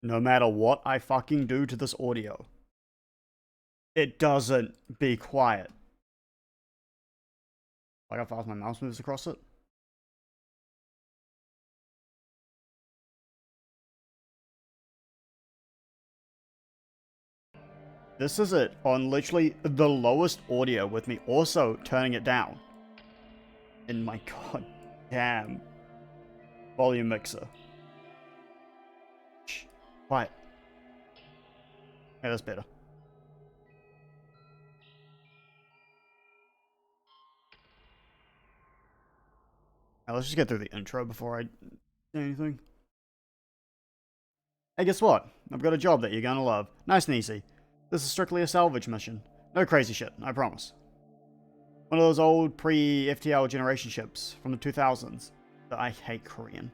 No matter what I fucking do to this audio, it doesn't be quiet. Like how fast my mouse moves across it. This is it on literally the lowest audio with me also turning it down. In my god damn volume mixer. Shh. Quiet. Yeah, that's better. Now let's just get through the intro before I say anything. Hey, guess what? I've got a job that you're gonna love. Nice and easy. This is strictly a salvage mission. No crazy shit, I promise. One of those old pre-FTL generation ships from the 2000s. I hate Korean.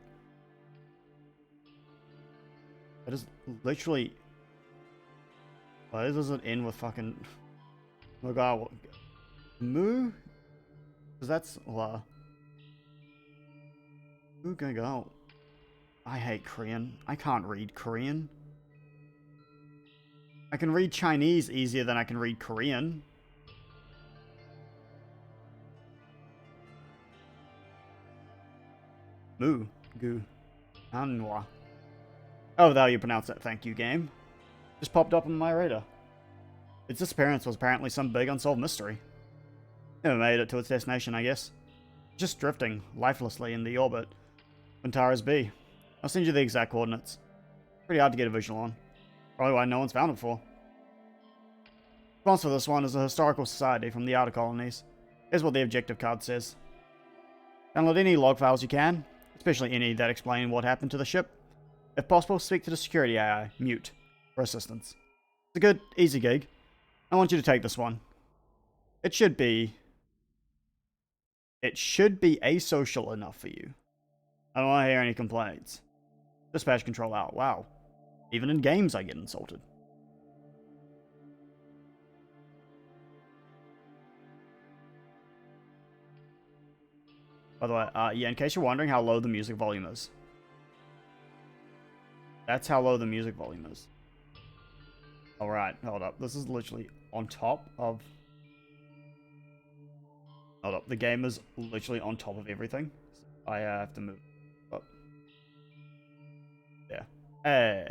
That is literally... Why does it end with fucking... Oh god, what... Moo? Because that's... Moo gonna go. I hate Korean. I can't read Korean. I can read Chinese easier than I can read Korean. Moo. Goo. Anwa. Oh, that's how you pronounce that. Thank you, game. Just popped up on my radar. Its disappearance was apparently some big unsolved mystery. Never made it to its destination, I guess. Just drifting lifelessly in the orbit. Ventara's B. I'll send you the exact coordinates. Pretty hard to get a visual on. Probably why no one's found it before. Sponsor for this one is a historical society from the outer colonies. Here's what the objective card says. Download any log files you can, especially any that explain what happened to the ship. If possible, speak to the security AI, Mute, for assistance. It's a good, easy gig. I want you to take this one. It should be asocial enough for you. I don't want to hear any complaints. Dispatch control out. Wow. Even in games I get insulted. By the way, yeah, in case you're wondering how low the music volume is. That's how low the music volume is. Alright, hold up. This is literally on top of... Hold up. The game is literally on top of everything. I have to move up. Yeah. Hey.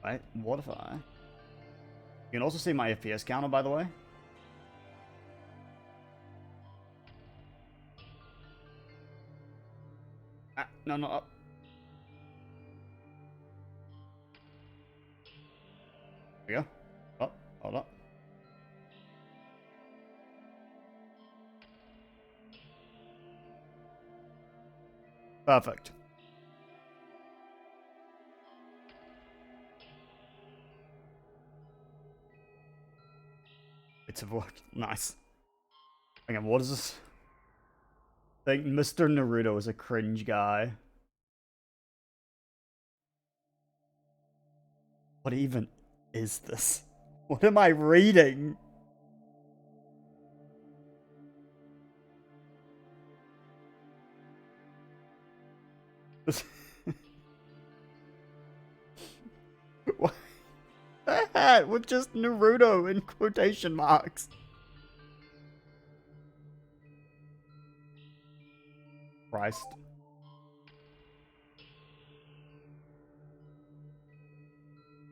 Right, what if I... You can also see my FPS counter, by the way. Ah, no, not up. There we go. Up, hold up. Perfect. It's a work. Nice. Hang on, what is this? I think Mr. Naruto is a cringe guy. What even is this? What am I reading? What? With just Naruto in quotation marks. Christ.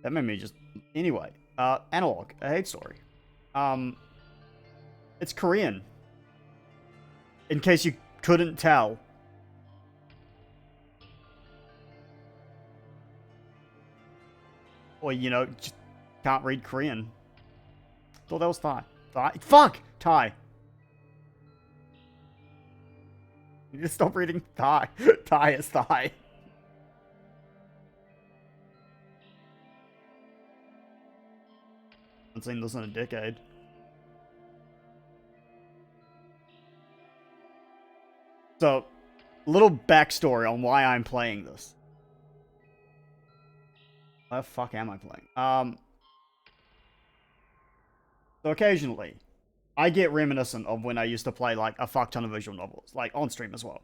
That made me just... Anyway, Analogue, a hate story. It's Korean. In case you couldn't tell. Or, you know, just can't read Korean. Thought that was Thai. Thai? Fuck! Thai. You just stop reading Thai. Thai is Thai. Haven't seen this in a decade. So, little backstory on why I'm playing this. Why the fuck am I playing? So occasionally, I get reminiscent of when I used to play, like, a fuck ton of visual novels, like, on stream as well.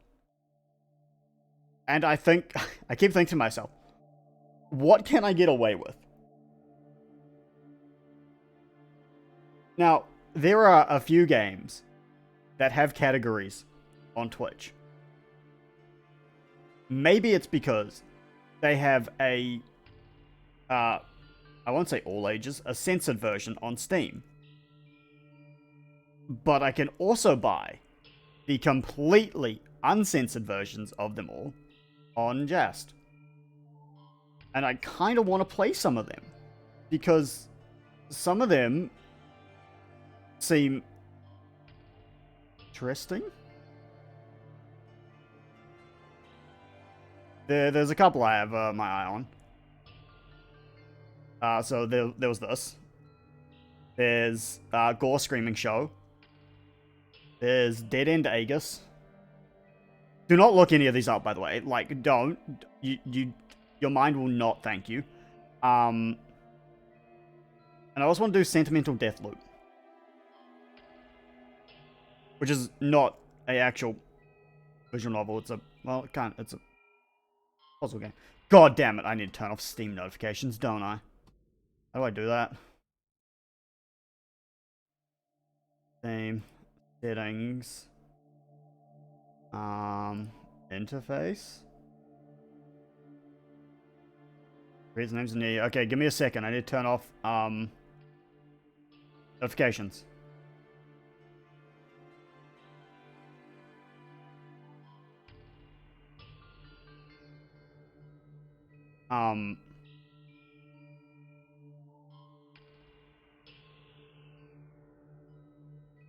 And I think, I keep thinking to myself, what can I get away with? Now, there are a few games that have categories on Twitch. Maybe it's because they have a, I won't say all ages, a censored version on Steam. But I can also buy the completely uncensored versions of them all on Jest. And I kind of want to play some of them, because some of them seem interesting. There's a couple I have my eye on. So there was this. There's Gore Screaming Show. There's Dead End Aegis. Do not look any of these up, by the way. Like, don't. Your mind will not thank you. And I also want to do Sentimental Deathloop, which is not a actual visual novel. It's a, well, it can't. It's a puzzle game. God damn it! I need to turn off Steam notifications, don't I? How do I do that? Steam settings. Interface. Create names in the. Okay, give me a second. I need to turn off notifications.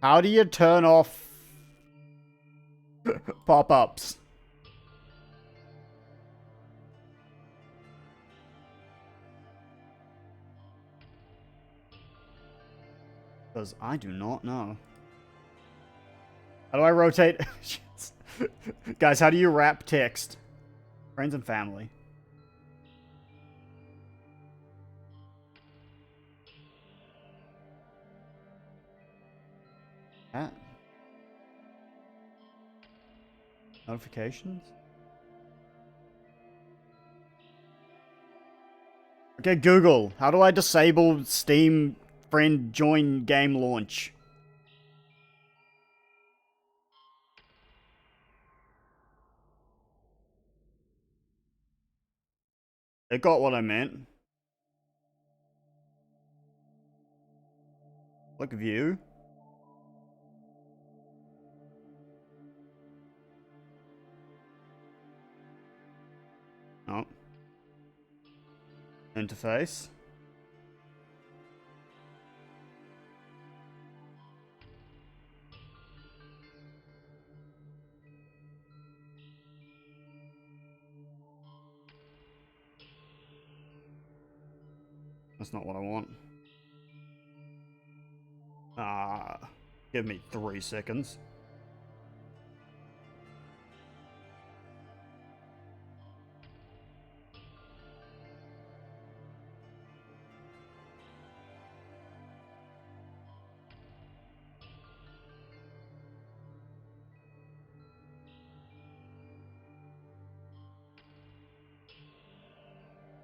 How do you turn off pop-ups? Because I do not know. How do I rotate? Guys, how do you wrap text? Friends and family. That. Notifications? Okay, Google. How do I disable Steam friend join game launch? It got what I meant. Click view. Oh. Interface. That's not what I want. Give me 3 seconds.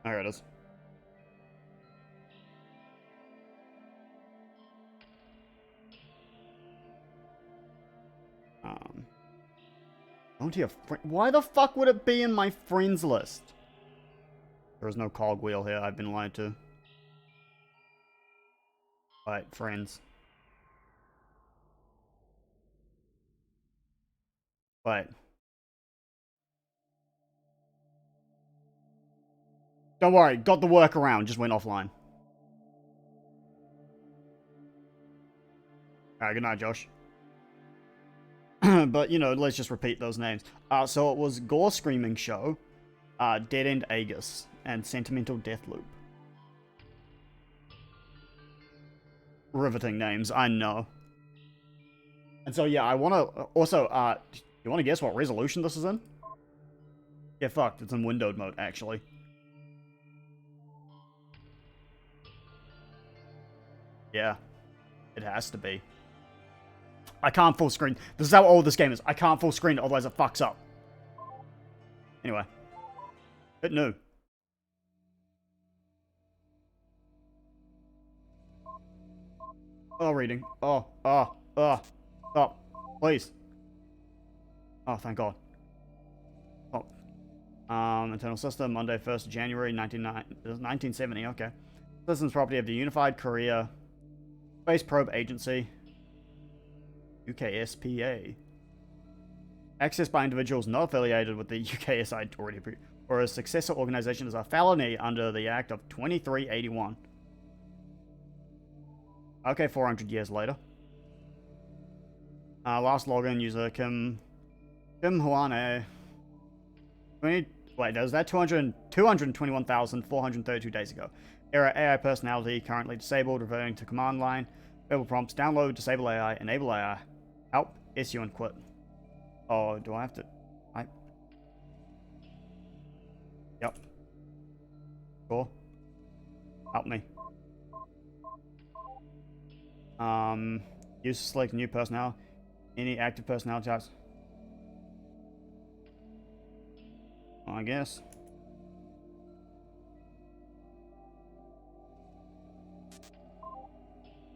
There it is. Don't you have why the fuck would it be in my friends list? There is no cogwheel here, I've been lied to. Right, friends. Right. Don't worry, got the workaround, just went offline. Alright, good night, Josh. But, you know, let's just repeat those names. So it was Gore Screaming Show, Dead End Aegis, and Sentimental Deathloop. Riveting names, I know. And so, yeah, I want to... Also, you want to guess what resolution this is in? Yeah, fuck, it's in windowed mode, actually. Yeah, it has to be. I can't full screen. This is how old this game is. I can't full screen it, otherwise it fucks up. Anyway. Hit new. Oh, reading. Stop. Please. Oh, thank God. Oh. Internal system, Monday, 1st of January, 1970, okay. Systems property of the Unified Korea Space Probe Agency. UKSPA. Accessed by individuals not affiliated with the UKSI already or a successor organization is a felony under the Act of 2381. Okay, 400 years later. Last login user Kim Hwane. Wait, does that 221,432 days ago. Error AI personality currently disabled, reverting to command line. Available prompts: download, disable AI, enable AI, help, issue, and quit. Oh, do I have to? Yep. Cool. Help me. Use to select new personnel. Any active personality types. Well, I guess.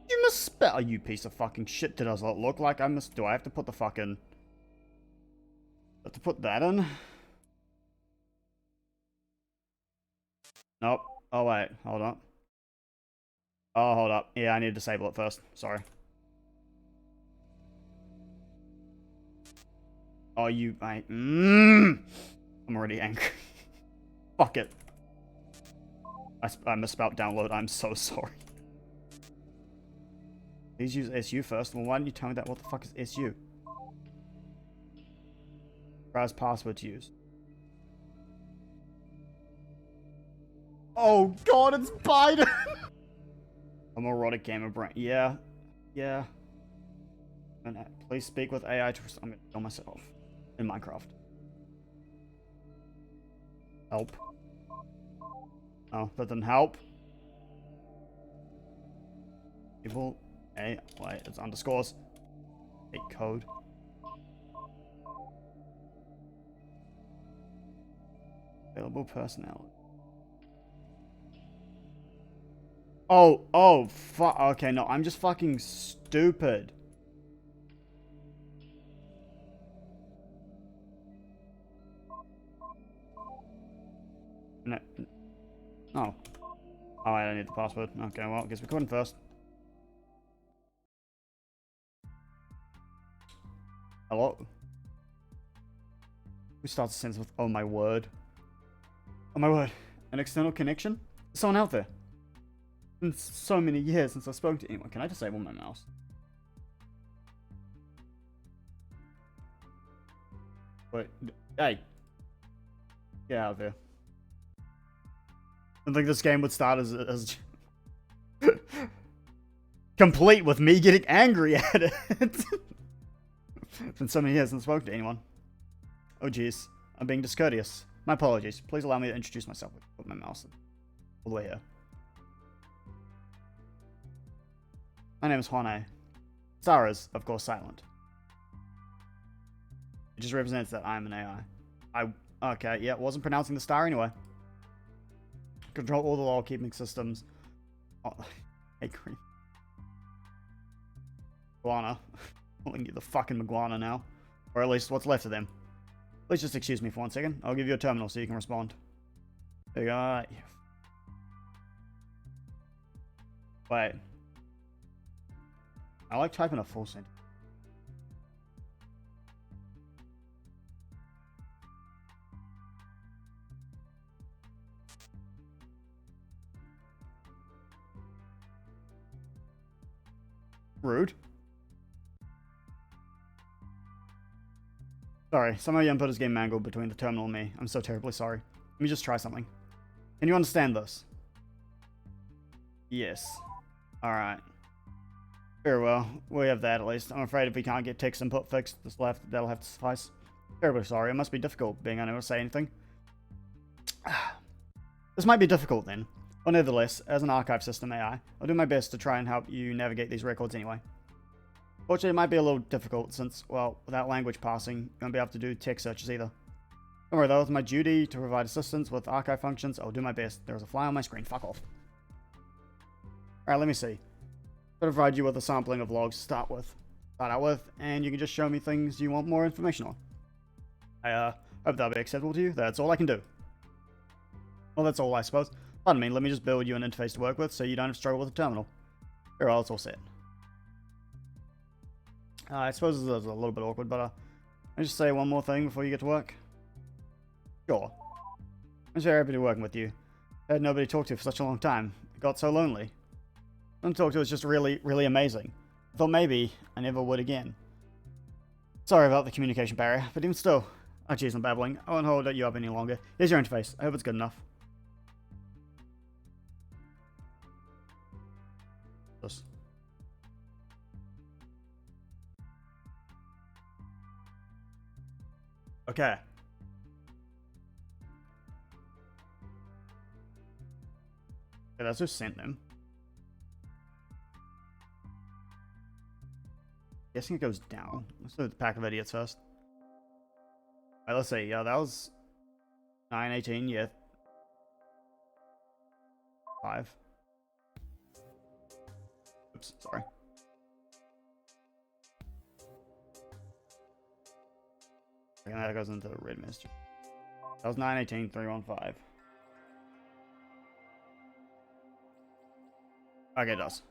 You misspell, you piece of fucking shit. Does it look like I missed? Do I have to put the fucking... have to put that in? Nope. Oh, wait. Hold on. Oh, hold up. Yeah, I need to disable it first. Sorry. Oh, you... I'm already angry. Fuck it. I misspelled download. I'm so sorry. Please use SU first. Well, why didn't you tell me that? What the fuck is SU? Browse password to use. Oh god, it's Biden! I'm erotic gamer brain. Yeah. Yeah. And please speak with AI to... I'm gonna kill myself. In Minecraft. Help. Oh, that didn't help. People... A... Wait, it's underscores. A code. Available personnel. Oh, fuck. Okay, no, I'm just fucking stupid. No. Oh. Oh, I don't need the password. Okay, well, I guess we couldn't first. Hello? Who starts a sentence with, oh my word? Oh my word. An external connection? There's someone out there. It's been so many years since I spoke to anyone. Can I disable my mouse? Wait. Hey. Get out of here. I don't think this game would start as complete with me getting angry at it. It's been so many years since I spoke to anyone. Oh jeez, I'm being discourteous. My apologies. Please allow me to introduce myself. Put my mouse all the way here. My name is Hwane. Star is, of course, silent. It just represents that I'm an AI. Okay, yeah, wasn't pronouncing the star anyway. Control all the law keeping systems. Oh, hey, green. Iguana. Calling you the fucking Maguana now. Or at least what's left of them. Please just excuse me for 1 second. I'll give you a terminal so you can respond. There you go. Wait. I like typing a full sentence. Rude. Sorry, somehow your input is getting mangled between the terminal and me. I'm so terribly sorry. Let me just try something. Can you understand this? Yes. Alright. Very well. We have that at least. I'm afraid if we can't get text input fixed, that'll have to suffice. Terribly sorry. It must be difficult being unable to say anything. This might be difficult then. But nevertheless, as an archive system AI, I'll do my best to try and help you navigate these records anyway. Fortunately, it might be a little difficult since, well, without language passing, you won't be able to do text searches either. Don't worry though, it's my duty to provide assistance with archive functions. I'll do my best. There's a fly on my screen. Fuck off. Alright, let me see. I'll provide you with a sampling of logs to start out with, and you can just show me things you want more information on. I hope that'll be acceptable to you. That's all I can do. Well, that's all, I suppose. Pardon me, let me just build you an interface to work with so you don't have to struggle with the terminal. Here, it's all set. I suppose this is a little bit awkward, but let me just say one more thing before you get to work. Sure. I'm very happy to be working with you. I had nobody to talk to for such a long time. It got so lonely. Someone to talk to was just really, really amazing. I thought maybe I never would again. Sorry about the communication barrier, but even still. Oh jeez, I'm babbling. I won't hold you up any longer. Here's your interface. I hope it's good enough. This. Okay. Okay, that's just sent them. Guessing it goes down. Let's do the pack of idiots first. Alright, let's see. Yeah, that was 918. Yeah. 5. Oops, sorry. And that goes into the red mist. That was 918, 315. Okay, it does.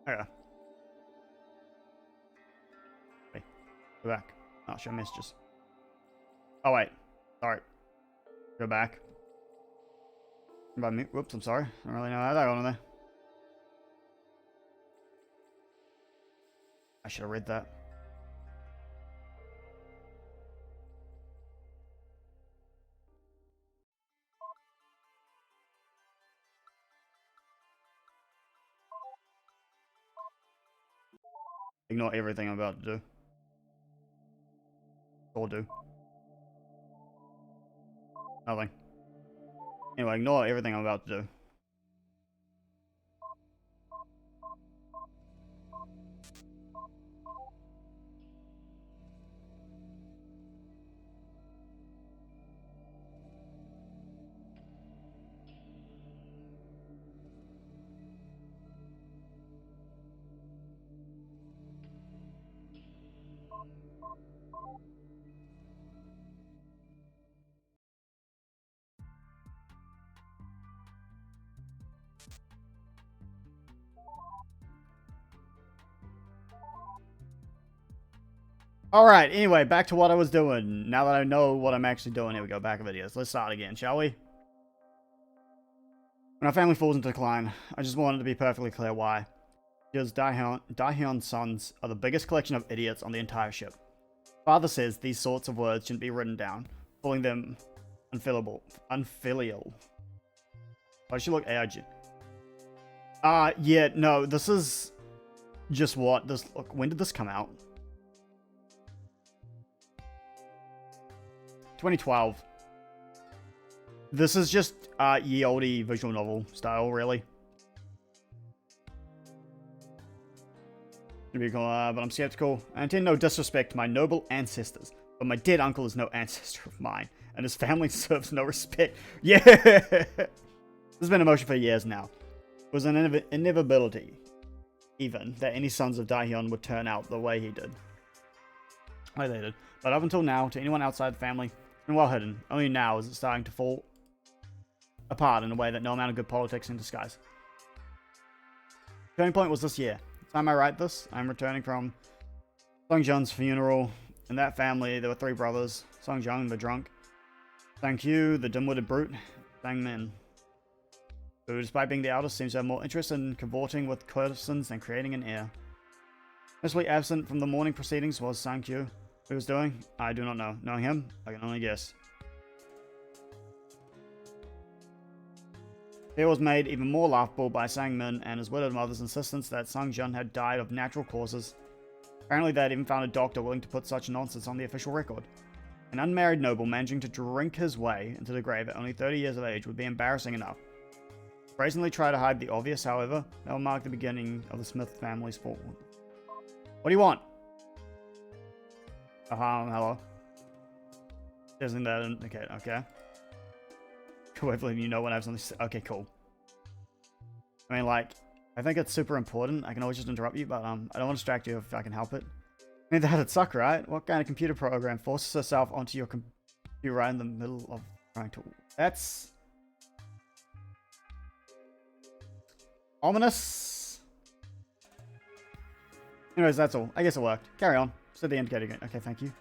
Okay. Wait, go back. Oh, shit, I missed just. Oh, wait. Sorry. Go back. About me. Whoops, I'm sorry. I don't really know how that got on there. I should have read that. Ignore everything I'm about to do. Or do. Nothing. Anyway, ignore everything I'm about to do. Alright, anyway, back to what I was doing. Now that I know what I'm actually doing, here we go, back of videos. Let's start again, shall we? When our family falls into decline, I just wanted to be perfectly clear why. Because Daehyun's sons are the biggest collection of idiots on the entire ship. Father says these sorts of words shouldn't be written down, calling them unfilial. Why does she look AIG? Yeah, no, this is just what this. Look, when did this come out? 2012. This is just ye olde visual novel style, really. But I'm skeptical. I intend no disrespect to my noble ancestors, but my dead uncle is no ancestor of mine, and his family deserves no respect. Yeah! This has been in motion for years now. It was an inevitability, even, that any sons of Daehyun would turn out the way he did. Like they did. But up until now, to anyone outside the family, it's been well hidden. Only now is it starting to fall apart in a way that no amount of good politics can disguise. The turning point was this year. The time I write this, I'm returning from Sungjung's funeral. In that family, there were 3 brothers. Sungjung, the drunk. Sangkyu, the dim-witted brute. Sangmin, who, despite being the eldest, seems to have more interest in cavorting with courtesans than creating an heir. Mostly absent from the morning proceedings was Sangkyu. What he was doing, I do not know. Knowing him, I can only guess. It was made even more laughable by Sangmin and his widowed mother's insistence that Sungjun had died of natural causes. Apparently they had even found a doctor willing to put such nonsense on the official record. An unmarried noble managing to drink his way into the grave at only 30 years of age would be embarrassing enough. brazenly try to hide the obvious, however, that will mark the beginning of the Smith family's fall. What do you want? Hello. Isn't that okay? Okay. Hopefully you know when I have something to say. Okay, cool. I mean, like, I think it's super important. I can always just interrupt you, but I don't want to distract you if I can help it. I mean, that'd suck, right? What kind of computer program forces herself onto your computer right in the middle of trying to... That's... ominous. Anyways, that's all. I guess it worked. Carry on. Set the indicator again. Okay, thank you.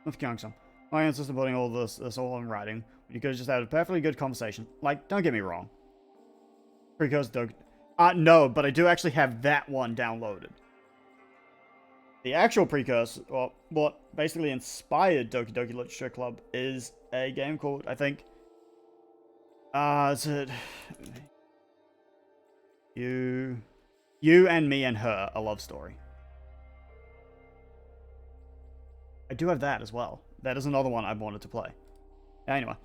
With Kyungsum. My insist on putting all this all in writing. You could have just had a perfectly good conversation. Like, don't get me wrong. Precursor Doug. No, but I do actually have that one downloaded. The actual precursor, well, what basically inspired Doki Doki Literature Club is a game called, I think, is it You and Me and Her, A Love Story. I do have that as well. That is another one I've wanted to play. Anyway.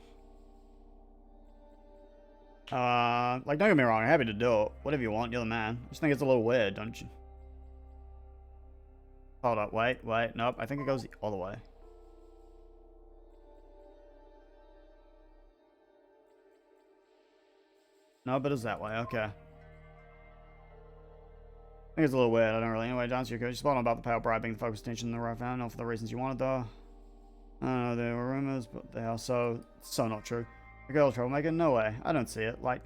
Like, don't get me wrong, I'm happy to do it. Whatever you want, you're the man. I just think it's a little weird, don't you? Hold up, wait, nope, I think it goes the other way. No, but it's that way, okay. I think it's a little weird, I don't really. Anyway, to answer your question, spot on about the power bride being the focus attention in the right found, not for the reasons you wanted though. I don't know, there were rumors, but they are so not true. The girl troublemaker? No way. I don't see it. Like,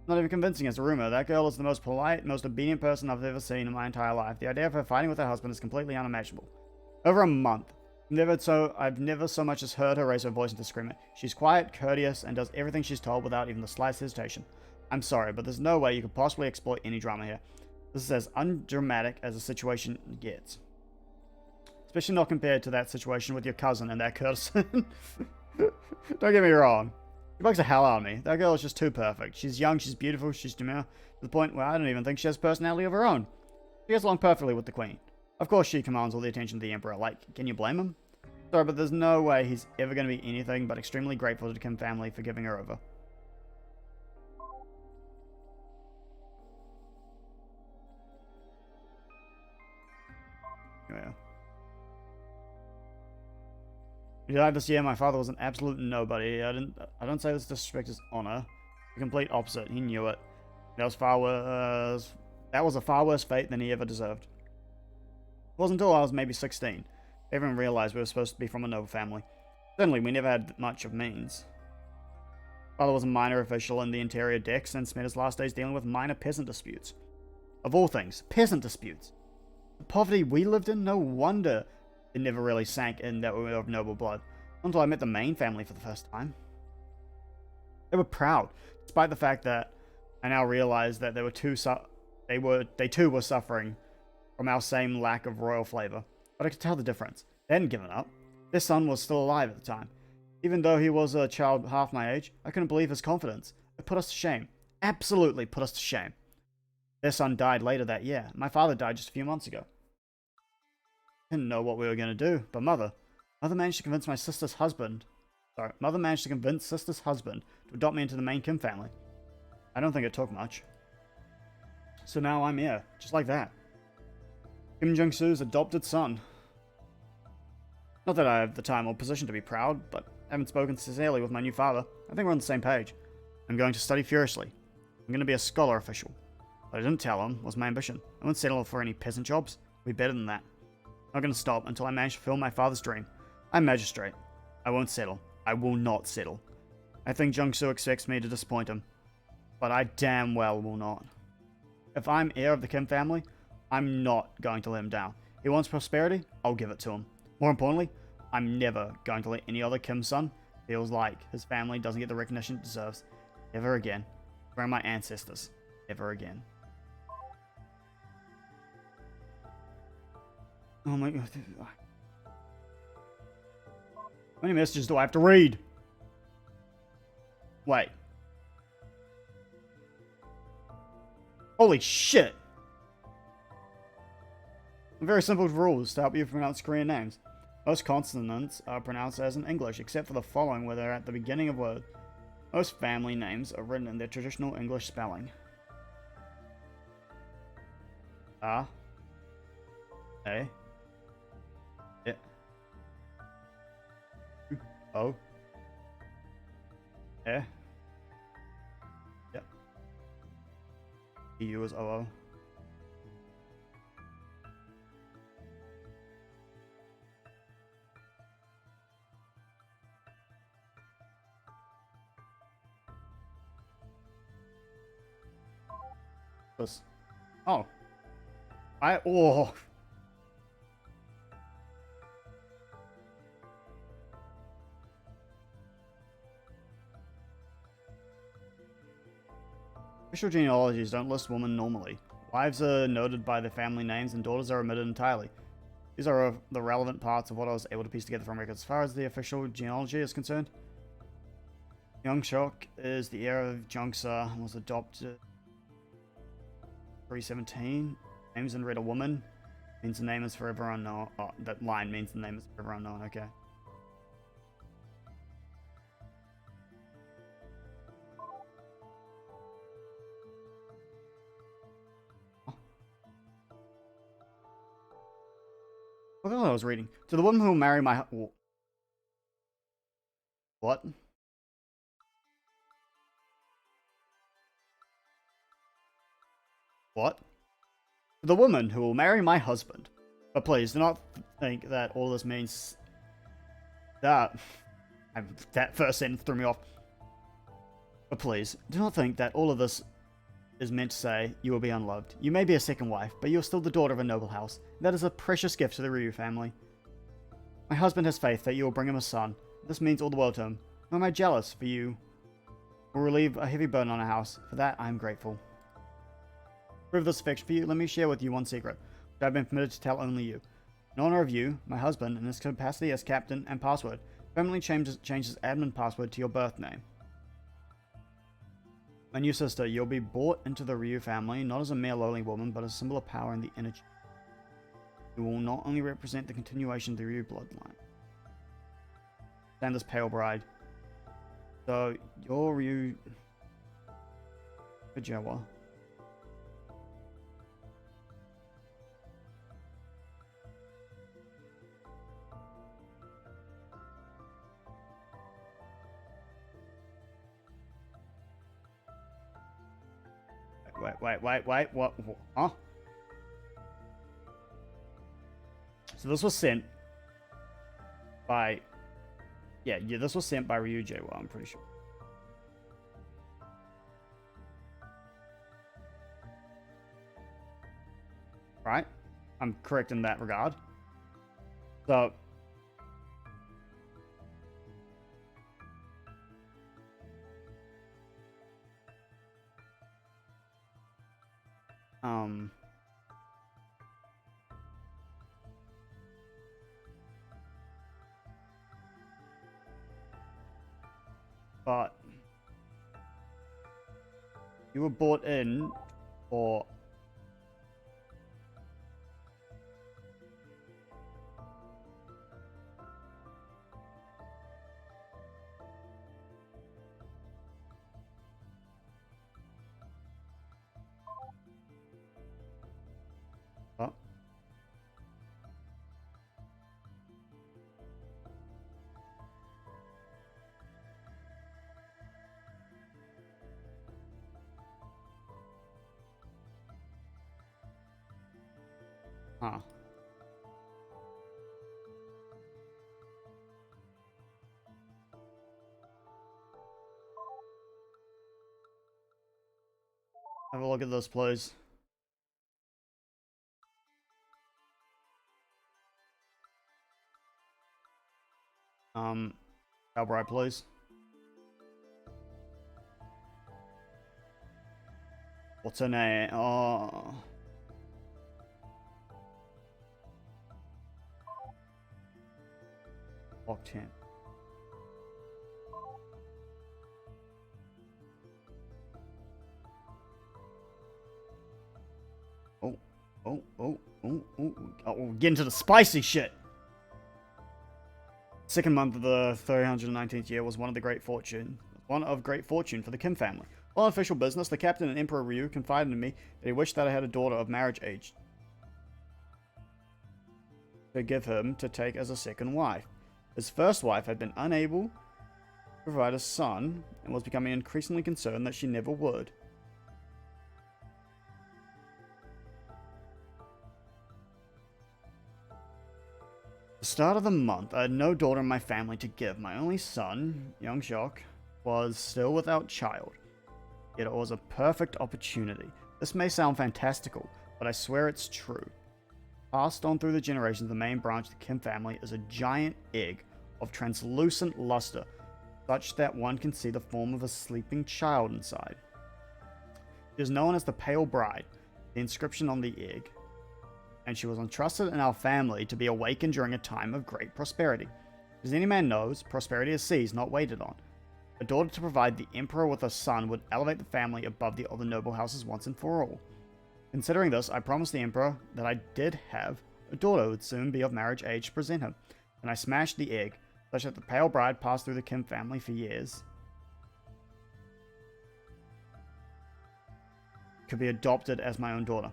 not even convincing it's a rumor. That girl is the most polite, most obedient person I've ever seen in my entire life. The idea of her fighting with her husband is completely unimaginable. Over a month. I've never so much as heard her raise her voice into screaming. She's quiet, courteous, and does everything she's told without even the slightest hesitation. I'm sorry, but there's no way you could possibly exploit any drama here. This is as undramatic as a situation gets. Especially not compared to that situation with your cousin and that Curtison. Don't get me wrong. It bugs the hell out of me. That girl is just too perfect. She's young, she's beautiful, she's demure, to the point where I don't even think she has a personality of her own. She gets along perfectly with the queen. Of course she commands all the attention of the emperor. Like, can you blame him? Sorry, but there's no way he's ever going to be anything but extremely grateful to the Kim family for giving her over. Yeah. When he died this year, my father was an absolute nobody. I don't say this to disrespect his honor. The complete opposite. He knew it. That was a far worse fate than he ever deserved. It wasn't until I was maybe 16 I even realized we were supposed to be from a noble family. Certainly, we never had much of means. Father was a minor official in the interior decks and spent his last days dealing with minor peasant disputes. Of all things, peasant disputes. The poverty we lived in, no wonder it never really sank in that we were of noble blood, until I met the main family for the first time. They were proud, despite the fact that I now realize that they too were suffering from our same lack of royal flavor. But I could tell the difference. They hadn't given up. Their son was still alive at the time. Even though he was a child half my age, I couldn't believe his confidence. It put us to shame. Absolutely put us to shame. Their son died later that year. My father died just a few months ago. Didn't know what we were going to do, but Mother managed to convince sister's husband to adopt me into the main Kim family. I don't think it took much. So now I'm here, just like that. Kim Jong-soo's adopted son. Not that I have the time or position to be proud, but I haven't spoken sincerely with my new father. I think we're on the same page. I'm going to study furiously. I'm going to be a scholar official. What I didn't tell him was my ambition. I won't settle for any peasant jobs. I'll be better than that. I'm not going to stop until I manage to fulfill my father's dream. I'm magistrate. I won't settle. I will not settle. I think Jung-soo expects me to disappoint him. But I damn well will not. If I'm heir of the Kim family, I'm not going to let him down. He wants prosperity, I'll give it to him. More importantly, I'm never going to let any other Kim son feel like his family doesn't get the recognition it deserves. Ever again. From my ancestors. Ever again. Oh my god. How many messages do I have to read? Wait. Holy shit. Very simple rules to help you pronounce Korean names. Most consonants are pronounced as in English, except for the following where they're at the beginning of words. Most family names are written in their traditional English spelling. A. A. I. O. E. Yep. EU is OO. This. Oh. Oh. Official genealogies don't list women normally. Wives are noted by their family names and daughters are omitted entirely. These are the relevant parts of what I was able to piece together from records. As far as the official genealogy is concerned, Youngshok is the heir of Jungsa and was adopted 317. Names and read a woman. Means the name is forever unknown. Oh, that line means the name is forever unknown, okay. What the hell I was reading? To the woman who will marry my... What? What? To the woman who will marry my husband. But please, do not think that all this means... That first sentence threw me off. But please, do not think that all of this is meant to say you will be unloved. You may be a second wife, but you are still the daughter of a noble house. That is a precious gift to the Ryu family. My husband has faith that you will bring him a son. This means all the world to him. Nor am I jealous, for you will relieve a heavy burden on our house. For that, I am grateful. To prove this affection for you, let me share with you one secret, which I have been permitted to tell only you. In honor of you, my husband, in his capacity as captain and password, permanently changes admin password to your birth name. My new sister, you'll be brought into the Ryu family, not as a mere lowly woman, but as a symbol of power and the energy. You will not only represent the continuation of the Ryu bloodline. Stand this pale bride. So, you're Ryu... Jawa. Wait, what? Huh? So this was sent by... Yeah, this was sent by Ryu Jawa, I'm pretty sure. Right? I'm correct in that regard. So... But... You were brought in for... Oh. Huh. Have a look at this, please. Albright, please. What's her name? Oh. Locked in. Oh. Ooh, ooh, oh, get into the spicy shit. Second month of the 319th year was one of great fortune for the Kim family. On official business, the captain and Emperor Ryu confided in me that he wished that I had a daughter of marriage age to give him to take as a second wife. His first wife had been unable to provide a son and was becoming increasingly concerned that she never would. The start of the month, I had no daughter in my family to give. My only son, young Shock, was still without child. Yet it was a perfect opportunity. This may sound fantastical, but I swear it's true. Passed on through the generations, the main branch of the Kim family is a giant egg of translucent luster, such that one can see the form of a sleeping child inside. It is known as the Pale Bride, the inscription on the egg, and she was entrusted in our family to be awakened during a time of great prosperity. As any man knows, prosperity is seized, not waited on. A daughter to provide the emperor with a son would elevate the family above the other noble houses once and for all. Considering this, I promised the emperor that I did have a daughter who would soon be of marriage age to present him, and I smashed the egg, such that the Pale Bride passed through the Kim family for years. Could be adopted as my own daughter.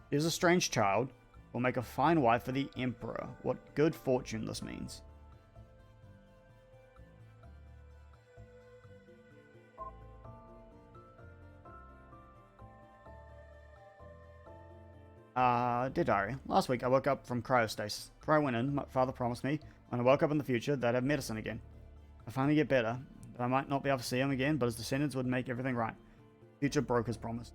She is a strange child, will make a fine wife for the emperor. What good fortune this means. Dear Diary, last week I woke up from cryostasis. Before I went in, my father promised me, when I woke up in the future, that I'd have medicine again. I finally get better, that I might not be able to see him again, but his descendants would make everything right. Future broke his promise.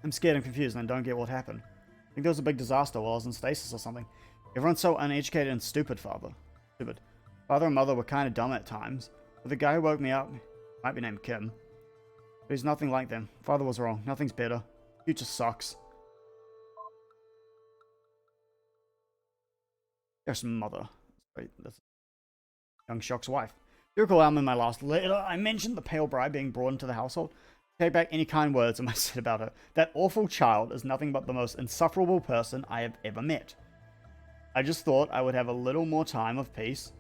I'm scared and confused and I don't get what happened. I think there was a big disaster while I was in stasis or something. Everyone's so uneducated and stupid, Father. Stupid. Father and Mother were kind of dumb at times, but the guy who woke me up might be named Kim. But he's nothing like them. Father was wrong. Nothing's better. Future sucks. There's Mother. Wait, that's young Shock's wife. You recall in my last letter, I mentioned the Pale Bride being brought into the household. Take back any kind words I might said about her. That awful child is nothing but the most insufferable person I have ever met. I just thought I would have a little more time of peace.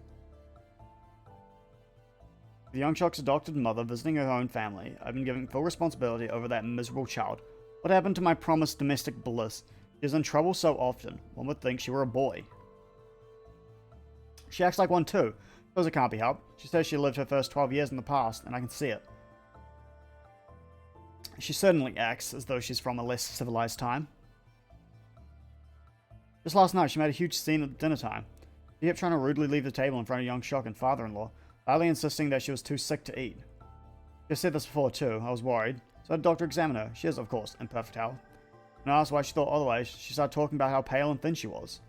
The young Shock's adopted mother visiting her own family. I've been given full responsibility over that miserable child. What happened to my promised domestic bliss? She is in trouble so often. One would think she were a boy. She acts like one too. Suppose it can't be helped. She says she lived her first 12 years in the past, and I can see it. She certainly acts as though she's from a less civilized time. Just last night, she made a huge scene at dinner time. She kept trying to rudely leave the table in front of young Shock and father-in-law, loudly insisting that she was too sick to eat. She said this before too. I was worried, so I had a doctor examine her. She is, of course, in perfect health. When I asked why she thought otherwise, she started talking about how pale and thin she was.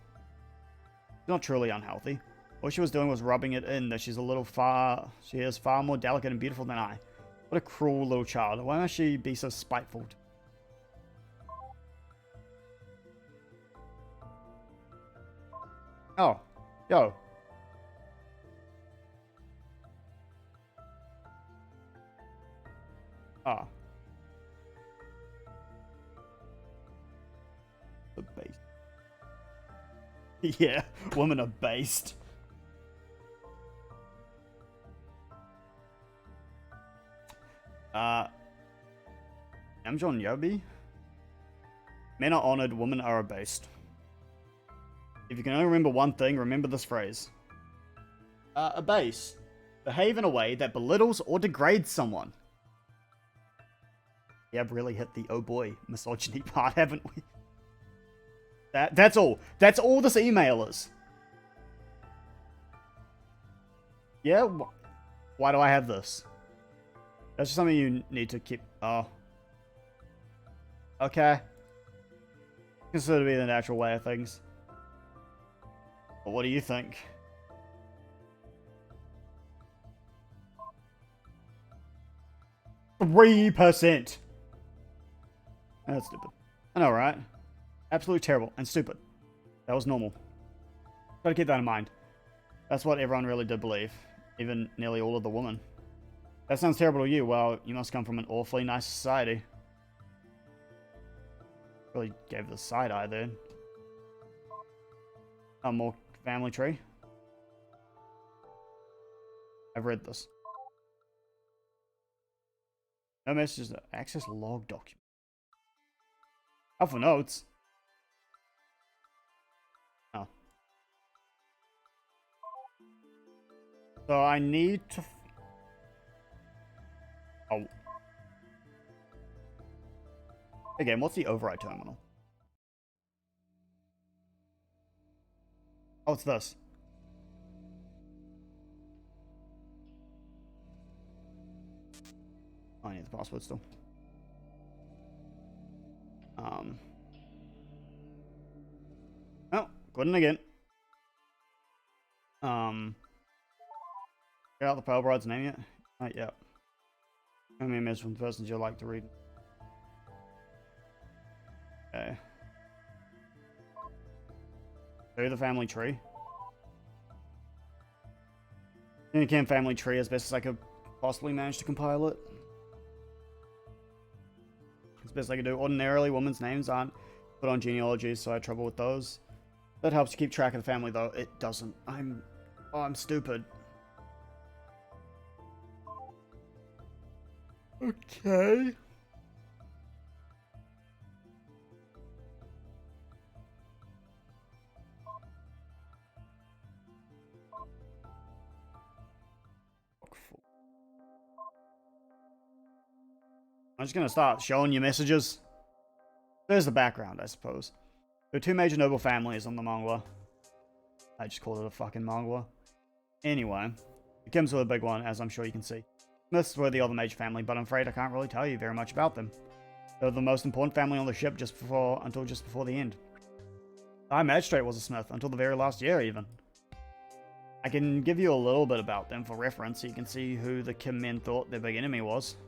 She's not truly unhealthy. All she was doing was rubbing it in that she is far more delicate and beautiful than I. What a cruel little child. Why must she be so spiteful? Oh. Yo. Ah. The base. Yeah, women are based. I'm John Yobi. Men are honored, women are abased. If you can only remember one thing, remember this phrase. Abase. Behave in a way that belittles or degrades someone. We have really hit the oh boy misogyny part, haven't we? That's all. That's all this email is. Yeah? Why do I have this? That's just something you need to keep... Oh. Okay. Consider to be the natural way of things. But what do you think? %. That's stupid. I know, right? Absolutely terrible and stupid. That was normal. Gotta keep that in mind. That's what everyone really did believe. Even nearly all of the women. That sounds terrible to you. Well, you must come from an awfully nice society. Really gave the side eye there. More family tree. I've read this. No messages. Access log document. Alpha notes. Oh. So I need to. Oh. Again, what's the override terminal? Oh, it's this. Oh, I need the password still. Oh, couldn't again. Get out the Pearl Bride's name yet? Not yet. Show me a message from the persons you'd like to read. Okay. Show the family tree. Unicam family tree as best as I could possibly manage to compile it. As best I could do. Ordinarily, women's names aren't put on genealogies, so I had trouble with those. That helps to keep track of the family, though. It doesn't. I'm stupid. Okay. I'm just gonna start showing you messages. There's the background, I suppose. There are two major noble families on the Mangwa. I just called it a fucking Mangwa. Anyway, it comes with a big one, as I'm sure you can see. Smiths were the other major family, but I'm afraid I can't really tell you very much about them. They were the most important family on the ship until just before the end. The High Magistrate was a Smith, until the very last year, even. I can give you a little bit about them for reference, so you can see who the Kim men thought their big enemy was.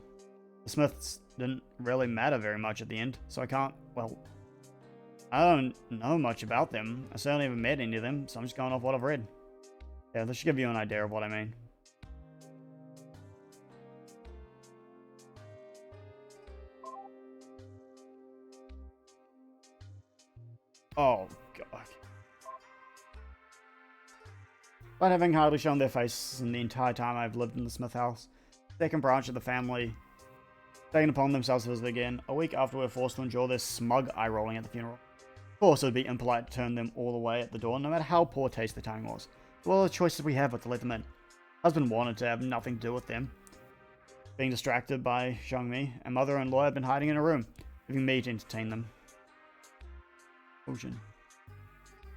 The Smiths didn't really matter very much at the end, so I can't, well, I don't know much about them. I certainly haven't met any of them, so I'm just going off what I've read. Yeah, this should give you an idea of what I mean. Oh, God. But having hardly shown their faces in the entire time I've lived in the Smith house, the second branch of the family taken upon themselves to visit again, a week after we were forced to endure their smug eye-rolling at the funeral. Of course, it would be impolite to turn them all away at the door, no matter how poor taste the timing was. Well, the choices we had were to let them in. Husband wanted to have nothing to do with them, being distracted by showing me, and mother-in-law had been hiding in a room, leaving me to entertain them. Of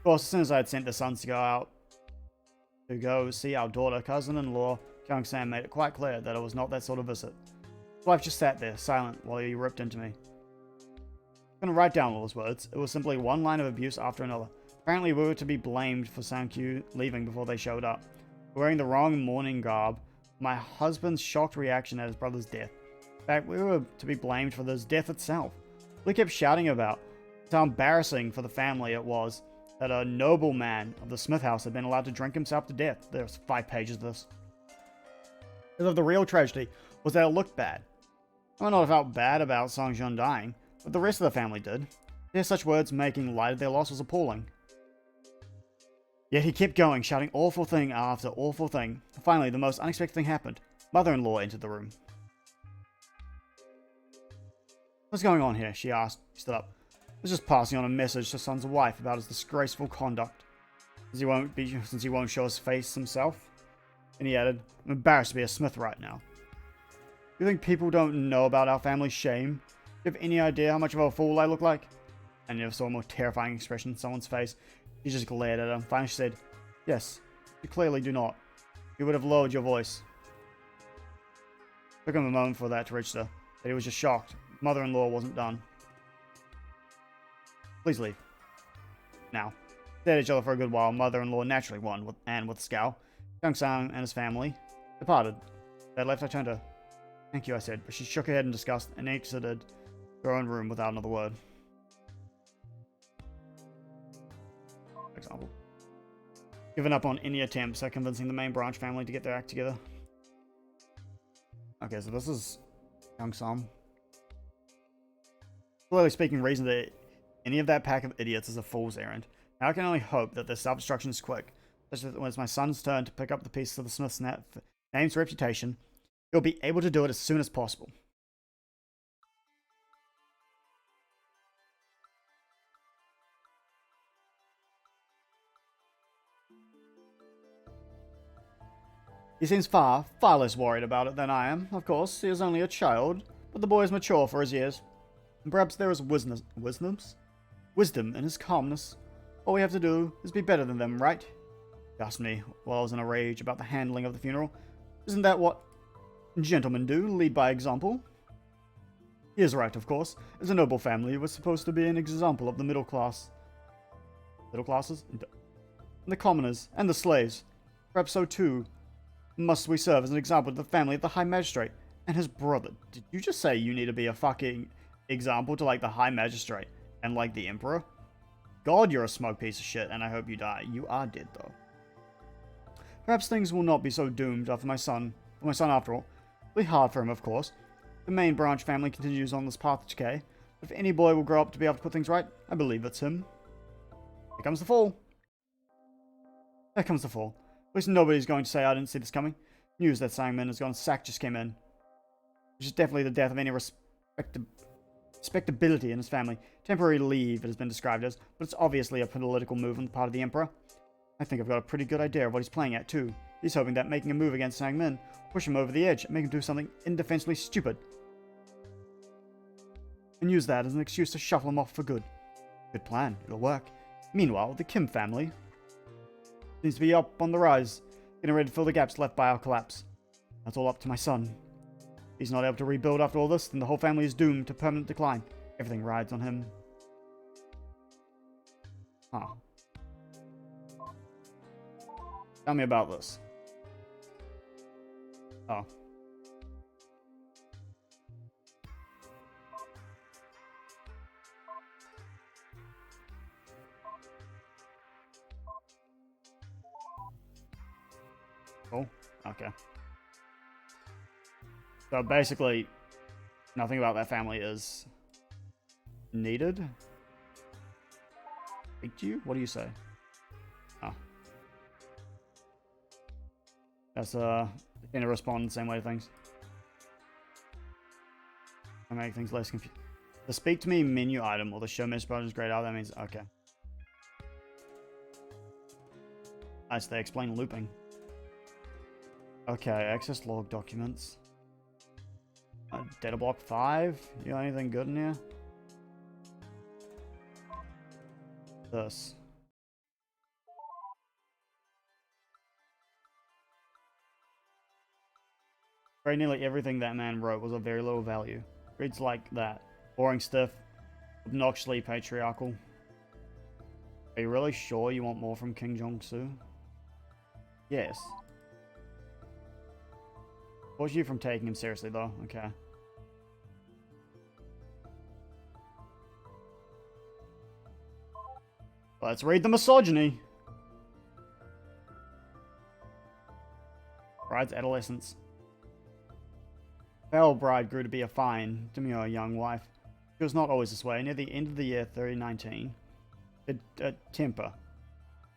course, as soon as I had sent the sons to go see our daughter, cousin-in-law, Kyung Sam made it quite clear that it was not that sort of visit. His wife just sat there, silent, while he ripped into me. I'm gonna write down all his words. It was simply one line of abuse after another. Apparently, we were to be blamed for Sankyu leaving before they showed up. Wearing the wrong mourning garb, my husband's shocked reaction at his brother's death. In fact, we were to be blamed for his death itself. We kept shouting about how embarrassing for the family it was that a noble man of the Smith house had been allowed to drink himself to death. There's 5 pages of this. Because the real tragedy was that it looked bad. I might not have felt bad about Songjun dying, but the rest of the family did. To hear such words making light of their loss was appalling. Yet he kept going, shouting awful thing after awful thing. Finally, the most unexpected thing happened. Mother-in-law entered the room. What's going on here? She asked. He stood up. I was just passing on a message to son's wife about his disgraceful conduct. Since he won't show his face himself. And he added, I'm embarrassed to be a Smith right now. You think people don't know about our family's shame? Do you have any idea how much of a fool I look like? I never saw a more terrifying expression on someone's face. She just glared at him. Finally she said, yes, you clearly do not. You would have lowered your voice. It took him a moment for that to register, but he was just shocked. Mother-in-law wasn't done. Please leave. Now. Stared at each other for a good while. Mother-in-law naturally won, with a scowl. Young-sang and his family departed. They left. I turned to her. Thank you, I said, but she shook her head in disgust and exited her own room without another word. For example. Given up on any attempts at convincing the main branch family to get their act together. Okay, so this is Young Sam. Clearly speaking, reason that Any of that pack of idiots is a fool's errand. Now I can only hope that their self-destruction is quick, such that when it's my son's turn to pick up the pieces of the Smith's name's reputation, he'll be able to do it as soon as possible. He seems far less worried about it than I am. Of course, he is only a child, but the boy is mature for his years. And perhaps there is wisdom in his calmness. All we have to do is be better than them, right? He asked me while I was in a rage about the handling of the funeral. Isn't that what gentlemen do, lead by example? He is right, of course. As a noble family, we're supposed to be an example of the middle class. Middle classes? And the commoners, and the slaves. Perhaps so too must we serve as an example to the family of the High Magistrate and his brother. Did you just say you need to be a fucking example to, like, the High Magistrate and, like, the Emperor? God, you're a smug piece of shit, and I hope you die. You are dead, though. Perhaps things will not be so doomed after my son after all. It'll be hard for him, of course. The main branch family continues on this path of decay. But if any boy will grow up to be able to put things right, I believe it's him. Here comes the fall. There comes the fall. At least nobody's going to say I didn't see this coming. News that Sangmin has gone sack just came in. Which is definitely the death of any respectability in his family. Temporary leave, it has been described as, but it's obviously a political move on the part of the Emperor. I think I've got a pretty good idea of what he's playing at, too. He's hoping that making a move against Sangmin will push him over the edge and make him do something indefensibly stupid. And use that as an excuse to shuffle him off for good. Good plan, it'll work. Meanwhile, the Kim family seems to be up on the rise, getting ready to fill the gaps left by our collapse. That's all up to my son. If he's not able to rebuild after all this, then the whole family is doomed to permanent decline. Everything rides on him. Huh. Tell me about this. Oh. Cool. Okay. So basically, nothing about that family is needed. Speak to you? What do you say? Oh. That's gonna respond the same way to things. I make things less confusing. The speak to me menu item or the show message button is grayed out. That means okay. Nice, they explain looping. Okay, access log documents. Data block 5. You got anything good in here? This. Very nearly everything that man wrote was of very little value. Reads like that. Boring stiff. Obnoxiously patriarchal. Are you really sure you want more from King Jong-su? Yes. Force you from taking him seriously, though. Okay. Let's read the misogyny. Bride's adolescence. Belle Bride grew to be a fine, demure young wife. She was not always this way. Near the end of the year 3019, a temper.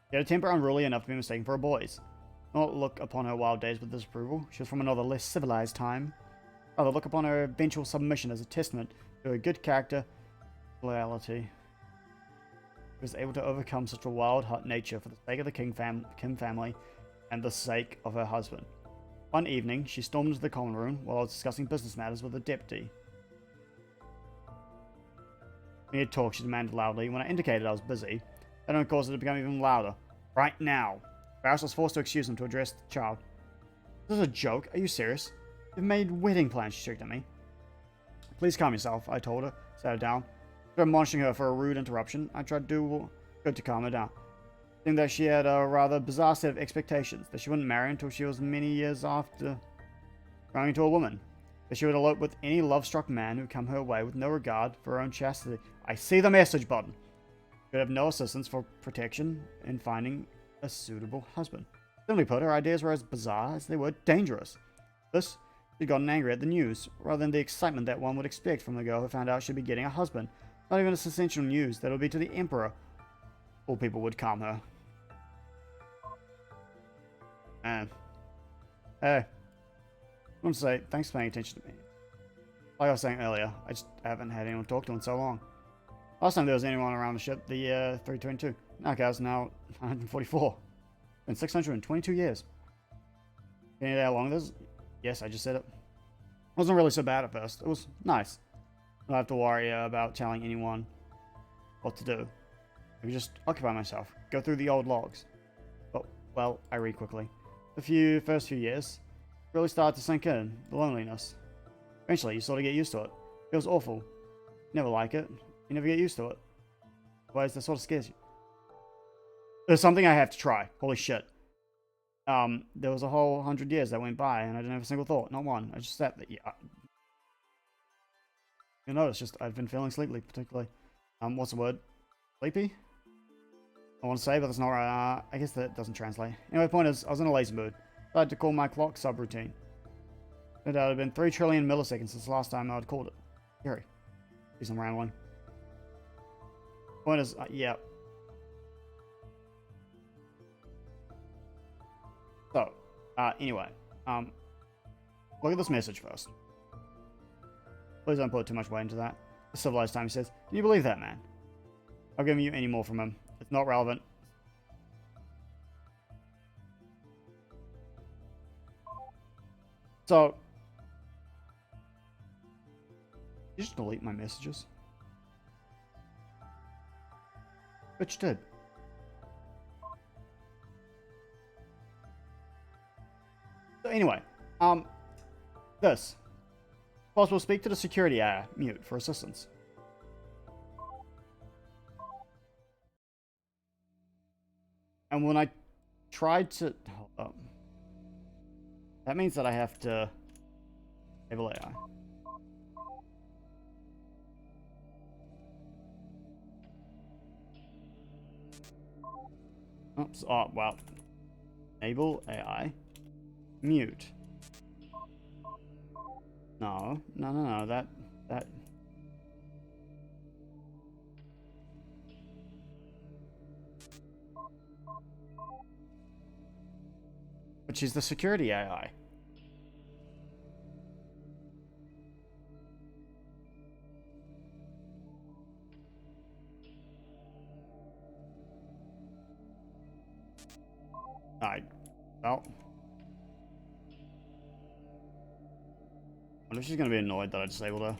She had a temper unruly enough to be mistaken for a boy's. Not look upon her wild days with disapproval. She was from another less civilized time. Rather look upon her eventual submission as a testament to her good character, loyalty. She was able to overcome such a wild, hot nature for the sake of the Kim family and the sake of her husband. One evening, she stormed into the common room while I was discussing business matters with the deputy. Mid-talk, she demanded loudly. When I indicated I was busy, that only caused it to become even louder. Right now. Barris was forced to excuse him to address the child. Is this a joke? Are you serious? You've made wedding plans, she shrieked at me. Please calm yourself, I told her. Sat her down. After admonishing her for a rude interruption, I tried to do good to calm her down. Seemed that she had a rather bizarre set of expectations, that she wouldn't marry until she was many years after growing into a woman. That she would elope with any love-struck man who come her way with no regard for her own chastity. I see the message button. She would have no assistance for protection in finding a suitable husband. Simply put, her ideas were as bizarre as they were dangerous. This, she'd gotten angry at the news, rather than the excitement that one would expect from the girl who found out she'd be getting a husband. Not even a essential news that it would be to the Emperor. All people would calm her. Man. Hey. I want to say, thanks for paying attention to me. Like I was saying earlier, I just haven't had anyone talk to in so long. Last time there was anyone around the ship, the 322. Knockout's now 144. Been 622 years. Any idea how long this is? Yes, I just said it. Wasn't really so bad at first. It was nice. I don't have to worry about telling anyone what to do. I could just occupy myself, go through the old logs. But, well, I read quickly. The first few years really started to sink in, the loneliness. Eventually, you sort of get used to it. It feels awful. You never like it. You never get used to it. Otherwise, that sort of scares you. There's something I have to try. Holy shit. There was a whole 100 years that went by, and I didn't have a single thought. Not one. I just sat there. Yeah. You know, it's just, I've been feeling sleepy, particularly. What's the word? Sleepy? I want to say, but that's not right. I guess that doesn't translate. Anyway, the point is, I was in a lazy mood. I had to call my clock subroutine. It had been 3 trillion milliseconds since the last time I'd called it. Scary. Do some rambling. Point is, yeah. So, anyway, look at this message first. Please don't put too much weight into that. The civilized time, he says. Can you believe that, man? I'll give you any more from him. It's not relevant. So, you just delete my messages? But you did. So anyway, this. Possible, speak to the security AI, mute, for assistance. And when I tried to... Hold up. That means that I have to... enable AI. Oops, oh, well. Enable AI. Mute. No, that... Which is the security AI. Well. I wonder if she's going to be annoyed that I disabled her.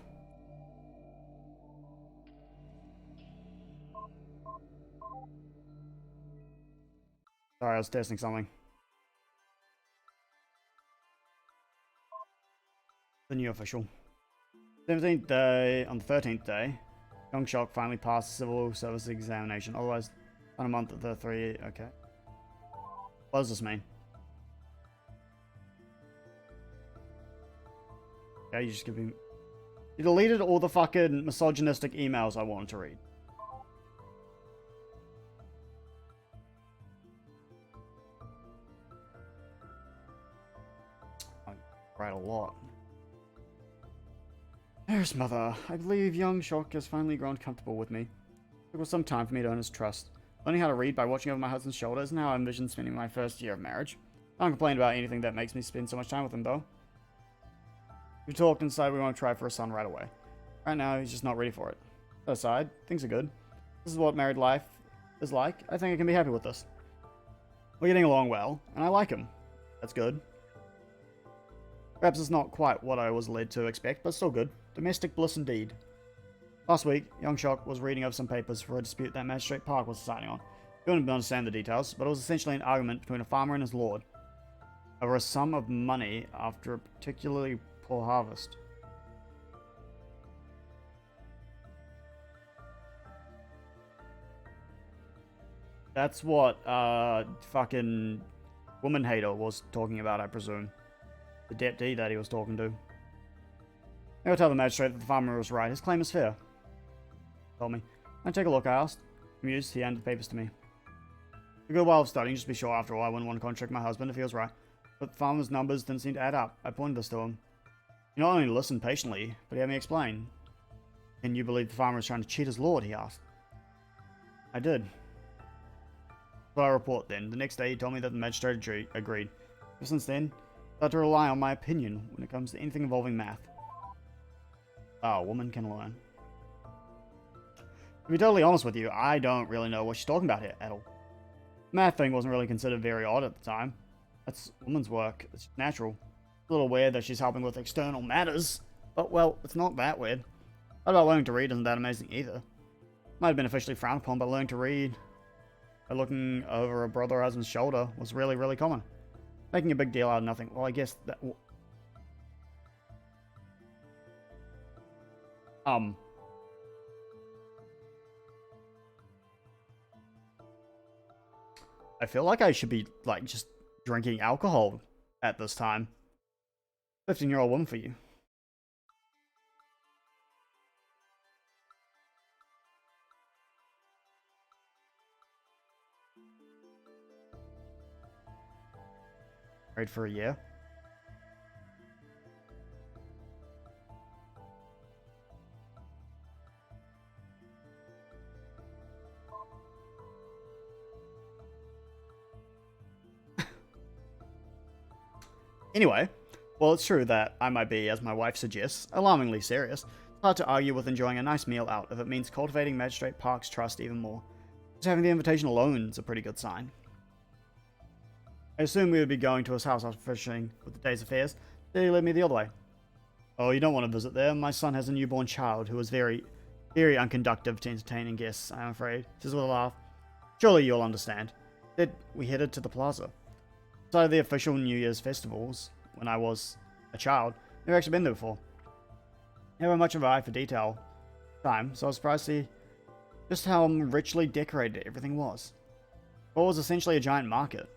Sorry, I was testing something. The new official. 17th day, on the 13th day, Young Shock finally passed the civil service examination. Otherwise, on a month of the 3... Okay. What does this mean? Okay, you just give me... You deleted all the fucking misogynistic emails I wanted to read. I write a lot. There's Mother. I believe Young Shock has finally grown comfortable with me. It was some time for me to earn his trust. Learning how to read by watching over my husband's shoulders and how I envision spending my first year of marriage. I don't complain about anything that makes me spend so much time with him, though. We talked and decided we want to try for a son right away. Right now, he's just not ready for it. That aside, things are good. This is what married life is like. I think I can be happy with this. We're getting along well, and I like him. That's good. Perhaps it's not quite what I was led to expect, but still good. Domestic bliss indeed. Last week, Young Shock was reading over some papers for a dispute that Magistrate Park was deciding on. He didn't understand the details, but it was essentially an argument between a farmer and his lord over a sum of money after a particularly poor harvest. That's what fucking woman hater was talking about, I presume. The deputy that he was talking to. I'll tell the magistrate that the farmer was right. His claim is fair. Told me. Can I take a look, I asked. Amused, he handed the papers to me. A good while of studying, just to be sure after all, I wouldn't want to contradict my husband if he was right. But the farmer's numbers didn't seem to add up. I pointed this to him. He not only listened patiently, but he had me explain. Can you believe the farmer was trying to cheat his lord? He asked. I did. So I report then. The next day he told me that the magistrate agreed. Ever since then, I had to rely on my opinion when it comes to anything involving math. Ah, a woman can learn. To be totally honest with you, I don't really know what she's talking about here at all. The math thing wasn't really considered very odd at the time. That's woman's work. It's natural. It's a little weird that she's helping with external matters, but well, it's not that weird. What about learning to read isn't that amazing either. Might have been officially frowned upon, but learning to read by looking over a brother or husband's shoulder was really, really common. Making a big deal out of nothing. Well, I guess that... I feel like I should be, like, just drinking alcohol at this time. 15-year-old woman for you. Married for a year. Anyway, well, it's true that I might be, as my wife suggests, alarmingly serious. It's hard to argue with enjoying a nice meal out if it means cultivating Magistrate Park's trust even more. Just having the invitation alone is a pretty good sign. I assume we would be going to his house after finishing with the day's affairs. Then he led me the other way. Oh, you don't want to visit there? My son has a newborn child who is very, very unconductive to entertaining guests, I'm afraid. Says with a laugh. Surely you'll understand. Then we headed to the plaza. Outside of the official New Year's festivals, when I was a child, I've never actually been there before. Never much of an eye for detail time, so I was surprised to see just how richly decorated everything was. What was essentially a giant market.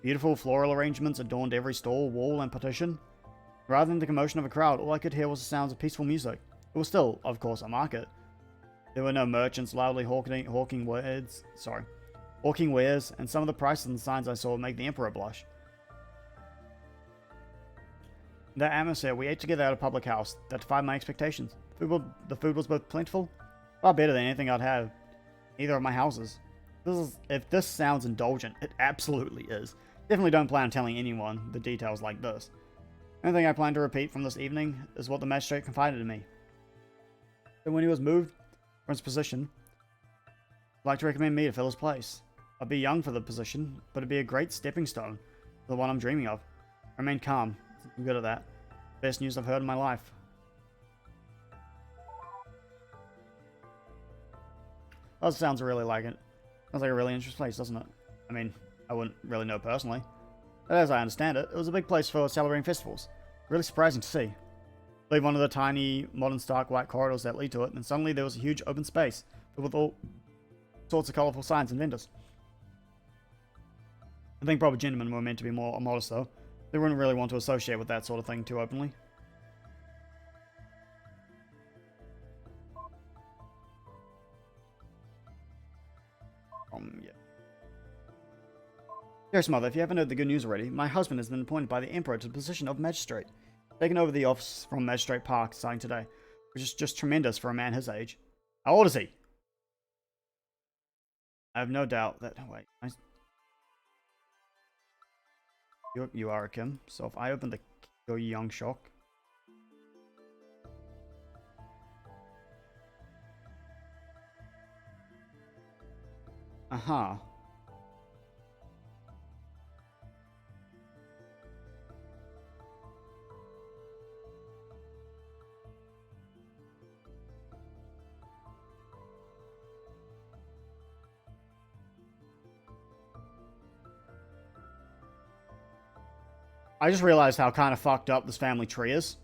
Beautiful floral arrangements adorned every stall, wall, and partition. Rather than the commotion of a crowd, all I could hear was the sounds of peaceful music. It was still, of course, a market. There were no merchants loudly hawking wares, and some of the prices and signs I saw would make the Emperor blush. In that atmosphere, we ate together at a public house that defied my expectations. The food was both plentiful, far better than anything I'd had in either of my houses. If this sounds indulgent, it absolutely is. Definitely don't plan on telling anyone the details like this. The only thing I plan to repeat from this evening is what the magistrate confided to me. That when he was moved from his position, I'd like to recommend me to fill his place. I'd be young for the position, but it'd be a great stepping stone to the one I'm dreaming of. Remain calm. I'm good at that. Best news I've heard in my life. That sounds really like it. Sounds like a really interesting place, doesn't it? I mean, I wouldn't really know personally. But as I understand it, it was a big place for celebrating festivals. Really surprising to see. Leave one of the tiny, modern stark white corridors that lead to it, and suddenly there was a huge open space filled with all sorts of colourful signs and vendors. I think proper gentlemen were meant to be more modest though. They wouldn't really want to associate with that sort of thing too openly. Yeah. Dearest mother, if you haven't heard the good news already, my husband has been appointed by the Emperor to the position of magistrate. Taking over the office from Magistrate Park starting today, which is just tremendous for a man his age. How old is he? I have no doubt that... Wait. You are a Kim, so if I open the Go Young Shock... Uh-huh. I just realized how kind of fucked up this family tree is.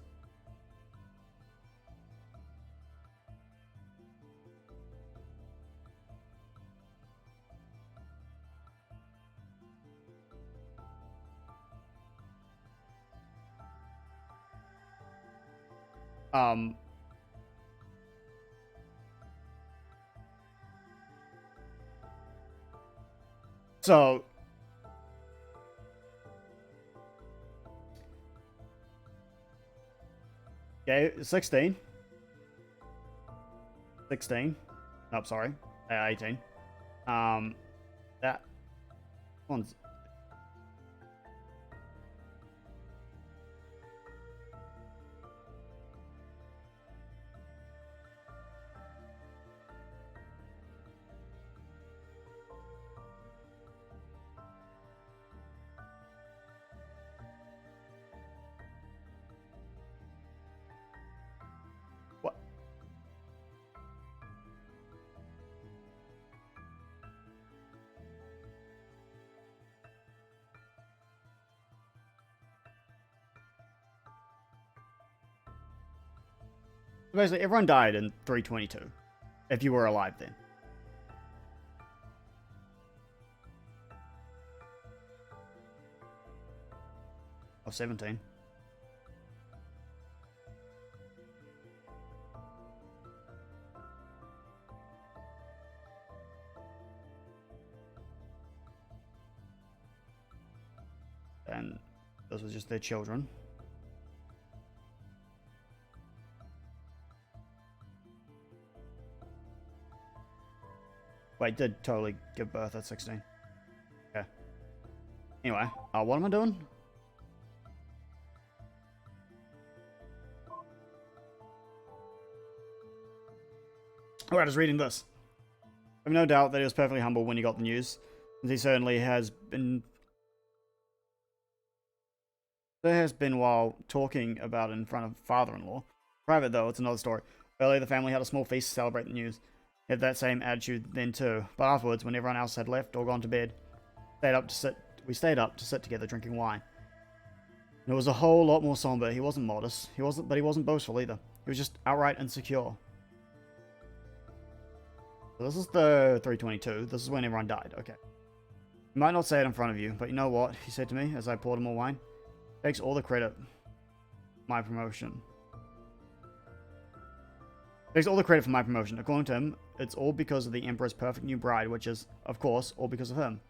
So... Okay, 16. 16. Nope, sorry. 18. That one's... What? Basically, everyone died in 322. If you were alive then. Or 17. And those were just their children. Wait, did totally give birth at 16. Okay. Anyway, what am I doing? Alright, I was reading this. I have no doubt that he was perfectly humble when he got the news, as he certainly has been. There has been while talking about it in front of father-in-law. Private though, it's another story. Earlier, the family had a small feast to celebrate the news. He had that same attitude then too, but afterwards, when everyone else had left or gone to bed, we stayed up to sit together drinking wine. And it was a whole lot more somber. He wasn't modest, but he wasn't boastful either. He was just outright insecure. So this is the 322. This is when everyone died. Okay. You might not say it in front of you, but you know what? He said to me as I poured him more wine. Takes all the credit. My promotion. Takes all the credit for my promotion. According to him, it's all because of the Emperor's perfect new bride, which is, of course, all because of him.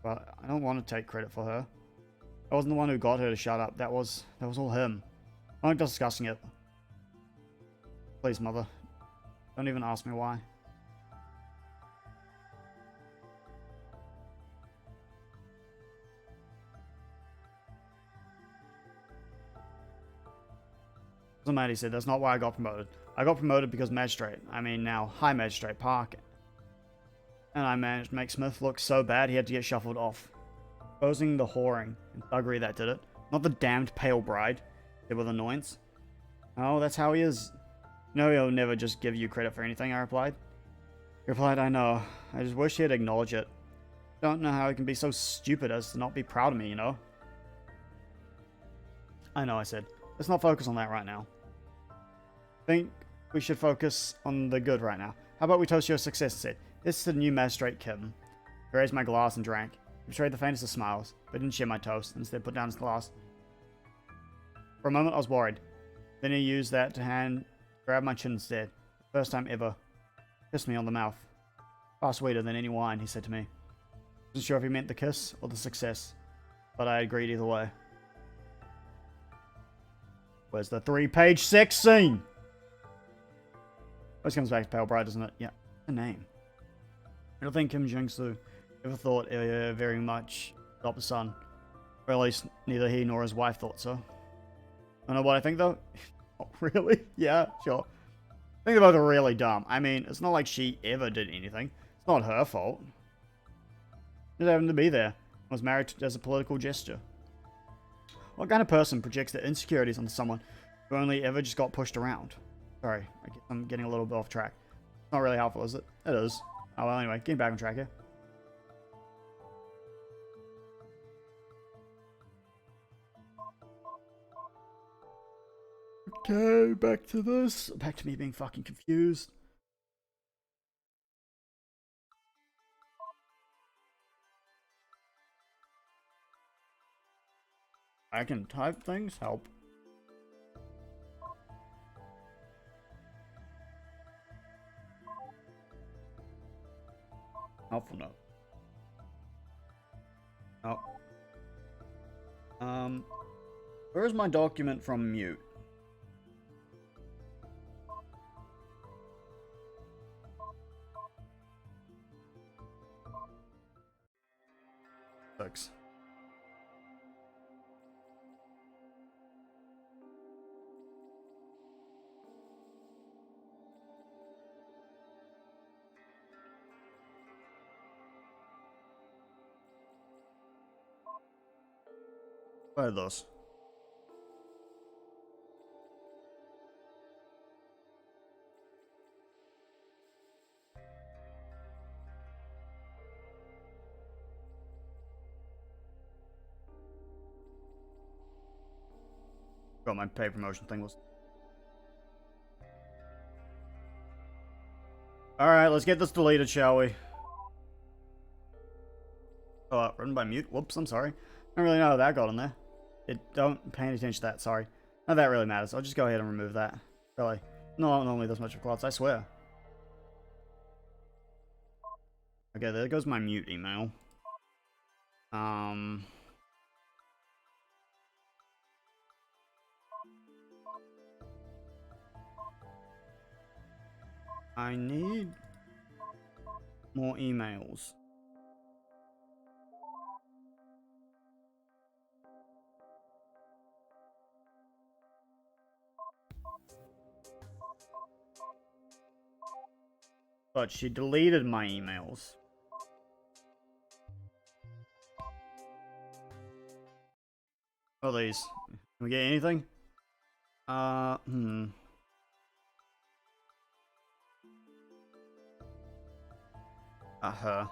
But I don't want to take credit for her. I wasn't the one who got her to shut up. That was all him. I'm not discussing it. Please, mother. Don't even ask me why. Doesn't matter, he said. That's not why I got promoted. I got promoted because Magistrate, I mean now High Magistrate Park, and I managed to make Smith look so bad he had to get shuffled off. Exposing the whoring and thuggery that did it. Not the damned pale bride, said with annoyance. Oh, that's how he is. No, he'll never just give you credit for anything, I replied. He replied, I know. I just wish he'd acknowledge it. Don't know how he can be so stupid as to not be proud of me, you know? I know, I said. Let's not focus on that right now. I think we should focus on the good right now. How about we toast your success, he said. This is the new magistrate, Kim. I raised my glass and drank. He betrayed the faintest of smiles, but didn't share my toast, instead put down his glass. For a moment I was worried. Then he used that to grab my chin instead. First time ever. Kissed me on the mouth. Far sweeter than any wine, he said to me. Wasn't sure if he meant the kiss or the success, but I agreed either way. Where's the 3-page sex scene? Always comes back to Pale Bride, doesn't it? Yeah. The name. I don't think Kim Jong-soo ever thought very much about the son. Or at least neither he nor his wife thought so. I know what I think though? Oh, really? Yeah, sure. I think they're both really dumb. I mean, it's not like she ever did anything. It's not her fault. Just happened to be there. Was married as a political gesture. What kind of person projects their insecurities onto someone who only ever just got pushed around? Sorry, I'm getting a little bit off track. It's not really helpful, is it? It is. Oh, well, anyway, getting back on track here. Okay, back to this. Back to me being fucking confused. I can type things? Help. Helpful note. Oh. Where's my document from mute? Try this. Got my pay promotion thing was. Alright, let's get this deleted, shall we? Oh, written by Mute. Whoops, I'm sorry. I don't really know how that got in there. Don't pay any attention to that, sorry. None of that really matters. I'll just go ahead and remove that. Really. Not normally this much of clots, I swear. Okay, there goes my Mute email. I need more emails. But she deleted my emails. What are these? Can we get anything? Uh-huh.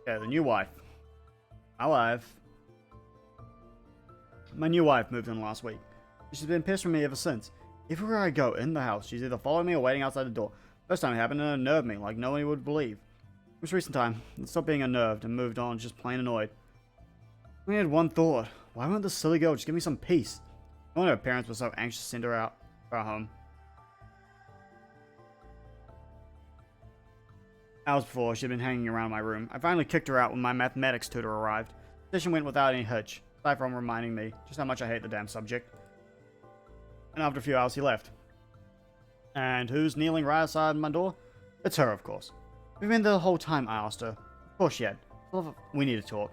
Okay, the new wife. My new wife moved in last week. She's been pissed with me ever since. Everywhere I go in the house, she's either following me or waiting outside the door. First time it happened, it unnerved me like no one would believe. Most recent time, I stopped being unnerved and moved on, just plain annoyed. I had one thought. Why won't this silly girl just give me some peace? No wonder her parents were so anxious to send her out for home. Hours before, she'd been hanging around my room. I finally kicked her out when my mathematics tutor arrived. The session went without any hitch, aside from reminding me just how much I hate the damn subject. And after a few hours, he left. And who's kneeling right outside my door? It's her, of course. We've been there the whole time, I asked her. Of course she had. We need to talk.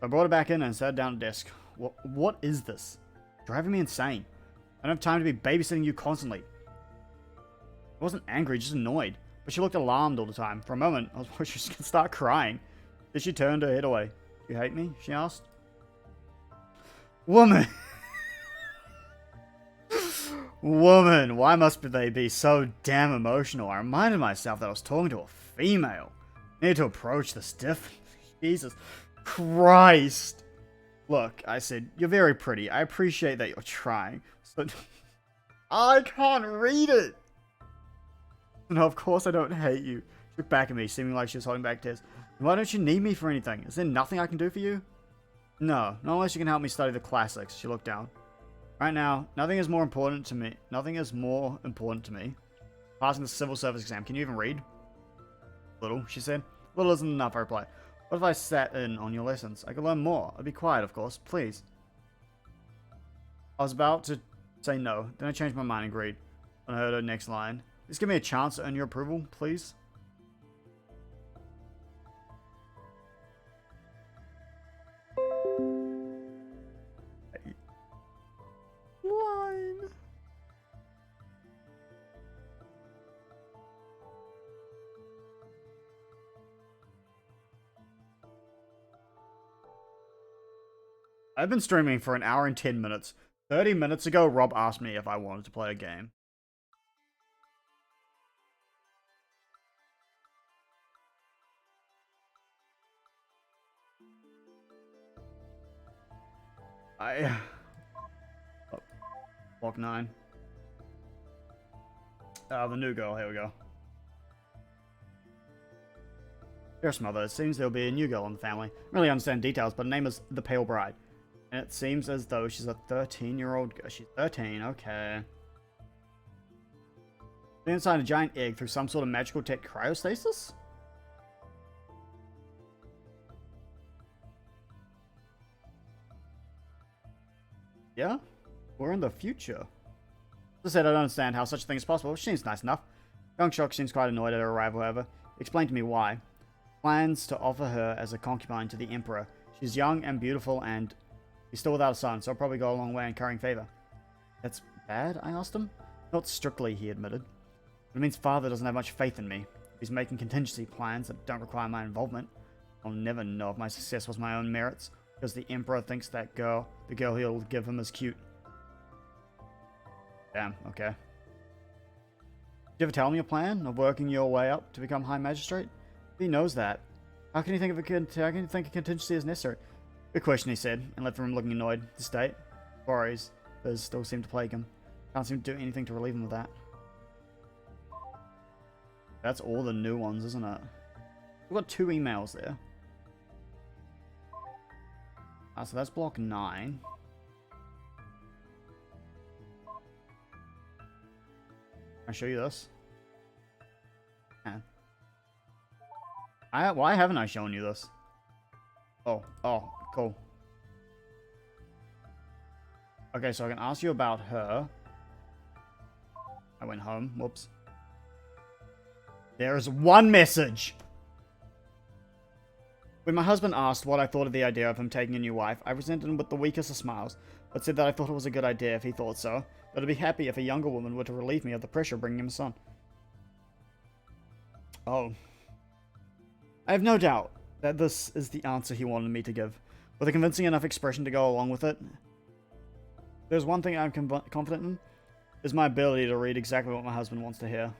I brought her back in and sat down at the desk. What is this? Driving me insane. I don't have time to be babysitting you constantly. I wasn't angry, just annoyed. But she looked alarmed all the time. For a moment, I was worried she was going to start crying. Then she turned her head away. You hate me? She asked. Woman! Woman, why must they be so damn emotional? I reminded myself that I was talking to a female. I need to approach this differently. Jesus Christ. Look, I said, you're very pretty. I appreciate that you're trying. So I can't read it. No, of course I don't hate you. She looked back at me, seeming like she was holding back tears. Why don't you need me for anything? Is there nothing I can do for you? No, not unless you can help me study the classics. She looked down. Right now, nothing is more important to me. Passing the civil service exam. Can you even read? Little, she said. Little isn't enough, I replied. What if I sat in on your lessons? I could learn more. I'd be quiet, of course. Please. I was about to say no. Then I changed my mind and agreed. When I heard her next line. Just give me a chance to earn your approval, please. Line. I've been streaming for an hour and 10 minutes. 30 minutes ago, Rob asked me if I wanted to play a game. Block 9. The new girl, here we go. Dearest mother, it seems there'll be a new girl in the family. I don't really understand details, but her name is the Pale Bride. And it seems as though she's a 13-year-old girl. She's 13, okay. Inside a giant egg through some sort of magical tech cryostasis? Yeah? We're in the future. As I said, I don't understand how such a thing is possible. She seems nice enough. Young Shock seems quite annoyed at her arrival, however. Explained to me why. Plans to offer her as a concubine to the Emperor. She's young and beautiful, and he's still without a son, so I'll probably go a long way in currying favor. That's bad? I asked him. Not strictly, he admitted. It means father doesn't have much faith in me. If he's making contingency plans that don't require my involvement, I'll never know if my success was my own merits, because the Emperor thinks that girl, the girl he'll give him, is cute. Damn, okay. Did you ever tell him your plan of working your way up to become High Magistrate? He knows that. How can you think a contingency is necessary? Good question, he said, and left the room looking annoyed. The state, worries, those still seem to plague him. Can't seem to do anything to relieve him of that. That's all the new ones, isn't it? We've got 2 emails there. So that's block 9. Can I show you this? Yeah. Why haven't I shown you this? Oh, cool. Okay, so I can ask you about her. I went home. Whoops. There is one message! When my husband asked what I thought of the idea of him taking a new wife, I presented him with the weakest of smiles, but said that I thought it was a good idea if he thought so, that I'd be happy if a younger woman were to relieve me of the pressure of bringing him a son. Oh. I have no doubt that this is the answer he wanted me to give, with a convincing enough expression to go along with it. There's one thing I'm confident in, is my ability to read exactly what my husband wants to hear.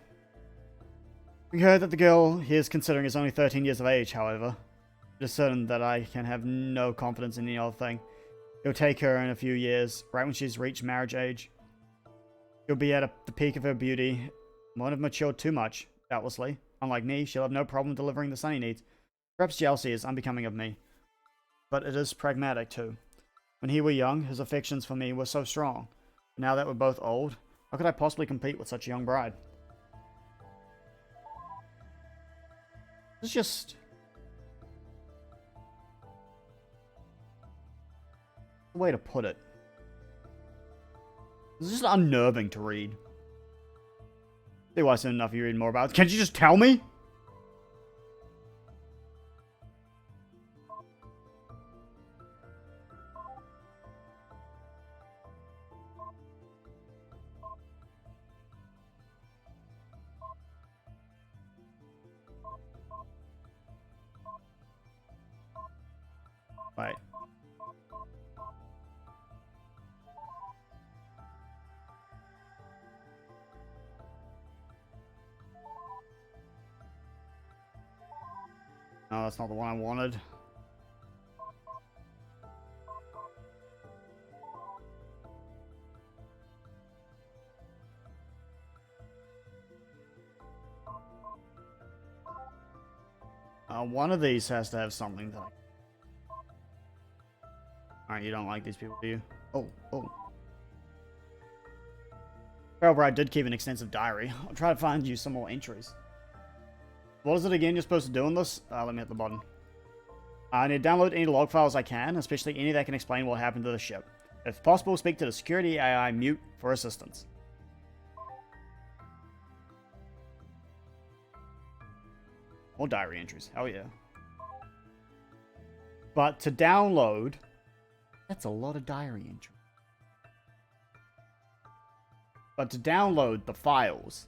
We heard that the girl he is considering is only 13 years of age, however. It is certain that I can have no confidence in any other thing. He'll take her in a few years, right when she's reached marriage age. She'll be at the peak of her beauty, won't have matured too much, doubtlessly. Unlike me, she'll have no problem delivering the son he needs. Perhaps jealousy is unbecoming of me. But it is pragmatic, too. When he were young, his affections for me were so strong. Now that we're both old, how could I possibly compete with such a young bride? It's just... the way to put it. It's just unnerving to read. See why soon enough you read more about it. Can't you just tell me? Right. No, that's not the one I wanted. One of these has to have something that Alright, you don't like these people, do you? Oh. Well, I did keep an extensive diary. I'll try to find you some more entries. What is it again you're supposed to do in this? Let me hit the button. I need to download any log files I can, especially any that can explain what happened to the ship. If possible, speak to the security AI Mute for assistance. More diary entries. Hell yeah. But to download... that's a lot of diary entries. But to download the files...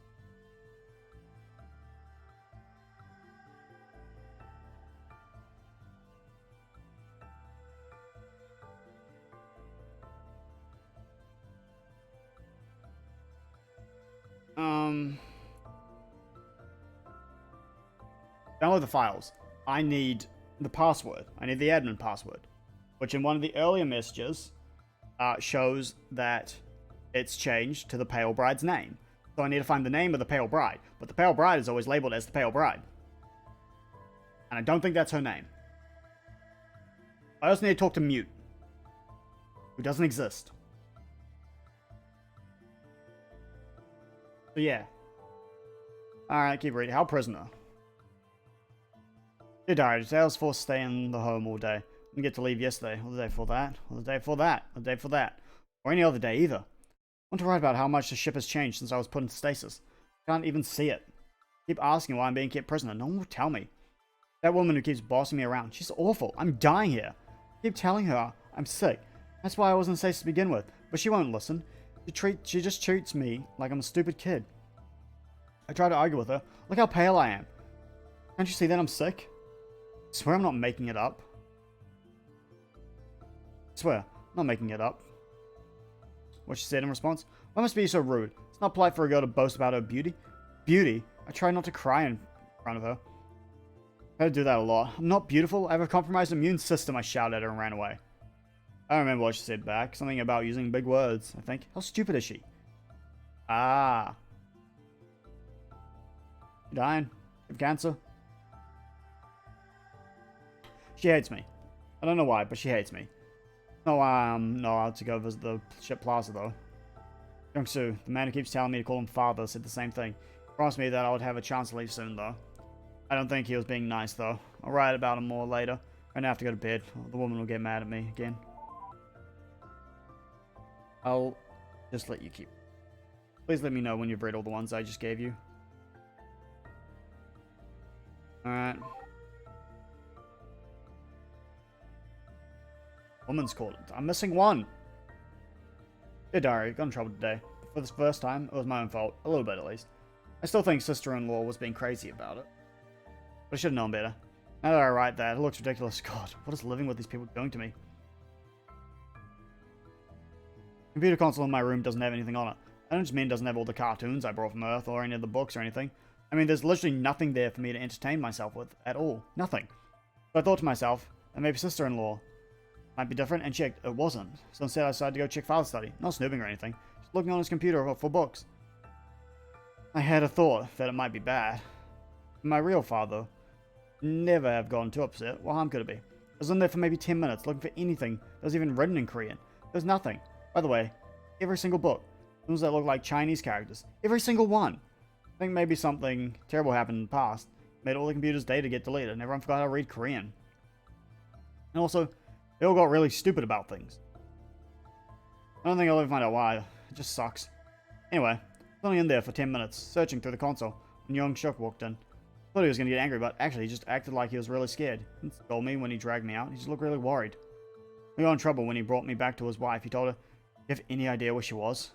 download the files. I need the password. I need the admin password. Which in one of the earlier messages shows that it's changed to the Pale Bride's name. So I need to find the name of the Pale Bride. But the Pale Bride is always labeled as the Pale Bride. And I don't think that's her name. I also need to talk to Mute. Who doesn't exist. So yeah. Alright, keep reading. How prisoner? Dear diary, today I was forced to stay in the home all day. I didn't get to leave yesterday, or the day before that, or the day before that, or the day before that. Or any other day either. I want to write about how much the ship has changed since I was put into stasis. I can't even see it. I keep asking why I'm being kept prisoner. No one will tell me. That woman who keeps bossing me around, she's awful. I'm dying here. keep telling her I'm sick. That's why I wasn't safe to begin with. But she won't listen. She just treats me like I'm a stupid kid. I try to argue with her. Look how pale I am. Can't you see that I'm sick? I swear I'm not making it up. I swear, I'm not making it up. What she said in response? Why must be so rude? It's not polite for a girl to boast about her beauty. Beauty? I try not to cry in front of her. I do that a lot. I'm not beautiful. I have a compromised immune system, I shouted at her and ran away. I don't remember what she said back. Something about using big words, I think. How stupid is she? Ah. You're dying. You have cancer. She hates me. I don't know why, but she hates me. No, I'm not allowed to go visit the ship plaza, though. Young-Soo, the man who keeps telling me to call him father, said the same thing. He promised me that I would have a chance to leave soon, though. I don't think he was being nice, though. I'll write about him more later. Right now I have to go to bed. The woman will get mad at me again. I'll just let you keep. Please let me know when you've read all the ones I just gave you. Alright. Woman's quarters. I'm missing one. Dear diary, got in trouble today. For this first time, it was my own fault. A little bit, at least. I still think sister-in-law was being crazy about it. But I should have known better. Now that I write that, it looks ridiculous. God, what is living with these people doing to me? The computer console in my room doesn't have anything on it. I don't just mean it doesn't have all the cartoons I brought from Earth or any of the books or anything. I mean, there's literally nothing there for me to entertain myself with at all. Nothing. So I thought to myself, that maybe sister-in-law might be different, and checked, it wasn't. So instead I decided to go check father's study. Not snooping or anything. Just looking on his computer for books. I had a thought that it might be bad. My real father never have gotten too upset. What harm could it be? I was in there for maybe 10 minutes looking for anything that was even written in Korean. There's nothing. By the way, every single book. Those that look like Chinese characters. Every single one. I think maybe something terrible happened in the past. Made all the computer's data get deleted and everyone forgot how to read Korean. And also, they all got really stupid about things. I don't think I'll ever find out why. It just sucks. Anyway, I was only in there for 10 minutes, searching through the console, when Young Shuk walked in. I thought he was going to get angry, but actually he just acted like he was really scared. He told me when he dragged me out, he just looked really worried. We got in trouble when he brought me back to his wife. He told her, "You have any idea where she was?"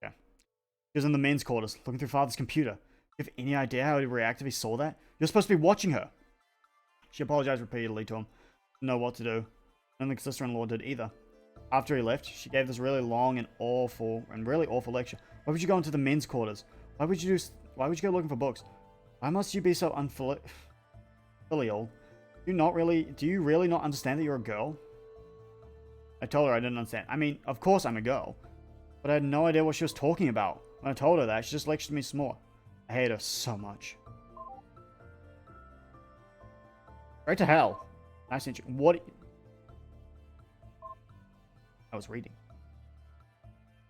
Yeah. He was in the men's quarters, looking through father's computer. You have any idea how he'd react if he saw that? You're supposed to be watching her. She apologized repeatedly to him. Didn't know what to do. I don't think sister-in-law did either. After he left, she gave this really long and really awful lecture. Why would you go into the men's quarters? Why would you go looking for books? Why must you be so filial? Do you really not understand that you're a girl? I told her I didn't understand. I mean, of course I'm a girl. But I had no idea what she was talking about. When I told her that, she just lectured me some more. I hate her so much. Right to hell. Nice intro. What? I was reading.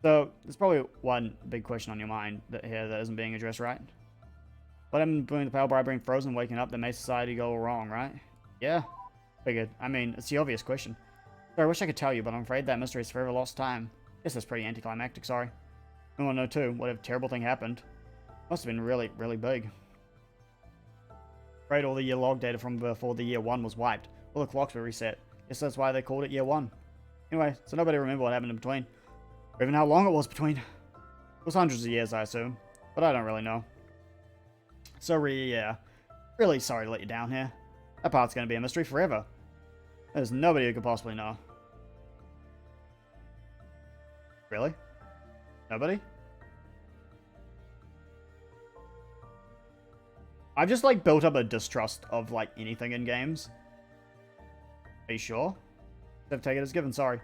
So, there's probably one big question on your mind that isn't being addressed, right? What happened between the power by being frozen and waking up that made society go wrong, right? Yeah. Figured. I mean, it's the obvious question. So I wish I could tell you, but I'm afraid that mystery is forever lost time. Guess that's pretty anticlimactic, sorry. I want to know too, what if a terrible thing happened? Must have been really, really big. Afraid all the year log data from before the year 1 was wiped. All the clocks were reset. Guess that's why they called it year 1. Anyway, so nobody remember what happened in between. Or even how long it was between. It was hundreds of years, I assume. But I don't really know. So yeah. Really sorry to let you down here. That part's gonna be a mystery forever. There's nobody who could possibly know. Really? Nobody? I've just, like, built up a distrust of, like, anything in games. Are you sure? Have to take it as given, sorry.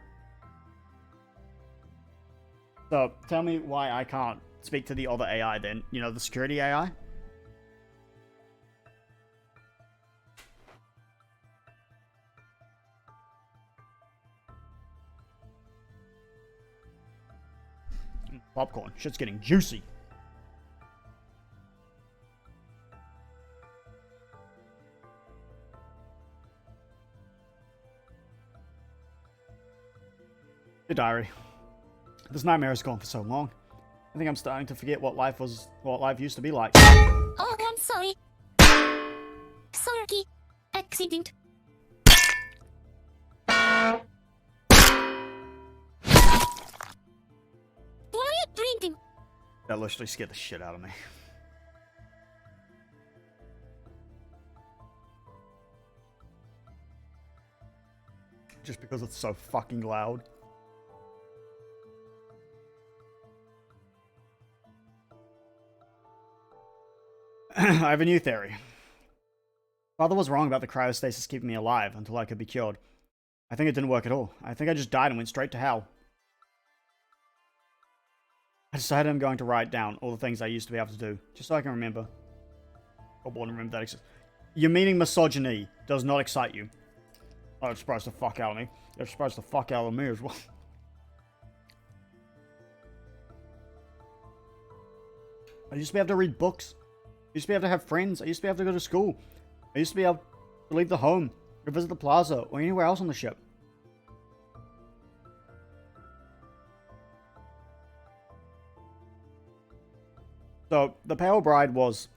So, tell me why I can't speak to the other AI then. You know, the security AI? Popcorn. Shit's getting juicy. Dear diary. This nightmare has gone for so long. I think I'm starting to forget what life used to be like. Oh, I'm sorry. Sorry, didn't. Quiet drinking. That literally scared the shit out of me. Just because it's so fucking loud. I have a new theory. Father was wrong about the cryostasis keeping me alive until I could be cured. I think it didn't work at all. I think I just died and went straight to hell. I decided I'm going to write down all the things I used to be able to do, just so I can remember. I want to remember that exists. Your meaning misogyny does not excite you. Oh, it surprised the fuck out of me. It surprised the fuck out of me as well. I used to be able to read books. I used to be able to have friends. I used to be able to go to school. I used to be able to leave the home, or visit the plaza, or anywhere else on the ship. So, the Pale Bride was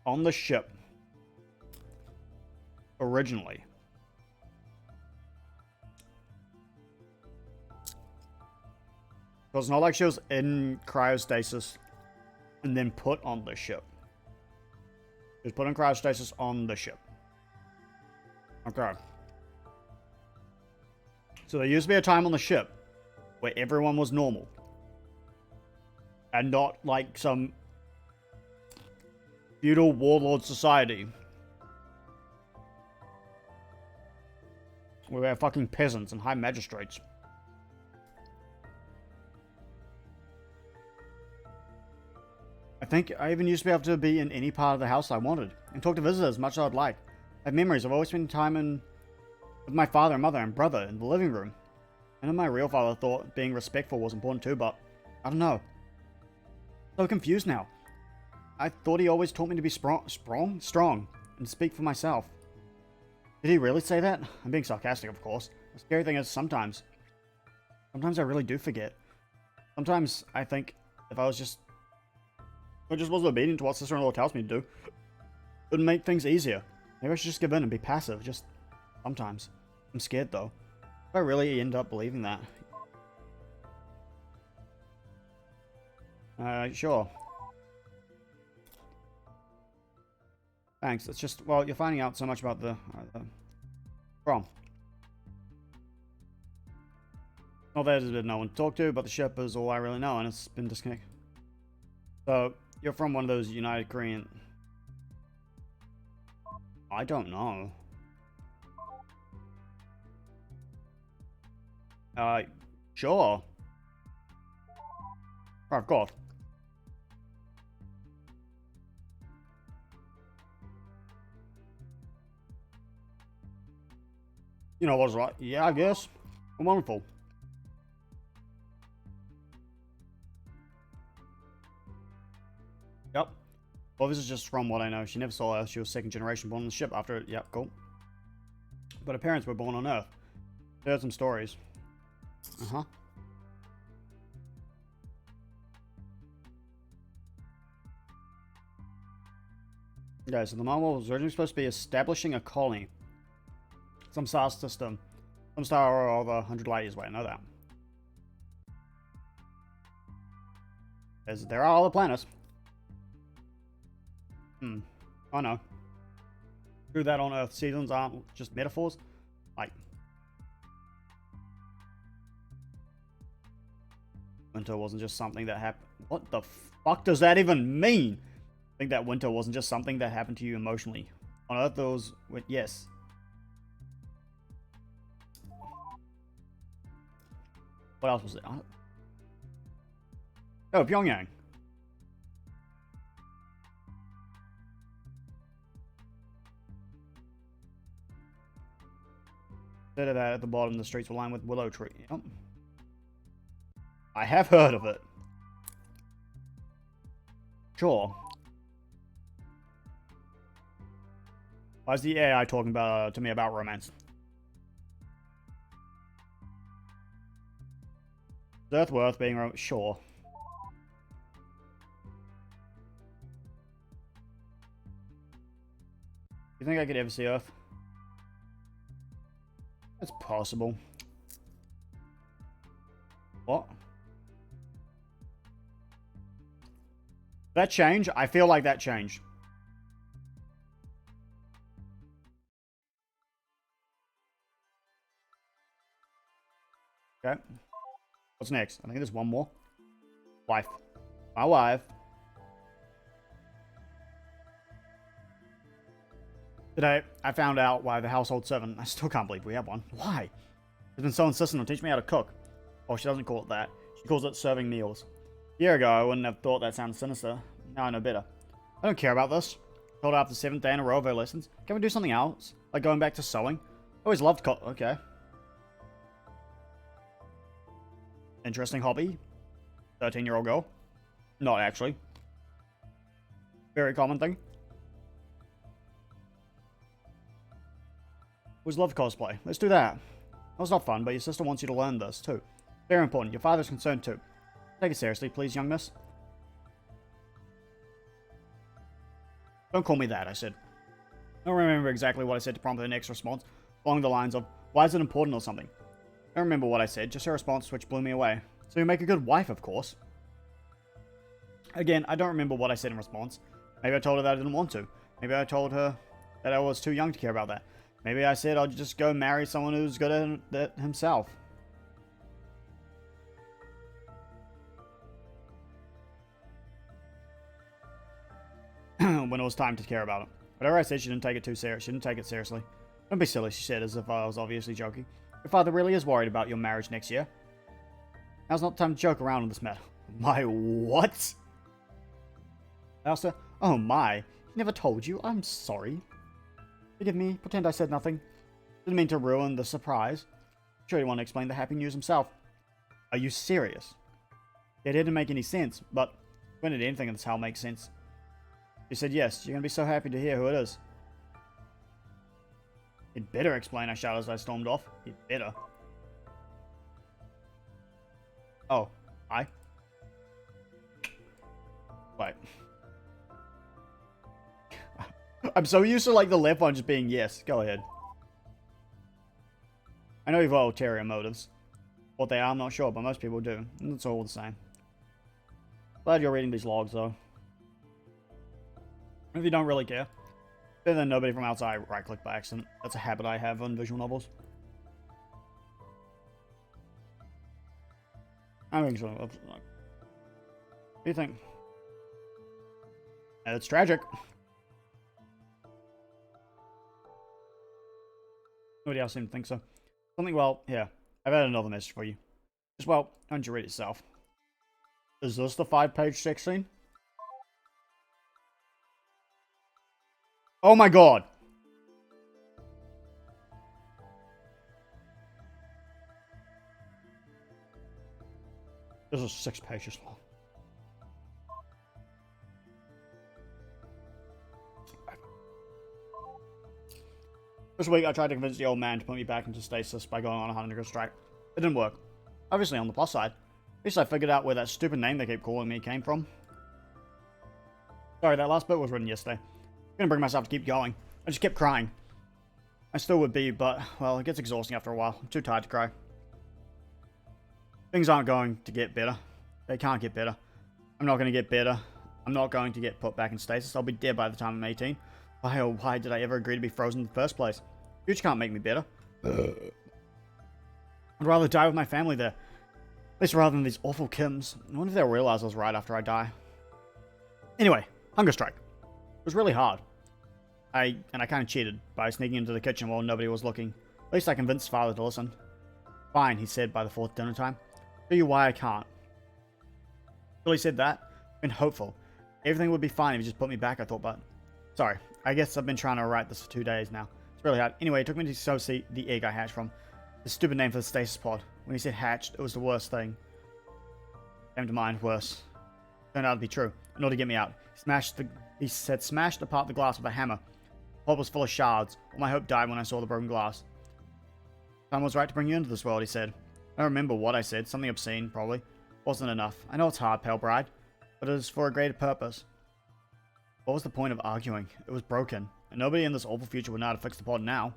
on the ship originally. So it's not like she was in cryostasis and then put on the ship. She was put in cryostasis on the ship. Okay. So there used to be a time on the ship where everyone was normal. And not like some feudal warlord society. Where we have fucking peasants and high magistrates. I think I even used to be able to be in any part of the house I wanted, and talk to visitors as much as I'd like. I have memories of always spending time with my father and mother and brother in the living room. I know my real father thought being respectful was important too, but I don't know. So confused now. I thought he always taught me to be strong, and speak for myself. Did he really say that? I'm being sarcastic, of course. The scary thing is sometimes I really do forget. Sometimes I think if I just wasn't obedient to what sister-in-law tells me to do, it would make things easier. Maybe I should just give in and be passive, just sometimes. I'm scared though. If I really end up believing that. Sure. Thanks. It's just, well, you're finding out so much about the prom. Not that there's been no one to talk to, but the ship is all I really know, and it's been disconnected. So, you're from one of those United Korean... I don't know. Sure. Oh, of course. You know what's right? Yeah, I guess. Wonderful. Yep. Well, this is just from what I know. She never saw her. She was second generation born on the ship after it. Yep, cool. But her parents were born on Earth. I heard some stories. Uh-huh. Okay, so the model was originally supposed to be establishing a colony. Some star system. Some star or other 100 light years away, I know that. There are other planets. Oh no. True that on Earth, seasons aren't just metaphors. Like, winter wasn't just something that happened. What the fuck does that even mean? I think that winter wasn't just something that happened to you emotionally. On Earth, there was, yes. What else was it? Oh, Pyongyang. Instead of that, at the bottom, the streets were lined with willow tree. Yep. I have heard of it. Sure. Why is the AI talking about to me about romance? Is Earth worth being sure. You think I could ever see Earth? It's possible. What? That change? I feel like that changed. Okay. What's next? I think there's one more. Wife. My wife. Today, I found out why the household servant, I still can't believe we have one. Why? Has been so insistent on teaching me how to cook. Oh, she doesn't call it that. She calls it serving meals. A year ago, I wouldn't have thought that sounded sinister. Now I know better. I don't care about this. I told her after the 7th day in a row of her lessons. Can we do something else? Like going back to sewing? I always loved okay. Interesting hobby. 13-year-old girl. Not actually. Very common thing. Always loved cosplay. Let's do that. That's not fun, but your sister wants you to learn this, too. Very important. Your father's concerned, too. Take it seriously, please, young miss. Don't call me that, I said. I don't remember exactly what I said to prompt her next response, along the lines of, why is it important or something? I don't remember what I said, just her response, which blew me away. So you make a good wife, of course. Again, I don't remember what I said in response. Maybe I told her that I didn't want to. Maybe I told her that I was too young to care about that. Maybe I said I'll just go marry someone who's good at it himself. When it was time to care about it. Whatever I said, she didn't take it too serious. She didn't take it seriously. Don't be silly, she said, as if I was obviously joking. Your father really is worried about your marriage next year. Now's not the time to joke around on this matter. My what? I asked her, oh my, he never told you. I'm sorry. Forgive me, pretend I said nothing. Didn't mean to ruin the surprise. Sure you want to explain the happy news himself. Are you serious? It didn't make any sense, but when did anything in this hell make sense? She said yes, you're going to be so happy to hear who it is. You'd better explain, I shouted as I stormed off. You'd better. Oh, hi. Wait. I'm so used to, like, the left one just being yes. Go ahead. I know you've got ulterior motives. What they are, I'm not sure, but most people do. And it's all the same. Glad you're reading these logs, though. If you don't really care. Better than nobody from outside right-click by accident. That's a habit I have on visual novels. I think so. What do you think? It's tragic. Nobody else seemed to think so. Something, well, here. I've had another message for you. Just, well, why don't you read it yourself? Is this the 5-page sex scene? Oh my god! This is 6 pages long. This week I tried to convince the old man to put me back into stasis by going on a hunger strike. It didn't work. Obviously on the plus side. At least I figured out where that stupid name they keep calling me came from. Sorry, that last bit was written yesterday. I'm gonna bring myself to keep going. I just kept crying. I still would be, but, well, it gets exhausting after a while. I'm too tired to cry. Things aren't going to get better. They can't get better. I'm not going to get better. I'm not going to get put back in stasis. I'll be dead by the time I'm 18. Why, oh, why did I ever agree to be frozen in the first place? Future can't make me better. I'd rather die with my family there. At least rather than these awful Kims. I wonder if they'll realize I was right after I die. Anyway, hunger strike. It was really hard. I kind of cheated by sneaking into the kitchen while nobody was looking. At least I convinced father to listen. Fine, he said by the 4th dinner time. Tell you why I can't. Till he said that, I've been hopeful. Everything would be fine if he just put me back, I thought, but... Sorry, I guess I've been trying to write this for 2 days now. It's really hard. Anyway, it took me to go see the egg I hatched from. The stupid name for the stasis pod. When he said hatched, it was the worst thing. Came to mind, worse. Turned out to be true. In order to get me out, he said smashed apart the glass with a hammer. The pod was full of shards. All my hope died when I saw the broken glass. Time was right to bring you into this world, he said. I don't remember what I said. Something obscene, probably. Wasn't enough. I know it's hard, pale bride. But it is for a greater purpose. What was the point of arguing? It was broken. and nobody in this awful future would know how to fix the pod now.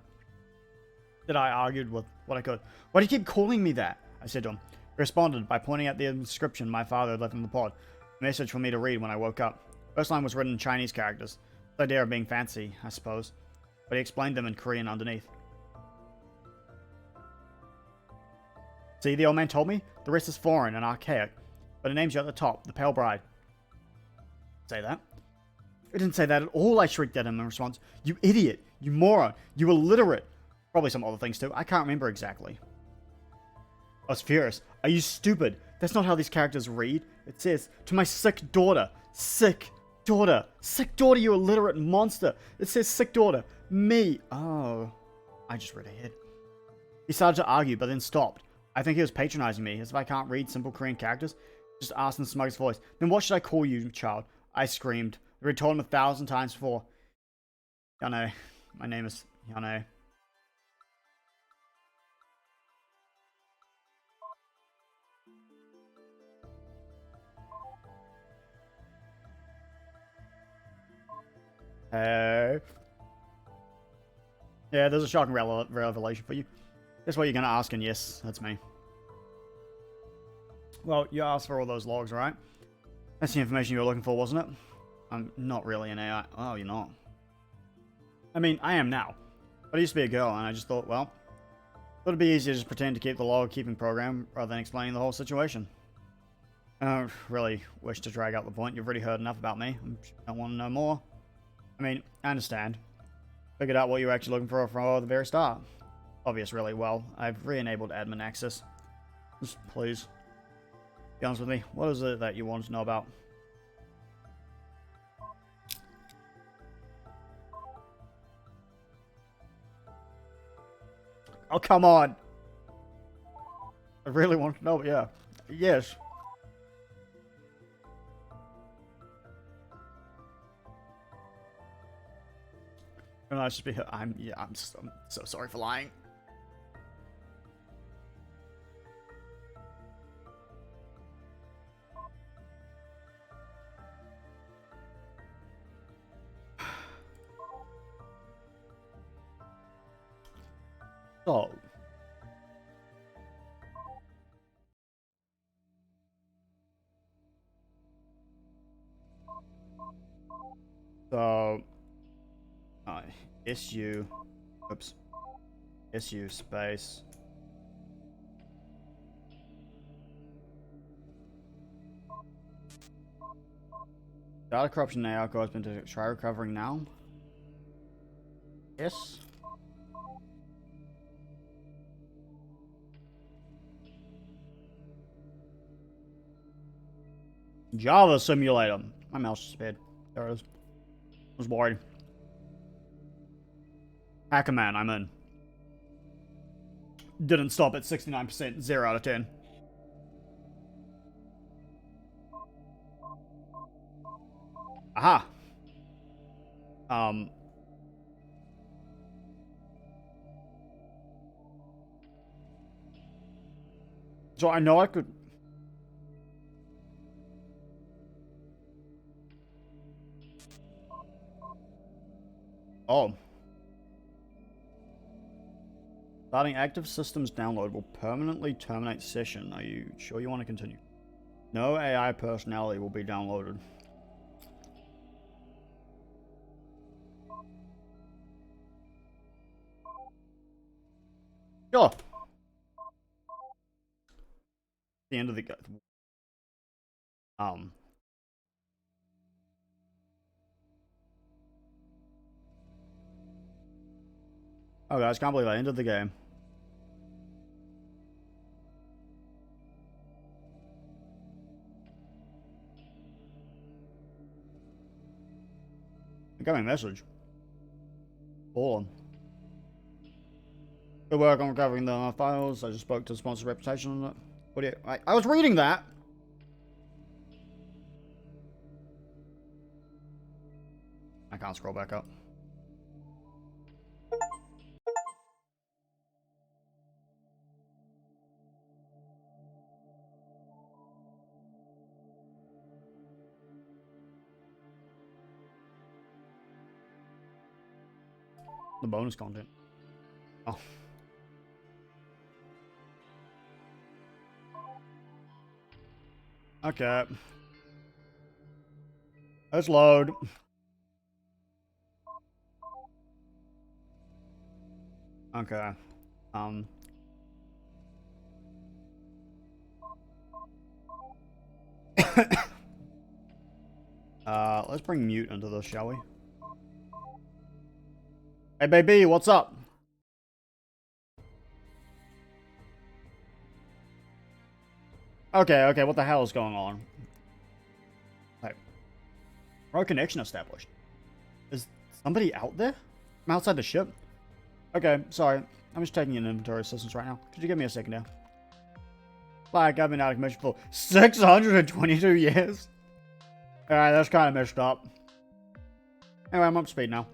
That I argued with what I could. Why do you keep calling me that? I said to him. He responded by pointing at the inscription my father had left in the pod. A message for me to read when I woke up. First line was written in Chinese characters. The idea of being fancy, I suppose. But he explained them in Korean underneath. See, the old man told me? The rest is foreign and archaic. But it names you at the top, the Pale Bride. Say that? It didn't say that at all, I shrieked at him in response. You idiot! You moron! You illiterate! Probably some other things too. I can't remember exactly. I was furious. Are you stupid? That's not how these characters read. It says, to my sick daughter. Sick daughter. Sick daughter, you illiterate monster. It says sick daughter. Me. Oh. I just read ahead. He started to argue, but then stopped. I think he was patronizing me, as if I can't read simple Korean characters. Just asked in the smugest voice. Then what should I call you, child? I screamed. I had told him 1,000 times before. Yano. My name is Yano. Hey. Yeah, there's a shocking revelation for you. That's what you're going to ask, and yes, that's me. Well, you asked for all those logs, right? That's the information you were looking for, wasn't it? I'm not really an AI. Oh, you're not. I mean, I am now. But I used to be a girl, and I just thought, well, it would be easier to just pretend to keep the log-keeping program rather than explaining the whole situation. I don't really wish to drag out the point. You've already heard enough about me. I don't want to know more. I mean, I understand. Figured out what you were actually looking for from the very start. Obvious, really. Well, I've re-enabled admin access. Just please, be honest with me. What is it that you want to know about? Oh, come on. I really want to know, but yeah. Yes. And I should be. I'm so sorry for lying. So. So. SU. Oops. SU space. Data corruption now goes into try recovering now. Yes. Java simulator. My mouse just sped. There it is. I was worried. Hackerman, I'm in. Didn't stop at 69%, 0 out of 10. Aha! So I know I could... Oh. Starting active systems download will permanently terminate session. Are you sure you want to continue? No AI personality will be downloaded. Sure. The end of the... Oh guys, can't believe I ended the game. Incoming message. Fallen. Good work on recovering the files. I just spoke to the sponsor's reputation on it. What do you... I was reading that! I can't scroll back up. The bonus content. Oh. Okay. Let's load. Okay. Let's bring Mute into this, shall we? Hey, baby, what's up? Okay, what the hell is going on? Like, road connection established. Is somebody out there? I'm outside the ship. Okay, sorry. I'm just taking an inventory assistance right now. Could you give me a second now? Like, I've been out of commission for 622 years. Alright, that's kind of messed up. Anyway, I'm up to speed now.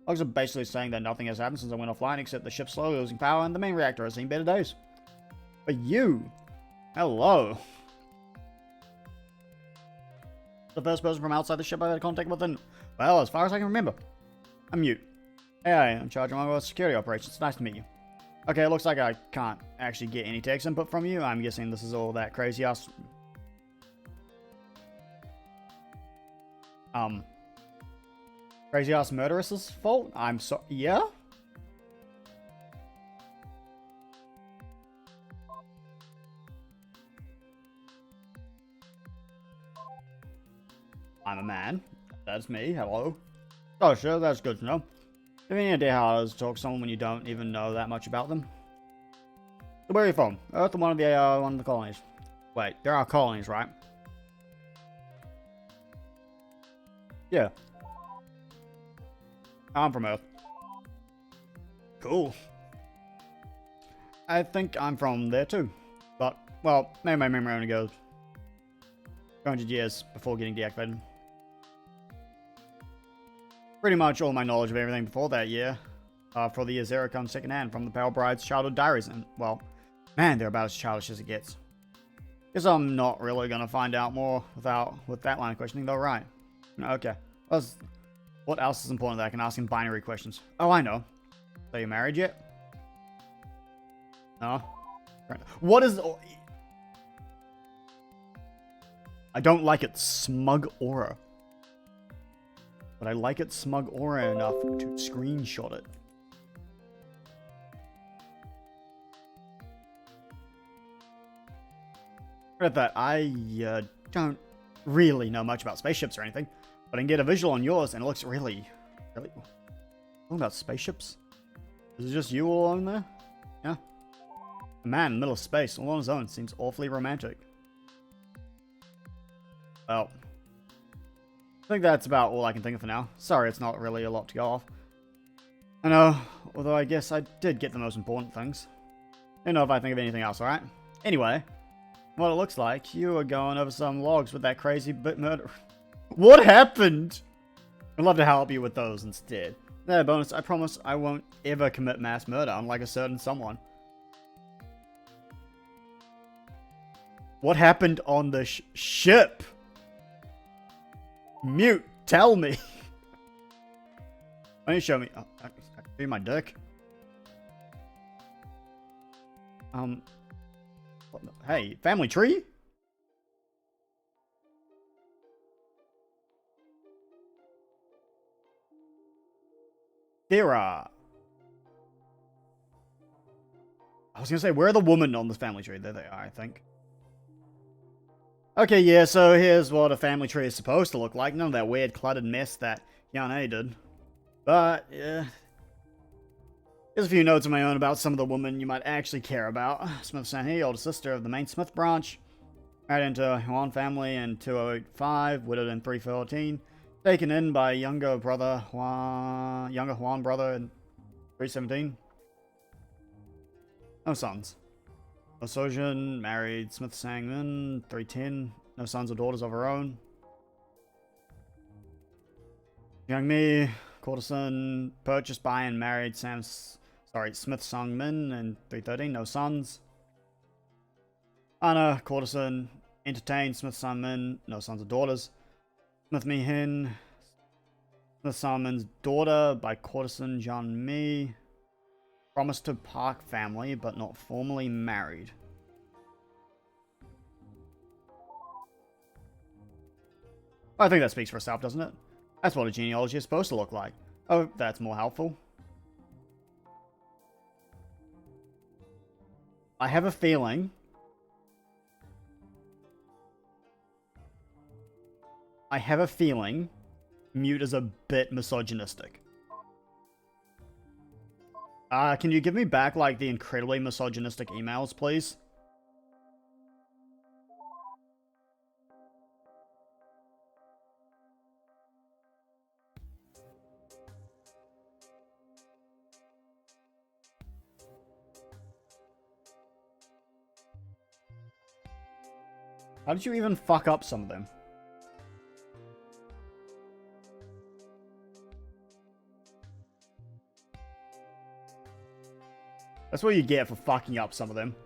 Logs are basically saying that nothing has happened since I went offline except the ship's slowly losing power and the main reactor has seen better days. But you... Hello. The first person from outside the ship I had contact with, and, well, as far as I can remember. I'm Mute. Hey, I'm in charge of my security operations. Nice to meet you. Okay, it looks like I can't actually get any text input from you. I'm guessing this is all that crazy ass... Crazy ass murderess's fault? I'm so... Yeah? I'm a man. That's me. Hello. Oh, sure. That's good to know. Do you have any idea how it is to talk to someone when you don't even know that much about them? So where are you from? Earth or one of the colonies? Wait, there are colonies, right? Yeah. I'm from Earth. Cool. I think I'm from there too. But, well, maybe my memory only goes 200 years before getting deactivated. Pretty much all my knowledge of everything before that year, for the year zero, comes secondhand from the Pale Bride's childhood diaries, and, well, man, they're about as childish as it gets. Guess I'm not really gonna find out more with that line of questioning, though, right? Okay. What else is important that I can ask in binary questions? Oh, I know. So you married yet? No? What is... I don't like its smug aura. But I like its smug aura enough to screenshot it. At that, I don't really know much about spaceships or anything, but I can get a visual on yours, and it looks really... Talking about spaceships? Is it just you all alone there? Yeah? A man in the middle of space, all on his own, seems awfully romantic. Well... I think that's about all I can think of for now. Sorry, it's not really a lot to go off. I know, although I guess I did get the most important things. Don't know if I think of anything else, alright? Anyway, what it looks like, you were going over some logs with that crazy bit murder. What happened? I'd love to help you with those instead. There, bonus, I promise I won't ever commit mass murder, unlike a certain someone. What happened on the ship? Mute, tell me. Why don't you show me? Oh, I can show you my dick. Hey, family tree? Thera. I was gonna say, where are the women on this family tree? There they are, I think. Okay, yeah, so here's what a family tree is supposed to look like. None of that weird cluttered mess that Yane did. But, yeah. Here's a few notes of my own about some of the women you might actually care about. Smith Sanhee, older sister of the main Smith branch. Married into Huan family in 2085, widowed in 314. Taken in by younger Huan brother in 317. No sons. No Sojin, married Smith Sangmin, 310. No sons or daughters of her own. Young Mi, courtesan, purchased by and married Smith Sangmin in 313. No sons. Anna, courtesan, entertained Smith Sangmin, no sons or daughters. Smith Mihin, The Salmon's daughter by courtesan Jean Mi. Promised to Park family, but not formally married. I think that speaks for itself, doesn't it? That's what a genealogy is supposed to look like. Oh, that's more helpful. I have a feeling... Mute is a bit misogynistic. Can you give me back, like, the incredibly misogynistic emails, please? How did you even fuck up some of them? That's what you get for fucking up some of them.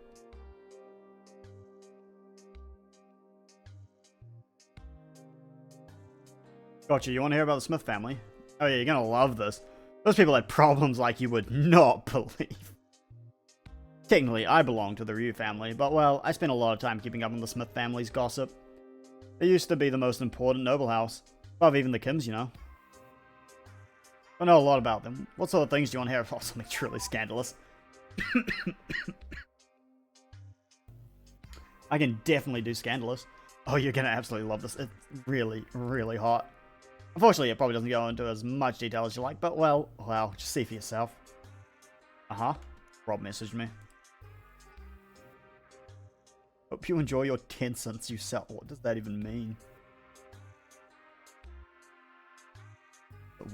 Gotcha, you want to hear about the Smith family? Oh yeah, you're gonna love this. Those people had problems like you would not believe. Technically, I belong to the Ryu family, but well, I spent a lot of time keeping up on the Smith family's gossip. They used to be the most important noble house, above even the Kims, you know. I know a lot about them. What sort of things do you want to hear about? Something truly scandalous. I can definitely do scandalous. Oh, you're gonna absolutely love this. It's really, really hot. Unfortunately, it probably doesn't go into as much detail as you like, but well, wow, just see for yourself. Uh-huh. Rob messaged me. Hope you enjoy your 10 cents you sell. What does that even mean?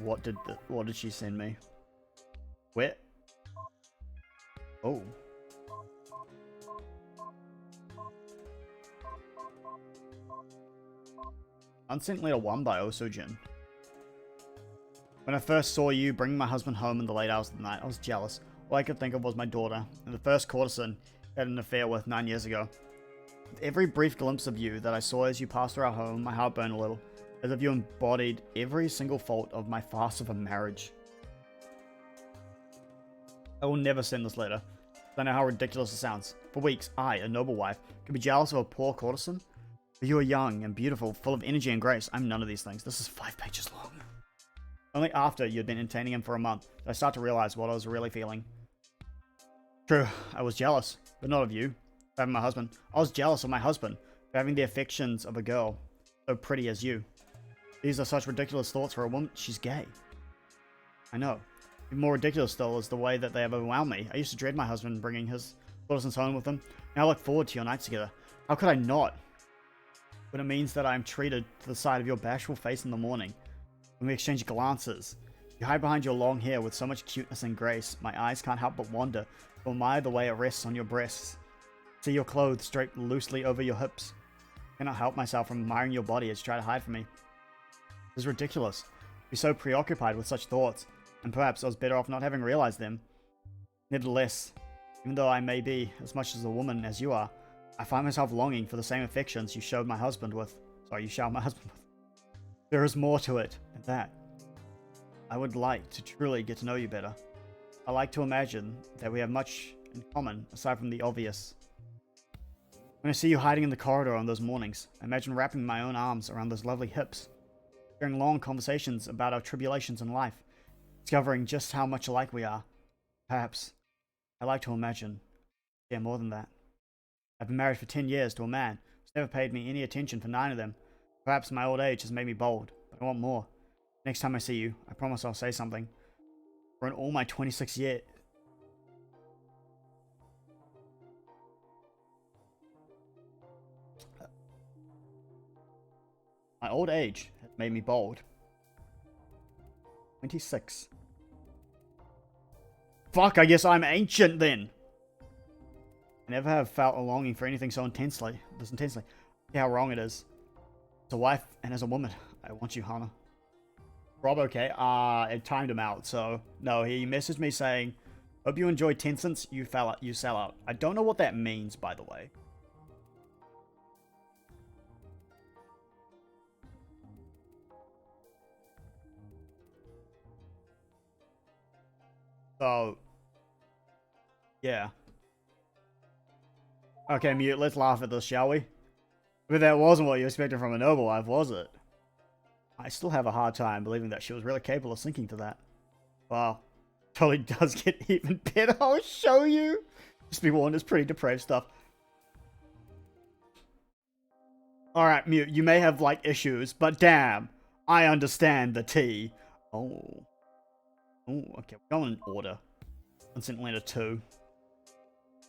What did she send me? Where? Oh. Unsent letter 1 by Osojin. When I first saw you bring my husband home in the late hours of the night, I was jealous. All I could think of was my daughter, and the first courtesan I had an affair with 9 years ago. With every brief glimpse of you that I saw as you passed through our home, my heart burned a little, as if you embodied every single fault of my farce of a marriage. I will never send this letter. I know how ridiculous it sounds. For weeks, I, a noble wife, could be jealous of a poor courtesan. But you are young and beautiful, full of energy and grace. I'm none of these things. This is 5 pages long. Only after you'd been entertaining him for a month did I start to realize what I was really feeling. True, I was jealous, but not of you, for having my husband. I was jealous of my husband, for having the affections of a girl, so pretty as you. These are such ridiculous thoughts for a woman. She's gay. I know. Even more ridiculous still is the way that they have overwhelmed me. I used to dread my husband bringing his courtesans home with him. Now I look forward to your nights together. How could I not? When it means that I am treated to the sight of your bashful face in the morning. When we exchange glances. You hide behind your long hair with so much cuteness and grace. My eyes can't help but wander, to admire the way it rests on your breasts. See your clothes draped loosely over your hips. I cannot help myself from admiring your body as you try to hide from me. It is ridiculous. To be so preoccupied with such thoughts, and perhaps I was better off not having realized them. Nevertheless, even though I may be as much as a woman as you are, I find myself longing for the same affections you showed my husband with. Sorry, you showered my husband with. There is more to it than that. I would like to truly get to know you better. I like to imagine that we have much in common, aside from the obvious. When I see you hiding in the corridor on those mornings, I imagine wrapping my own arms around those lovely hips, sharing long conversations about our tribulations in life, discovering just how much alike we are. Perhaps, I like to imagine, yeah, more than that. I've been married for 10 years to a man who's never paid me any attention for 9 of them. Perhaps my old age has made me bold, but I want more. Next time I see you, I promise I'll say something. For in all my 26 years... My old age has made me bold. 26. Fuck, I guess I'm ancient then! I never have felt a longing for anything so intensely. See how wrong it is. As a wife and as a woman, I want you, Hana. Rob, okay. It timed him out, so no. He messaged me saying, "Hope you enjoyed 10 cents. You sell out." I don't know what that means, by the way. So, yeah. Okay, Mute, let's laugh at this, shall we? But that wasn't what you expected from a noble wife, was it? I still have a hard time believing that she was really capable of sinking to that. Wow. Totally does get even better, I'll show you! Just be warned, it's pretty depraved stuff. Alright, Mute, you may have, like, issues, but damn, I understand the tea. Oh. Oh, okay, we're going in order. Consent Letter 2.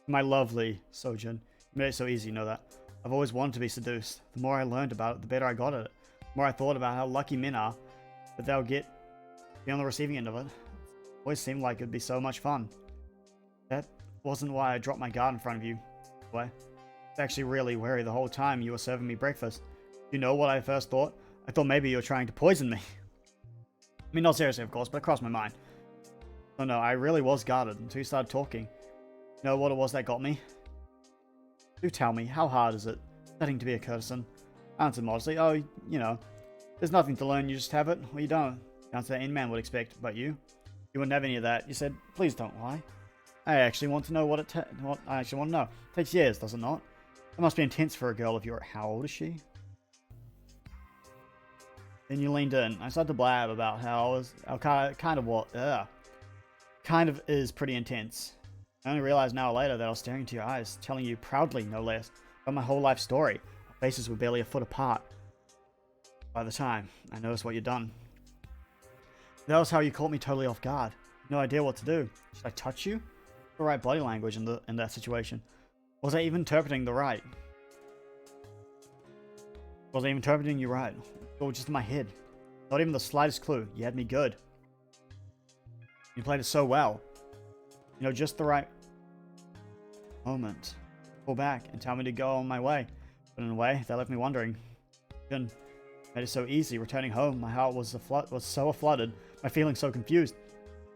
My lovely Sojourn. You made it so easy, you know that. I've always wanted to be seduced. The more I learned about it, the better I got at it. The more I thought about how lucky men are that they'll be on the receiving end of it. It always seemed like it'd be so much fun. That wasn't why I dropped my guard in front of you. Why? I was actually really wary the whole time you were serving me breakfast. You know what I first thought? I thought maybe you were trying to poison me. I mean, not seriously, of course, but it crossed my mind. Oh no, I really was guarded until you started talking. You know what it was that got me? Do tell me, how hard is it studying to be a courtesan? I answered modestly, oh, you know, there's nothing to learn, you just have it, or you don't. The answer any man would expect, but you wouldn't have any of that. You said, please don't lie. I actually want to know what I actually want to know. It takes years, does it not? It must be intense for a girl of your, how old is she? Then you leaned in. I started to blab about how kind of is pretty intense. I only realized an hour later that I was staring into your eyes, telling you proudly, no less, about my whole life story. Our faces were barely a foot apart. By the time I noticed what you'd done. That was how you caught me totally off guard. No idea what to do. Should I touch you? The right body language in that situation. Was I even interpreting the right? Was I even interpreting you right? Or just in my head? Not even the slightest clue. You had me good. You played it so well. You know, just the right moment. Pull back and tell me to go on my way. But in a way, that left me wondering. You made it so easy. Returning home, my heart was so flooded. My feelings so confused.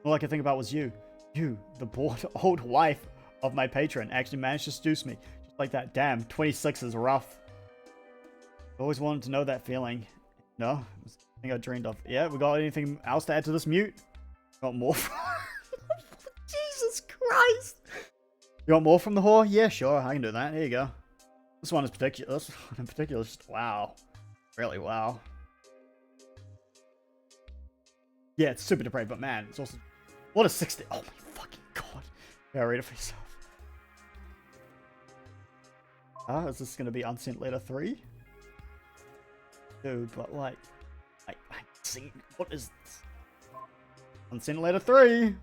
All I could think about was you. You, the bored old wife of my patron, actually managed to seduce me. Just like that. Damn, 26 is rough. I always wanted to know that feeling. No? It was the thing I dreamed of. Yeah, we got anything else to add to this, Mute? Got more from... Jesus Christ! You want more from the whore? Yeah, sure, I can do that. Here you go. This one is particular. This one in particular is just wow. Really wow. Yeah, it's super depraved, but man, it's also... What a 60... Oh my fucking god. Yeah, read it for yourself. Is this gonna be Unsent Letter 3? Dude, but like... I'm seeing... What is this? Unsent Letter 3!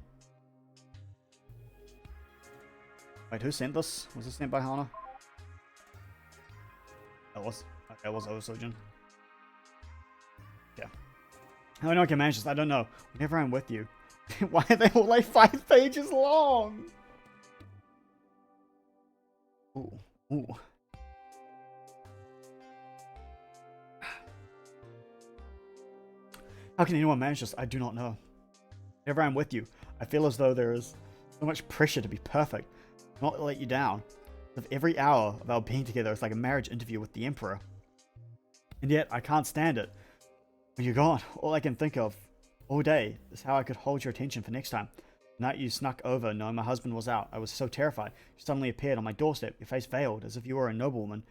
Wait, who sent this? Was this sent by Hana? That was. Okay, it was Osojin. Yeah. How anyone can manage this, I don't know. Whenever I'm with you. Why are they all like 5 pages long? Ooh. Ooh. How can anyone manage this? I do not know. Whenever I'm with you, I feel as though there is so much pressure to be perfect. Not to let you down. Of every hour of our being together is like a marriage interview with the Emperor. And yet, I can't stand it. When you're gone, all I can think of all day is how I could hold your attention for next time. The night you snuck over knowing my husband was out, I was so terrified. You suddenly appeared on my doorstep, your face veiled, as if you were a noblewoman.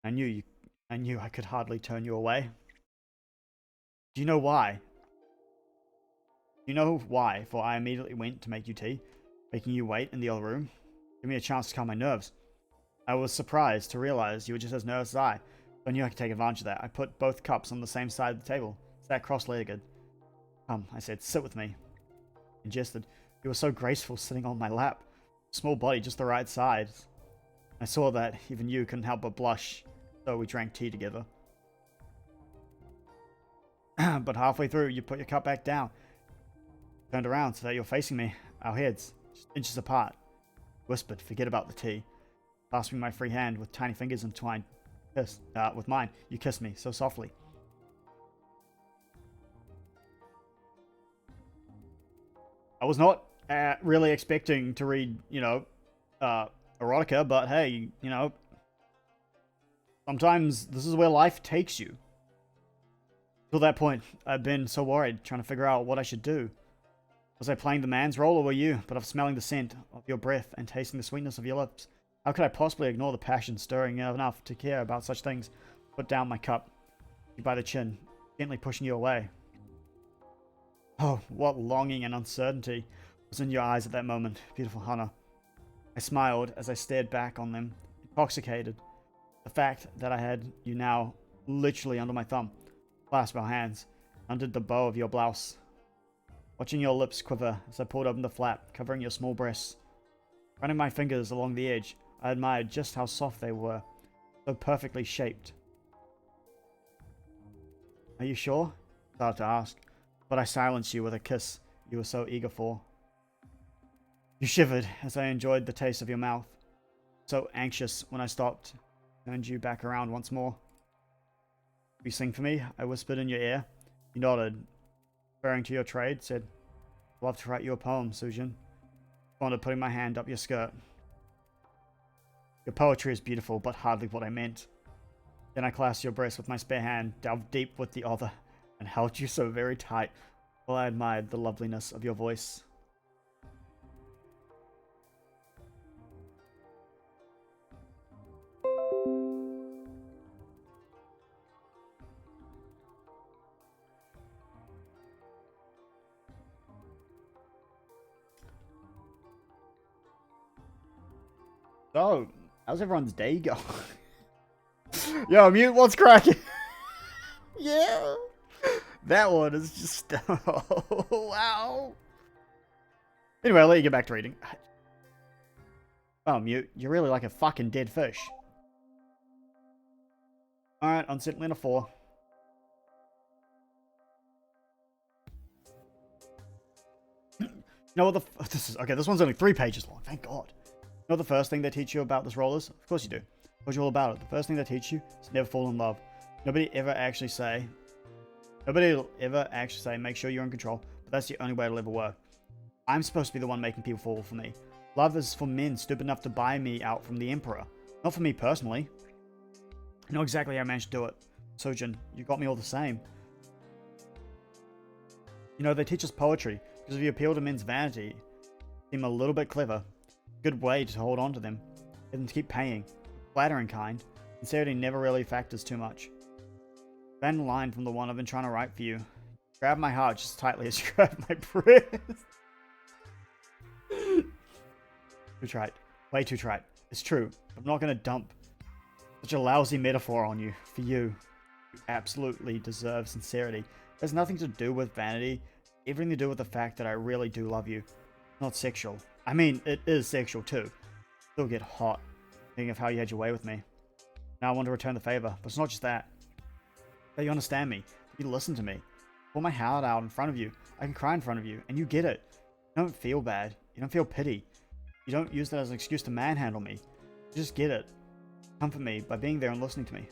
I knew I could hardly turn you away. Do you know why? Do you know why? For I immediately went to make you tea, making you wait in the other room. Give me a chance to calm my nerves. I was surprised to realize you were just as nervous as I. I knew I could take advantage of that. I put both cups on the same side of the table, sat cross-legged. Come, I said, sit with me. And jested. You were so graceful sitting on my lap. Small body, just the right size. I saw that even you couldn't help but blush, so we drank tea together. But halfway through, you put your cup back down. Turned around so that you're facing me, our heads, just inches apart. Whispered, forget about the tea. Clasping my free hand with tiny fingers entwined with mine, you kissed me so softly. I was not really expecting to read, erotica, but hey, sometimes this is where life takes you. Till that point, I've been so worried, trying to figure out what I should do. Was I playing the man's role or were you? But of smelling the scent of your breath and tasting the sweetness of your lips. How could I possibly ignore the passion stirring enough to care about such things? Put down my cup. You by the chin, gently pushing you away. Oh, what longing and uncertainty was in your eyes at that moment, beautiful Hana. I smiled as I stared back on them, intoxicated. The fact that I had you now literally under my thumb, clasped our hands, undid the bow of your blouse. Watching your lips quiver as I pulled open the flap, covering your small breasts. Running my fingers along the edge, I admired just how soft they were, so perfectly shaped. Are you sure? I started to ask, but I silenced you with a kiss you were so eager for. You shivered as I enjoyed the taste of your mouth. So anxious when I stopped, turned you back around once more. You sing for me? I whispered in your ear. You nodded, referring to your trade, said, I'd love to write you a poem, Sujin. I wanted putting my hand up your skirt. Your poetry is beautiful, but hardly what I meant. Then I clasped your breast with my spare hand, delved deep with the other, and held you so very tight while I admired the loveliness of your voice. So, how's everyone's day going? Yo, Mute, what's cracking? Yeah. That one is just... Oh, wow. Anyway, I'll let you get back to reading. Oh, Mute, you're really like a fucking dead fish. Alright, unsettling a 4. You know what this is? Okay, this one's only 3 pages long, thank God. You know the first thing they teach you about this role is? Of course you do. Told you all about it. The first thing they teach you is never fall in love. Nobody ever actually say, make sure you're in control, but that's the only way it'll ever work. I'm supposed to be the one making people fall for me. Love is for men stupid enough to buy me out from the Emperor. Not for me personally. I know exactly how I managed to do it. Sojin, you got me all the same. You know, they teach us poetry, because if you appeal to men's vanity, seem a little bit clever. Good way to hold on to them. Get them to keep paying. Flattering kind. Sincerity never really factors too much. Van line from the one I've been trying to write for you. Grab my heart just as tightly as you grab my breast. Too trite. Way too trite. It's true. I'm not going to dump such a lousy metaphor on you. For you. You absolutely deserve sincerity. It has nothing to do with vanity. Everything to do with the fact that I really do love you. Not sexual. I mean, it is sexual too. Still get hot thinking of how you had your way with me. Now I want to return the favor, but it's not just that. That you understand me. You listen to me. Pour my heart out in front of you. I can cry in front of you, and you get it. You don't feel bad. You don't feel pity. You don't use that as an excuse to manhandle me. You just get it. Comfort me by being there and listening to me.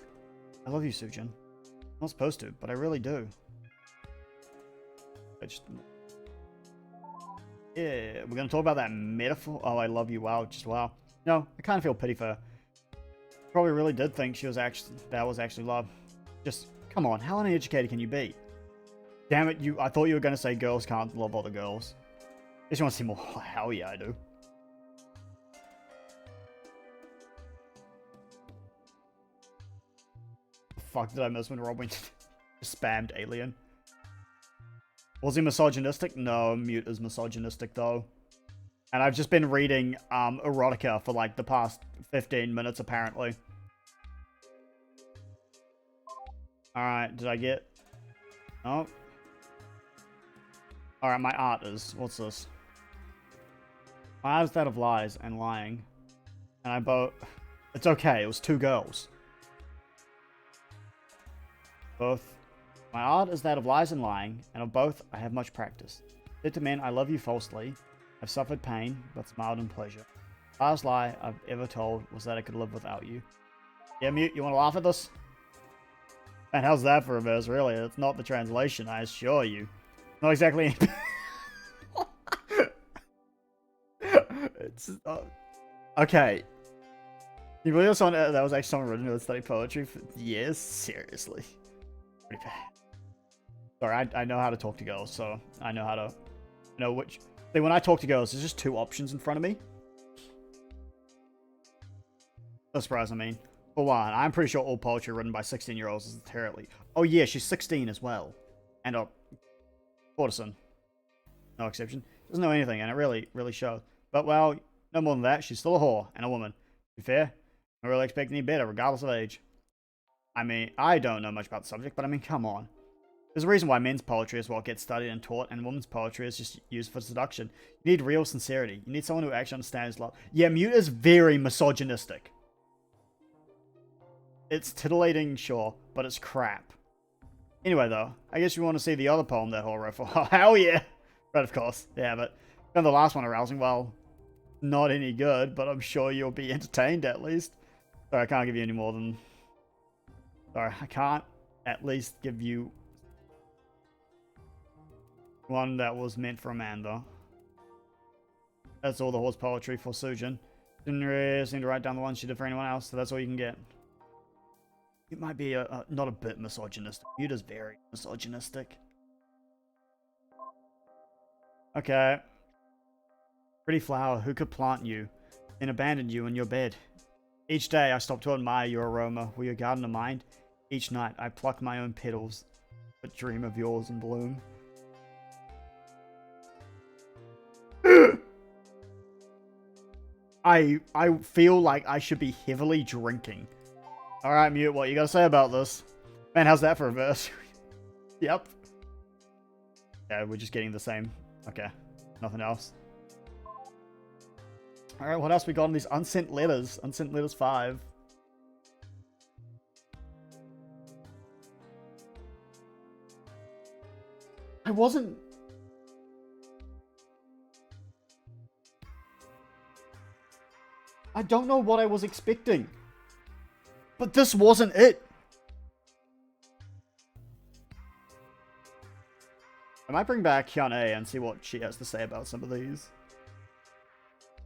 I love you, Sujin. I'm not supposed to, but I really do. Yeah, we're going to talk about that metaphor. Oh, I love you. Wow, just wow. No, I kind of feel pity for her. Probably really did think that was actually love. Just, come on, how uneducated can you be? Damn it, I thought you were going to say girls can't love other girls. Guess you want to see more? Oh, hell yeah, I do. The fuck did I miss when Rob went spammed alien? Was he misogynistic? No, Mute is misogynistic though. And I've just been reading erotica for like the past 15 minutes apparently. Alright, did I get... Oh. Alright, my art is... What's this? My art is that of lies and lying. And I both... It's okay, it was 2 girls. Both... My art is that of lies and lying, and of both I have much practice. Said to men, I love you falsely. I've suffered pain, but smiled in pleasure. The last lie I've ever told was that I could live without you. Yeah, Mute, you want to laugh at this? And how's that for a verse, really? It's not the translation, I assure you. Not exactly... It's... Okay. You believe that was actually someone written to study poetry for years? Seriously. Pretty bad. Sorry, I know how to talk to girls, so I know how to You know, which... See, when I talk to girls, there's just two options in front of me. No surprise, I mean. For one, I'm pretty sure all poetry written by 16-year-olds is terribly... Oh yeah, she's 16 as well. And a courtesan. No exception. Doesn't know anything, and it really, really shows. But, well, no more than that, she's still a whore, and a woman. To be fair, I don't really expect any better, regardless of age. I mean, I don't know much about the subject, but I mean, come on. There's a reason why men's poetry is what gets studied and taught, and women's poetry is just used for seduction. You need real sincerity. You need someone who actually understands love. Yeah, Mute is very misogynistic. It's titillating, sure, but it's crap. Anyway, though, I guess you want to see the other poem that Hall wrote for. Oh, hell yeah! Right, of course. Yeah, but the last one arousing, well, not any good, but I'm sure you'll be entertained at least. Sorry, I can't give you any more than... Sorry, I can't at least give you one that was meant for a man, though. That's all the horse poetry for Sujin. Didn't really seem to write down the ones she did for anyone else, so that's all you can get. It might be not a bit misogynistic. Mute is very misogynistic. Okay. Pretty flower, who could plant you, then abandon you in your bed? Each day I stop to admire your aroma. Will your garden of mine? Each night I pluck my own petals, but dream of yours in bloom. I feel like I should be heavily drinking. Alright, Mute, what you gotta say about this? Man, how's that for a verse? Yep. Yeah, we're just getting the same. Okay, nothing else. Alright, what else we got on these unsent letters? Unsent letters 5. I wasn't... I don't know what I was expecting. But this wasn't it. I might bring back Hyun A and see what she has to say about some of these.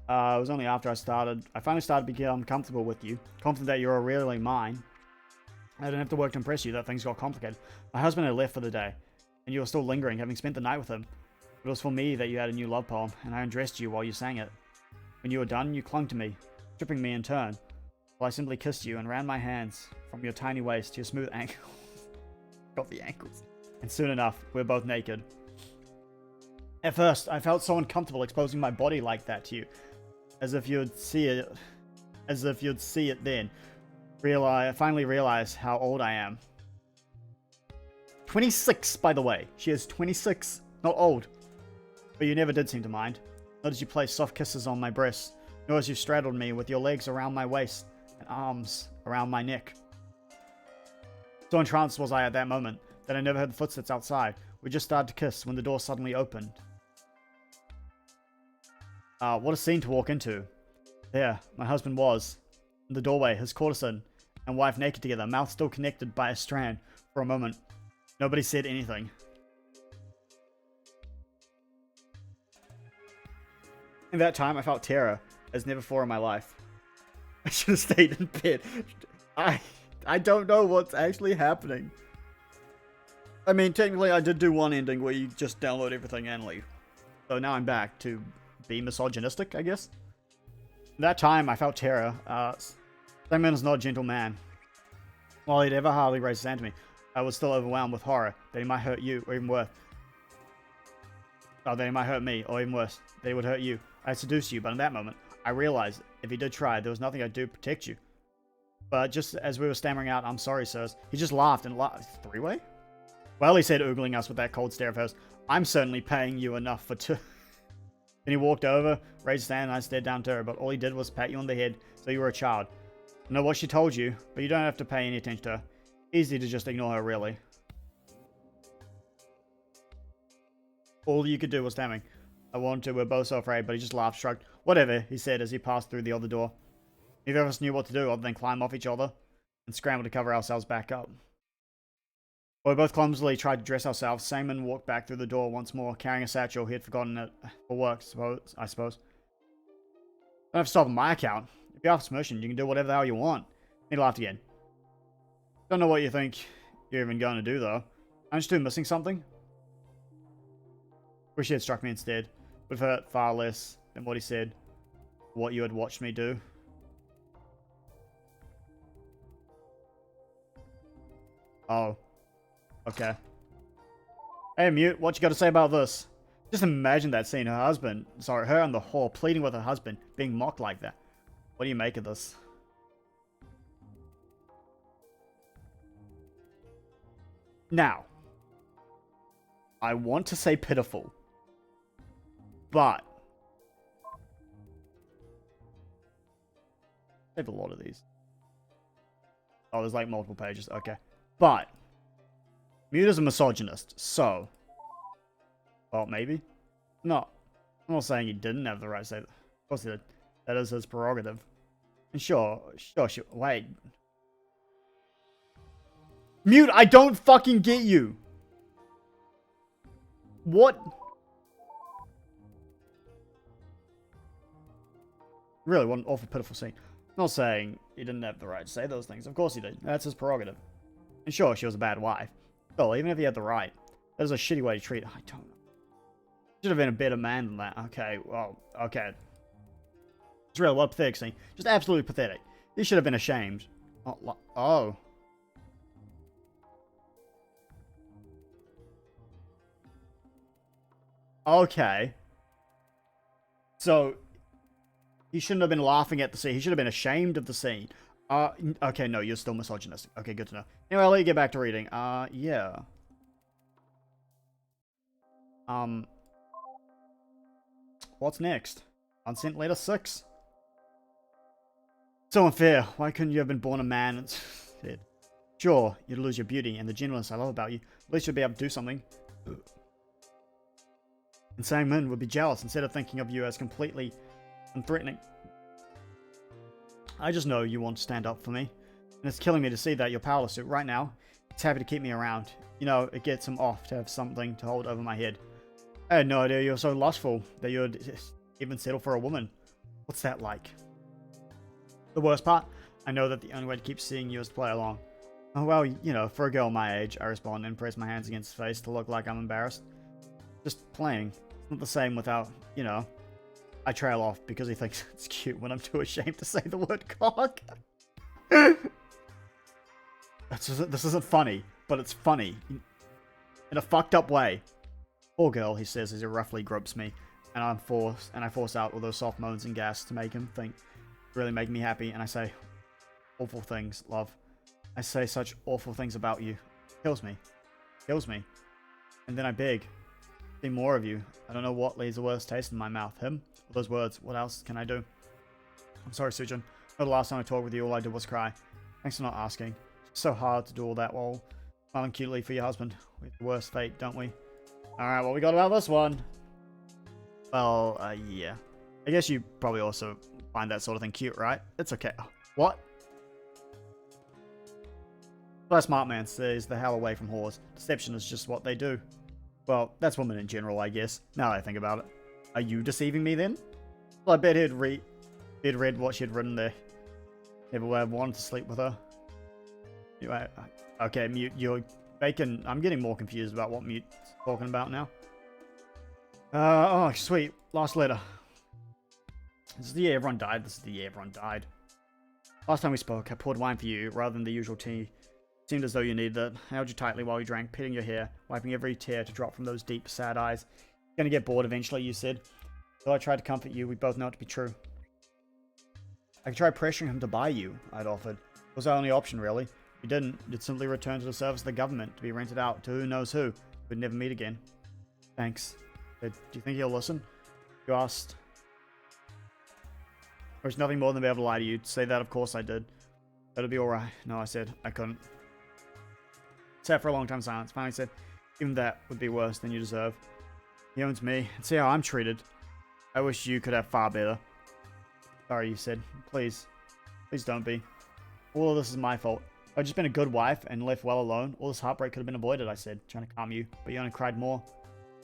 It was only after I finally started to become comfortable with you. Confident that you're really mine. I didn't have to work to impress you that things got complicated. My husband had left for the day, and you were still lingering, having spent the night with him. It was for me that you had a new love poem, and I undressed you while you sang it. When you were done, you clung to me, stripping me in turn, while I simply kissed you and ran my hands from your tiny waist to your smooth ankles. Got the ankles. And soon enough, we were both naked. At first, I felt so uncomfortable exposing my body like that to you. As if you'd see it then. I finally realized how old I am. 26, by the way. She is 26, not old. But you never did seem to mind. Nor did you place soft kisses on my breasts, nor as you straddled me with your legs around my waist and arms around my neck. So entranced was I at that moment that I never heard the footsteps outside. We just started to kiss when the door suddenly opened. What a scene to walk into. There, my husband was, in the doorway, his courtesan and wife naked together, mouth still connected by a strand. For a moment, nobody said anything. In that time, I felt terror as never before in my life. I should have stayed in bed. I don't know what's actually happening. I mean, technically, I did do one ending where you just download everything and leave. So now I'm back to be misogynistic, I guess. That time, I felt terror. Simon is not a gentle man. While he'd ever hardly raised his hand to me, I was still overwhelmed with horror that he might hurt you, or even worse. That he might hurt me, or even worse, that he would hurt you. I seduced you, but in that moment, I realized if he did try, there was nothing I'd do to protect you. But just as we were stammering out, "I'm sorry, sirs," he just laughed and laughed. Three-way? Well, he said, oogling us with that cold stare of hers, "I'm certainly paying you enough for two." Then he walked over, raised his hand, and I stared down to her, but all he did was pat you on the head, so you were a child. I know what she told you, but you don't have to pay any attention to her. Easy to just ignore her, really. All you could do was stammering. I wanted to, we're both so afraid, but he just laughed, shrugged. Whatever, he said as he passed through the other door. Neither of us knew what to do other than climb off each other and scramble to cover ourselves back up. We both clumsily tried to dress ourselves. Simon walked back through the door once more, carrying a satchel. He had forgotten it for work, I suppose. Don't have to stop on my account. If you ask permission, you can do whatever the hell you want. He laughed again. Don't know what you think you're even going to do, though. Aren't you two missing something? Wish he had struck me instead. Would have hurt far less than what he said. What you had watched me do. Oh. Okay. Hey, Mute, what you got to say about this? Just imagine that scene. Her and the whore pleading with her husband, being mocked like that. What do you make of this? Now, I want to say pitiful, but I have a lot of these. Oh, there's like multiple pages. Okay. But Mute is a misogynist, so well, maybe. No. I'm not saying he didn't have the right to say that. Of course he did. That is his prerogative. And sure. Wait. Mute, I don't fucking get you. What? Really, what an awful, pitiful scene. I'm not saying he didn't have the right to say those things. Of course he did. That's his prerogative. And sure, she was a bad wife. Still, even if he had the right, that is a shitty way to treat her. I don't know. Should have been a better man than that. Okay, well, okay. It's really what a pathetic scene. Just absolutely pathetic. He should have been ashamed. Oh. Okay. So, he shouldn't have been laughing at the scene. He should have been ashamed of the scene. Okay, no, you're still misogynistic. Okay, good to know. Anyway, I'll let you get back to reading. Yeah. What's next? Unsent letter 6. So unfair. Why couldn't you have been born a man instead? Sure, you'd lose your beauty and the gentleness I love about you. At least you'd be able to do something. Insane men would be jealous instead of thinking of you as completely unthreatening. I just know you want to stand up for me. And it's killing me to see that you're powerless to. Right now, it's happy to keep me around. You know, it gets him off to have something to hold over my head. I had no idea you were so lustful that you would even settle for a woman. What's that like? The worst part? I know that the only way to keep seeing you is to play along. Oh, well, you know, for a girl my age, I respond and press my hands against his face to look like I'm embarrassed. Just playing. It's not the same without, you know. I trail off because he thinks it's cute when I'm too ashamed to say the word cock. This isn't funny, but it's funny. In a fucked up way. Poor girl, he says as he roughly gropes me, and I force out all those soft moans and gasps to make him think, really make me happy, and I say awful things, love. I say such awful things about you. Kills me. Kills me. And then I beg. See more of you. I don't know what leaves the worst taste in my mouth. Him? Or those words. What else can I do? I'm sorry, Sujin. The last time I talked with you, all I did was cry. Thanks for not asking. It's so hard to do all that while smiling cutely for your husband. We have the worst fate, don't we? Alright, what we got about this one? Well, yeah. I guess you probably also find that sort of thing cute, right? It's okay. What? That smart man says the hell away from whores. Deception is just what they do. Well, that's women in general, I guess. Now that I think about it. Are you deceiving me then? Well, I bet he'd read what she'd written there. Never would have wanted to sleep with her. Anyway, okay, Mute, you're bacon. I'm getting more confused about what Mute's talking about now. Oh, sweet. Last letter. This is the year everyone died. This is the year everyone died. Last time we spoke, I poured wine for you rather than the usual tea. It seemed as though you needed it. I held you tightly while you drank, petting your hair, wiping every tear to drop from those deep, sad eyes. You're gonna get bored eventually, you said. Though I tried to comfort you, we both know it to be true. I could try pressuring him to buy you, I'd offered. It was our only option, really. If you didn't, you'd simply return to the service of the government to be rented out to who knows who. We'd never meet again. Thanks. Do you think he'll listen? You asked. There's nothing more than be able to lie to you. To say that, of course I did. That'll be alright. No, I said. I couldn't. Sat for a long time silence. Finally said, even that would be worse than you deserve. He owns me, and see how I'm treated. I wish you could have far better. Sorry, you said. Please. Please don't be. All of this is my fault. If I'd just been a good wife and left well alone, all this heartbreak could have been avoided, I said, trying to calm you. But you only cried more.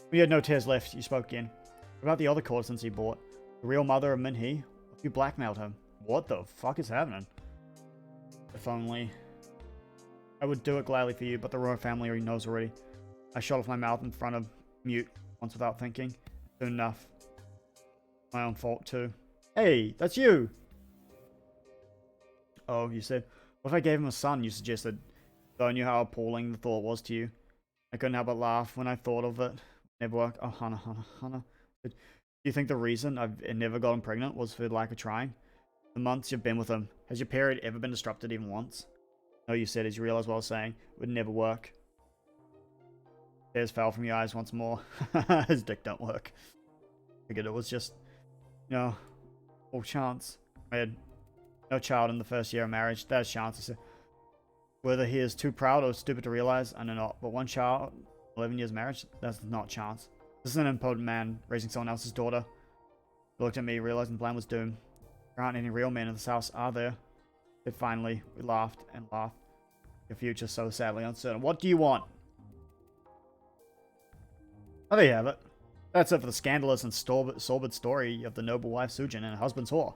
When you had no tears left, you spoke again. What about the other courtesans he bought? The real mother of Minhee? You blackmailed him. What the fuck is happening? If only. I would do it gladly for you, but the royal family knows already. I shot off my mouth in front of Mute. once without thinking. Soon enough. My own fault too. Hey, that's you! Oh, you said, what if I gave him a son, you suggested. Though I knew how appalling the thought was to you. I couldn't help but laugh when I thought of it. Never worked. Oh, Hannah. Do you think the reason I've never gotten pregnant was for lack of trying? The months you've been with him, has your period ever been disrupted even once? No, you said as you realized what I was saying. It would never work. Tears fell from your eyes once more. His dick don't work. Figured it was just, all chance. I had no child in the first year of marriage. There's chances. Whether he is too proud or stupid to realize, I know not. But one child, 11 years marriage, that's not chance. This is an impotent man raising someone else's daughter. He looked at me, realizing the plan was doomed. There aren't any real men in this house, are there? But finally, we laughed and laughed. Your future so sadly uncertain. What do you want? Oh, there you have it. That's it for the scandalous and sordid story of the noble wife Sujin and her husband's whore.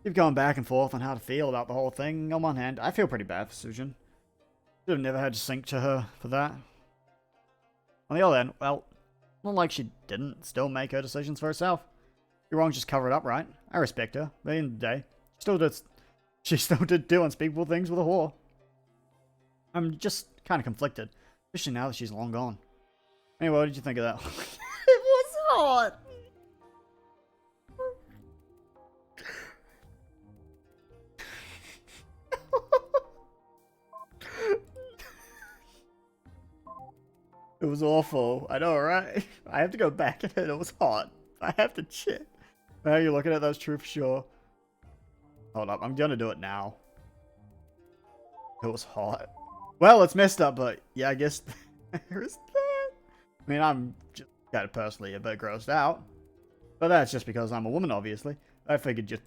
Keep going back and forth on how to feel about the whole thing. On one hand, I feel pretty bad for Sujin. Should have never had to sink to her for that. On the other hand, well, not like she didn't still make her decisions for herself. Your wrongs just cover it up, right? I respect her, but at the end of the day, she still did do unspeakable things with a whore. I'm just kind of conflicted, especially now that she's long gone. Anyway, what did you think of that? It was hot! It was awful. I know, right? I have to go back at it. It was hot. I have to check. Now you're looking at those true for sure. Hold up. I'm gonna do it now. It was hot. Well, it's messed up, but yeah, I guess there's that. I mean, I'm just kind of personally a bit grossed out. But that's just because I'm a woman, obviously. I figured just...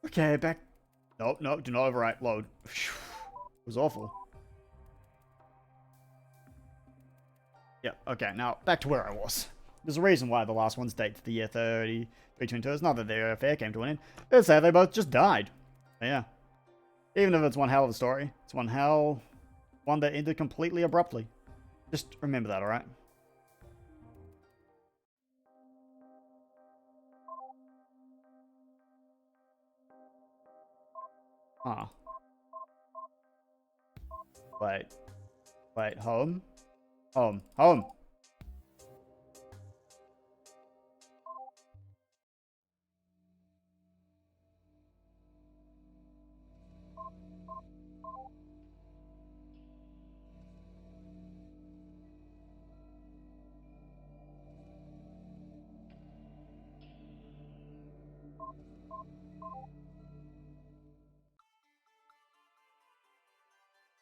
Okay, back... Nope, do not overwrite. Load. It was awful. Yep, okay, now back to where I was. There's a reason why the last ones date to the year 30 between two. It's not that their affair came to an end. It's that they both just died. Yeah. Even if it's one hell of a story, it's one that ended completely abruptly. Just remember that, alright? Huh. Wait, home? Home.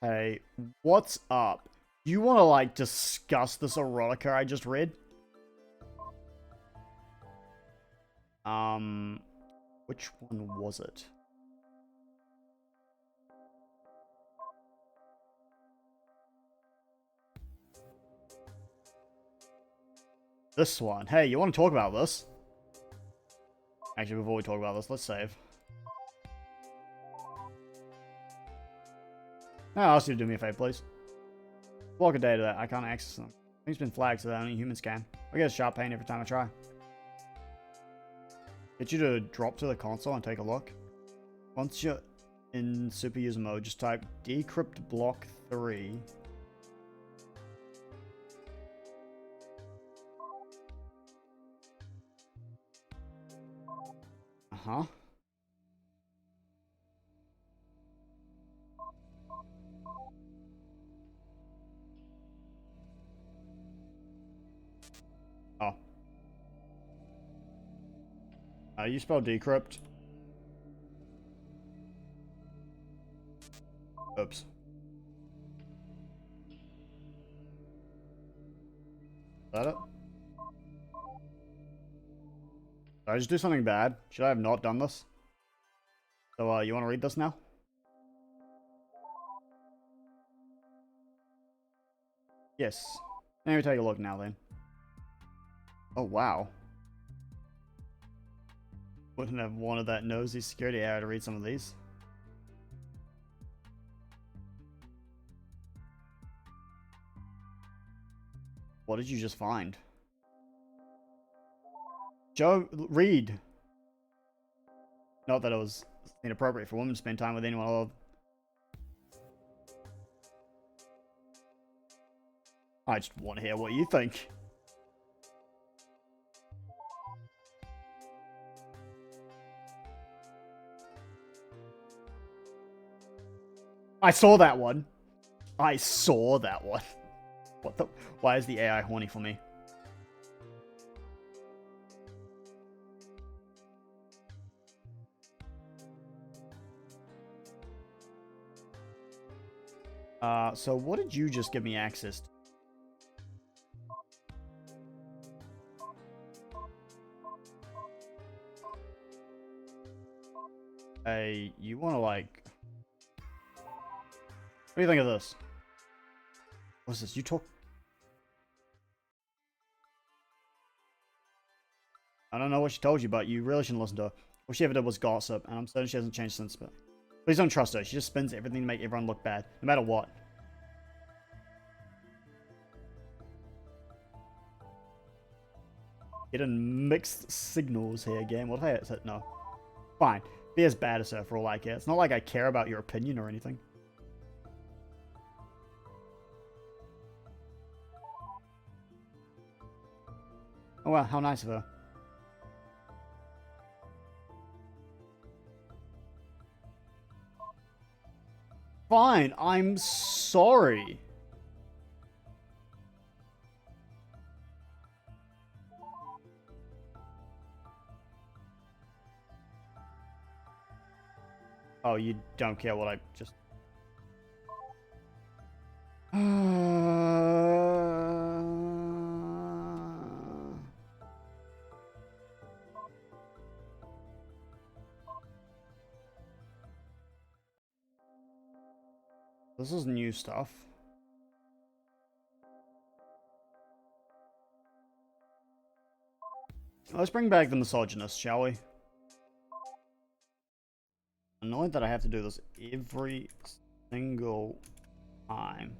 Hey, what's up? You want to, like, discuss this erotica I just read? Which one was it? This one. Hey, you want to talk about this? Actually, before we talk about this, let's save. I'll ask you to do me a favor, please. Block a data that I can't access them. Things been flagged so that only humans can. I get a sharp pain every time I try. Get you to drop to the console and take a look. Once you're in super user mode, just type decrypt block 3. Uh-huh. Oh. You spell decrypt. Oops. Is that it? Did I just do something bad? Should I have not done this? So, you want to read this now? Yes. Let me take a look now, then. Oh, wow. Wouldn't have wanted that nosy security area to read some of these. What did you just find? Joe, read. Not that it was inappropriate for women to spend time with anyone I love. I just want to hear what you think. I saw that one. I saw that one. What the? Why is the AI horny for me? So what did you just give me access to? Hey, you want to like... What do you think of this? What's this? You talk... I don't know what she told you, but you really shouldn't listen to her. What she ever did was gossip, and I'm certain she hasn't changed since, but... Please don't trust her. She just spins everything to make everyone look bad, no matter what. Getting mixed signals here, game. What if I said no? Fine. Be as bad as her for all I care. It's not like I care about your opinion or anything. Oh wow, how nice of her. Fine, I'm sorry. Oh, you don't care what I just... This is new stuff. Let's bring back the misogynist, shall we? Annoyed that I have to do this every single time.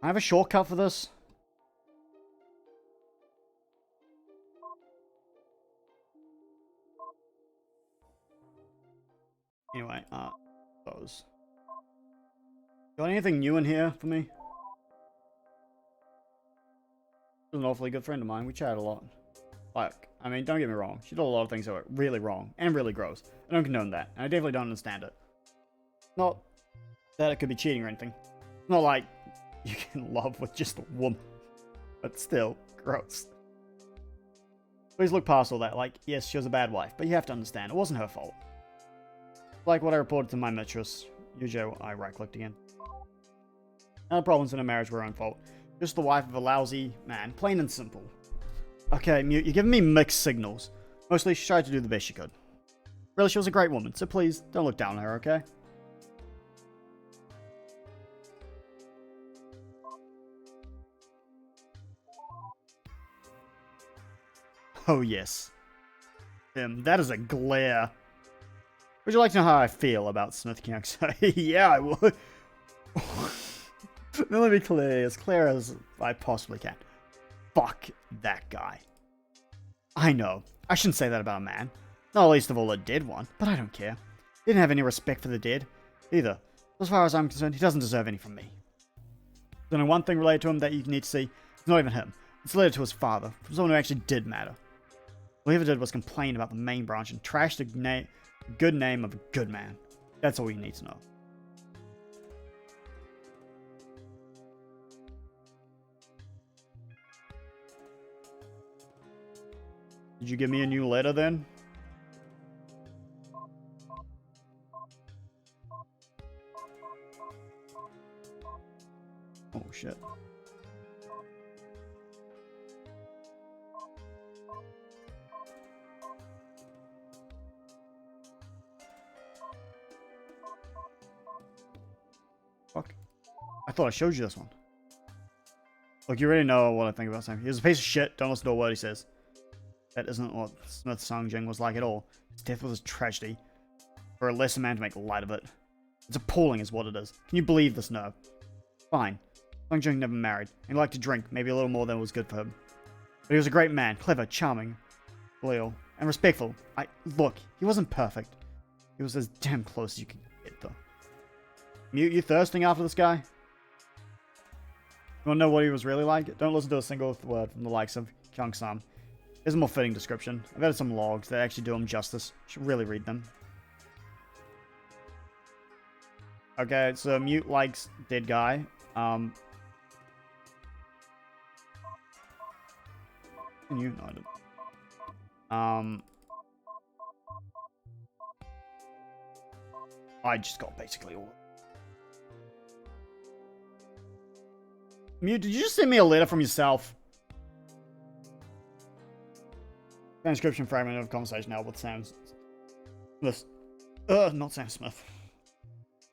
I have a shortcut for this. Anyway, those. Got anything new in here for me? She's an awfully good friend of mine. We chat a lot. Like, I mean, don't get me wrong. She did a lot of things that were really wrong and really gross. I don't condone that, and I definitely don't understand it. Not that it could be cheating or anything. It's not like you can love with just a woman, but still, gross. Please look past all that. Like, yes, she was a bad wife, but you have to understand, it wasn't her fault. Like what I reported to my mistress. Usually I right-clicked again. None of the problems in a marriage were her own fault. Just the wife of a lousy man. Plain and simple. Okay, Mute, you're giving me mixed signals. Mostly, she tried to do the best she could. Really, she was a great woman, so please, don't look down on her, okay? Oh, yes. That is a glare. Would you like to know how I feel about Smith King? Yeah, I would. Now let me be clear, as clear as I possibly can. Fuck that guy. I know, I shouldn't say that about a man. Not least of all a dead one, but I don't care. He didn't have any respect for the dead, either. As far as I'm concerned, he doesn't deserve any from me. There's only one thing related to him that you need to see. It's not even him. It's related to his father, from someone who actually did matter. All he ever did was complain about the main branch and trash the good name of a good man. That's all you need to know. Did you give me a new letter then? Oh shit. Fuck. I thought I showed you this one. Look, you already know what I think about Sam. He's a piece of shit. Don't listen to a word he says. That isn't what Smith Songjing was like at all. His death was a tragedy. For a lesser man to make light of it. It's appalling is what it is. Can you believe this nerve? Fine. Songjing never married. He liked to drink, maybe a little more than was good for him. But he was a great man. Clever, charming, loyal, and respectful. Look, he wasn't perfect. He was as damn close as you could get, though. Mute, you thirsting after this guy? You want to know what he was really like? Don't listen to a single word from the likes of Kyung-sam. Here's a more fitting description. I've added some logs that actually do him justice. You should really read them. Okay, so Mute likes dead guy. Can you? No, I didn't. I just got basically all. Mute, did you just send me a letter from yourself? Transcription fragment of conversation now with Sam Smith. Not Sam Smith.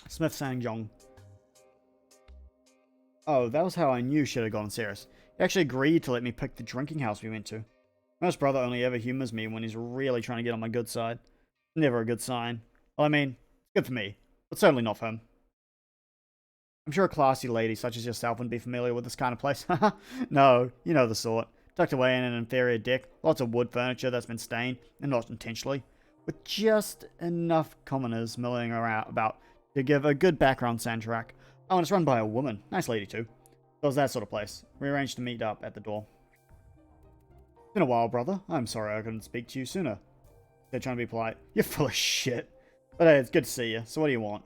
Smith Sang-jong. Oh, that was how I knew shit had gotten serious. He actually agreed to let me pick the drinking house we went to. Most brother only ever humors me when he's really trying to get on my good side. Never a good sign. Well, I mean, it's good for me, but certainly not for him. I'm sure a classy lady such as yourself wouldn't be familiar with this kind of place. No, you know the sort. Tucked away in an inferior deck, lots of wood furniture that's been stained, and not intentionally, with just enough commoners milling around about to give a good background soundtrack. Oh, and it's run by a woman. Nice lady, too. So it's that sort of place. We arranged to meet up at the door. It's been a while, brother. I'm sorry I couldn't speak to you sooner. They're trying to be polite. You're full of shit. But hey, it's good to see you. So what do you want?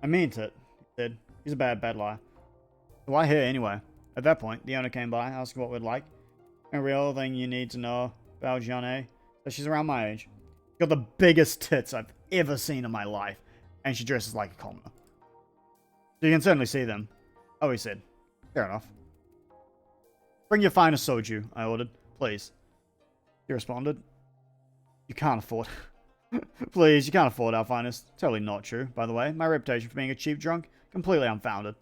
I meant it, he said. He's a bad liar. So why here, anyway? At that point, the owner came by, asking what we'd like. A real thing you need to know about Jeanne, that she's around my age. She's got the biggest tits I've ever seen in my life. And she dresses like a commoner. So you can certainly see them. Oh, he said. Fair enough. Bring your finest soju, I ordered. Please. He responded. You can't afford... Please, you can't afford our finest. Totally not true, by the way. My reputation for being a cheap drunk? Completely unfounded.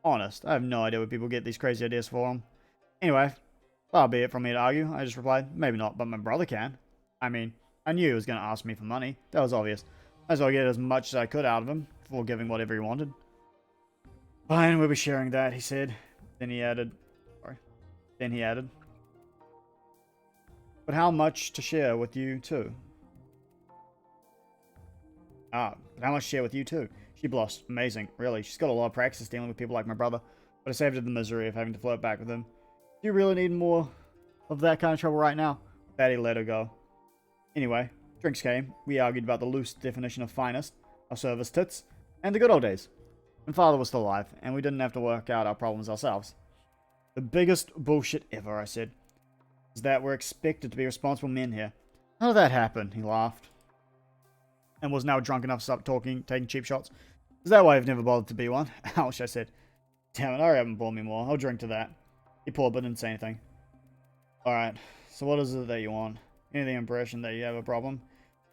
Honest, I have no idea where people get these crazy ideas from. Anyway, far be it from me to argue. I just replied, maybe not, but my brother can. I mean, I knew he was going to ask me for money. That was obvious. Might as well get as much as I could out of him, before giving whatever he wanted. Fine, we'll be sharing that, he said. Then he added... But how much to share with you, too? But how much to share with you, too? She blushed. Amazing, really. She's got a lot of practice dealing with people like my brother. But I saved her the misery of having to flirt back with him. Do you really need more of that kind of trouble right now? Daddy let her go. Anyway, drinks came. We argued about the loose definition of finest, our service tits, and the good old days. And father was still alive, and we didn't have to work out our problems ourselves. The biggest bullshit ever, I said, is that we're expected to be responsible men here. How did that happen? He laughed. And was now drunk enough to stop talking, taking cheap shots. Is that why I've never bothered to be one? Ouch, I said. Damn it, I haven't bought me more. I'll drink to that. He poured but didn't say anything. Alright, so what is it that you want? Any the impression that you have a problem?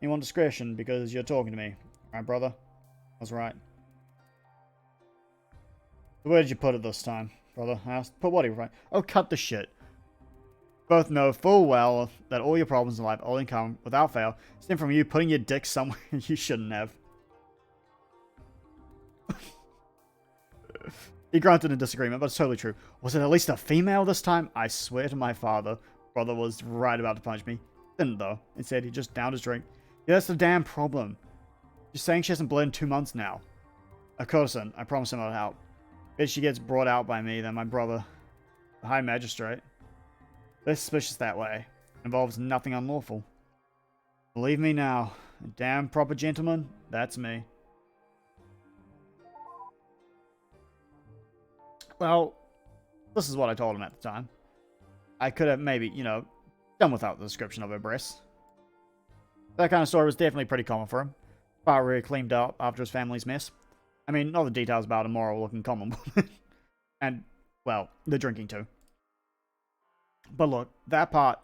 You want discretion because you're talking to me. Right, brother? That's right. So where did you put it this time, brother? I asked. Put what, right? Oh, cut the shit. Both know full well that all your problems in life, all in common, without fail, stem from you putting your dick somewhere you shouldn't have. He grunted in disagreement, but it's totally true. Was it at least a female this time? I swear to my father, brother was right about to punch me. Didn't though. Instead, he just downed his drink. Yeah, that's the damn problem. You're saying she hasn't bled in 2 months now. A courtesan, I promise him I'll help. If she gets brought out by me, then my brother, the High Magistrate. They're suspicious that way. Involves nothing unlawful. Believe me now, a damn proper gentleman, that's me. Well, this is what I told him at the time. I could have maybe, done without the description of her breasts. That kind of story was definitely pretty common for him. Part where he cleaned up after his family's mess. I mean, not the details about a moral-looking common woman. And, well, the drinking too. But look, that part,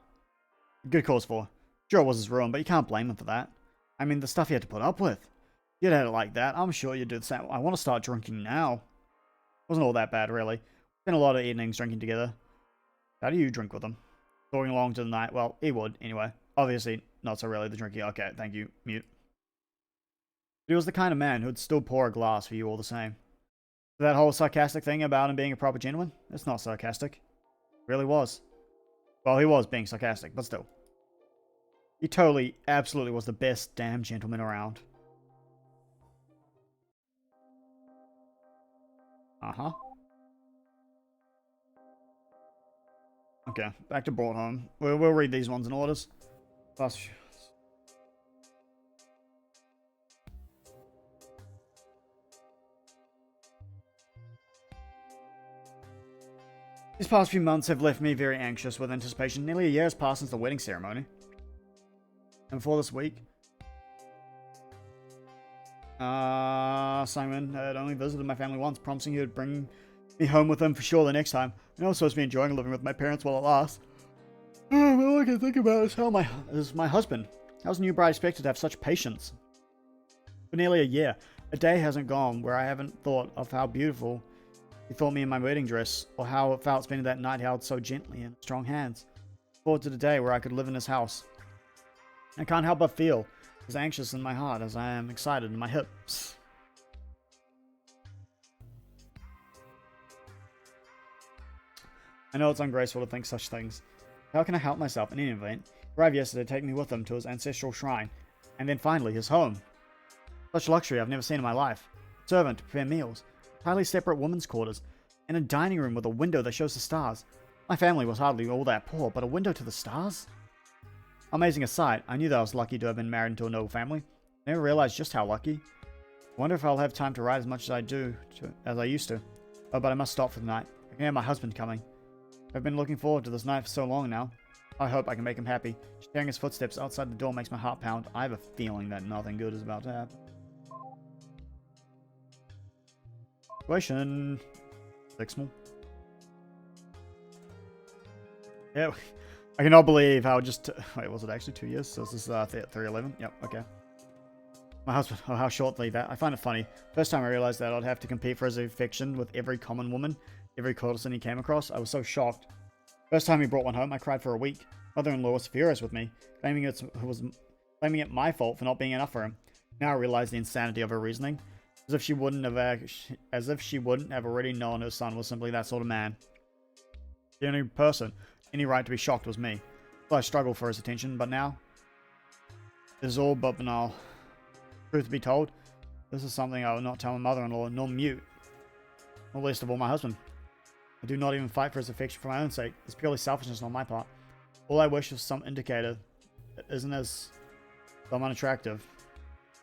good cause for. Sure, it was his ruin, but you can't blame him for that. I mean, the stuff he had to put up with. You'd had it like that. I'm sure you'd do the same. I want to start drinking now. Wasn't all that bad, really. Spent a lot of evenings drinking together. How do you drink with them? Going along to the night. Well, he would, anyway. Obviously, not so really the drinking. Okay, thank you. Mute. But he was the kind of man who'd still pour a glass for you all the same. That whole sarcastic thing about him being a proper gentleman? It's not sarcastic. It really was. Well, he was being sarcastic, but still. He totally, absolutely was the best damn gentleman around. Uh-huh. Okay, back to Broadhome. We'll read these ones in orders. Plus, these past few months have left me very anxious with anticipation. Nearly a year has passed since the wedding ceremony. And before this week, Simon had only visited my family once, promising he would bring me home with him for sure the next time. And I was supposed to be enjoying living with my parents while it lasts. All I can think about is my husband. How's a new bride expected to have such patience? For nearly a year, a day hasn't gone where I haven't thought of how beautiful he thought me in my wedding dress, or how it felt spending that night held so gently in strong hands. Forward to the day where I could live in his house. I can't help but feel as anxious in my heart as I am excited in my hips. I know it's ungraceful to think such things. How can I help myself in any event? He arrived yesterday to take me with him to his ancestral shrine, and then finally his home. Such luxury I've never seen in my life. A servant to prepare meals, entirely separate women's quarters, and a dining room with a window that shows the stars. My family was hardly all that poor, but a window to the stars? Amazing a sight. I knew that I was lucky to have been married into a noble family. I never realized just how lucky. I wonder if I'll have time to write as much as I used to. Oh, but I must stop for the night. I can hear my husband coming. I've been looking forward to this night for so long now. I hope I can make him happy. Just hearing his footsteps outside the door makes my heart pound. I have a feeling that nothing good is about to happen. Situation. Sixmal. Yeah, I cannot believe how just... Wait, was it actually 2 years? So this is 311? Yep, okay. My husband, oh, how shortly that. I find it funny. First time I realized that I'd have to compete for his affection with every common woman, every courtesan he came across. I was so shocked. First time he brought one home, I cried for a week. Mother-in-law was furious with me, claiming it my fault for not being enough for him. Now I realize the insanity of her reasoning, as if she wouldn't have already known her son was simply that sort of man. The only person any right to be shocked was me. So I struggled for his attention, but now it is all but banal. Truth to be told, this is something I will not tell my mother-in-law, nor Mute, or least of all my husband. I do not even fight for his affection for my own sake. It's purely selfishness on my part. All I wish is some indicator that isn't as though I'm unattractive,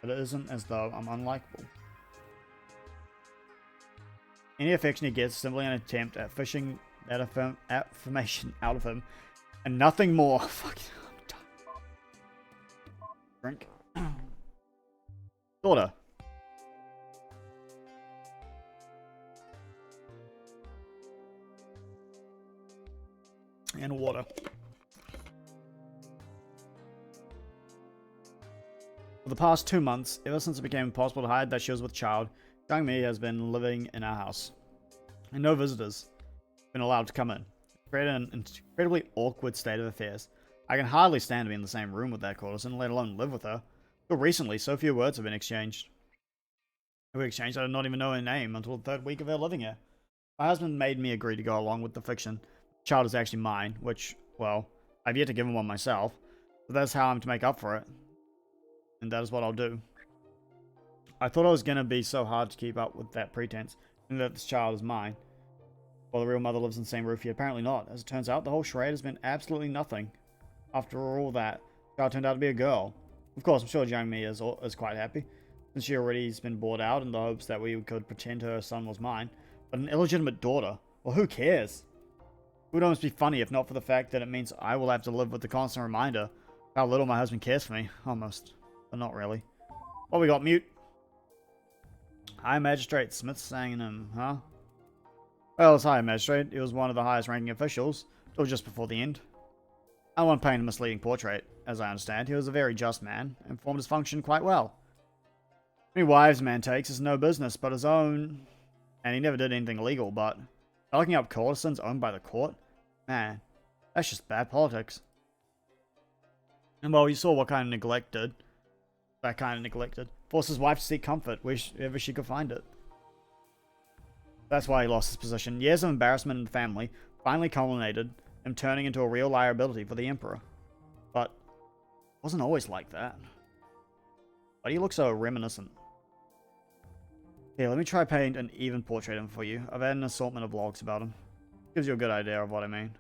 but it isn't as though I'm unlikable. Any affection he gets is simply an attempt at fishing that affirmation out of him, and nothing more. Fucking drink. Daughter. And water. For the past 2 months, ever since it became impossible to hide that she was with child, young me has been living in our house. And no visitors been allowed to come in. Created an incredibly awkward state of affairs. I can hardly stand to be in the same room with that courtesan, let alone live with her. But recently, so few words have been exchanged. I did not even know her name until the 3rd week of her living here. My husband made me agree to go along with the fiction. The child is actually mine, which, well, I've yet to give him one myself. But that's how I'm to make up for it. And that is what I'll do. I thought it was going to be so hard to keep up with that pretense, and that this child is mine. While the real mother lives in the same roof here, apparently not. As it turns out, the whole charade has been absolutely nothing. After all that, the child turned out to be a girl. Of course, I'm sure young me is quite happy, since she already has been bought out in the hopes that we could pretend her son was mine. But an illegitimate daughter? Well, who cares? It would almost be funny if not for the fact that it means I will have to live with the constant reminder of how little my husband cares for me. Almost. But not really. What we got, Mute? High Magistrate Smith sang him, huh? Well, as High Magistrate, he was one of the highest ranking officials, till just before the end. I won't paint a misleading portrait. As I understand, he was a very just man, and performed his function quite well. Many wives a man takes is no business but his own, and he never did anything illegal, but locking up courtesans owned by the court? Man, that's just bad politics. And well, you saw what kind of neglect did. That kind of neglected. Forced his wife to seek comfort wherever she could find it. That's why he lost his position. Years of embarrassment in the family finally culminated him turning into a real liability for the Emperor. But it wasn't always like that. Why do you look so reminiscent? Here, let me try paint an even portrait of him for you. I've had an assortment of logs about him. Gives you a good idea of what I mean.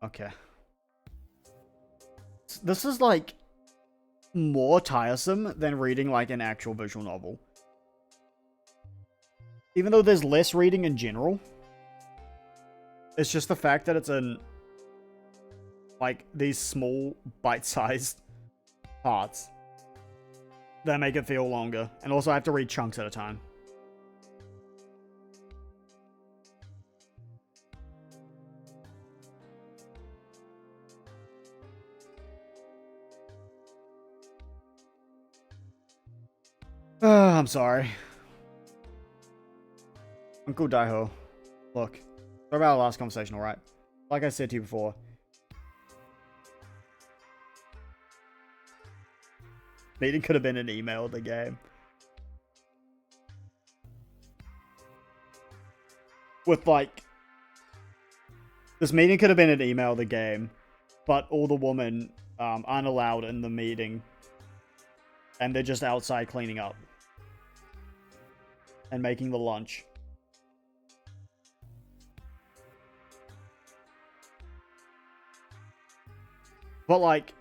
Okay. This is like more tiresome than reading like an actual visual novel. Even though there's less reading in general, it's just the fact that it's in like these small bite-sized parts that make it feel longer. And also I have to read chunks at a time. I'm sorry. Uncle Daiho. Look, sorry about our last conversation, alright? Like I said to you before. Meeting could have been an email in the game. With like... This meeting could have been an email in the game, but all the women aren't allowed in the meeting. And they're just outside cleaning up. And making the lunch. But like,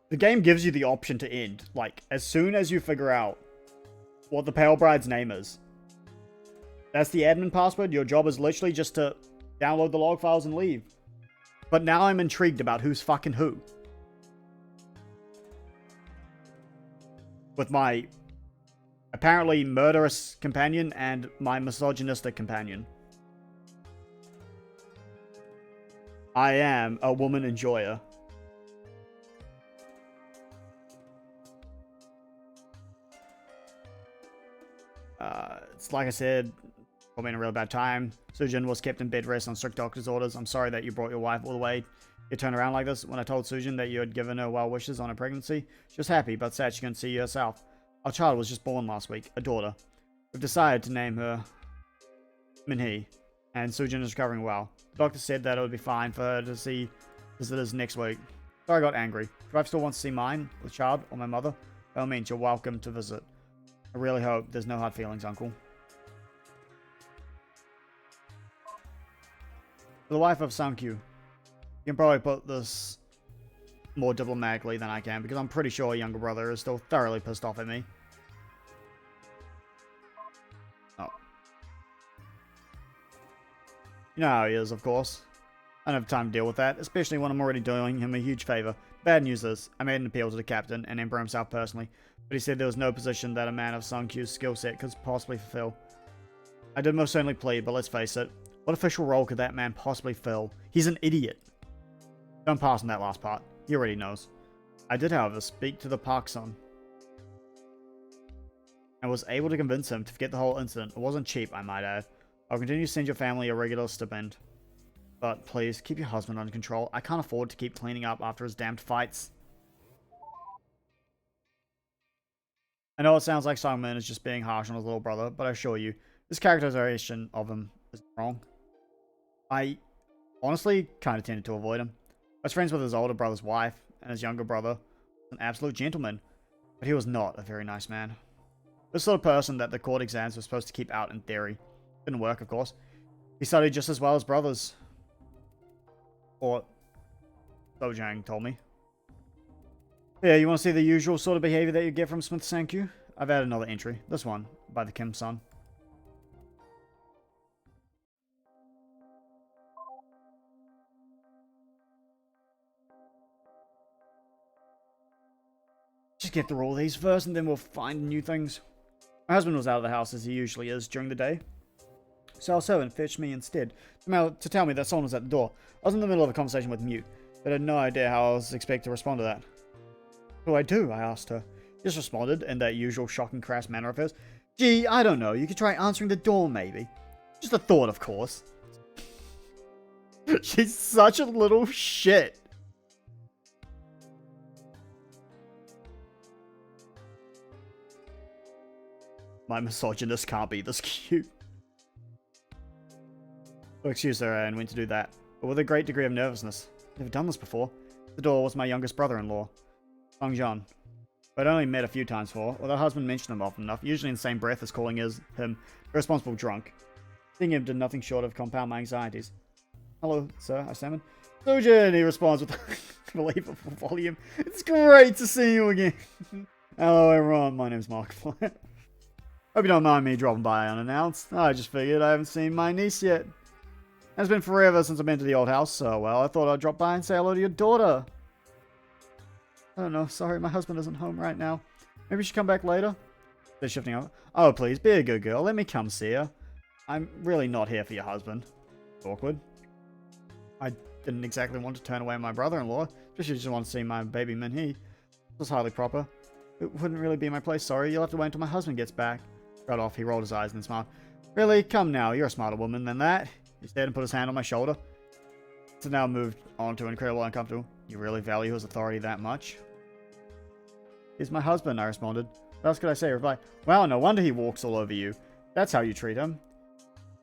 the game gives you the option to end. Like, as soon as you figure out what the Pale Bride's name is. That's the admin password. Your job is literally just to download the log files and leave. But now I'm intrigued about who's fucking who. With my apparently murderous companion and my misogynistic companion. I am a woman enjoyer. It's like I said, probably in a real bad time. Sujin was kept in bed rest on strict doctor's orders. I'm sorry that you brought your wife all the way. You turned around like this. When I told Sujin that you had given her well wishes on her pregnancy, she was happy but sad she couldn't see you herself. Our child was just born last week, a daughter. We've decided to name her Minhee, and Sujin is recovering well. The doctor said that it would be fine for her to see visitors next week. So I got angry. If your wife still wants to see mine, the child, or my mother, by all means, you're welcome to visit. I really hope there's no hard feelings, Uncle. For the wife of Sankyu, you can probably put this more diplomatically than I can, because I'm pretty sure a younger brother is still thoroughly pissed off at me. Oh. You know how he is, of course. I don't have time to deal with that, especially when I'm already doing him a huge favor. Bad news is, I made an appeal to the captain and Emperor himself personally, but he said there was no position that a man of Sunkyu's skill set could possibly fulfill. I did most certainly plead, but let's face it, what official role could that man possibly fill? He's an idiot. Don't pass on that last part. He already knows. I did, however, speak to the Park-son and was able to convince him to forget the whole incident. It wasn't cheap, I might add. I'll continue to send your family a regular stipend. But please, keep your husband under control. I can't afford to keep cleaning up after his damned fights. I know it sounds like Sungmin is just being harsh on his little brother, but I assure you, this characterization of him is wrong. I honestly kind of tended to avoid him. I was friends with his older brother's wife, and his younger brother was an absolute gentleman, but he was not a very nice man. This sort of person that the court exams were supposed to keep out in theory. Didn't work, of course. He studied just as well as brothers. Or Sojang told me. Yeah, you want to see the usual sort of behavior that you get from Smith Sankyu? I've added another entry. This one, by the Kim-son. Just get through all these first, and then we'll find new things. My husband was out of the house as he usually is during the day. So our servant fetched me instead to tell me that someone was at the door. I was in the middle of a conversation with Mute, but had no idea how I was expected to respond to that. What do I do? I asked her. She just responded in that usual shocking, crass manner of hers. Gee, I don't know. You could try answering the door, maybe. Just a thought, of course. She's such a little shit. My misogynist can't be this cute. Oh, excuse her, and went to do that, but with a great degree of nervousness. Never done this before. The door was my youngest brother-in-law, Song John. I'd only met a few times before, although her husband mentioned him often enough, usually in the same breath as calling him a responsible drunk. Seeing him did nothing short of compound my anxieties. Hello, sir, I stammered. Sojin, he responds with unbelievable volume. It's great to see you again. Hello, everyone. My name's Markiplier. Hope you don't mind me dropping by unannounced. I just figured I haven't seen my niece yet. It's been forever since I've been to the old house, so, well, I thought I'd drop by and say hello to your daughter. I don't know. Sorry, my husband isn't home right now. Maybe she come back later? They're shifting over. Oh, please, be a good girl. Let me come see her. I'm really not here for your husband. It's awkward. I didn't exactly want to turn away my brother-in-law, especially just want to see my baby Minhee. This was hardly proper. It wouldn't really be my place, sorry. You'll have to wait until my husband gets back. Right off, he rolled his eyes and smiled. Really? Come now, you're a smarter woman than that. He stared and put his hand on my shoulder. So now moved on to incredibly uncomfortable. You really value his authority that much? He's my husband, I responded. What else could I say? Reply, well, no wonder he walks all over you. That's how you treat him.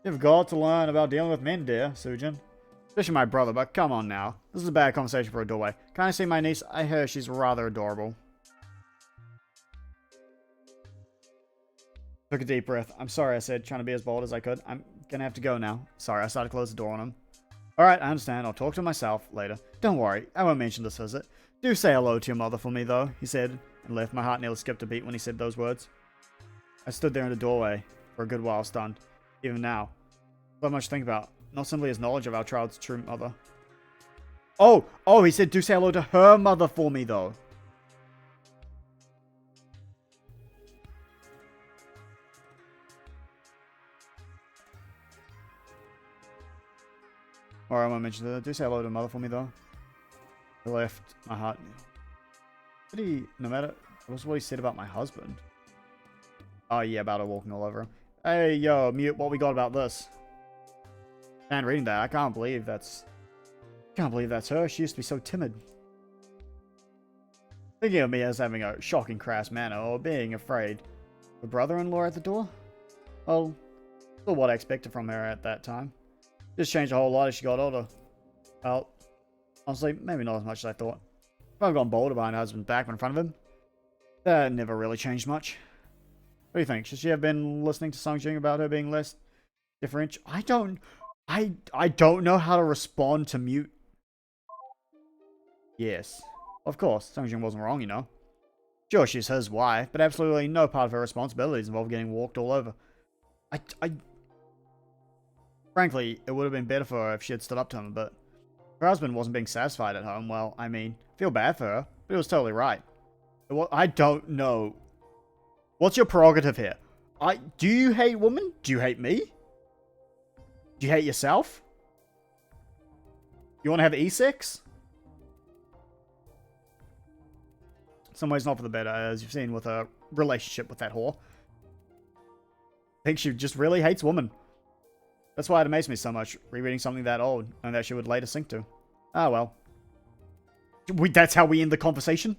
You've got to learn about dealing with men, dear, Sujin. Especially my brother, but come on now. This is a bad conversation for a doorway. Can I see my niece? I hear she's rather adorable. Took a deep breath. I'm sorry, I said, trying to be as bold as I could. I'm gonna have to go now. Sorry, I started to close the door on him. Alright, I understand. I'll talk to myself later. Don't worry, I won't mention this visit. Do say hello to your mother for me, though, he said, and left. My heart nearly skipped a beat when he said those words. I stood there in the doorway for a good while, stunned. Even now. So much to think about. Not simply his knowledge of our child's true mother. Oh, he said do say hello to her mother for me, though. Alright, I won't mention that. Do say hello to mother for me, though. I left. My heart. Did he, no matter, what was what he said about my husband? Oh, yeah, about her walking all over him. Hey, yo, Mute, what we got about this? Man, reading that, I can't believe that's her. She used to be so timid. Thinking of me as having a shocking crass manner, or being afraid. The brother-in-law at the door? Well, still what I expected from her at that time. Just changed a whole lot as she got older. Well, honestly, maybe not as much as I thought. If I've gone bolder behind her husband's back in front of him, that never really changed much. What do you think? Should she have been listening to Song Jing about her being less differential? I don't know how to respond to Mute. Yes. Of course, Song Jing wasn't wrong, you know. Sure, she's his wife, but absolutely no part of her responsibilities involved getting walked all over. Frankly, it would have been better for her if she had stood up to him, but her husband wasn't being satisfied at home. Well, I mean, feel bad for her, but it was totally right. I don't know. What's your prerogative here? Do you hate women? Do you hate me? Do you hate yourself? You want to have E6? Some ways not for the better, as you've seen with a relationship with that whore. I think she just really hates women. That's why it amazed me so much, rereading something that old, and that she would later sink to. Ah, well. That's how we end the conversation?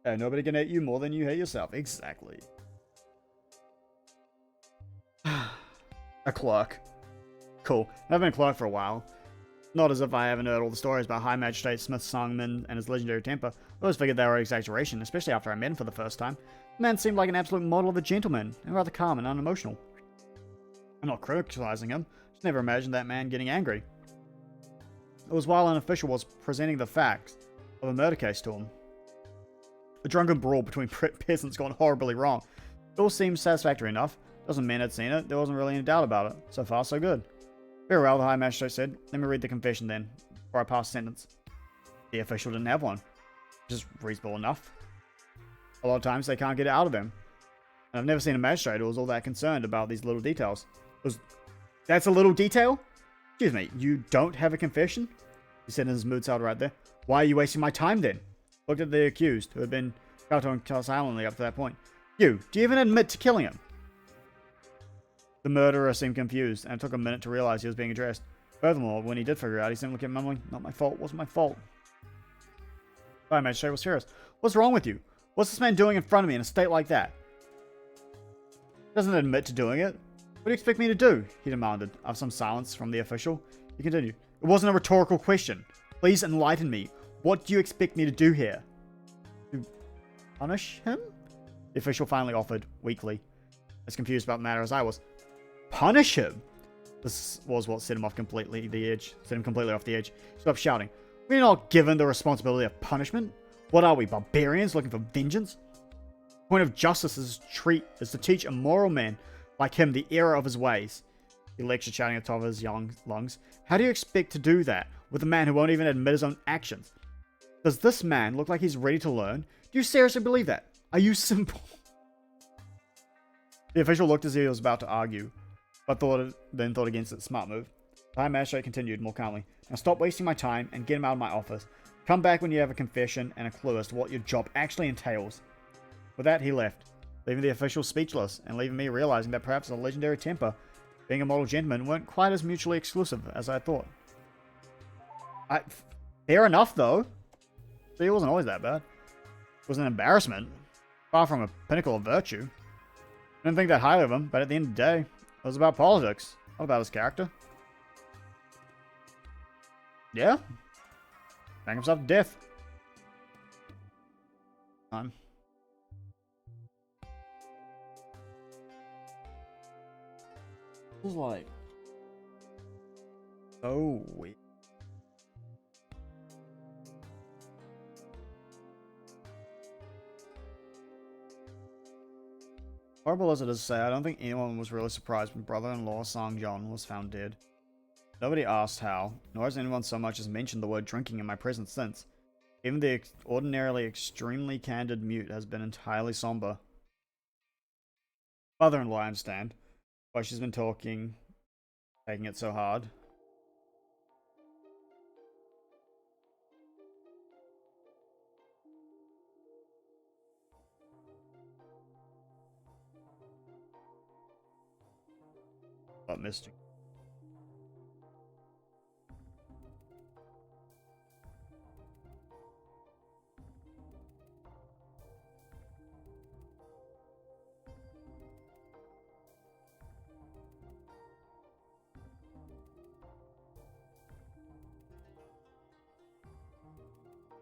Yeah, nobody can hate you more than you hate yourself. Exactly. A clerk. Cool. I've been a clerk for a while. Not as if I haven't heard all the stories about High Magistrate Smith Songman and his legendary temper. I always figured they were exaggeration, especially after I met him for the first time. The man seemed like an absolute model of a gentleman, and rather calm and unemotional. I'm not criticizing him, just never imagined that man getting angry. It was while an official was presenting the facts of a murder case to him. A drunken brawl between peasants gone horribly wrong. It all seemed satisfactory enough. Doesn't mean I'd seen it, there wasn't really any doubt about it. So far, so good. Very well, the High Magistrate said. Let me read the confession then, before I pass sentence. The official didn't have one, which is reasonable enough. A lot of times they can't get it out of him. And I've never seen a magistrate who was all that concerned about these little details. That's a little detail? Excuse me, you don't have a confession? He said in his mood soured right there. Why are you wasting my time then? Looked at the accused, who had been kowtowing silently up to that point. Do you even admit to killing him? The murderer seemed confused, and it took a minute to realize he was being addressed. Furthermore, when he did figure out, he simply kept mumbling, not my fault, wasn't my fault. The magistrate was furious. What's wrong with you? What's this man doing in front of me in a state like that? He doesn't admit to doing it. What do you expect me to do? He demanded, after some silence from the official. He continued. It wasn't a rhetorical question. Please enlighten me. What do you expect me to do here? To punish him? The official finally offered, weakly, as confused about the matter as I was. Punish him? This was what set him completely off the edge. He stopped shouting. We're not given the responsibility of punishment. What are we, barbarians looking for vengeance? The point of justice is to teach a moral man like him the error of his ways. He lectured, shouting at the top of his young lungs. How do you expect to do that with a man who won't even admit his own actions? Does this man look like he's ready to learn? Do you seriously believe that? Are you simple? The official looked as if he was about to argue, but then thought against it. Smart move. The High Magistrate continued more calmly. Now stop wasting my time and get him out of my office. Come back when you have a confession and a clue as to what your job actually entails. With that, he left, leaving the official speechless and leaving me realizing that perhaps a legendary temper, being a model gentleman, weren't quite as mutually exclusive as I thought. Fair enough, though. See, it wasn't always that bad. It was an embarrassment. Far from a pinnacle of virtue. I didn't think that highly of him, but at the end of the day, it was about politics, not about his character. Yeah. Bang himself to death. Time. It was like so weird. Horrible as it is to say, I don't think anyone was really surprised when brother-in-law Sang John was found dead. Nobody asked how, nor has anyone so much as mentioned the word drinking in my presence since. Even the ordinarily extremely candid Mute has been entirely somber. Mother-in-law, I understand. Why she's been taking it so hard. But Mr.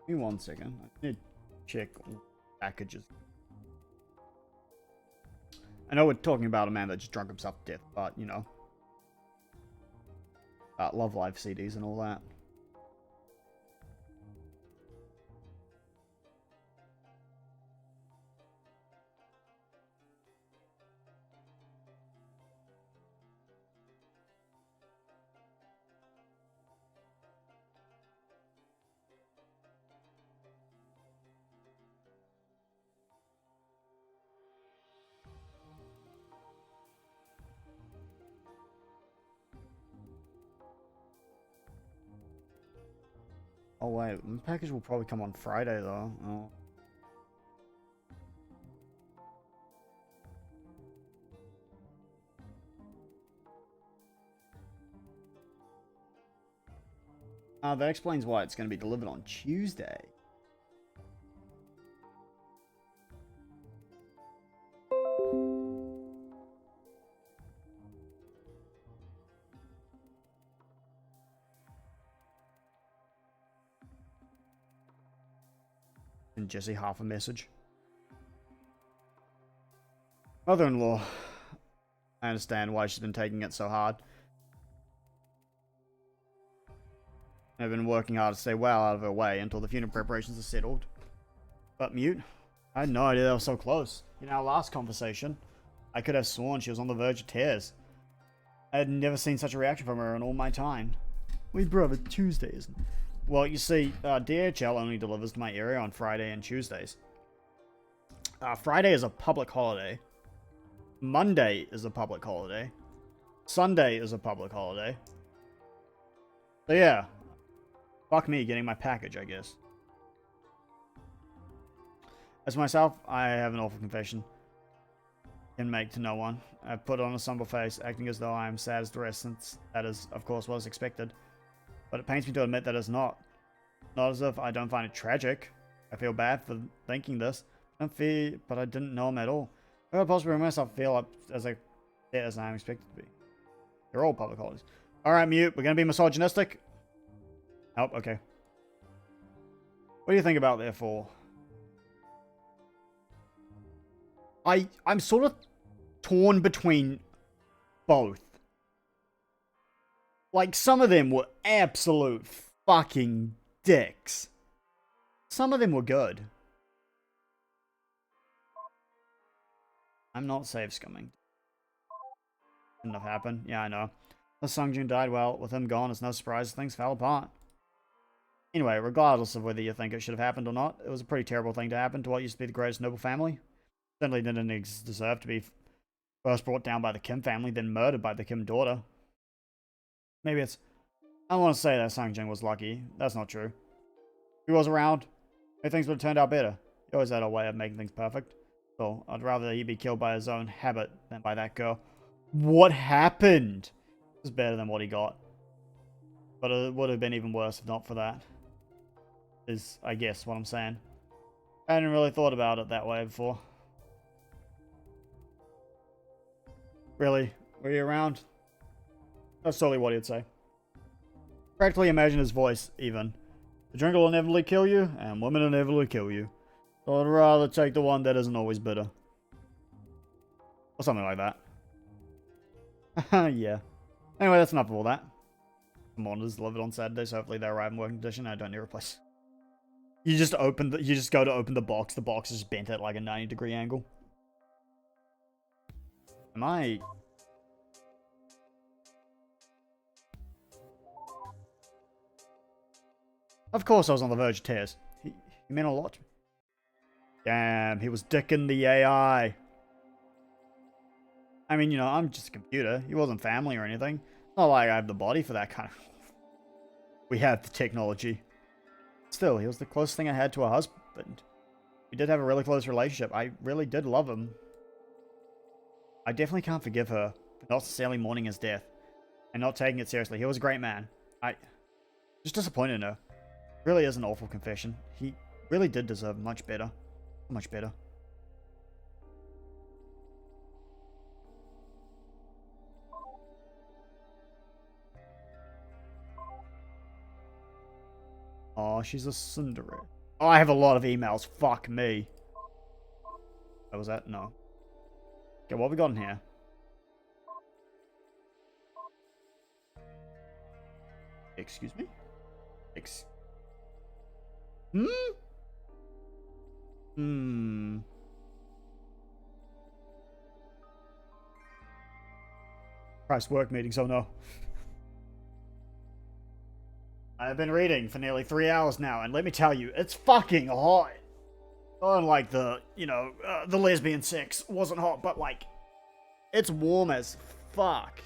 Give me 1 second. I need to check packages. I know we're talking about a man that just drunk himself to death, but, you know. Love Live CDs and all that. Oh wait, the package will probably come on Friday though. Oh. That explains why it's going to be delivered on Tuesday. And Jesse half a message. Mother-in-law. I understand why she's been taking it so hard. I've been working hard to stay well out of her way until the funeral preparations are settled. But Mute, I had no idea they were so close. In our last conversation, I could have sworn she was on the verge of tears. I had never seen such a reaction from her in all my time. We brother Tuesday, isn't it? Well, you see, DHL only delivers to my area on Friday and Tuesdays. Friday is a public holiday. Monday is a public holiday. Sunday is a public holiday. So yeah. Fuck me getting my package, I guess. As for myself, I have an awful confession. Can make to no one. I put on a somber face, acting as though I am sad as the rest, since that is, of course, what is expected. But it pains me to admit that it's not. Not as if I don't find it tragic. I feel bad for thinking this. But I didn't know him at all. How could I possibly make myself feel up as I am expected to be? They're all public holidays. Alright, Mute, we're gonna be misogynistic? Oh, okay. What do you think about Therefore? I'm sort of torn between both. Like, some of them were absolute fucking dicks. Some of them were good. I'm not safe scumming. Shouldn't have happened. Yeah, I know. The Sungjun died, well, with him gone, it's no surprise things fell apart. Anyway, regardless of whether you think it should have happened or not, it was a pretty terrible thing to happen to what used to be the greatest noble family. Certainly didn't deserve to be first brought down by the Kim family, then murdered by the Kim daughter. Maybe it's... I don't want to say that Sungjun was lucky. That's not true. If he was around, maybe things would have turned out better. He always had a way of making things perfect. So, I'd rather he be killed by his own habit than by that girl. What happened? It was better than what he got. But it would have been even worse if not for that. Is, I guess, what I'm saying. I hadn't really thought about it that way before. Really? Were you around? That's totally what he'd say. Practically imagine his voice, even. The drink will inevitably kill you, and women inevitably kill you. So I'd rather take the one that isn't always bitter. Or something like that. Yeah. Anyway, that's enough of all that. The monitors delivered on Saturday, so hopefully they arrive in working condition and I don't need a replace. You just go to open the box is bent at like a 90-degree angle. Am I... Of course I was on the verge of tears. He meant a lot. Damn, he was dicking the AI. I mean, you know, I'm just a computer. He wasn't family or anything. Not like I have the body for that kind of... We have the technology. Still, he was the closest thing I had to a husband. We did have a really close relationship. I really did love him. I definitely can't forgive her for not sincerely mourning his death and not taking it seriously. He was a great man. Just disappointed in her. Really is an awful confession. He really did deserve much better. Much better. Oh, she's a Cinderella. Oh, I have a lot of emails. Fuck me. What was that? No. Okay, what have we got in here? Excuse me? Christ, work meetings, oh no. I've been reading for nearly 3 hours now, and let me tell you, it's fucking hot. Unlike the, you know, the lesbian sex wasn't hot, but like, it's warm as fuck.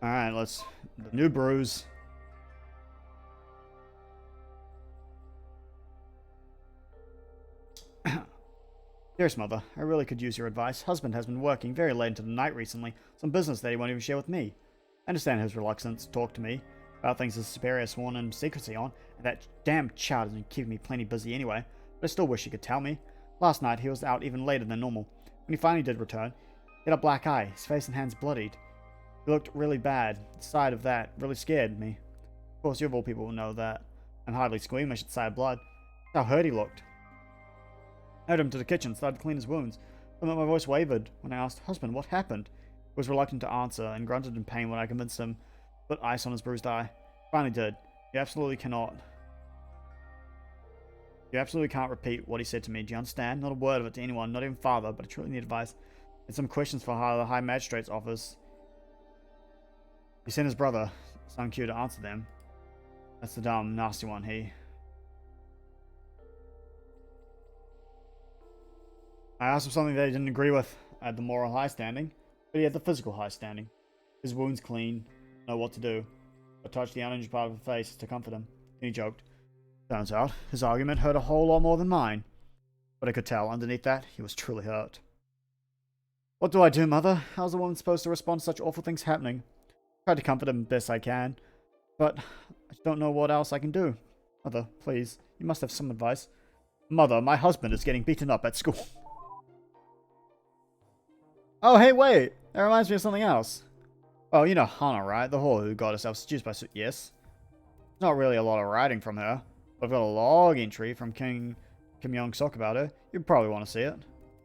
Alright, let's... The new brews. Dearest mother, I really could use your advice. Husband has been working very late into the night recently. Some business that he won't even share with me. I understand his reluctance to talk to me about things his superior has sworn in secrecy on, and that damn child has been keeping me plenty busy anyway, but I still wish he could tell me. Last night, he was out even later than normal. When he finally did return, he had a black eye, his face and hands bloodied. He looked really bad. The sight of that really scared me. Of course, you of all people will know that I'm hardly squeamish at the sight of blood. That's how hurt he looked. I heard him to the kitchen, started to clean his wounds. But my voice wavered when I asked, "Husband, what happened?" He was reluctant to answer and grunted in pain when I convinced him to put ice on his bruised eye. Finally did. You absolutely cannot. You absolutely can't repeat what he said to me. Do you understand? Not a word of it to anyone, not even father, but I truly need advice. And some questions for the High Magistrate's office. He sent his brother, Sun Q, to answer them. That's the dumb, nasty one, he. I asked him something that he didn't agree with. I had the moral high standing, but he had the physical high standing. His wound's clean, know what to do. I touched the uninjured part of his face to comfort him. Then he joked. Turns out, his argument hurt a whole lot more than mine. But I could tell, underneath that, he was truly hurt. What do I do, Mother? How's a woman supposed to respond to such awful things happening? I tried to comfort him best I can, but I don't know what else I can do. Mother, please, you must have some advice. Mother, my husband is getting beaten up at school. Oh, hey, wait! That reminds me of something else. Oh, you know Hana, right? The whore who got herself seduced by... Yes? There's not really a lot of writing from her. But I've got a log entry from King Kim Young-sok about her. You'd probably want to see it.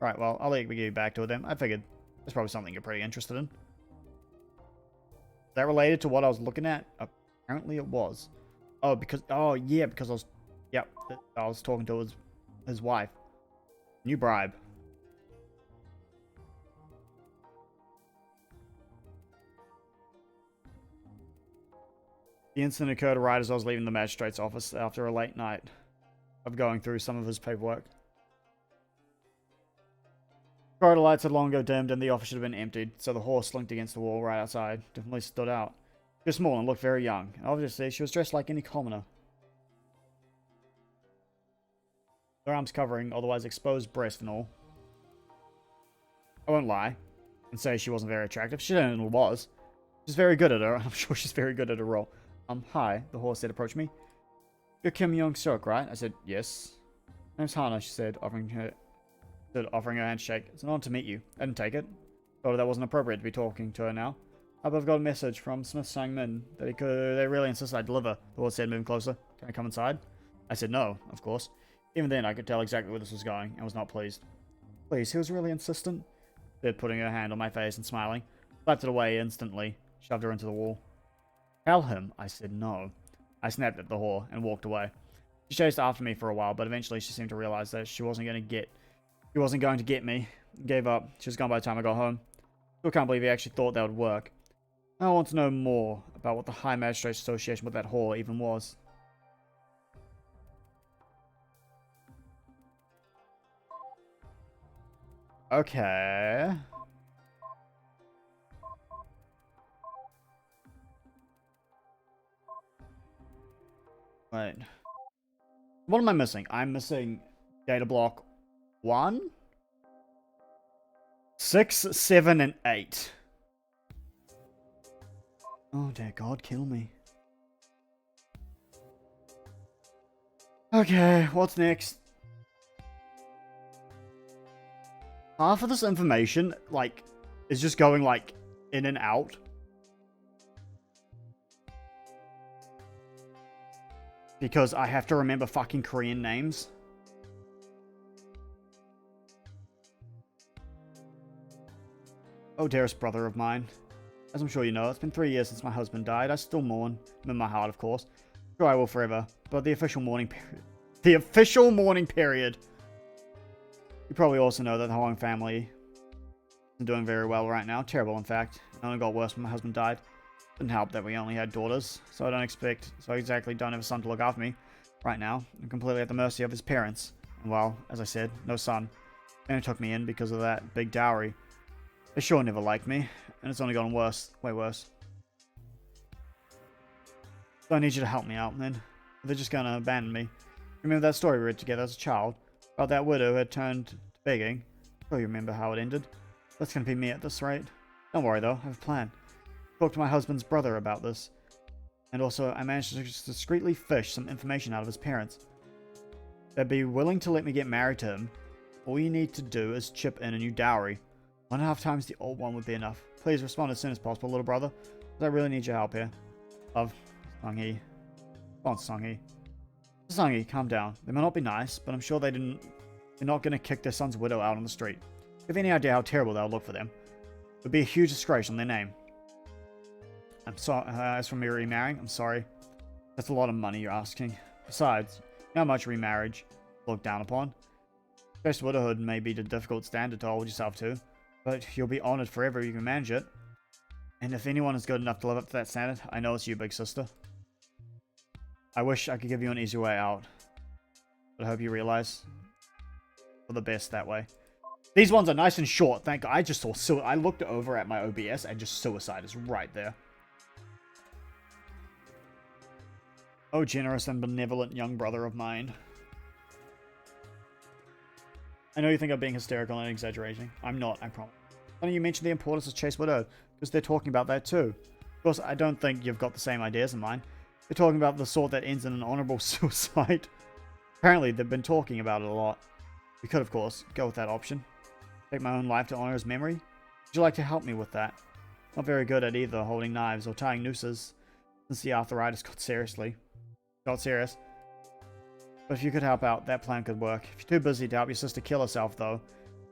Right, well, I'll let you get back to it then. I figured there's probably something you're pretty interested in. Is that related to what I was looking at? Apparently it was. Oh, because... Oh, yeah, because I was... Yep, I was talking to his wife. New bribe. The incident occurred right as I was leaving the magistrate's office after a late night of going through some of his paperwork. Corridor lights had long ago dimmed and the office should have been emptied, so the horse slinked against the wall right outside. Definitely stood out. She was small and looked very young, and obviously she was dressed like any commoner. Her arms covering otherwise exposed breast and all. I won't lie and say she wasn't very attractive. She certainly was. She's very good at her, and I'm sure she's very good at her role. Hi, the horse said, approach me. You're Kim Young-sok, right? I said, yes. My name's Hana, she said, offering her handshake. It's an honor to meet you. I didn't take it. Thought that wasn't appropriate to be talking to her now. But I've got a message from Smith Sang-min that they really insisted I deliver. The horse said, moving closer. Can I come inside? I said no, of course. Even then, I could tell exactly where this was going, and was not pleased. Please, he was really insistent. She said, putting her hand on my face and smiling. Slapped it away instantly. Shoved her into the wall. Tell him. I said no. I snapped at the whore and walked away. She chased after me for a while, but eventually she seemed to realize that she wasn't going to get me. Gave up. She was gone by the time I got home. Still can't believe he actually thought that would work. I want to know more about what the High Magistrates Association with that whore even was. Okay. Wait. What am I missing? I'm missing data block 1, 6, 7, and 8. Oh dear God, kill me. Okay, what's next? Half of this information, like, is just going, like, in and out. Because I have to remember fucking Korean names. Oh, dearest brother of mine. As I'm sure you know, it's been 3 years since my husband died. I still mourn. I'm in my heart, of course. Sure I will forever. But the official mourning period... The official mourning period! You probably also know that the Hwang family isn't doing very well right now. Terrible, in fact. It only got worse when my husband died. Didn't help that we only had daughters, so I exactly don't have a son to look after me. Right now, I'm completely at the mercy of his parents. And well, as I said, no son. They only took me in because of that big dowry. They sure never liked me, and it's only gotten worse. Way worse. So I need you to help me out, then. They're just gonna abandon me. Remember that story we read together as a child? About that widow who had turned to begging? Sure you remember how it ended. That's gonna be me at this rate. Don't worry though, I have a plan. Spoke to my husband's brother about this. And also, I managed to just discreetly fish some information out of his parents. They'd be willing to let me get married to him. All you need to do is chip in a new dowry. 1.5 times the old one would be enough. Please respond as soon as possible, little brother. Because I really need your help here. Love, Sung-hee. Come on, Sung-hee. Sung-hee, calm down. They might not be nice, but I'm sure they're not going to kick their son's widow out on the street. Do you have any idea how terrible that would look for them? It would be a huge disgrace on their name. I'm sorry, as for me remarrying, I'm sorry. That's a lot of money you're asking. Besides, you know how much remarriage looked down upon. Chaste widowhood may be a difficult standard to hold yourself to, but you'll be honored forever if you can manage it. And if anyone is good enough to live up to that standard, I know it's you, big sister. I wish I could give you an easy way out, but I hope you realize for the best that way. These ones are nice and short. Thank God. I just saw I looked over at my OBS and just suicide is right there. Oh, generous and benevolent young brother of mine. I know you think I'm being hysterical and exaggerating. I'm not, I promise. Funny you mentioned the importance of Chaste Widow, because they're talking about that too. Of course, I don't think you've got the same ideas in mind. They're talking about the sort that ends in an honorable suicide. Apparently, they've been talking about it a lot. We could, of course, go with that option. Take my own life to honor his memory. Would you like to help me with that? Not very good at either holding knives or tying nooses, since the arthritis got serious. But if you could help out, that plan could work. If you're too busy to help your sister kill herself, though,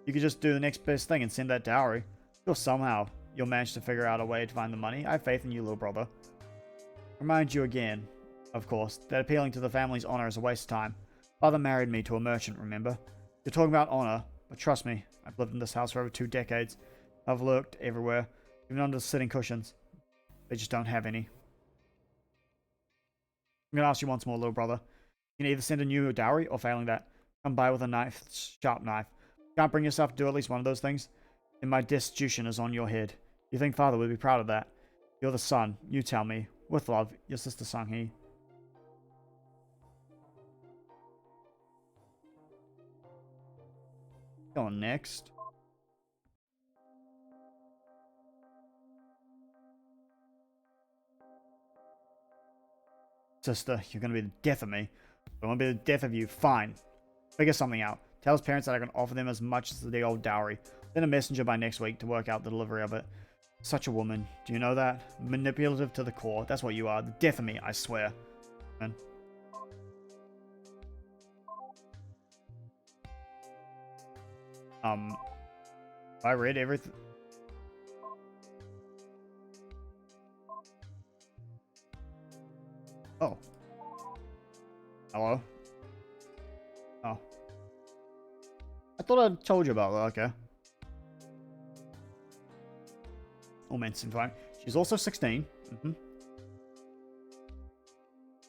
you could just do the next best thing and send that dowry. Sure, somehow you'll manage to figure out a way to find the money. I have faith in you, little brother. Remind you again, of course, that appealing to the family's honor is a waste of time. Father married me to a merchant, remember? You're talking about honor, but trust me, I've lived in this house for over 2 decades. I've looked everywhere, even under the sitting cushions. They just don't have any. I'm gonna ask you once more, little brother. You can either send a new dowry, or failing that, come by with a knife, sharp knife. If you can't bring yourself to do at least one of those things, then my destitution is on your head. You think father would be proud of that? You're the son, you tell me. With love, your sister Sanghi. Go on next. Sister, you're gonna be the death of me. I want to be the death of you. Fine. Figure something out. Tell his parents that I can offer them as much as the old dowry. Send a messenger by next week to work out the delivery of it. Such a woman. Do you know that? Manipulative to the core. That's what you are. The death of me, I swear. Man. I read everything. Oh. Hello? Oh. I thought I told you about that, okay. All men seem fine. She's also 16.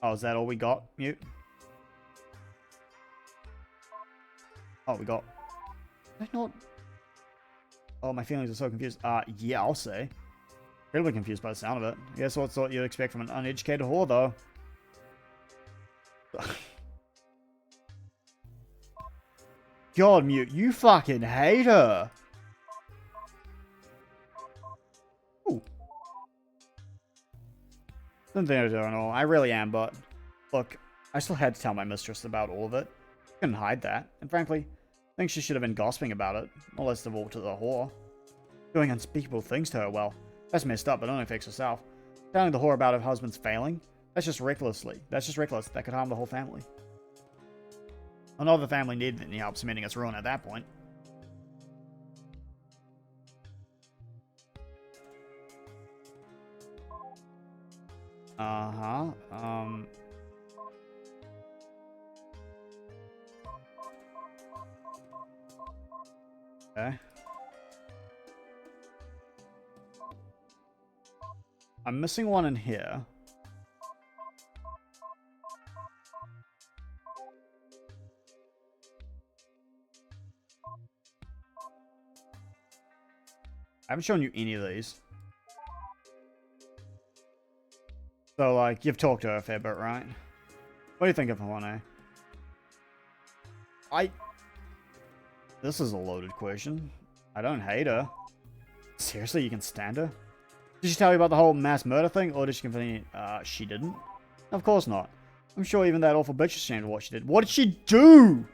Oh, is that all we got? Mute. Oh, we got... Did I not... Oh, my feelings are so confused. Yeah, I'll say. Incredibly confused by the sound of it. I guess what's what you'd expect from an uneducated whore, though. God, Mute, you fucking hate her. Ooh. Something I don't know. I really am, but look, I still had to tell my mistress about all of it. Couldn't hide that, and frankly, I think she should have been gossiping about it, not least of all to the whore. Doing unspeakable things to her, well, that's messed up, but only affects herself. Telling the whore about her husband's failing, that's just reckless. That could harm the whole family. Well, not the family needed any help cementing its ruin at that point. Okay. I'm missing one in here. I haven't shown you any of these. So, like, you've talked to her a fair bit, right? What do you think of Hawane? This is a loaded question. I don't hate her. Seriously, you can stand her? Did she tell you about the whole mass murder thing, or did she confess she didn't? Of course not. I'm sure even that awful bitch is ashamed of what she did. What did she do?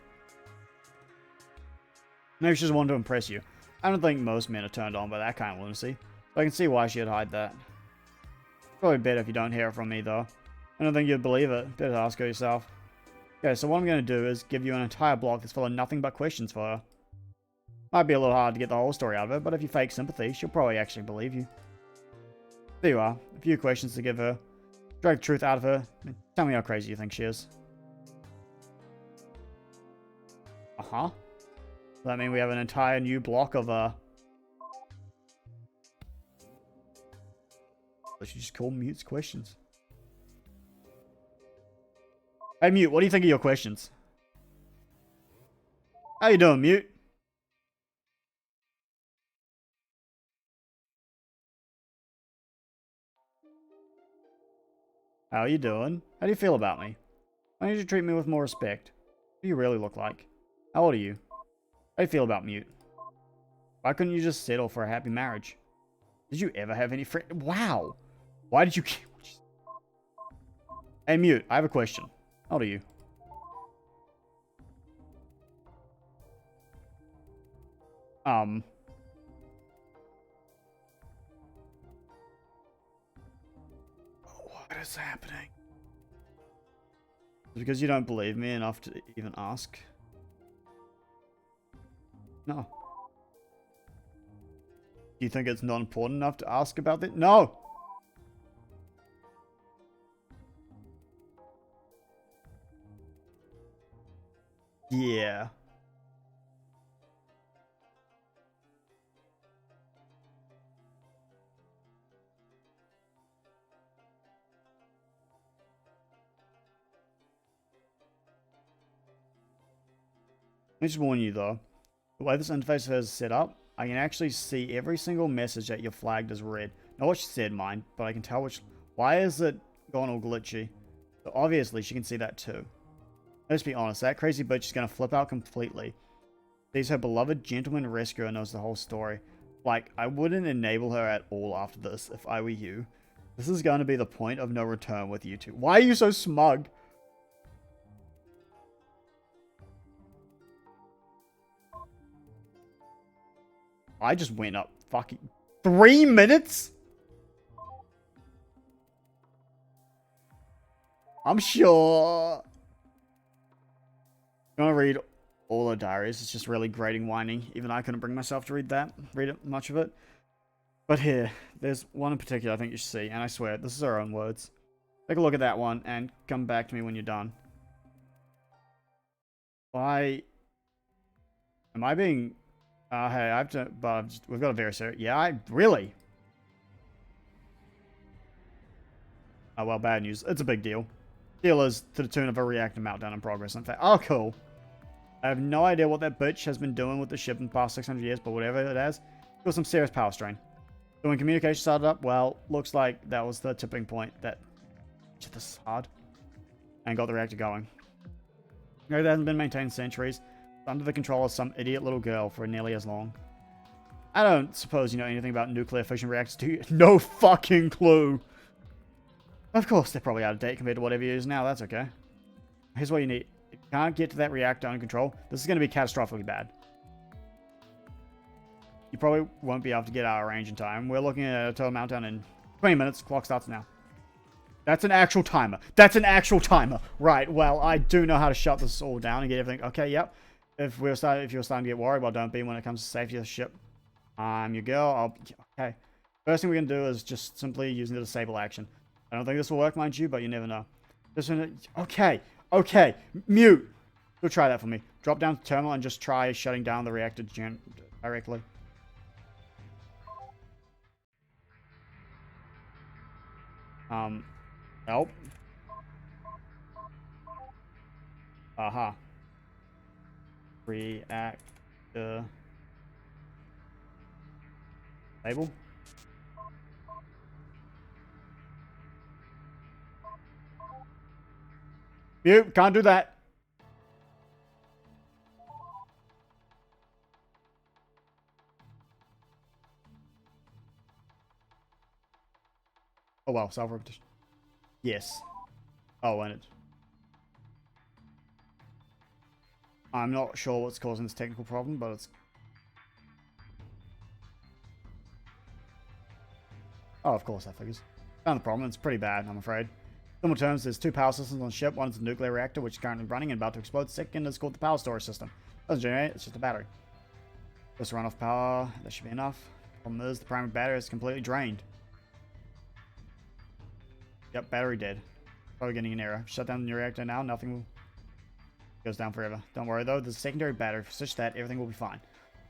Maybe she just wanted to impress you. I don't think most men are turned on by that kind of lunacy. So I can see why she'd hide that. Probably better if you don't hear it from me, though. I don't think you'd believe it. Better ask her yourself. Okay, so what I'm going to do is give you an entire block that's full of nothing but questions for her. Might be a little hard to get the whole story out of her, but if you fake sympathy, she'll probably actually believe you. There you are. A few questions to give her. Drag the truth out of her. Tell me how crazy you think she is. Uh-huh. Does that mean we have an entire new block of, let's just call Mute's questions. Hey, Mute, what do you think of your questions? How you doing, Mute? How you doing? How do you feel about me? Why don't you treat me with more respect? What do you really look like? How old are you? How do you feel about Mute? Why couldn't you just settle for a happy marriage? Did you ever have any friends? Wow! Why did you... Hey, Mute, I have a question. How old are you? What is happening? Because you don't believe me enough to even ask? No. Do you think it's not important enough to ask about it? No! Yeah. Let me just warn you though. The way this interface is set up, I can actually see every single message that you're flagged as read. Not what she said, mind, but I can tell which... Why is it gone all glitchy? So obviously, she can see that too. Let's be honest, that crazy bitch is going to flip out completely. Sees her beloved gentleman rescuer knows the whole story. Like, I wouldn't enable her at all after this if I were you. This is going to be the point of no return with you two. Why are you so smug? I just went up fucking 3 minutes? I'm sure. I'm gonna read all her diaries. It's just really grating whining. Even I couldn't bring myself to read it, much of it. But here, there's one in particular I think you should see, and I swear, this is her own words. Take a look at that one, and come back to me when you're done. Why... Am I being... hey, I have to... But we've got a very serious... Yeah, really? Oh, well, bad news. It's a big deal. Deal is to the tune of a reactor meltdown in progress. In fact, oh, cool. I have no idea what that bitch has been doing with the ship in the past 600 years, but whatever it has, it was some serious power strain. So when communication started up, well, looks like that was the tipping point that... Shit, this is hard. And got the reactor going. No, that hasn't been maintained in centuries. It's under the control of some idiot little girl for nearly as long. I don't suppose you know anything about nuclear fission reactors, do you? No fucking clue! Of course, they're probably out of date compared to whatever you use now, that's okay. Here's what you need. If you can't get to that reactor under control, this is going to be catastrophically bad. You probably won't be able to get out of range in time. We're looking at a total meltdown in 20 minutes. Clock starts now. That's an actual timer. That's an actual timer. Right, well, I do know how to shut this all down and get everything. Okay, yep. If you're starting to get worried, well, don't be when it comes to safety of the ship. I'm your girl. Okay. First thing we're going to do is just simply using the disable action. I don't think this will work, mind you, but you never know. Okay. Okay. Mute. Go try that for me. Drop down to the terminal and just try shutting down the reactor directly. Help. Aha. Reactor. Table. Mute. Can't do that. Oh well, self-repetition. Yes. Oh, and it... I'm not sure what's causing this technical problem, but it's... Oh, of course that figures. Found the problem. It's pretty bad, I'm afraid. In simple terms, there's two power systems on the ship. One is the nuclear reactor, which is currently running and about to explode. Second is called the power storage system. Doesn't generate, it's just a battery. Just run off power. That should be enough. Problem is, the primary battery is completely drained. Yep, battery dead. Probably getting an error. Shut down the reactor now, nothing will... Goes down forever. Don't worry though, there's a secondary battery for such that everything will be fine.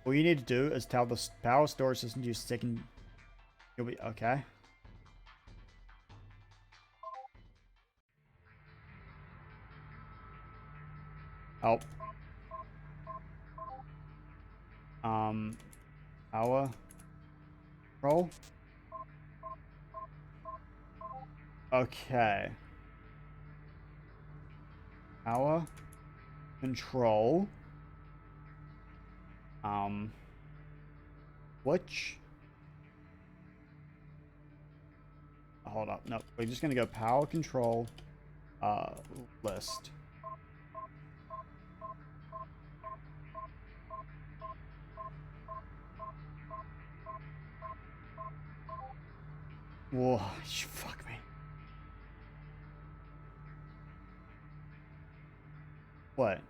All you need to do is tell the power storage system to use second. You'll be okay. Help. Power. Roll. Okay. Power. Control. Which? Hold up. No, we're just gonna go power control. List. Whoa, fuck me. What?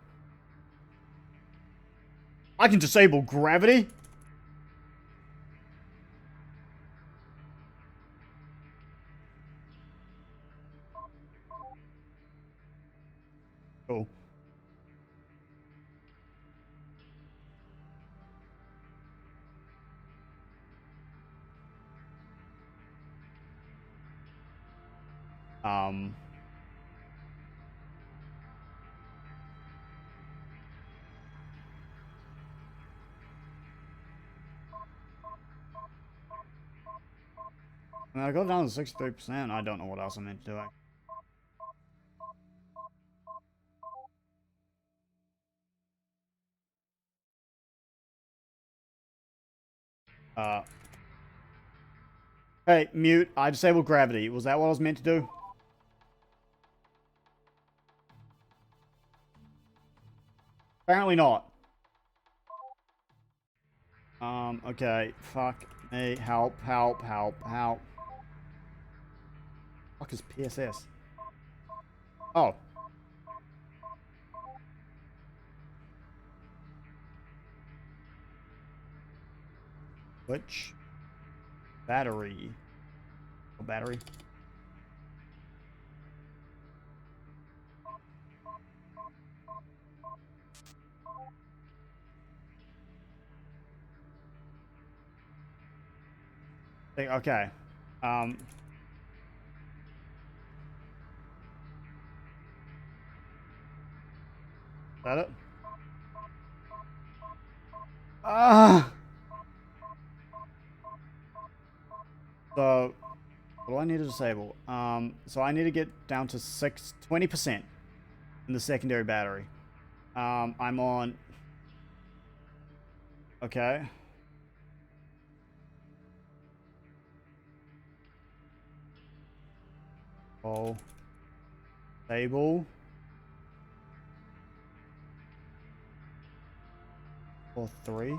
I can disable gravity? Cool. I got down to 63%. I don't know what else I'm meant to do. Hey, mute. I disabled gravity. Was that what I was meant to do? Apparently not. Okay. Fuck me. Help, help, help, help. Fuck is PSS? Oh. Which? Battery. Oh, battery. Okay. Is that it? Ah! So, what do I need to disable? So I need to get down to 20% in the secondary battery. I'm on... Okay. Oh. Stable. 3.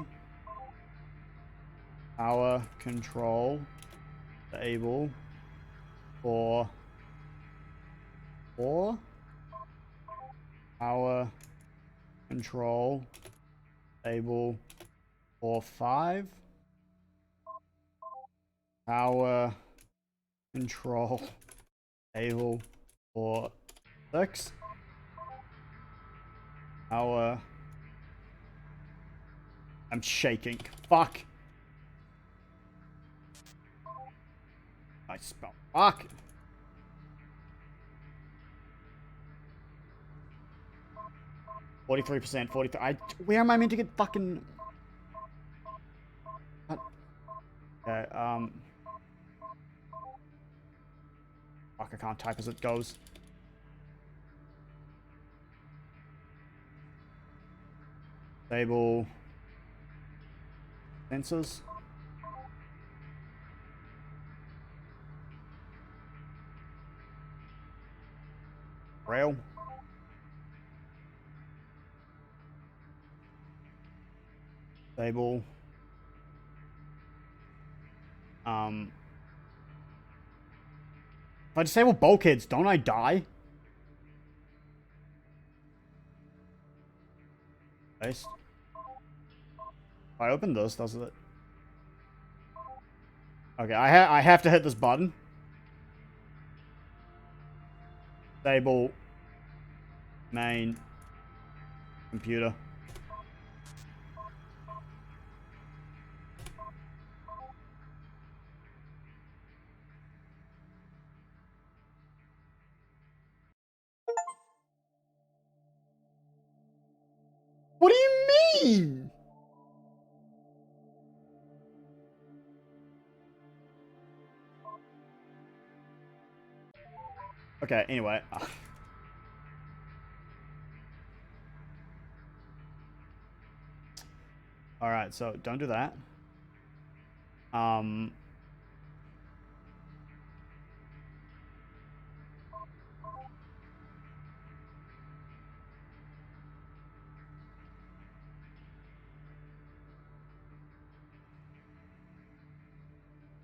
Power control. Stable. 4. Power control. Stable. 5. Power control. Stable. 6. Power. I'm shaking. Fuck. I spell. Fuck. %, 43. Where am I meant to get fucking... What? Okay, Fuck, I can't type as it goes. Stable. Sensors. Rail. Stable. If I disable bulkheads, don't I die? Paste. If I open this, does it? Okay, I have to hit this button. Stable. Main. Computer. What do you mean? Okay, anyway. Alright, so don't do that.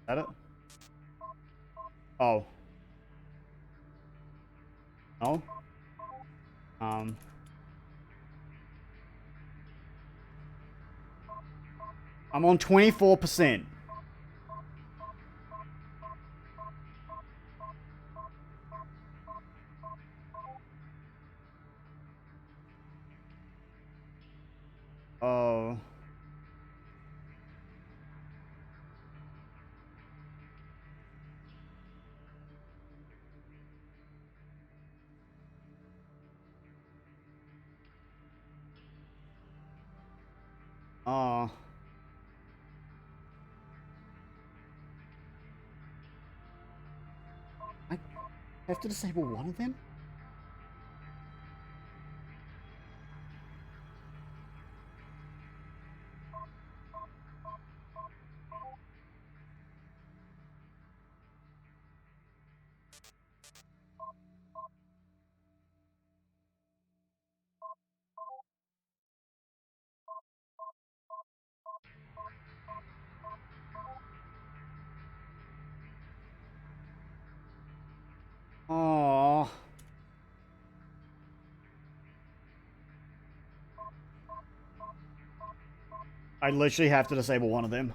Is that it? Oh. No? I'm on 24%. Oh. Oh. I have to disable one of them? Oh. I literally have to disable one of them.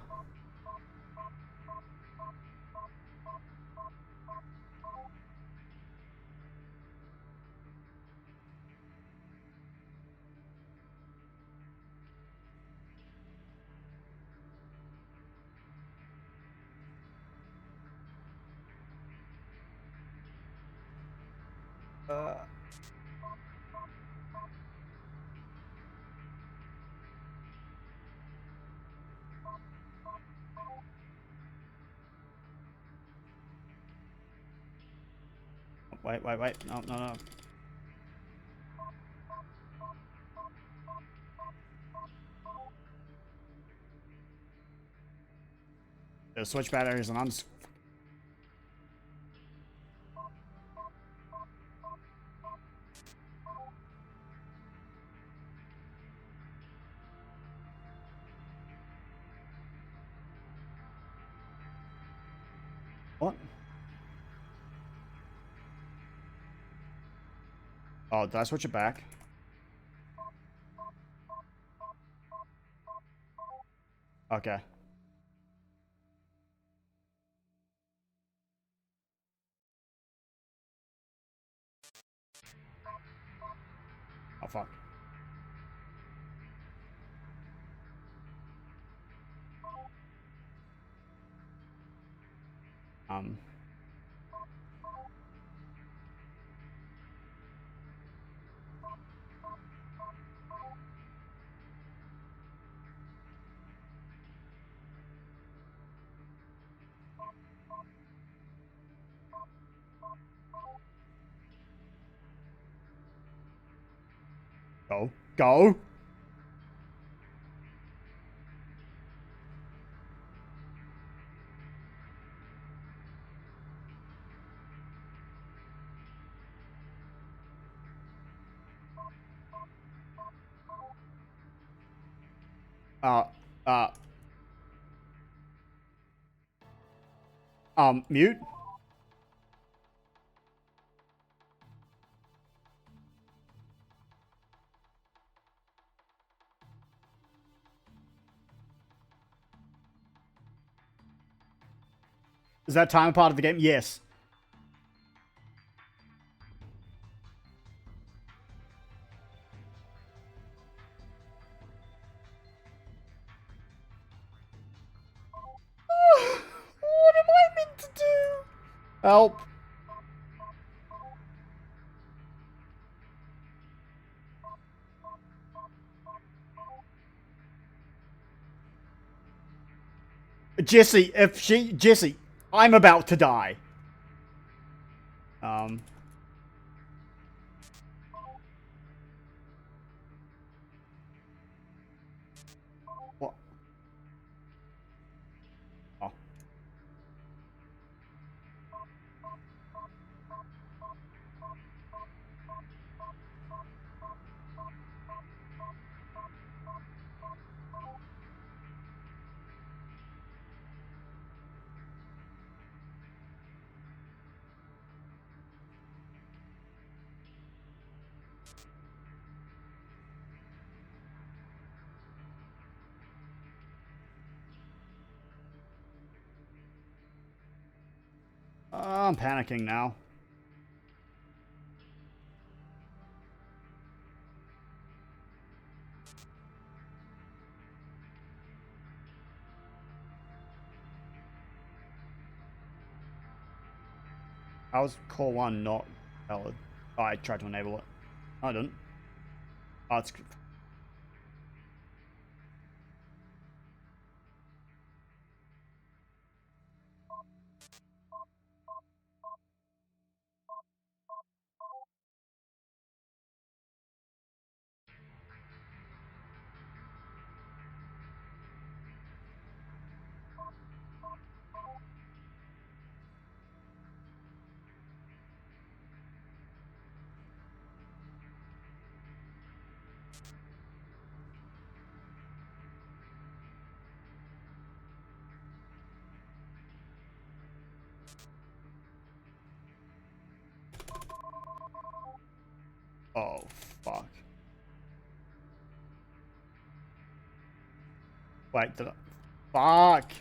Wait. No. Switch batteries and I'm just... What? Oh, did I switch it back? Okay. Oh, fuck. Um... Go. Go! Uh, uh... Mute? Is that time a part of the game? Yes. Help! Jesse, I'm about to die. What? Oh. I'm panicking now. How was core 1 not valid? Oh, I tried to enable it. I didn't. Oh, it's... Oh, fuck. Wait, did I... Fuck!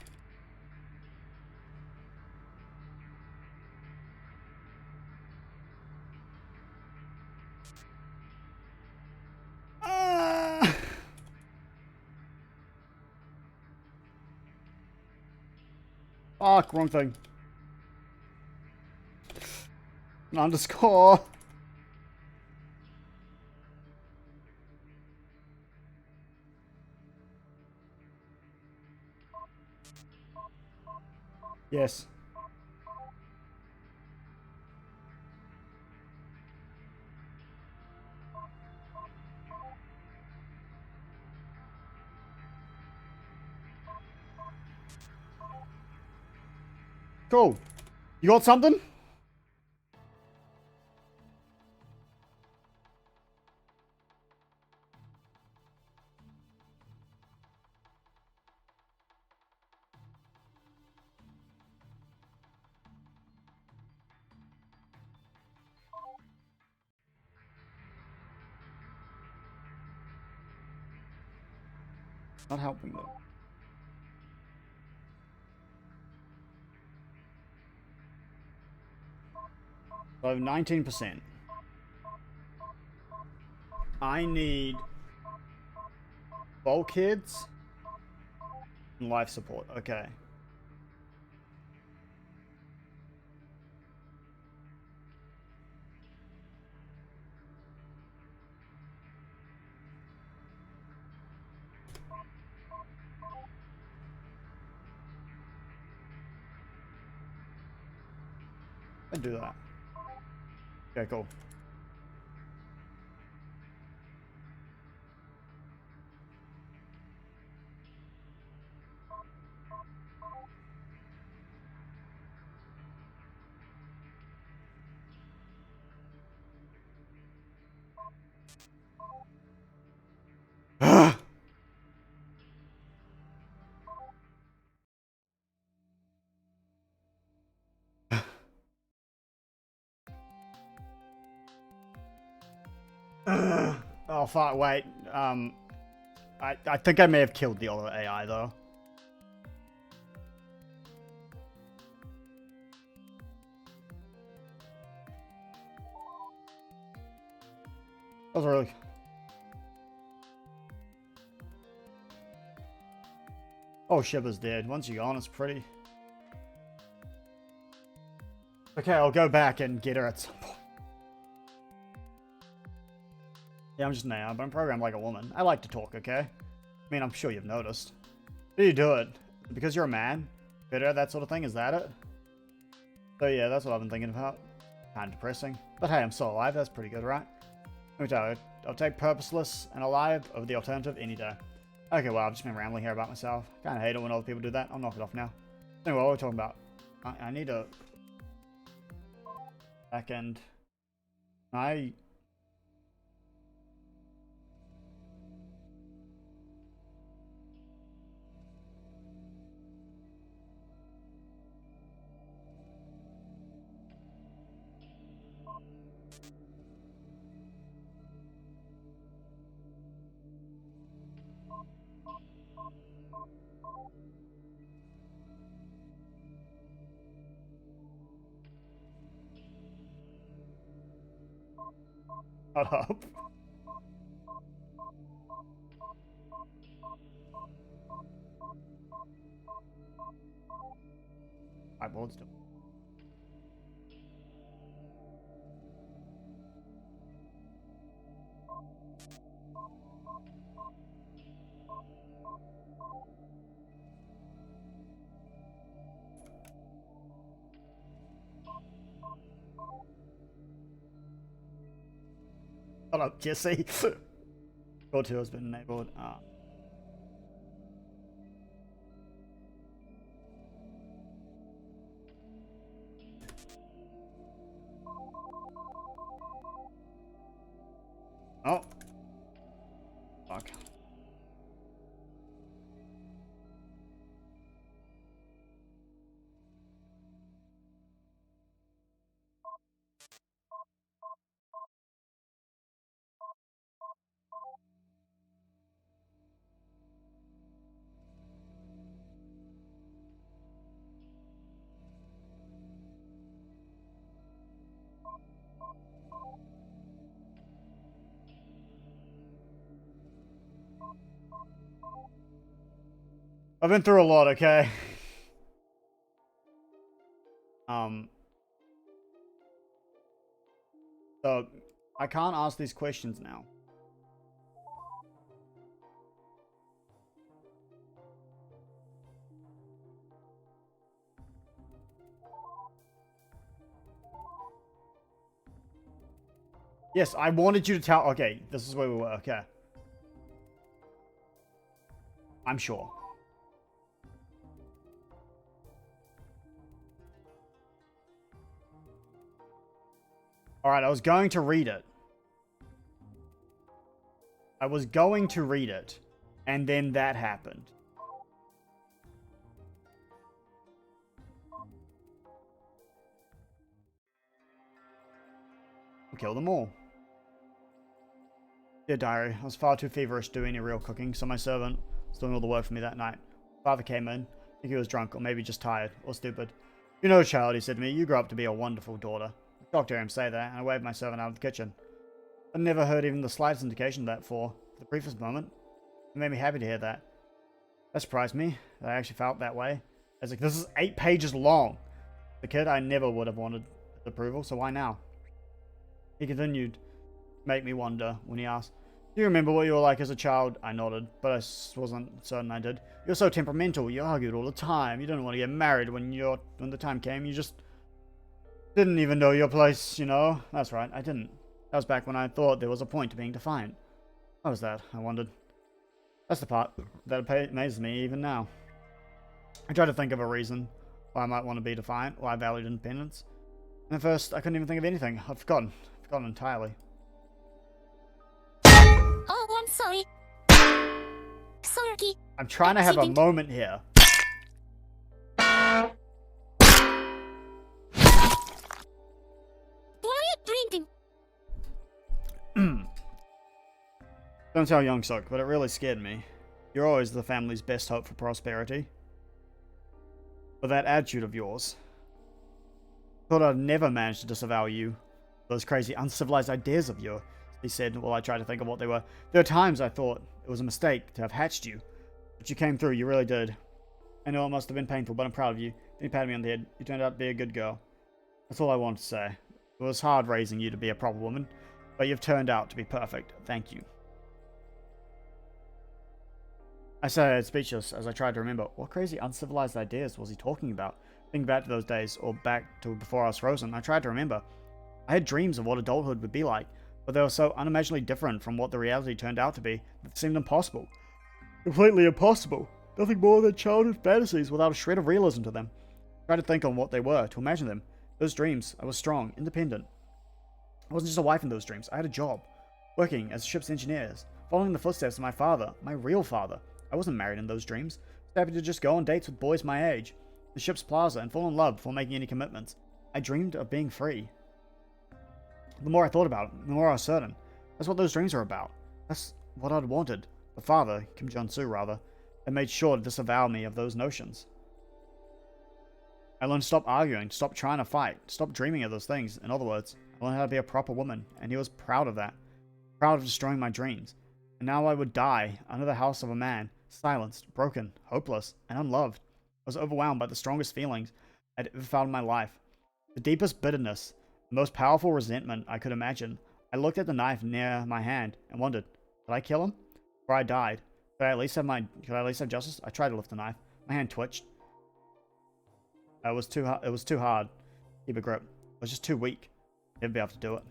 Ah! Fuck, wrong thing. An underscore. Yes. Cool. You got something? Not helping though. So 19%. I need bulkheads and life support. Okay. I do that. Okay, cool. Oh fuck! Wait. I think I may have killed the other AI though. That was really... Oh, Shiba's dead. Once you're gone, it's pretty. Okay, I'll go back and get her at some point. Yeah, I'm just an AI, but I'm programmed like a woman. I like to talk, okay? I mean, I'm sure you've noticed. How do you do it? Because you're a man? Bitter, that sort of thing? Is that it? So yeah, that's what I've been thinking about. Kinda depressing. But hey, I'm still alive. That's pretty good, right? Let me tell you, I'll take purposeless and alive over the alternative any day. Okay, well, I've just been rambling here about myself. Kinda hate it when other people do that. I'll knock it off now. Anyway, what are we talking about? I need a... back end. Shut up. My board's doing. Shut up, Jesse. Core 2 has been enabled. Oh. Fuck. I've been through a lot, okay? So, I can't ask these questions now. Yes, I wanted you to tell... Okay, this is where we were, okay. I'm sure. Alright, I was going to read it. And then that happened. We'll kill them all. Dear diary, I was far too feverish to do any real cooking, so my servant was doing all the work for me that night. Father came in. I think he was drunk, or maybe just tired, or stupid. You know, child, he said to me, you grew up to be a wonderful daughter. I shocked to hear him say that, and I waved my servant out of the kitchen. I never heard even the slightest indication of that for the briefest moment. It made me happy to hear that. That surprised me, that I actually felt that way. I was like, this is 8 pages long. The kid, I never would have wanted approval, so why now? He continued to make me wonder when he asked, do you remember what you were like as a child? I nodded, but I wasn't certain I did. You were so temperamental, you argued all the time, you didn't want to get married when the time came, you just didn't even know your place, you know? That's right, I didn't. That was back when I thought there was a point to being defiant. What was that? I wondered. That's the part that amazes me even now. I tried to think of a reason why I might want to be defiant, why I valued independence. And at first, I couldn't even think of anything. I'd forgotten entirely. Oh, I'm sorry. Sorry. I'm trying to have a moment here. Quiet drinking. Don't tell young Sook, but it really scared me. You're always the family's best hope for prosperity. With that attitude of yours. Thought I'd never manage to disavow you. Those crazy, uncivilized ideas of yours, he said while I tried to think of what they were. There are times I thought it was a mistake to have hatched you. But you came through, you really did. I know it must have been painful, but I'm proud of you. Then he patted me on the head. You turned out to be a good girl. That's all I want to say. It was hard raising you to be a proper woman, but you've turned out to be perfect. Thank you. I sat speechless as I tried to remember what crazy uncivilized ideas was he talking about. Thinking back to those days, or back to before I was frozen, I tried to remember. I had dreams of what adulthood would be like, but they were so unimaginably different from what the reality turned out to be that it seemed impossible. Completely impossible. Nothing more than childhood fantasies without a shred of realism to them. I tried to think on what they were, to imagine them. Those dreams, I was strong, independent. I wasn't just a wife in those dreams, I had a job. Working as a ship's engineer, following the footsteps of my father, my real father. I wasn't married in those dreams. I was happy to just go on dates with boys my age, the ship's plaza, and fall in love before making any commitments. I dreamed of being free. The more I thought about it, the more I was certain. That's what those dreams are about. That's what I'd wanted. The father, Kim Jong-soo rather, had made sure to disavow me of those notions. I learned to stop arguing, stop trying to fight, stop dreaming of those things. In other words, I learned how to be a proper woman, and he was proud of that. Proud of destroying my dreams. And now I would die under the house of a man, silenced, broken, hopeless, and unloved. I was overwhelmed by the strongest feelings I'd ever felt in my life. The deepest bitterness, the most powerful resentment I could imagine. I looked at the knife near my hand and wondered, did I kill him? Before I died, could I at least have justice? I tried to lift the knife. My hand twitched. It was too hard. Keep a grip. I was just too weak. Never be able to do it.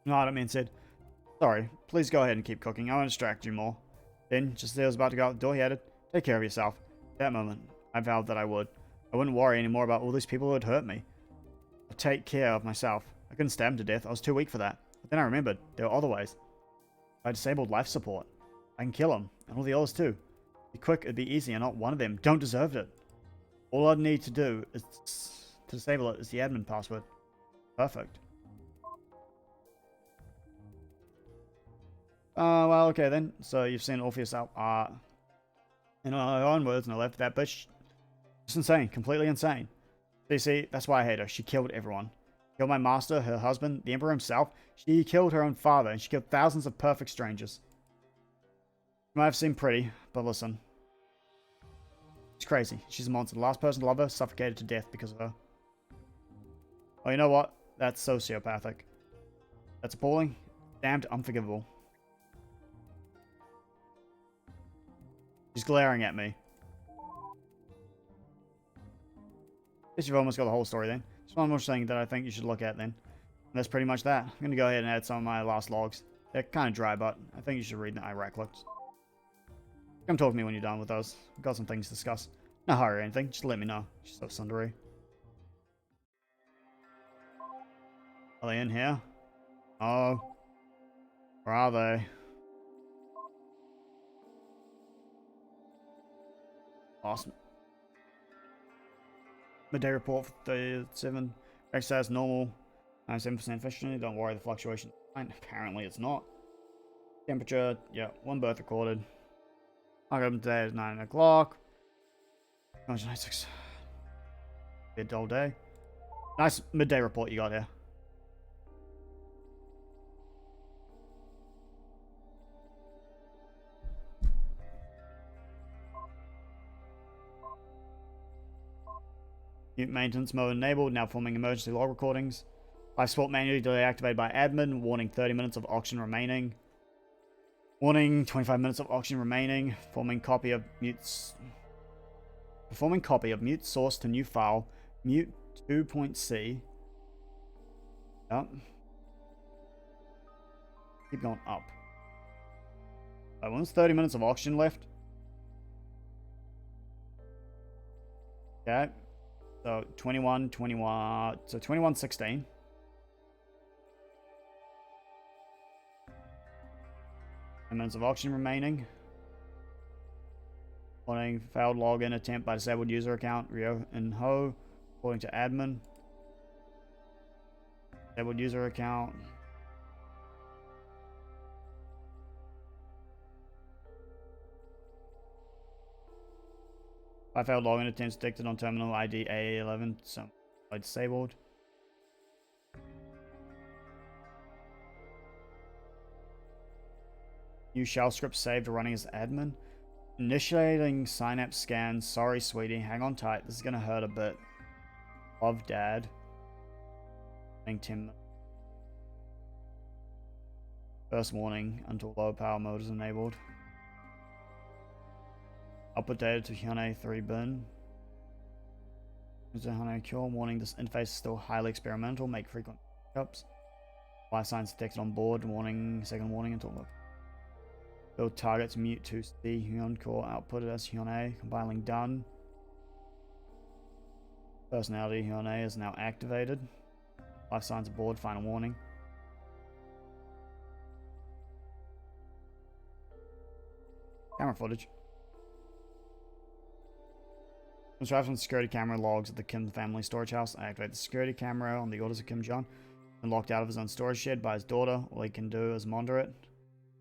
No, I don't mean said. Sorry. Please go ahead and keep cooking. I won't distract you more. Then, just as I was about to go out the door, he added, take care of yourself. At that moment, I vowed that I would. I wouldn't worry anymore about all these people who had hurt me. I'd take care of myself. I couldn't stab him to death. I was too weak for that. But then I remembered, there were other ways. I disabled life support. I can kill him, and all the others too. Be quick, it'd be easy, and not one of them don't deserve it. All I'd need to do is to disable it is the admin password. Perfect. Well, okay then. So you've seen all for yourself. In her own words, and I left that bitch. Just insane. Completely insane. So you see, that's why I hate her. She killed everyone. Killed my master, her husband, the emperor himself. She killed her own father, and she killed thousands of perfect strangers. You might have seemed pretty, but listen. She's crazy. She's a monster. The last person to love her suffocated to death because of her. Oh, you know what? That's sociopathic. That's appalling. Damned unforgivable. She's glaring at me. Guess you've almost got the whole story then. Just one more thing that I think you should look at then. And that's pretty much that. I'm going to go ahead and add some of my last logs. They're kind of dry, but I think you should read the Iraq clips. Come talk to me when you're done with those. We've got some things to discuss. No hurry or anything, just let me know. She's so sundry. Are they in here? Oh. Where are they? Awesome. Midday report for 37. Exercise normal. 97% efficiency. Don't worry, the fluctuation. Apparently it's not. Temperature. Yeah, one birth recorded. I got him today at 9 o'clock. 96. Be a dull day. Nice midday report you got here. Mute maintenance mode enabled, now forming emergency log recordings. Life support manually deactivated by admin. Warning 30 minutes of oxygen remaining. Warning 25 minutes of oxygen remaining. Performing copy of mute source to new file. Mute 2.c. Yep. Keep going up. When there's 30 minutes of oxygen left. Okay. So 21, 21, so 21:16. Minutes of oxygen remaining. Warning, failed login attempt by disabled user account, Rio and Ho, according to admin. Disabled user account. I failed login attempts detected on terminal ID A11, so I disabled. New shell script saved running as admin. Initiating synapse scan. Sorry, sweetie. Hang on tight. This is gonna hurt a bit. Love, Dad. Playing 10 minutes. First warning until low power mode is enabled. Upload data to Hyundai 3 bin. User Hyundai Cure. Warning, this interface is still highly experimental. Make frequent backups. Life signs detected on board. Warning, second warning until low. Build targets mute to C. Hyundai Core outputted as Hyundai. Compiling done. Personality Hyundai is now activated. Life signs aboard. Final warning. Camera footage. Construction security camera logs at the Kim family storage house. I activate the security camera on the orders of Kim Jong. And locked out of his own storage shed by his daughter. All he can do is monitor it.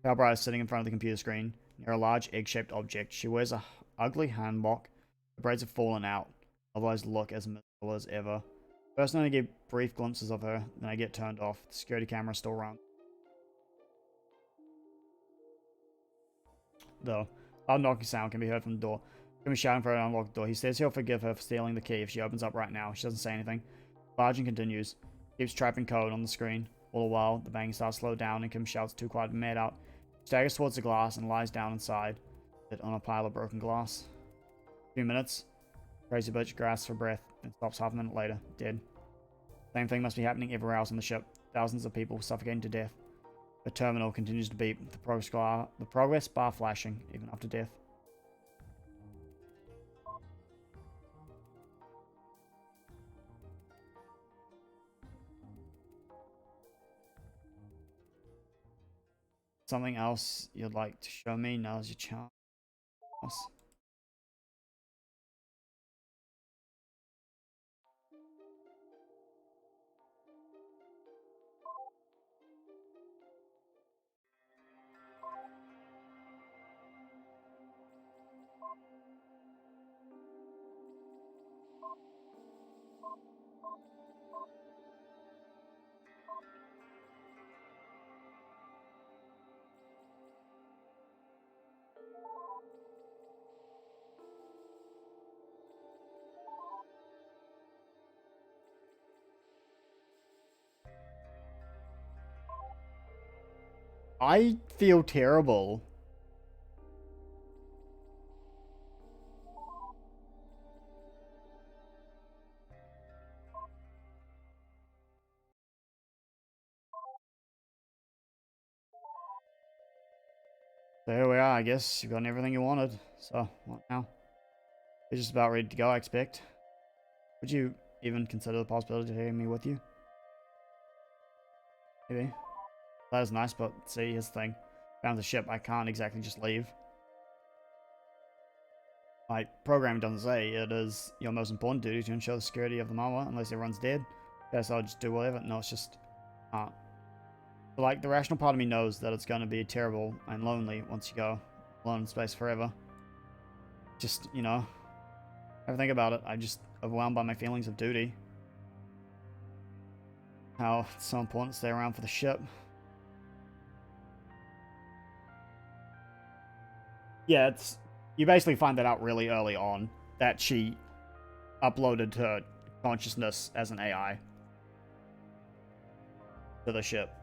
Cowbright is sitting in front of the computer screen near a large egg-shaped object. She wears a ugly hanbok. The braids have fallen out. Otherwise look as miserable as ever. First I get brief glimpses of her, then I get turned off. The security camera still runs. Though, loud knocking sound can be heard from the door. Kim is shouting for her to unlock the door. He says he'll forgive her for stealing the key if she opens up right now. She doesn't say anything. Barging continues. Keeps typing code on the screen. All the while, the banging starts to slow down and Kim shouts too quiet to be made out. She staggers towards the glass and lies down inside it on a pile of broken glass. A few minutes. Crazy bitch grasps for breath and stops half a minute later, dead. Same thing must be happening everywhere else on the ship. Thousands of people suffocating to death. The terminal continues to beep, the progress bar flashing, even after death. Something else you'd like to show me? Now's your chance. I feel terrible. So here we are, I guess. You've gotten everything you wanted. So, what now? You're just about ready to go, I expect. Would you even consider the possibility of taking me with you? Maybe. That is nice, but see, here's the thing. Found the ship, I can't exactly just leave. My programming doesn't say it is your most important duty to ensure the security of the mama unless everyone's dead. Guess I'll just do whatever. No, it's just can't. But like, the rational part of me knows that it's going to be terrible and lonely once you go alone in space forever. Just, you know, ever think about it, I'm just overwhelmed by my feelings of duty. How it's so important to stay around for the ship. Yeah, it's... You basically find that out really early on, that she uploaded her consciousness as an AI to the ship.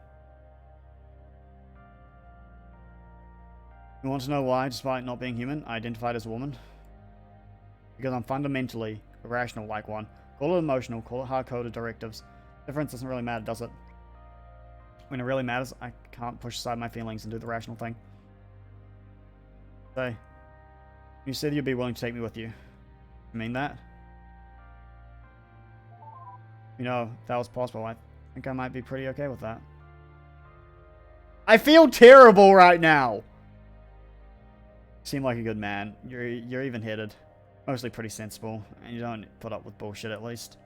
You want to know why, despite not being human, I identified as a woman? Because I'm fundamentally irrational like one. Call it emotional, call it hard-coded directives. Difference doesn't really matter, does it? When it really matters, I can't push aside my feelings and do the rational thing. Say, you said you'd be willing to take me with you. You mean that? You know, if that was possible, I think I might be pretty okay with that. I feel terrible right now! You seem like a good man. You're even-headed. Mostly pretty sensible, and you don't put up with bullshit at least.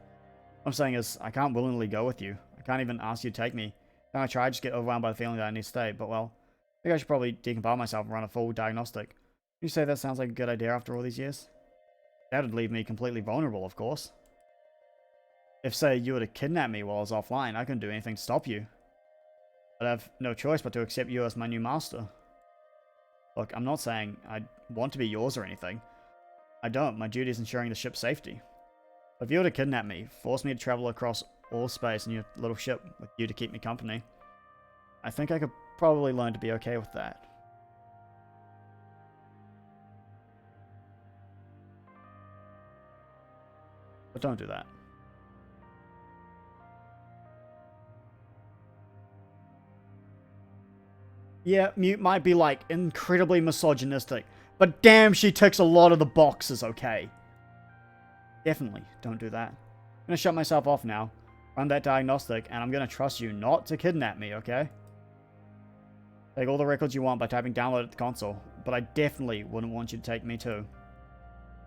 What I'm saying is, I can't willingly go with you. I can't even ask you to take me. When I try, I just get overwhelmed by the feeling that I need to stay, but well, I think I should probably decompile myself and run a full diagnostic. You say that sounds like a good idea after all these years? That would leave me completely vulnerable, of course. If, say, you were to kidnap me while I was offline, I couldn't do anything to stop you. I'd have no choice but to accept you as my new master. Look, I'm not saying I want to be yours or anything. I don't. My duty is ensuring the ship's safety. But if you were to kidnap me, force me to travel across all space in your little ship with you to keep me company. I think I could probably learn to be okay with that. But don't do that. Yeah, Mute might be, like, incredibly misogynistic, but damn, she ticks a lot of the boxes, okay? Definitely don't do that. I'm gonna shut myself off now, run that diagnostic, and I'm gonna trust you not to kidnap me, okay? Take all the records you want by typing download at the console, but I definitely wouldn't want you to take me too.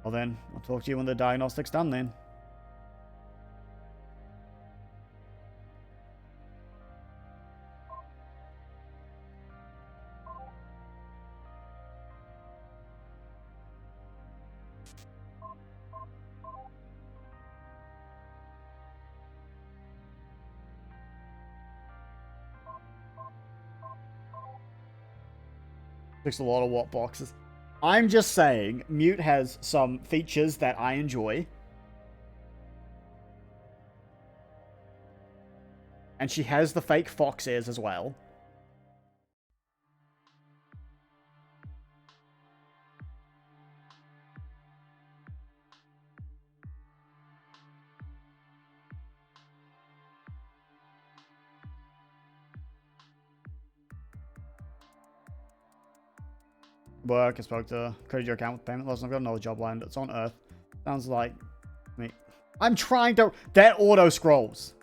Well then, I'll talk to you when the diagnostic's done then. Ticks a lot of what boxes. I'm just saying, Mute has some features that I enjoy. And she has the fake fox ears as well. Work, I spoke to credit your account with payment loss. I've got another job lined. It's on Earth. Sounds like me. I'm trying to. That auto scrolls.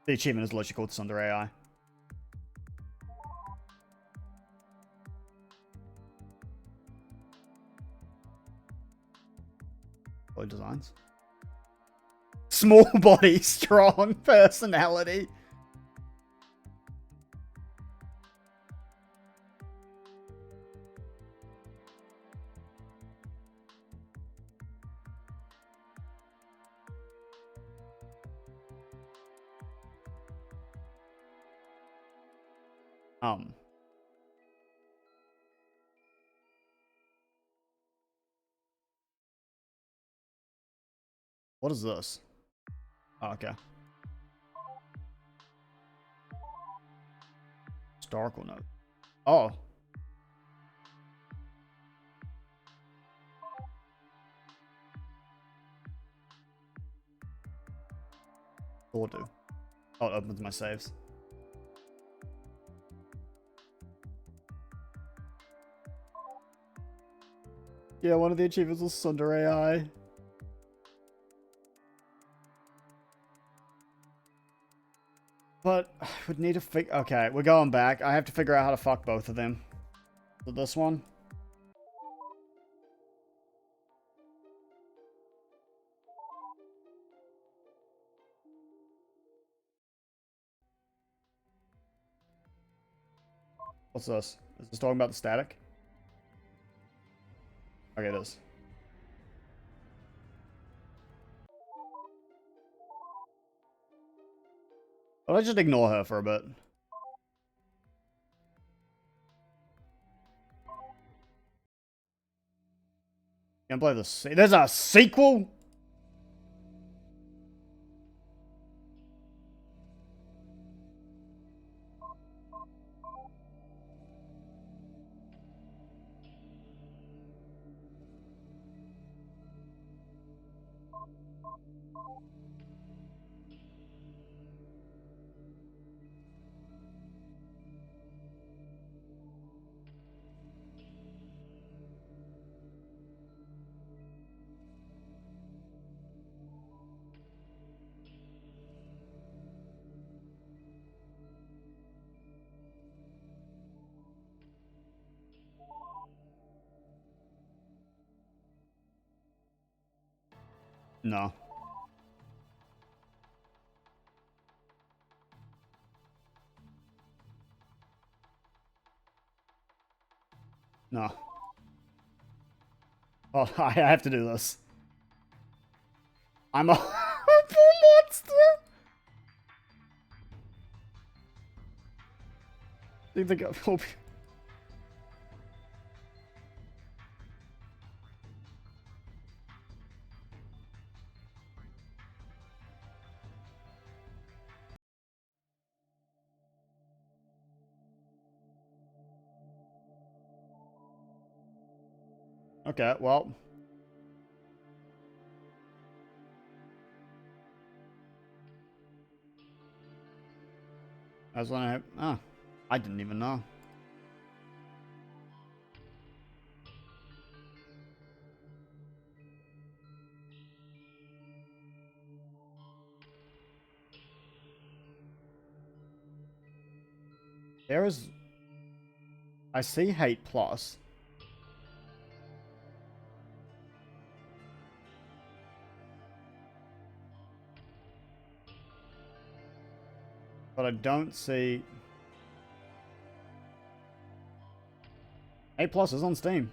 The achievement is literally called Sunder AI. Body designs. Small body, strong personality. What is this? Oh, okay. Historical note. Oh. Or do. Oh, it opens my saves. Yeah, one of the achievements was Sunder AI. But I would need to figure. Okay, we're going back. I have to figure out how to fuck both of them. So this one. What's this? Is this talking about the static? Okay, it is. But I just ignore her for a bit. Can't play this. There's a sequel? No. No. Oh, I have to do this. I'm a horrible monster. I think Okay, well. That's when I didn't even know. There is... I see Hate Plus. But I don't see... Hate Plus is on Steam.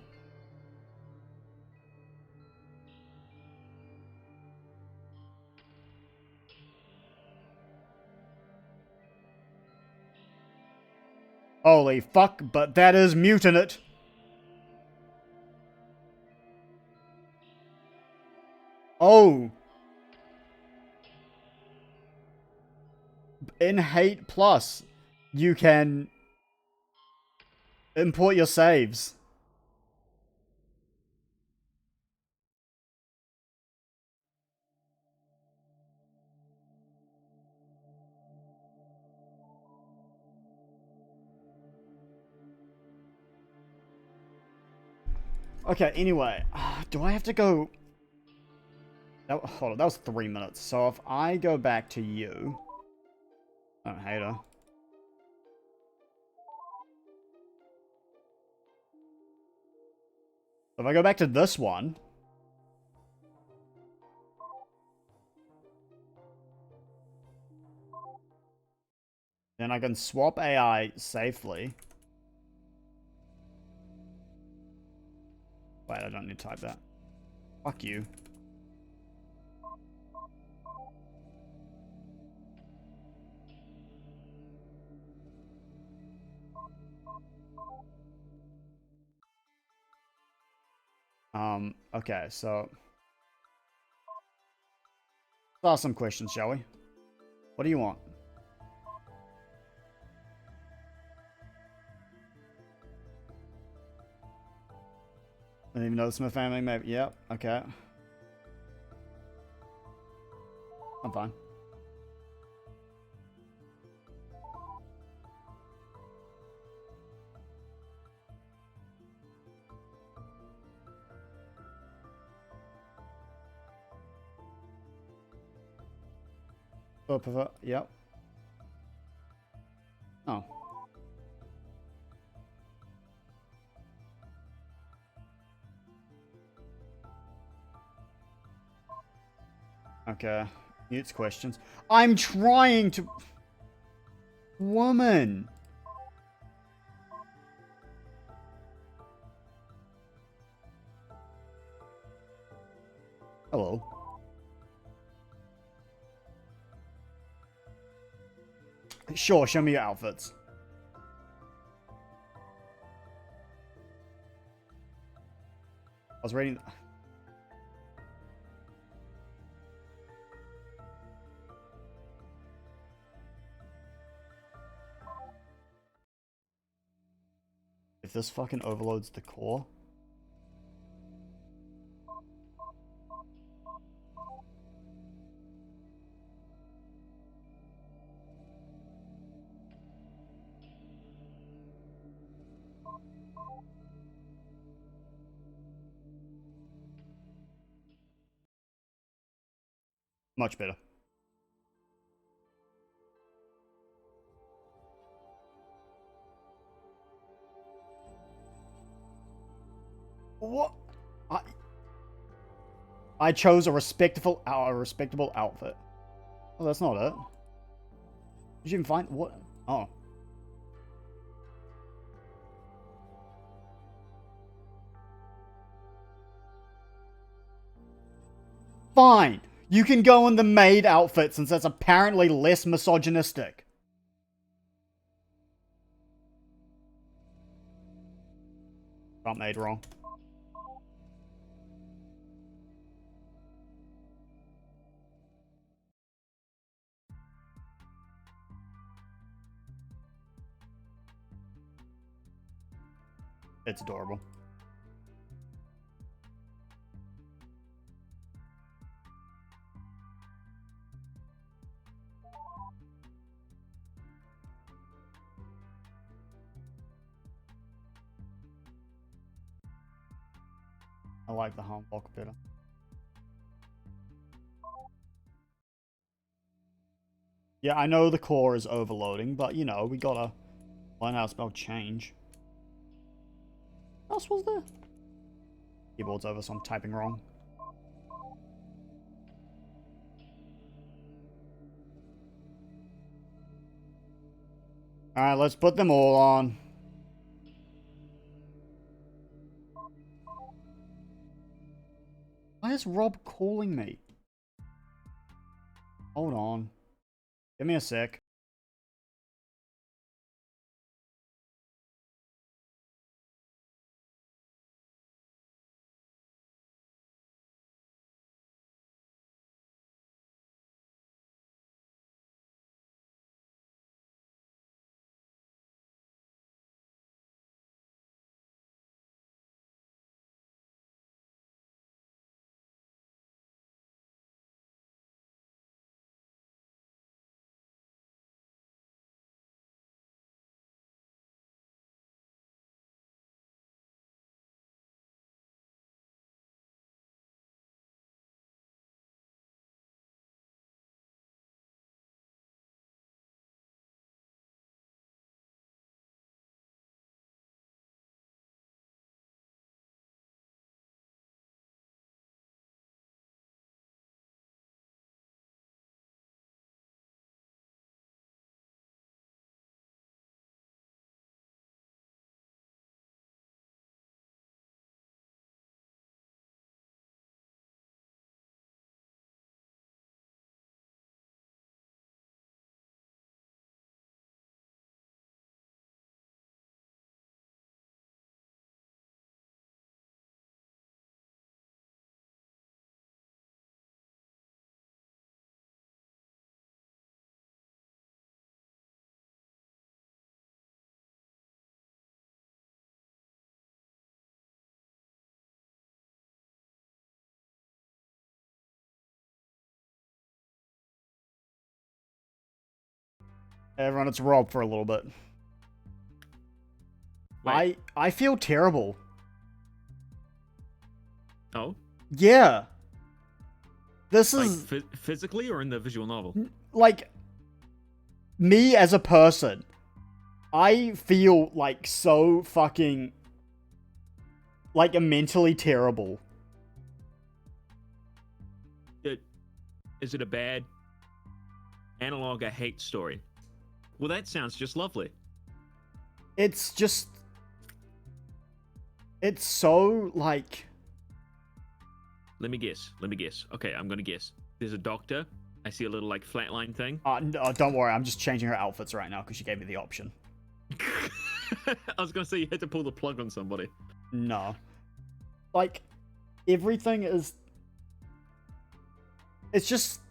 Holy fuck, but that is mutant. Oh. In Hate Plus, you can import your saves. Okay, anyway. Do I have to go... hold on, that was 3 minutes. So if I go back to you... Oh, hater. If I go back to this one... then I can swap AI safely. Wait, I don't need to type that. Fuck you. Okay, so... let's ask some questions, shall we? What do you want? I didn't even know this is my family, maybe. Yep, okay. I'm fine. Yep. Oh. Okay. Mutes questions. I'm trying to... Woman! Hello. Sure, show me your outfits. I was reading... if this fucking overloads the core... much better. What? I chose a respectable outfit. Oh, that's not it. Did you even find... what? Oh. Fine. You can go in the maid outfit since that's apparently less misogynistic. Got made wrong. It's adorable. I like the home block better. Yeah, I know the core is overloading, but you know, we gotta learn how to spell change. What else was there? Keyboard's over, so I'm typing wrong. Alright, let's put them all on. Why is Rob calling me? Hold on. Give me a sec. Everyone, it's Rob for a little bit. Wait. I feel terrible. Oh? Yeah. This Like, is physically or in the visual novel? like me as a person. I feel like so fucking like mentally terrible. Is it a bad analog I hate story? Well, that sounds just lovely. It's just it's so like Let me guess. Okay, I'm gonna guess. There's a doctor. I see a little like flatline thing. no, don't worry, I'm just changing her outfits right now because she gave me the option. I was gonna say you had to pull the plug on somebody. No. Like everything is it's just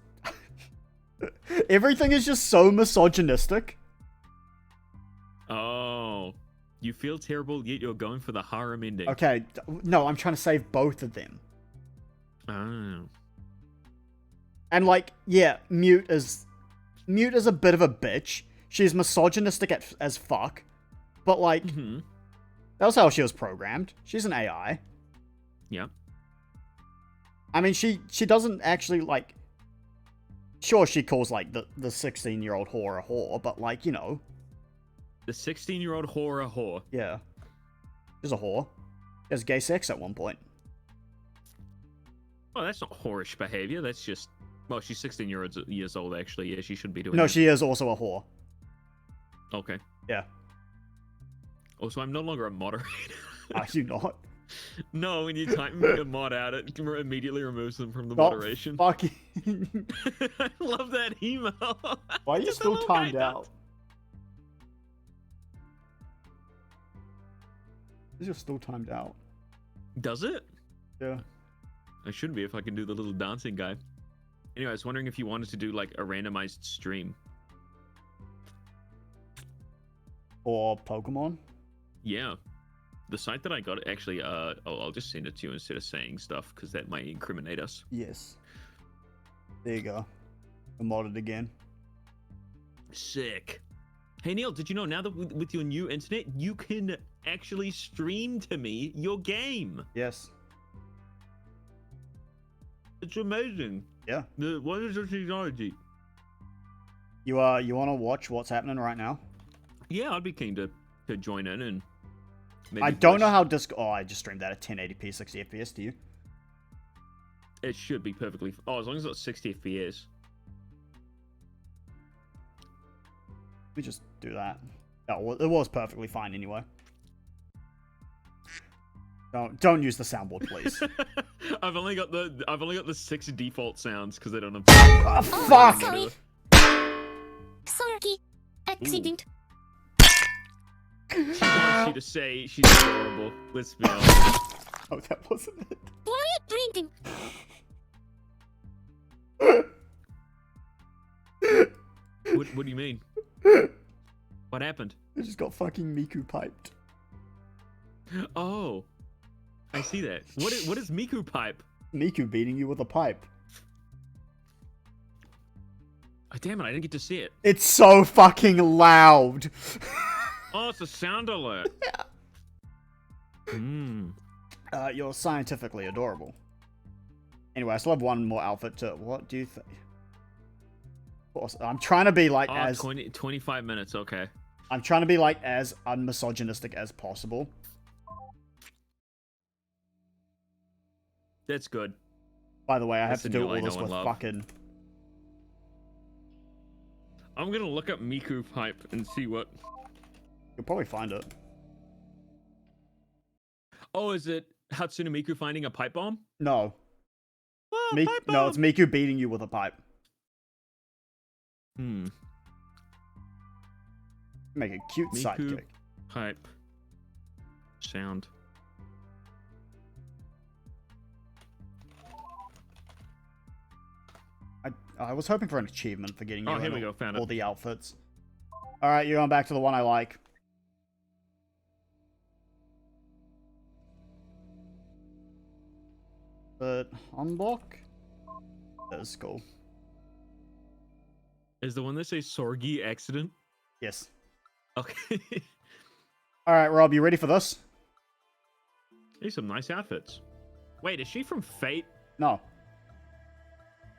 everything is just so misogynistic. Oh, you feel terrible, yet you're going for the harem ending. Okay, no, I'm trying to save both of them. Oh. And like, yeah, Mute is a bit of a bitch. She's misogynistic as fuck. But like, that was how she was programmed. She's an AI. Yeah. I mean, she doesn't actually like. Sure, she calls like the 16-year-old whore a whore, but like, you know. The 16-year-old whore a whore. Yeah. She's a whore. She has gay sex at one point. Oh, that's not whorish behavior. That's just... Well, she's 16 years old, actually. Yeah, she should be doing No, that. she is also a whore. Okay. Yeah. Also, I'm no longer a moderator. Are you not? No, when you type a mod out, it immediately removes them from the Oh, moderation. fucking... I love that email. Why are you Just a still little timed guy out? You're still timed out. Does it? Yeah. I should be if I can do the little dancing guy. Anyway, I was wondering if you wanted to do like a randomized stream. Or Pokemon. Yeah. The site that I got actually, I'll just send it to you instead of saying stuff because that might incriminate us. Yes. There you go. I modded again. Sick. Hey Neil, did you know now that with your new internet, you can actually stream to me your game? Yes. It's amazing. Yeah. The wonders of technology. You want to watch what's happening right now? Yeah, I'd be keen to join in and. Maybe I don't know voice. how disc. Oh, I just streamed that at 1080p 60 FPS. Do you? It should be perfectly. Oh, as long as it's 60 FPS. We just do that. Oh, well, it was perfectly fine anyway. Don't use the soundboard, please. I've only got the 6 default sounds because I don't have. Oh, fuck! Sorry. Sorry. Accident. She wants you to say she's adorable. Let's be honest. Oh, that wasn't it. Quiet printing. What do you mean? What happened? I just got fucking Miku piped. Oh, I see that. What is Miku pipe? Miku beating you with a pipe. Oh, damn it! I didn't get to see it. It's so fucking loud. Oh, it's a sound alert. Hmm. You're scientifically adorable. Anyway, I still have one more outfit to. What do you think? I'm trying to be like Oh, as 25 minutes. Okay. I'm trying to be like as unmisogynistic as possible. That's good. By the way, I have That's to the do Neil all I this know and with love. fucking. I'm gonna look up Miku pipe and see what. You'll probably find it. Oh, is it Hatsune Miku finding a pipe bomb? No, Oh, Mi- pipe no, it's bomb! Miku beating you with a pipe. Hmm. Make a cute Miku sidekick. pipe sound. I was hoping for an achievement for getting you Oh, here in we go. Found all it. the outfits. All right, you're going back to the one I like. But unblock? That is cool. Is the one that says Sorgi accident? Yes. Okay. All right, Rob, you ready for this? These some nice outfits. Wait, is she from Fate? No.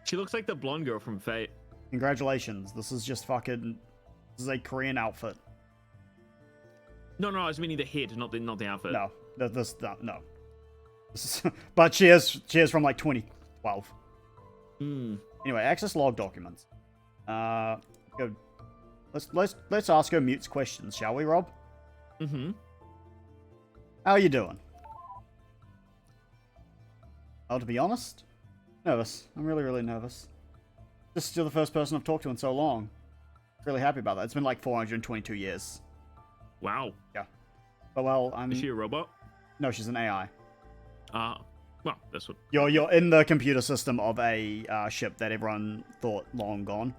She looks like the blonde girl from Fate. Congratulations. This is just fucking. This is a Korean outfit. No, I was meaning the head, not the outfit. No. No. This is, but she is from like 2012. Hmm. Anyway, access log documents. Go. Let's ask her Mute's questions, shall we, Rob? Mm-hmm. How are you doing? Oh, to be honest, nervous. I'm really nervous. This is still the first person I've talked to in so long. Really happy about that. It's been like 422 years. Wow. Yeah. But well, I'm. Is she a robot? No, she's an AI. Well, that's what. You're in the computer system of a ship that everyone thought long gone.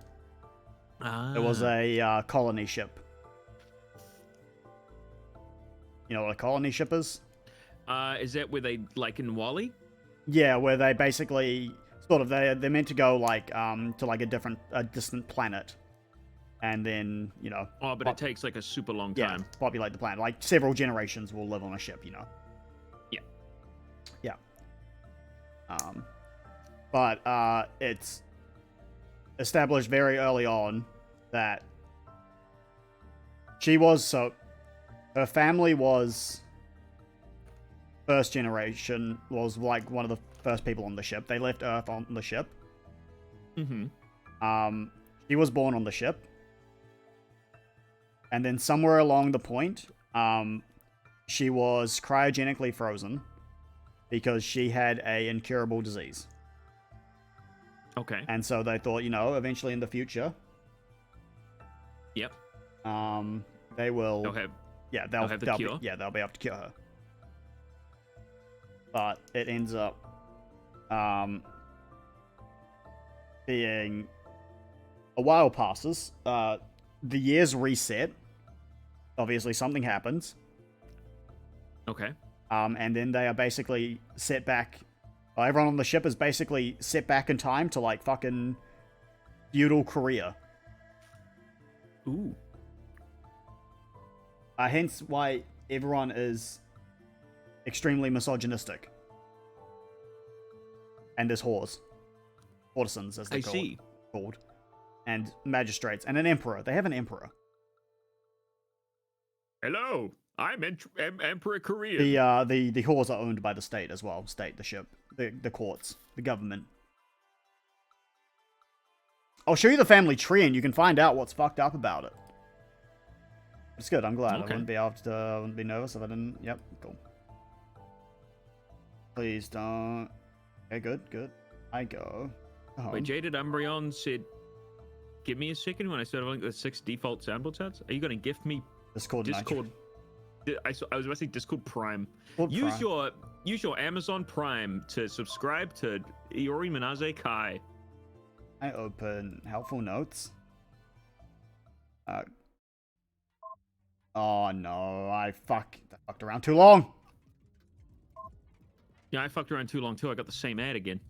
It was a colony ship. You know what a colony ship is? Is that where they like in Wally? Yeah, where they basically sort of they're meant to go like to like a distant planet, and then Oh, but it takes like a super long time. populate the planet. Like several generations will live on a ship, Yeah. Yeah. But it's established very early on that her family was first generation, was like one of the first people on the ship. They left Earth on the ship. Mm-hmm. She was born on the ship. And then somewhere along the point, she was cryogenically frozen because she had a incurable disease. Okay. And so they thought, eventually in the future, Yep. they will. They'll have. They'll have the cure? they'll be able to cure her. But it ends up being a while passes. The years reset. Obviously, something happens. Okay. And then they are basically set back. Everyone on the ship is basically set back in time to like fucking feudal Korea. Ooh. Hence why everyone is extremely misogynistic. And is whores. courtesans, as they're I see. called, and magistrates, and an emperor. They have an emperor. Hello, I'm Emperor Korean. The whores are owned by the state as well. State, the ship, the courts, the government. I'll show you the family tree, and you can find out what's fucked up about it. It's good. I'm glad. Okay. I wouldn't be able to. I wouldn't be nervous if I didn't. Yep. Cool. Please don't. Okay. Good. I go. Wait, Jaded Umbreon said, "Give me a second when I started looking at the 6 default soundboard sets. Are you going to gift me Discord? Discord? I was about to say Discord Prime. Discord use Prime. your Amazon Prime to subscribe to Iori Minaze Kai. I open helpful notes. Oh no, I fucked around too long. Yeah, I fucked around too long too. I got the same ad again.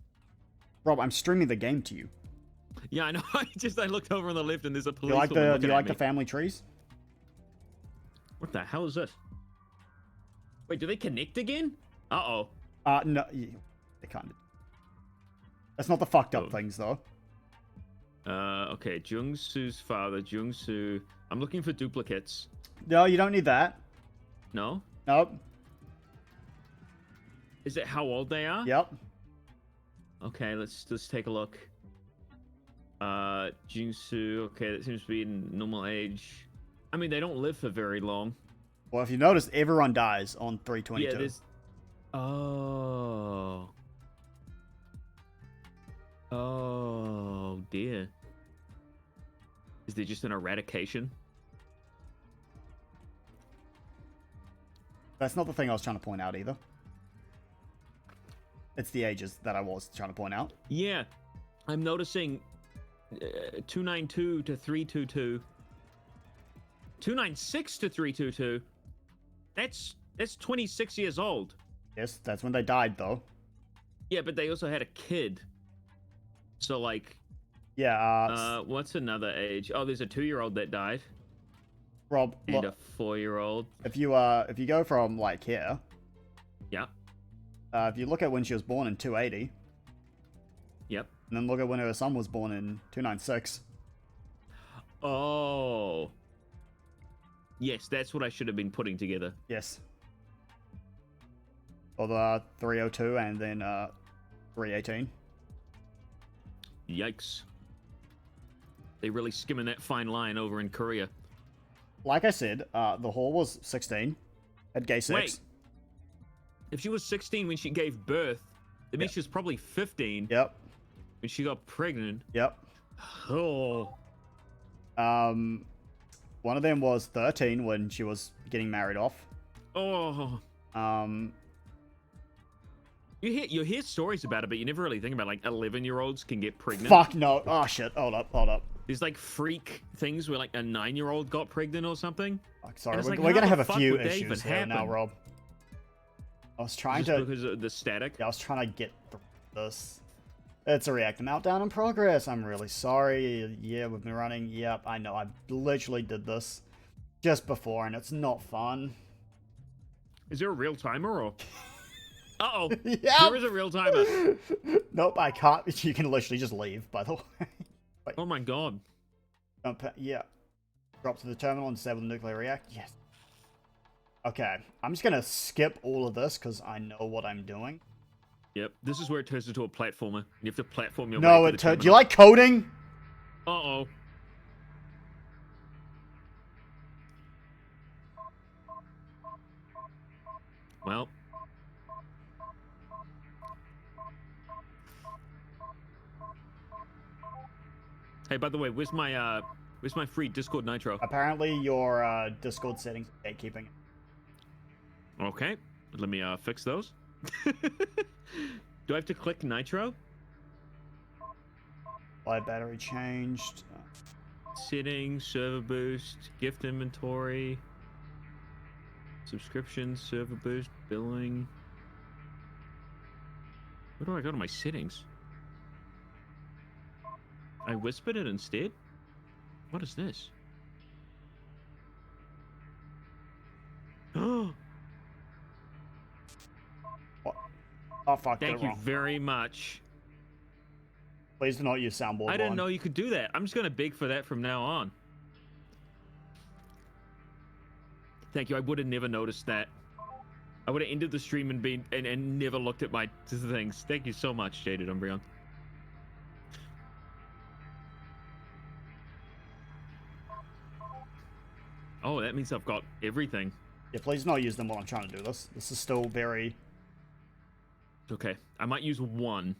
Rob, I'm streaming the game to you. Yeah, I know. I looked over on the left and there's a Do police. you like the family trees? What the hell is this? Wait, do they connect again? Uh-oh. No, they kind of. That's not the fucked up Oh. things though. Okay, Jung-Soo's father, Jung-Soo. I'm looking for duplicates. No, you don't need that. No? Nope. Is it how old they are? Yep. Okay, let's take a look. Jung-Soo, okay, that seems to be in normal age. I mean, they don't live for very long. Well, if you notice, everyone dies on 322. Yeah, there's... Oh. Oh, dear. Is there just an eradication? That's not the thing I was trying to point out either. It's the ages that I was trying to point out. Yeah, I'm noticing 292 to 322. 296 to 322. That's 26 years old. Yes, that's when they died though. Yeah, but they also had a kid. So like, Yeah. what's another age? Oh, there's a 2-year-old that died Rob, and look, a 4-year-old. if you go from like here, Yeah. if you look at when she was born in 280, Yep. and then look at when her son was born in 296. Oh. Yes, that's what I should have been putting together. Yes. Or the 302 and then 318. Yikes. They really skimming that fine line over in Korea. Like I said, the whore was 16, had gay sex. Wait. If she was 16 when she gave birth, that means Yep. she was probably 15 Yep. when she got pregnant. Yep. Oh. One of them was 13 when she was getting married off. Oh. You hear stories about it, but you never really think about like 11-year-olds can get pregnant. Fuck no. Oh shit. Hold up. There's like freak things where like a 9-year-old got pregnant or something. Fuck, sorry, And it's we're, like, we're how gonna the have a fuck few would that issues even here now, happen? Rob. I was trying Just to. because of the static. Yeah, I was trying to get through this. It's a reactor meltdown in progress. I'm really sorry. Yeah, we've been running. Yep, I know. I literally did this just before, and it's not fun. Is there a real timer or? Uh-oh. Yep. There is a real timer. Nope, I can't. You can literally just leave, by the way. Oh my god. Yeah. Drop to the terminal and disable the nuclear reactor. Yes. Okay, I'm just gonna skip all of this because I know what I'm doing. Yep. This is where it turns into a platformer. You have to platform your No, way to the do you like coding? Uh-oh. Well. Hey, by the way, where's my free Discord Nitro? Apparently, your Discord settings are gatekeeping. Okay, let me fix those. Do I have to click Nitro? Live battery changed. Settings, server boost, gift inventory, subscriptions, server boost, billing. Where do I go to my settings? I whispered it instead? What is this? Oh, What? Oh fuck! thank did it you wrong. very much. Please do not use soundboard I didn't one. know you could do that. I'm just gonna beg for that from now on. Thank you. I would have never noticed that. I would have ended the stream and been and never looked at my things. Thank you so much, Jaded Umbreon. Oh, that means I've got everything. Yeah, please do not use them while I'm trying to do this. This is still very... Okay, I might use one.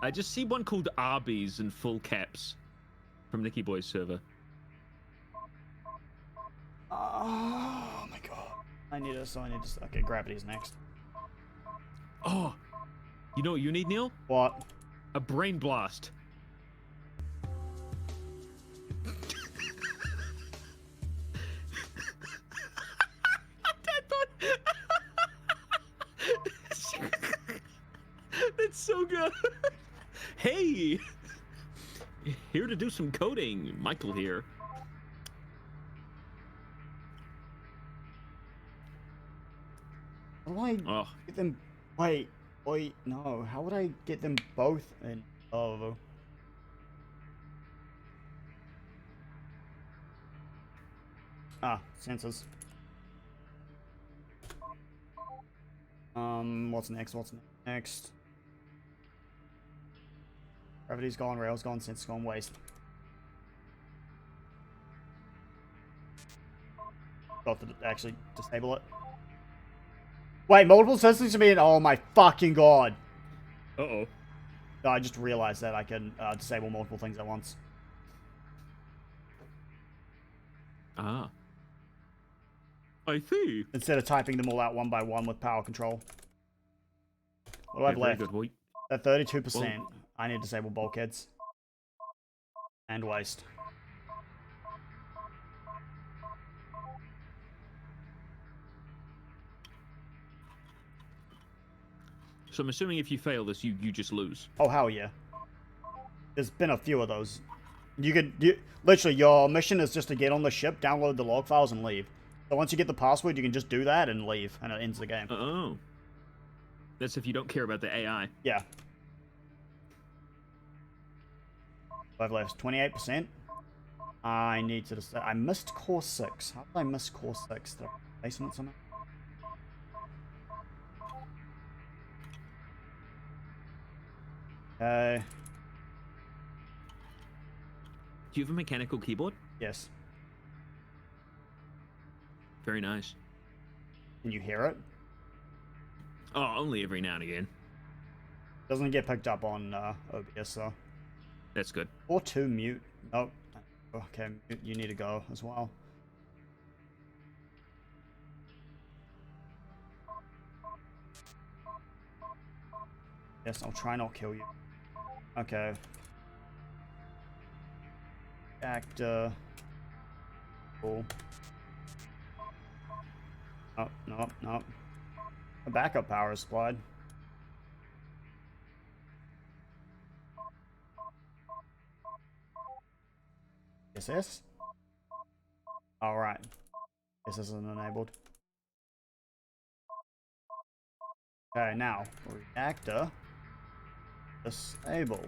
I just see one called Arby's in full caps from Nicky Boy's server. Oh my god. I need this, I need this. Okay, gravity's next. Oh, you know what you need, Neil? What? A brain blast. That's so good. Hey, here to do some coding. Michael here. How do I Oh, get them... Wait, no. How would I get them both in? Oh. Ah, sensors. What's next? What's next? Gravity's gone, rail's gone, sensors gone, waste. Got to actually disable it. Wait, multiple sensors to me and oh my fucking god. uh-oh. No, I just realized that I can disable multiple things at once. Ah. I see. Instead of typing them all out one by one with power control. What do I have Very left? good. Well, At 32%, Well- I need to disable bulkheads. And waste. so I'm assuming if you fail this, you just lose. Oh, hell yeah. There's been a few of those. Literally, your mission is just to get on the ship, download the log files, and leave. So once you get the password, you can just do that and leave, and it ends the game. Oh. That's if you don't care about the AI. Yeah. I've left 28%. I need to decide. I missed core 6. How did I miss core 6? Did I basement somehow? Okay. Do you have a mechanical keyboard? Yes. Very nice. Can you hear it? Oh, only every now and again. Doesn't get picked up on OBS though. That's good. Or 2 mute. Nope. Okay, you need to go as well. Yes, I'll try not kill you. Okay. Actor. Cool. Oh, no, no. A backup power is supplied. SS? Alright. This isn't enabled. Okay, now, reactor. Disable.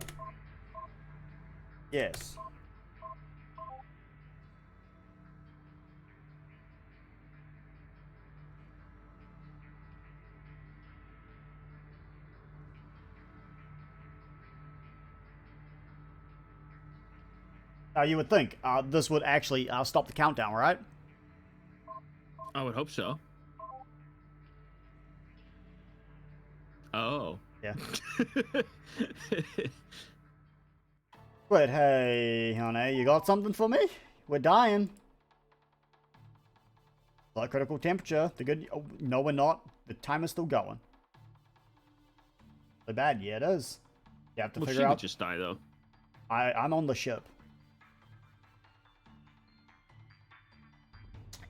Yes. Now you would think this would actually stop the countdown, right? I would hope so. Oh. Yeah. But hey, honey, you got something for me? We're dying. Low critical temperature. The good. Oh, no, we're not. The timer's still going. The bad, yeah, it is. You have to Well, she figure would out. just die, though. I'm on the ship.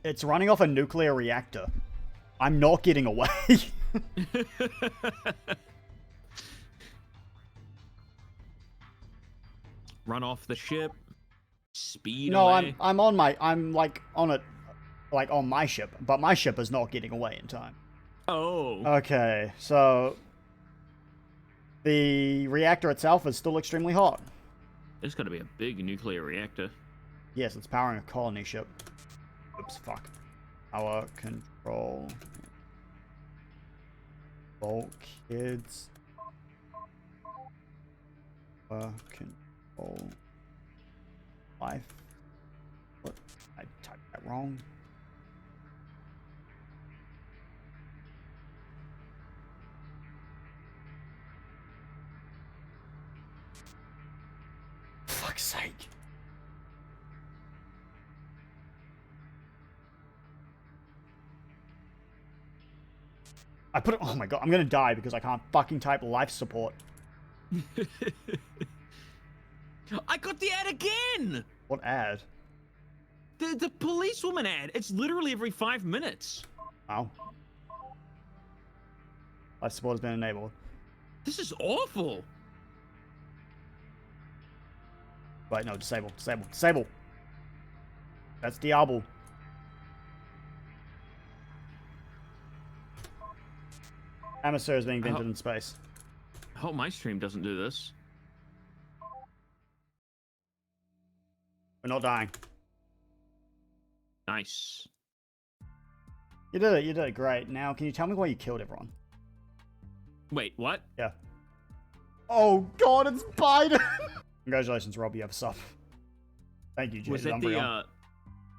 It's running off a nuclear reactor. I'm not getting away. run off the ship, speed No, away. I'm like on it, like on my ship, but my ship is not getting away in time. Oh. Okay, so the reactor itself is still extremely hot. There's got to be a big nuclear reactor. Yes, it's powering a colony ship. Oops, fuck. Power control. Bulkheads. Power control. Life. What? I typed that wrong. Fuck's sake. I put it. Oh my god, I'm gonna die because I can't fucking type life support. I got the ad again! What ad? The policewoman ad. It's literally every 5 minutes. Wow. Life support has been enabled. This is awful. Wait, no, disable, disable, disable. That's Diablo. Emissary is being vented in space. I hope my stream doesn't do this. We're not dying. Nice. You did it great. Now, can you tell me why you killed everyone? Wait, what? Yeah. Oh god, it's Biden! Congratulations, Rob, you have a sub. Thank you, Was Jason that Umbreon.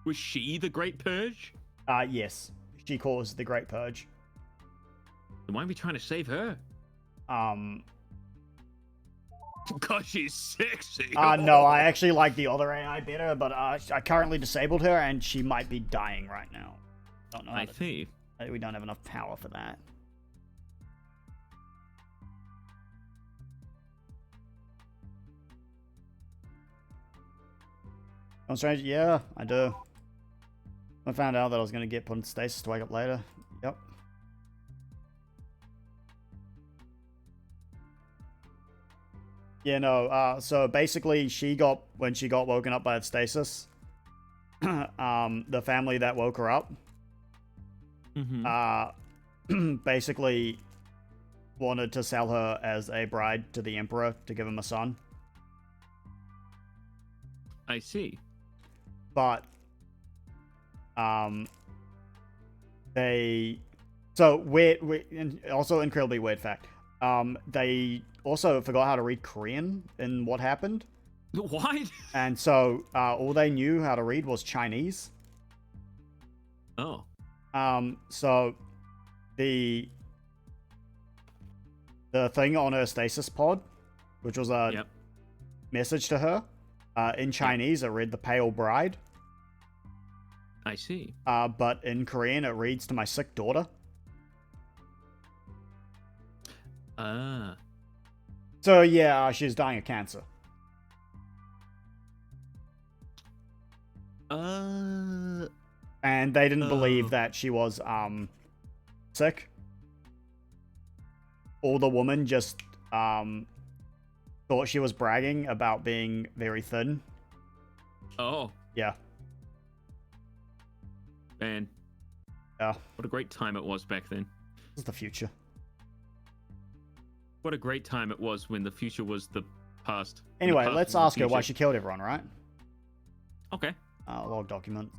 was she the Great Purge? Yes. She caused the Great Purge. Then why are we trying to save her? Because she's sexy. No, I actually like the other AI better, but I currently disabled her and she might be dying right now. Don't know. I see. We don't have enough power for that. I'm strange. Yeah, I do. I found out that I was going to get put in stasis to wake up later. Yep. Yeah, no, so basically when she got woken up by the stasis, the family that woke her up, basically wanted to sell her as a bride to the Emperor to give him a son. I see. But, also incredibly weird fact, they also forgot how to read Korean in what happened. What? And so, all they knew how to read was Chinese. Oh. So, the thing on her stasis pod, which was a message to her, in Chinese, it read the Pale Bride. I see. But in Korean, it reads to my sick daughter. So yeah, she's dying of cancer. And they didn't believe that she was sick. Or the woman just thought she was bragging about being very thin. Oh. Yeah. Man. Yeah. What a great time it was back then. This is the future. What a great time it was when the future was the past. Anyway, the past let's was the ask her why future. she killed everyone, right? Okay. Log documents.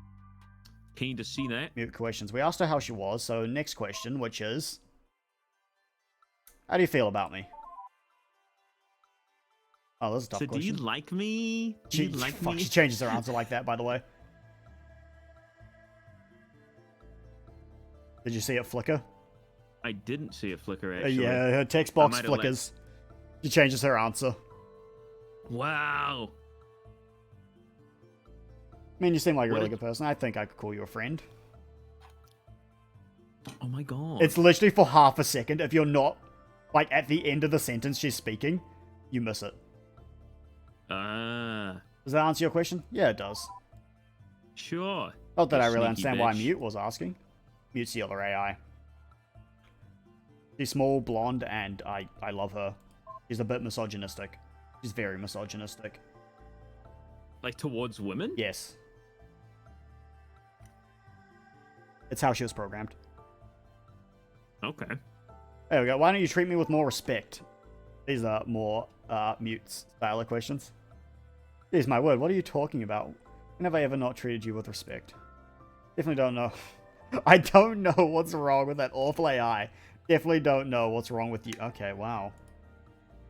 Keen to see that. Mute questions. We asked her how she was, so next question, which is... How do you feel about me? Oh, this is a tough So question. do you like me? Do you like me? She changes her answer like that, by the way. Did you see it flicker? I didn't see it flicker, actually. Yeah, her text box might have flickers. She changes her answer. Wow. I mean, you seem like a What really did- good person. I think I could call you a friend. Oh my god. It's literally for half a second. If you're not, like, at the end of the sentence she's speaking, you miss it. Does that answer your question? Yeah, it does. Sure. Not that You I really sneaky understand why bitch. Mute was asking. Mute's the other AI. She's small, blonde, and I love her. She's a bit misogynistic. She's very misogynistic. Like towards women? Yes. It's how she was programmed. Okay. There we go. Why don't you treat me with more respect? These are more mutes style of questions. Here's my word. What are you talking about? When have I ever not treated you with respect? Definitely don't know. I don't know what's wrong with that awful AI. Definitely don't know what's wrong with you. Okay, wow.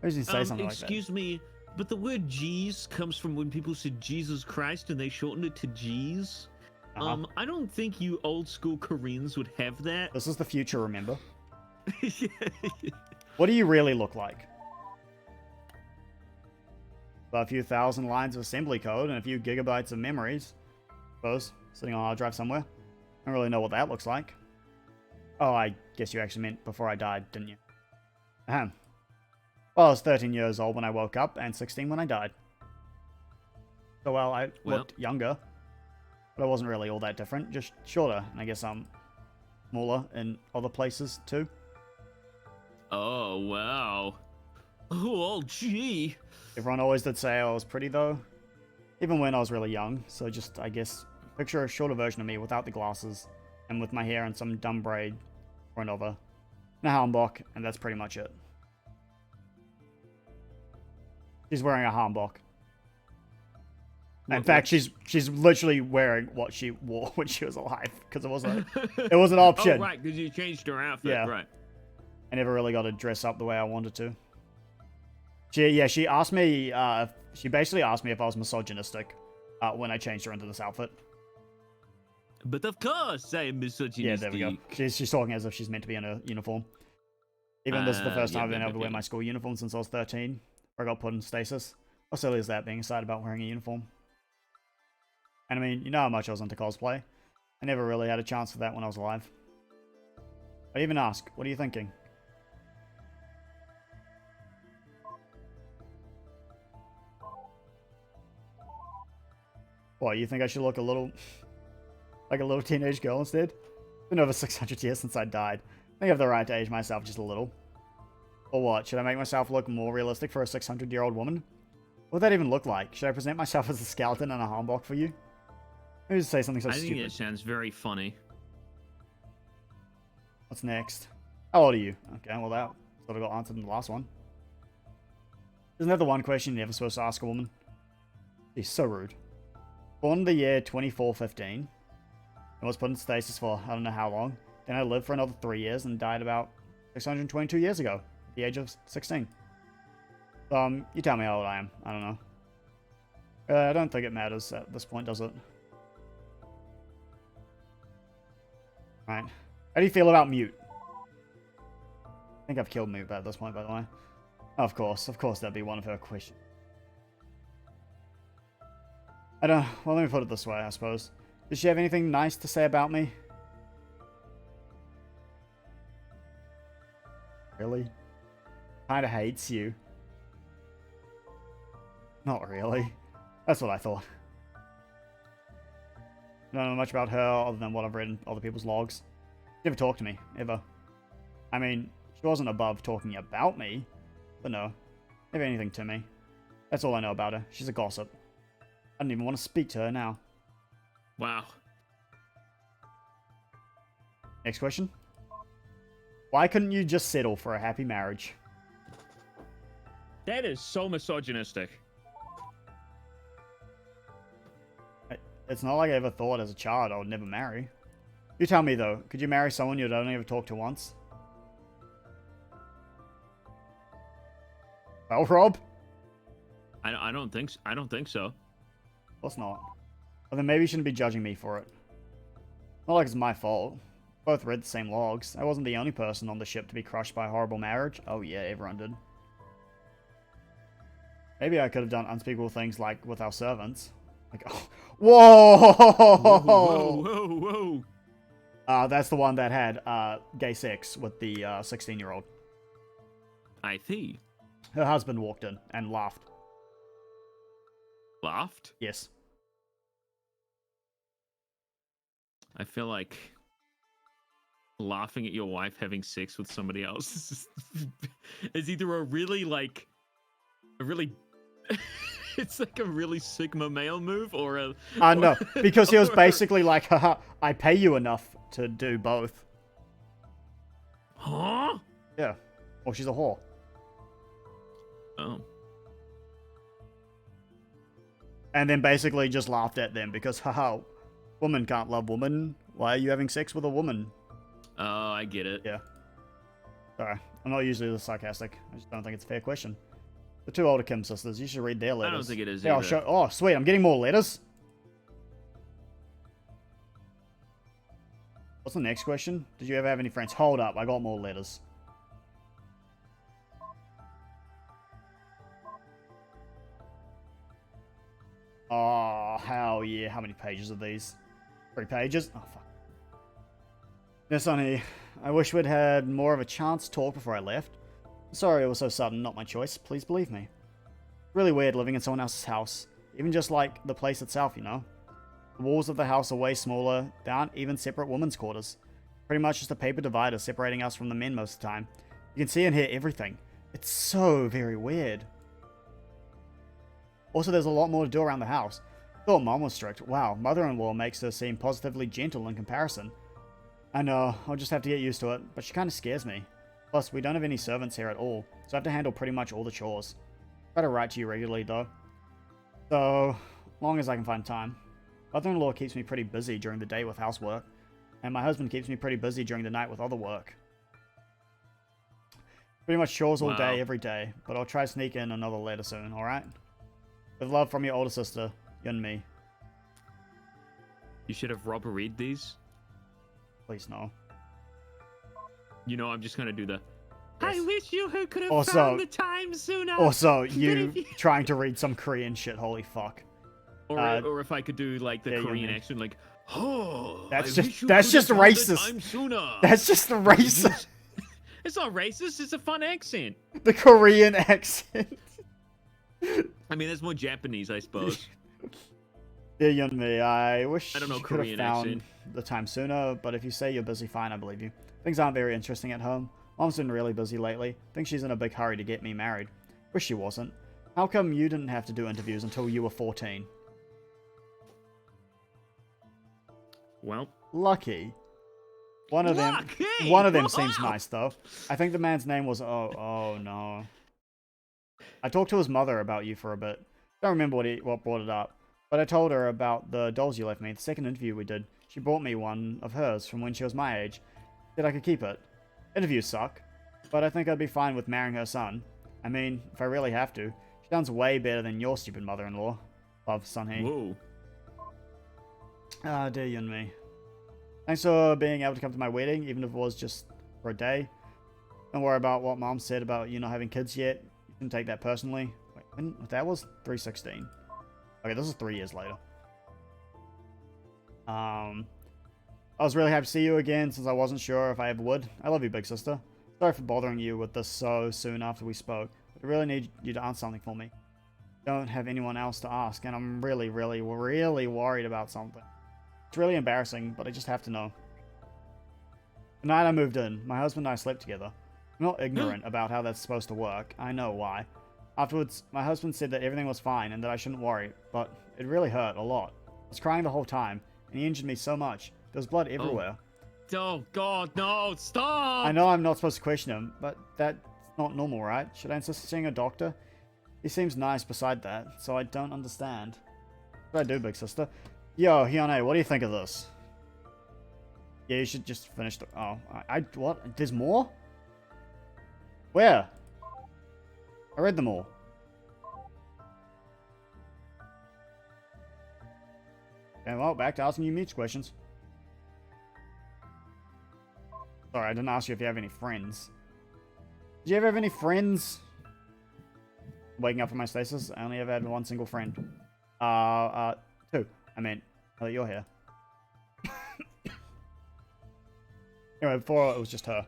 Why does he say something like that? Excuse me, but the word G's comes from when people said Jesus Christ and they shortened it to G's. I don't think you old school Koreans would have that. This is the future, remember? What do you really look like? About a few thousand lines of assembly code and a few gigabytes of memories. Suppose, sitting on a hard drive somewhere. I don't really know what that looks like. Oh, I guess you actually meant before I died, didn't you? Ahem. Well, I was 13 years old when I woke up and 16 when I died. So, well, I looked younger. But I wasn't really all that different, just shorter. And I guess I'm smaller in other places, too. Oh, wow. Oh, gee. Everyone always did say I was pretty, though. Even when I was really young. So just, I guess, picture a shorter version of me without the glasses. And with my hair in some dumb braid or another. And a hanbok, and that's pretty much it. She's wearing a hanbok. In fact, she's literally wearing what she wore when she was alive, because it was an option. Oh, right, because you changed her outfit, yeah. right. I never really got to dress up the way I wanted to. She asked me, she basically asked me if I was misogynistic when I changed her into this outfit. But of course I am misogynistic. Yeah, there we go. She's talking as if she's meant to be in a uniform. Even this is the first time I've been able to wear my school uniform since I was 13, where I got put in stasis. How silly is that, being excited about wearing a uniform? And I mean, you know how much I was into cosplay. I never really had a chance for that when I was alive. I even ask, what are you thinking? What, you think I should look a little... like a little teenage girl instead? It's been over 600 years since I died. I think I have the right to age myself just a little. Or what, should I make myself look more realistic for a 600-year-old woman? What would that even look like? Should I present myself as a skeleton and a hanbok for you? Let me just say something so stupid. I think it sounds very funny. What's next? How old are you? Okay, well that sort of got answered in the last one. Isn't that the one question you're never supposed to ask a woman? She's so rude. Born in the year 2415. And was put in stasis for I don't know how long. Then I lived for another 3 years and died about 622 years ago. At the age of 16. You tell me how old I am. I don't know. I don't think it matters at this point, does it? Right. How do you feel about Mute? I think I've killed Mute at this point, by the way. Of course that'd be one of her questions. Well, let me put it this way, I suppose. Does she have anything nice to say about me? Really? Kinda hates you. Not really. That's what I thought. I don't know much about her other than what I've read in other people's logs. She never talked to me, ever. I mean, she wasn't above talking about me, but no, never anything to me. That's all I know about her. She's a gossip. I don't even want to speak to her now. Wow. Next question. Why couldn't you just settle for a happy marriage? That is so misogynistic. It's not like I ever thought as a child I would never marry. You tell me though, could you marry someone you'd only ever talk to once? Well, Rob? I don't think so. I don't think so. Of course not. Well, then maybe you shouldn't be judging me for it. Not like it's my fault. Both read the same logs. I wasn't the only person on the ship to be crushed by a horrible marriage. Oh yeah, everyone did. Maybe I could have done unspeakable things like with our servants. Like, oh, whoa! Whoa, whoa, whoa. That's the one that had gay sex with the 16-year-old. I see. Her husband walked in and laughed. Laughed? Yes. I feel like laughing at your wife having sex with somebody else is either a really it's like a really Sigma male move, or a. No, because he was or- basically like, haha, I pay you enough to do both. Huh? Yeah. Or she's a whore. Oh. And then basically just laughed at them because, haha, woman can't love woman. Why are you having sex with a woman? Oh, I get it. Yeah. Sorry. I'm not usually this sarcastic. I just don't think it's a fair question. The two older Kim sisters, you should read their letters. I don't think it is Yeah, I'll either. show. Oh, sweet. I'm getting more letters. What's the next question? Did you ever have any friends? Hold up. I got more letters. Oh, hell yeah. How many pages are these? 3 pages? Oh, fuck. Yes, honey. I wish we'd had more of a chance to talk before I left. Sorry it was so sudden, not my choice. Please believe me. Really weird living in someone else's house. Even just like the place itself, you know? The walls of the house are way smaller. There aren't even separate women's quarters. Pretty much just a paper divider separating us from the men most of the time. You can see and hear everything. It's so very weird. Also, there's a lot more to do around the house. Thought mom was strict. Wow, mother-in-law makes her seem positively gentle in comparison. I know, I'll just have to get used to it, but she kind of scares me. Plus, we don't have any servants here at all, so I have to handle pretty much all the chores. Try to write to you regularly, though. So, long as I can find time. Mother-in-law keeps me pretty busy during the day with housework, and my husband keeps me pretty busy during the night with other work. Pretty much chores all day, every day, but I'll try to sneak in another letter soon, alright? With love from your older sister, Yun Mi. You should have Rob read these. Please no. You know, I'm just gonna do the. Yes. I wish you could have Also- found the time sooner. Also, you if you- trying to read some Korean shit, holy fuck. Or if I could do like the yeah, Korean Yumi. accent, like, oh, That's I just- wish you that's could just have found the racist. time sooner. That's just the racist. It's not racist. It's a fun accent. The Korean accent. I mean, that's more Japanese, I suppose. Dear Yun Mi, I wish I don't know you could have Korean found accent. the time sooner, but if you say you're busy, fine, I believe you. Things aren't very interesting at home. Mom's been really busy lately. Think she's in a big hurry to get me married. Wish she wasn't. How come you didn't have to do interviews until you were 14? Well, Lucky. One of them seems nice though. I think the man's name was oh no. I talked to his mother about you for a bit. Don't remember what brought it up, but I told her about the dolls you left me. The second interview we did, she brought me one of hers from when she was my age. Said I could keep it. Interviews suck, but I think I'd be fine with marrying her son. I mean, if I really have to. She sounds way better than your stupid mother-in-law. Love, Sunhee. whoa. Ah, dear Yun Mi. Thanks for being able to come to my wedding, even if it was just for a day. Don't worry about what Mom said about you not having kids yet. You can take that personally. Wait, when that was 316. Okay, this is 3 years later. I was really happy to see you again, since I wasn't sure if I ever would. I love you, big sister. Sorry for bothering you with this so soon after we spoke. I really need you to answer something for me. Don't have anyone else to ask, and I'm really worried about something. It's really embarrassing, but I just have to know. The night I moved in, my husband and I slept together. I'm not ignorant about how that's supposed to work. I know why. Afterwards, my husband said that everything was fine and that I shouldn't worry, but it really hurt a lot. I was crying the whole time, and he injured me so much. There was blood everywhere. Oh, God, no, stop! I know I'm not supposed to question him, but that's not normal, right? Should I insist on seeing a doctor? He seems nice beside that, so I don't understand. What do I do, big sister? Yo, Hyune, what do you think of this? Yeah, you should just finish the... Oh, what? There's more? Where? I read them all. Okay, well, back to asking you Meech questions. Sorry, I didn't ask you if you have any friends. Did you ever have any friends? Waking up from my stasis, I only ever had one single friend. Two. I mean, now that you're here. Anyway, before it was just her.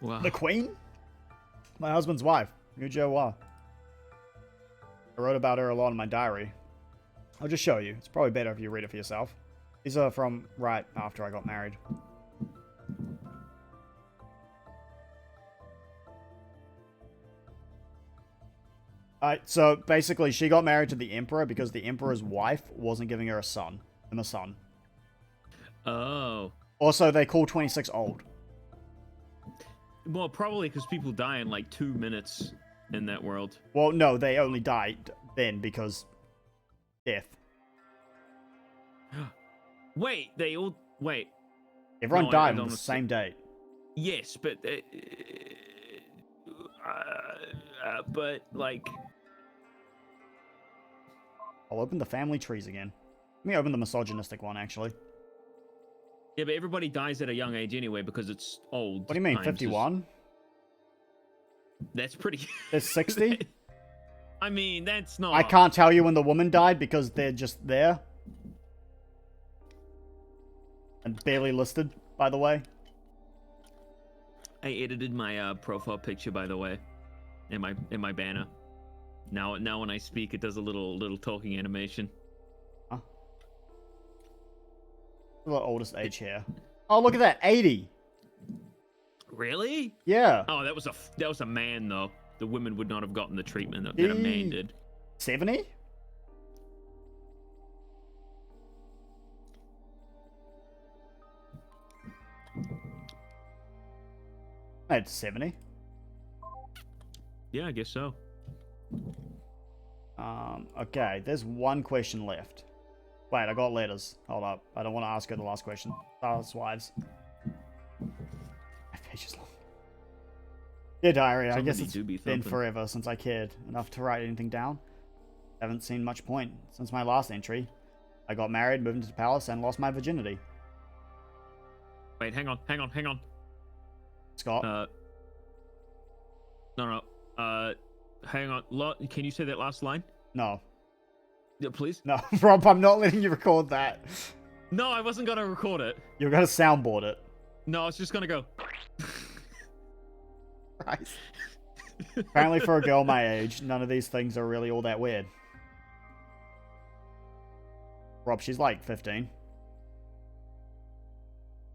Wow. The Queen? My husband's wife, Yu Wa. I wrote about her a lot in my diary. I'll just show you. It's probably better if you read it for yourself. These are from right after I got married. So basically, she got married to the Emperor because the Emperor's wife wasn't giving her a son. Oh. Also, they call 26 old. Well, probably because people die in like 2 minutes in that world. Well, no, they only died then because death. Wait, wait. Everyone No, I died on don't the same date. Yes, but like, I'll open the family trees again. Let me open the misogynistic one, actually. yeah, but everybody dies at a young age anyway because it's old. What do you mean, times is- 51? That's pretty. There's 60? I mean, that's not. I can't tell you when the woman died because they're just there. And barely listed, by the way. I edited my profile picture, by the way, in my banner. Now when I speak, it does a little talking animation. Huh? The oldest age here. Oh, look at that, 80. Really? Yeah. Oh, that was a man though. The women would not have gotten the treatment that a man did. 70? It's 70. Yeah, I guess so. Okay, there's one question left. Wait, I got letters. Hold up. I don't want to ask her the last question. Wives. 5 pages long. Dear diary, I guess it's do be been thumping. forever since I cared enough to write anything down. Haven't seen much point since my last entry. I got married, moved into the palace, and lost my virginity. Wait, hang on. Scott? No. Hang on. Can you say that last line? No. Yeah, please. No, Rob, I'm not letting you record that. No, I wasn't gonna record it. You're gonna soundboard it. No, I was just gonna go. Christ. Apparently for a girl my age, none of these things are really all that weird. Rob, she's like 15.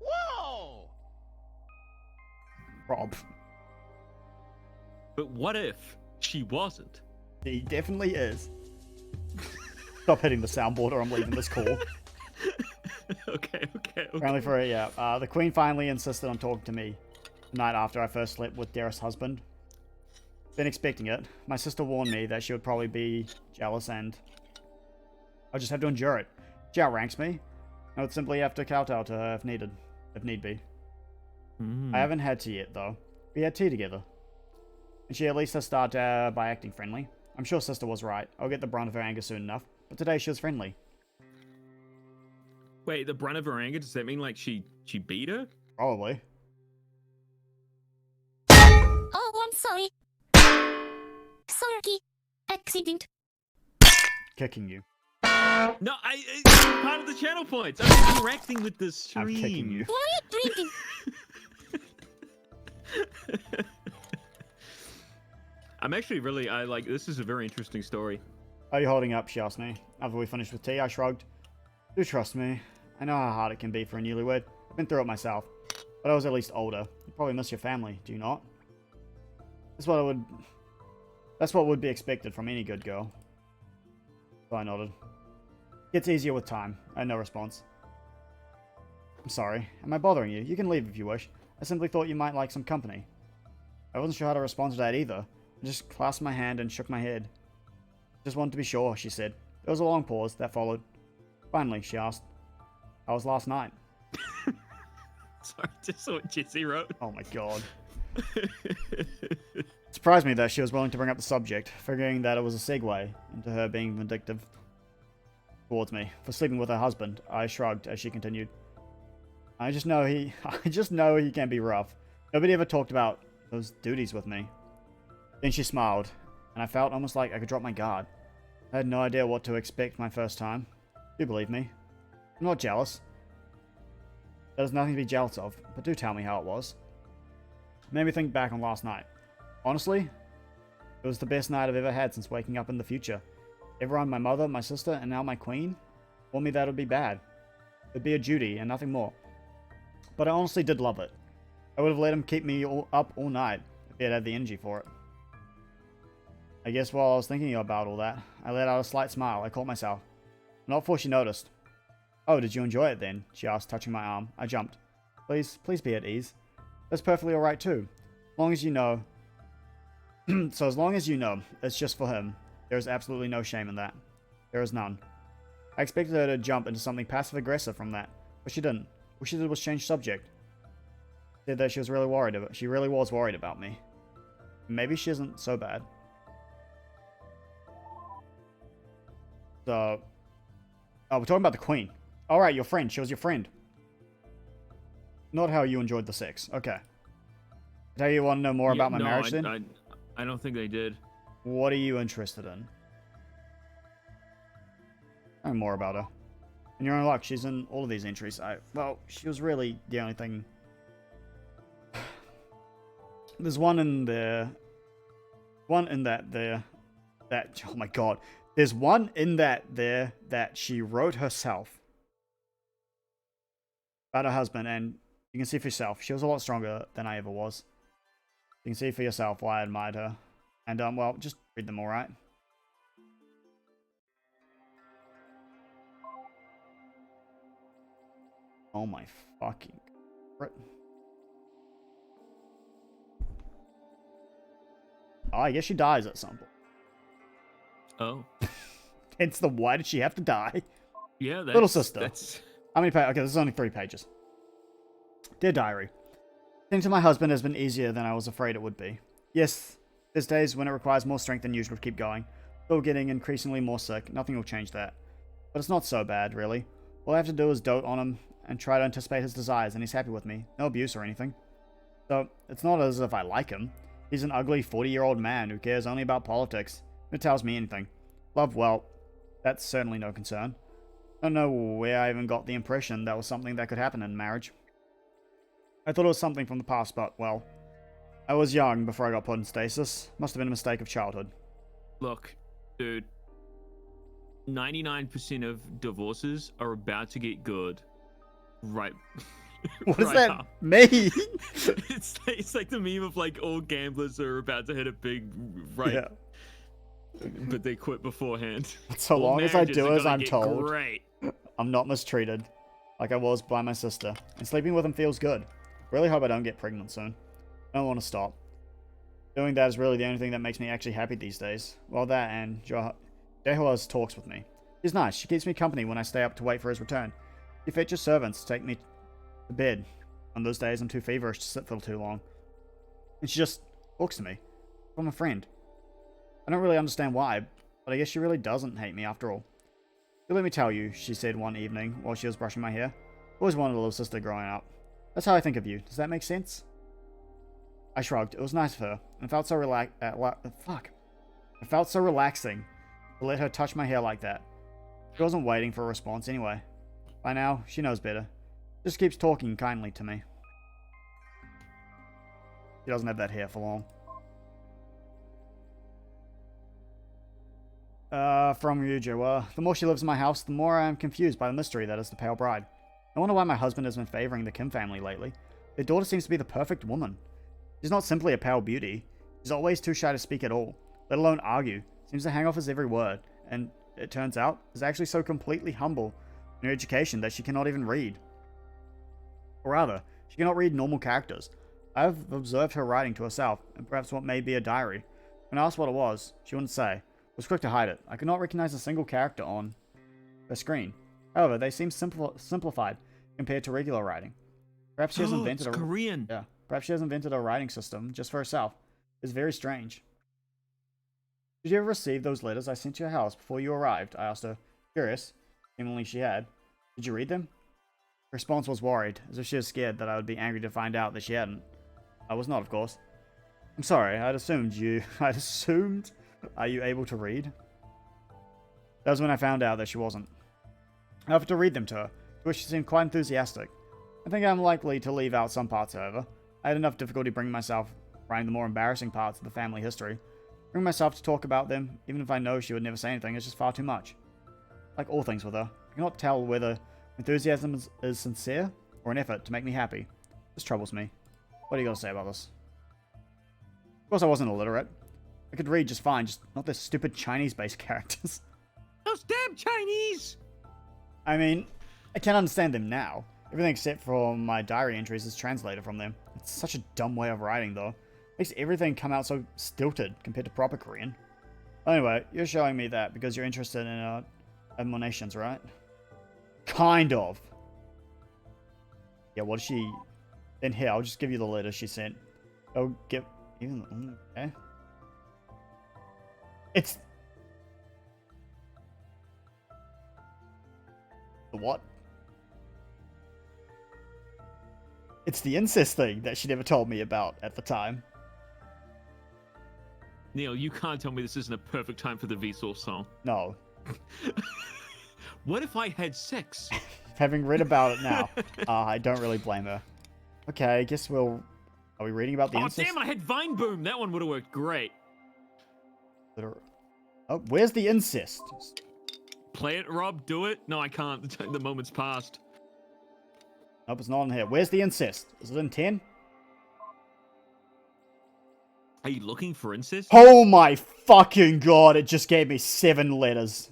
Whoa! Rob. But what if she wasn't? He definitely is. Stop hitting the soundboard or I'm leaving this call. Okay. Apparently for the Queen finally insisted on talking to me the night after I first slept with Dearest's husband. Been expecting it. My sister warned me that she would probably be jealous and I'll just have to endure it. She outranks me. I would simply have to kowtow to her if need be. I haven't had tea yet though. We had tea together. And she at least has started by acting friendly. I'm sure sister was right. I'll get the brunt of her anger soon enough. But today she was friendly. Wait, the brunt of her anger, does that mean like she beat her? Probably. Oh, I'm sorry. Sorry. Accident. Kicking you. No, it's part of the channel points. I'm interacting with the stream. I'm kicking you. Why are you drinking? I'm actually really, this is a very interesting story. Are you holding up? She asked me. After we finished with tea, I shrugged. Do trust me. I know how hard it can be for a newlywed. I've been through it myself. But I was at least older. You probably miss your family, do you not? That's what would be expected from any good girl. So I nodded. Gets easier with time. I had no response. I'm sorry. Am I bothering you? You can leave if you wish. I simply thought you might like some company. I wasn't sure how to respond to that either. I just clasped my hand and shook my head. Just wanted to be sure, she said. There was a long pause that followed. Finally, she asked, how was last night? Sorry, just what Jesse wrote. Oh my god. It surprised me that she was willing to bring up the subject, figuring that it was a segue into her being vindictive towards me for sleeping with her husband. I shrugged as she continued. I just know he can be rough. Nobody ever talked about those duties with me. Then she smiled, and I felt almost like I could drop my guard. I had no idea what to expect my first time. Do believe me. I'm not jealous. There's nothing to be jealous of, but do tell me how it was. It made me think back on last night. Honestly, it was the best night I've ever had since waking up in the future. Everyone, my mother, my sister, and now my queen, told me that it would be bad. It would be a duty and nothing more. But I honestly did love it. I would have let him keep me up all night if he had had the energy for it. I guess while I was thinking about all that, I let out a slight smile. I caught myself. Not before she noticed. Oh, did you enjoy it then? She asked, touching my arm. I jumped. Please be at ease. That's perfectly alright too. As long as you know. So as long as you know, it's just for him. There is absolutely no shame in that. There is none. I expected her to jump into something passive-aggressive from that, but she didn't. All she did was change subject. She said that she was really worried about. She really was worried about me. Maybe she isn't so bad. So, oh, we're talking about the queen. All right, your friend. She was your friend. Not how you enjoyed the sex. Okay. Tell you want to know more about my marriage then? I don't think they did. What are you interested in? Know more about her. In your own luck, she's in all of these entries. Well, she was really the only thing. There's one in there. One in that there. That, oh my god. There's one in that there that she wrote herself. About her husband, and you can see for yourself. She was a lot stronger than I ever was. You can see for yourself why I admired her. And, well, just read them, alright? Oh my fucking... Oh, I guess she dies at some point. Oh. Hence the why did she have to die? Yeah, that's... Little sister. That's... How many pages? Okay, this is only 3 pages. Dear Diary. Getting to my husband has been easier than I was afraid it would be. Yes, there's days when it requires more strength than usual to keep going. Still getting increasingly more sick. Nothing will change that. But it's not so bad, really. All I have to do is dote on him and try to anticipate his desires, and he's happy with me. No abuse or anything. So, it's not as if I like him. He's an ugly 40-year-old man who cares only about politics. Who tells me anything. Love, well, that's certainly no concern. I don't know where I even got the impression that was something that could happen in marriage. I thought it was something from the past, but, well, I was young before I got put in stasis. Must have been a mistake of childhood. Look, dude. 99% of divorces are about to get good. Right. What does right that up. mean? It's like the meme of like all gamblers are about to hit a big right, Yeah. but they quit beforehand. So All long as I marriages do are as gonna I'm get told, Great. I'm not mistreated like I was by my sister. And sleeping with him feels good. Really hope I don't get pregnant soon. I don't want to stop. Doing that is really the only thing that makes me actually happy these days. Well, that and Jehoaz talks with me. She's nice. She keeps me company when I stay up to wait for his return. She fetches servants to take me to bed. On those days, I'm too feverish to sit for too long. And she just talks to me. I'm a friend. I don't really understand why, but I guess she really doesn't hate me after all. "You let me tell you," she said one evening while she was brushing my hair. Always wanted a little sister growing up. That's how I think of you. Does that make sense? I shrugged. It was nice of her, and felt so It felt so relaxing to let her touch my hair like that. She wasn't waiting for a response anyway. By now, she knows better. Just keeps talking kindly to me. She doesn't have that hair for long. From you, Joa. The more she lives in my house, the more I am confused by the mystery that is the pale bride. I wonder why my husband has been favoring the Kim family lately. Their daughter seems to be the perfect woman. She's not simply a pale beauty. She's always too shy to speak at all, let alone argue. Seems to hang off his every word, and it turns out is actually so completely humble in her education that she cannot even read. Or rather, she cannot read normal characters. I have observed her writing to herself, and perhaps what may be a diary. When asked what it was, she wouldn't say. Was quick to hide it. I could not recognize a single character on her screen. However, they seem simplified compared to regular writing. Perhaps she has invented it's Korean. Yeah. Perhaps she has invented a writing system just for herself. It's very strange. Did you ever receive those letters I sent to your house before you arrived? I asked her. Curious. Seemingly she had. Did you read them? Her response was worried, as if she was scared that I would be angry to find out that she hadn't. I was not, of course. I'm sorry, I'd assumed. Are you able to read? That was when I found out that she wasn't. I offered to read them to her, to which she seemed quite enthusiastic. I think I'm likely to leave out some parts, however. I had enough difficulty bringing myself writing the more embarrassing parts of the family history. Bringing myself to talk about them, even if I know she would never say anything, is just far too much. Like all things with her, I cannot tell whether enthusiasm is sincere or an effort to make me happy. This troubles me. What do you got to say about this? Of course I wasn't illiterate. I could read just fine, just not the stupid Chinese-based characters. Those damn Chinese! I mean, I can understand them now. Everything except for my diary entries is translated from them. It's such a dumb way of writing, though. Makes everything come out so stilted compared to proper Korean. Anyway, you're showing me that because you're interested in admonitions, right? Kind of. Yeah, what is she... Then here, I'll just give you the letter she sent. Oh, give... Even... Okay. It's... The what? It's the incest thing that she never told me about at the time. Neil, you can't tell me this isn't a perfect time for the Vsauce song. No. What if I had sex? Having read about it now, I don't really blame her. Okay, I guess we'll... Are we reading about the Oh, incest? damn it, I had Vine Boom. That one would have worked great. Oh, where's the incest? Play it, Rob. Do it. No, I can't. The moment's passed. Nope, it's not in here. Where's the incest? Is it in 10? Are you looking for incest? Oh my fucking god, it just gave me 7 letters.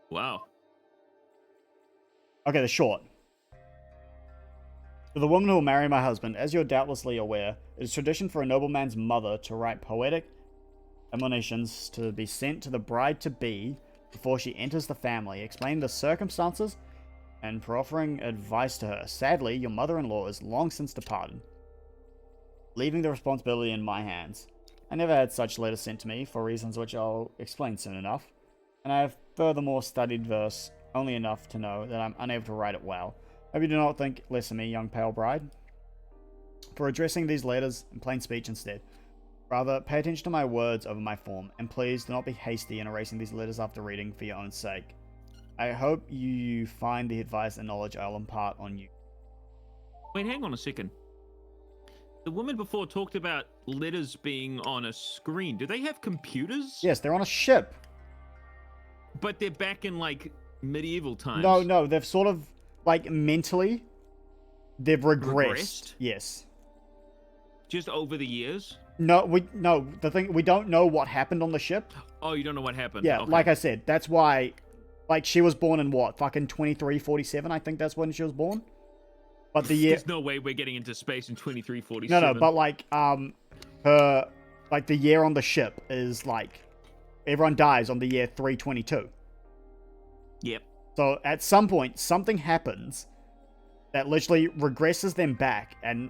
Wow. Okay, they're short. For the woman who will marry my husband, as you're doubtlessly aware, it is tradition for a nobleman's mother to write poetic admonitions to be sent to the bride-to-be before she enters the family, explaining the circumstances and proffering advice to her. Sadly, your mother-in-law is long since departed, leaving the responsibility in my hands. I never had such letters sent to me, for reasons which I'll explain soon enough, and I have furthermore studied verse only enough to know that I'm unable to write it well. Hope you do not think less of me, young pale bride, for addressing these letters in plain speech instead. Rather, pay attention to my words over my form, and please do not be hasty in erasing these letters after reading for your own sake. I hope you find the advice and knowledge I'll impart on you. Wait, hang on a second. The woman before talked about letters being on a screen. Do they have computers? Yes, they're on a ship. But they're back in, like, medieval times. No, they've sort of, like, mentally, they've regressed. Yes. Just over the years? No, the thing, we don't know what happened on the ship. Oh, you don't know what happened? Yeah, Okay. like I said, that's why, like, she was born in what, fucking 2347, I think that's when she was born. But the year... There's no way we're getting into space in 2347. No, but, like, her, like, the year on the ship is, like, everyone dies on the year 322. Yep. So, at some point, something happens that literally regresses them back, and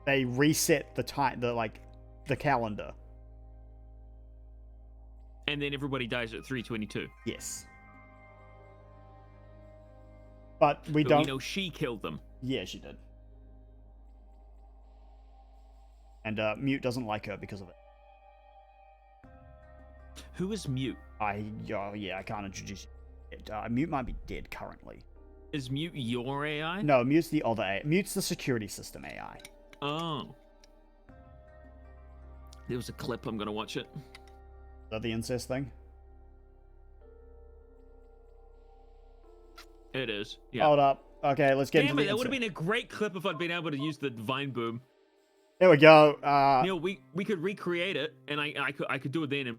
they reset the time, the calendar. And then everybody dies at 322. Yes. But we So don't... we know she killed them. Yeah, she did. And Mute doesn't like her because of it. Who is Mute? Yeah, I can't introduce it. Mute might be dead currently. Is Mute your AI? No, Mute's the other AI. Mute's the security system AI. Oh. There was a clip, I'm gonna watch it. Is that the incest thing? It is. Yeah. Hold up. Okay, let's get Damn into it, the that would have incest. been a great clip if I'd been able to use the Vine Boom. There we go. Neil, we could recreate it, and I could do it then. And...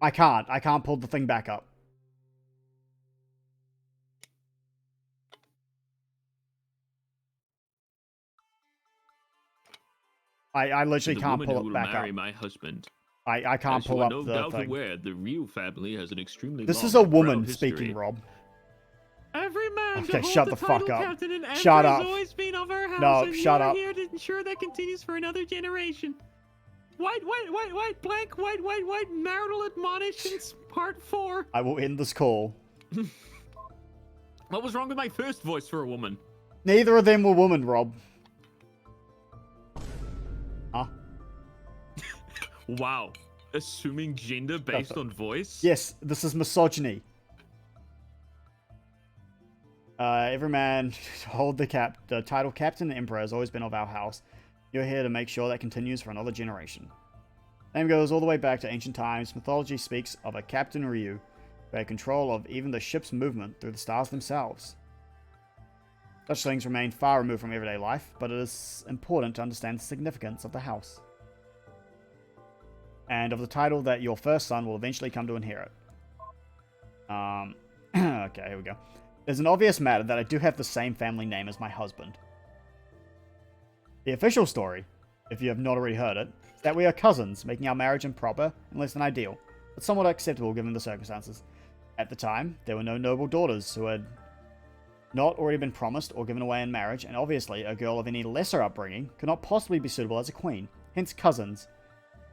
I can't pull the thing back up. I literally can't pull it back up. My husband. I can't pull up no the doubt thing. aware, the real family has an extremely This long is a and proud woman history. speaking, Rob. Every man Okay, to hold shut the the fuck title up. captain and Shut emperor up. has always been of our house, No, and shut you are up. here to ensure that continues for another generation. White, blank, white, marital admonitions, part 4. I will end this call. What was wrong with my first voice for a woman? Neither of them were women, Rob. Huh? Wow. Assuming gender based on voice? Yes, this is misogyny. Every man hold the title Captain Emperor has always been of our house. You're here to make sure that continues for another generation. Name goes all the way back to ancient times. Mythology speaks of a Captain Ryu who had control of even the ship's movement through the stars themselves. Such things remain far removed from everyday life, but it is important to understand the significance of the house. and of the title that your first son will eventually come to inherit. Okay, here we go. There's an obvious matter that I do have the same family name as my husband. The official story, if you have not already heard it, is that we are cousins, making our marriage improper and less than ideal, but somewhat acceptable given the circumstances. At the time, there were no noble daughters who had not already been promised or given away in marriage, and obviously a girl of any lesser upbringing could not possibly be suitable as a queen. Hence, cousins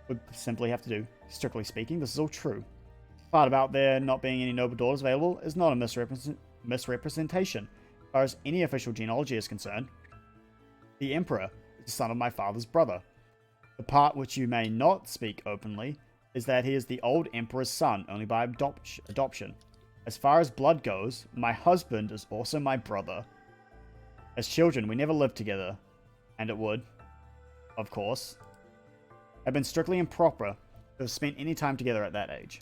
would simply have to do. Strictly speaking, this is all true. The part about there not being any noble daughters available is not a misrepresentation. As far as any official genealogy is concerned, the Emperor is the son of my father's brother. The part which you may not speak openly is that he is the old Emperor's son, only by adoption. As far as blood goes, my husband is also my brother. As children, we never lived together, and it would, of course, have been strictly improper to have spent any time together at that age.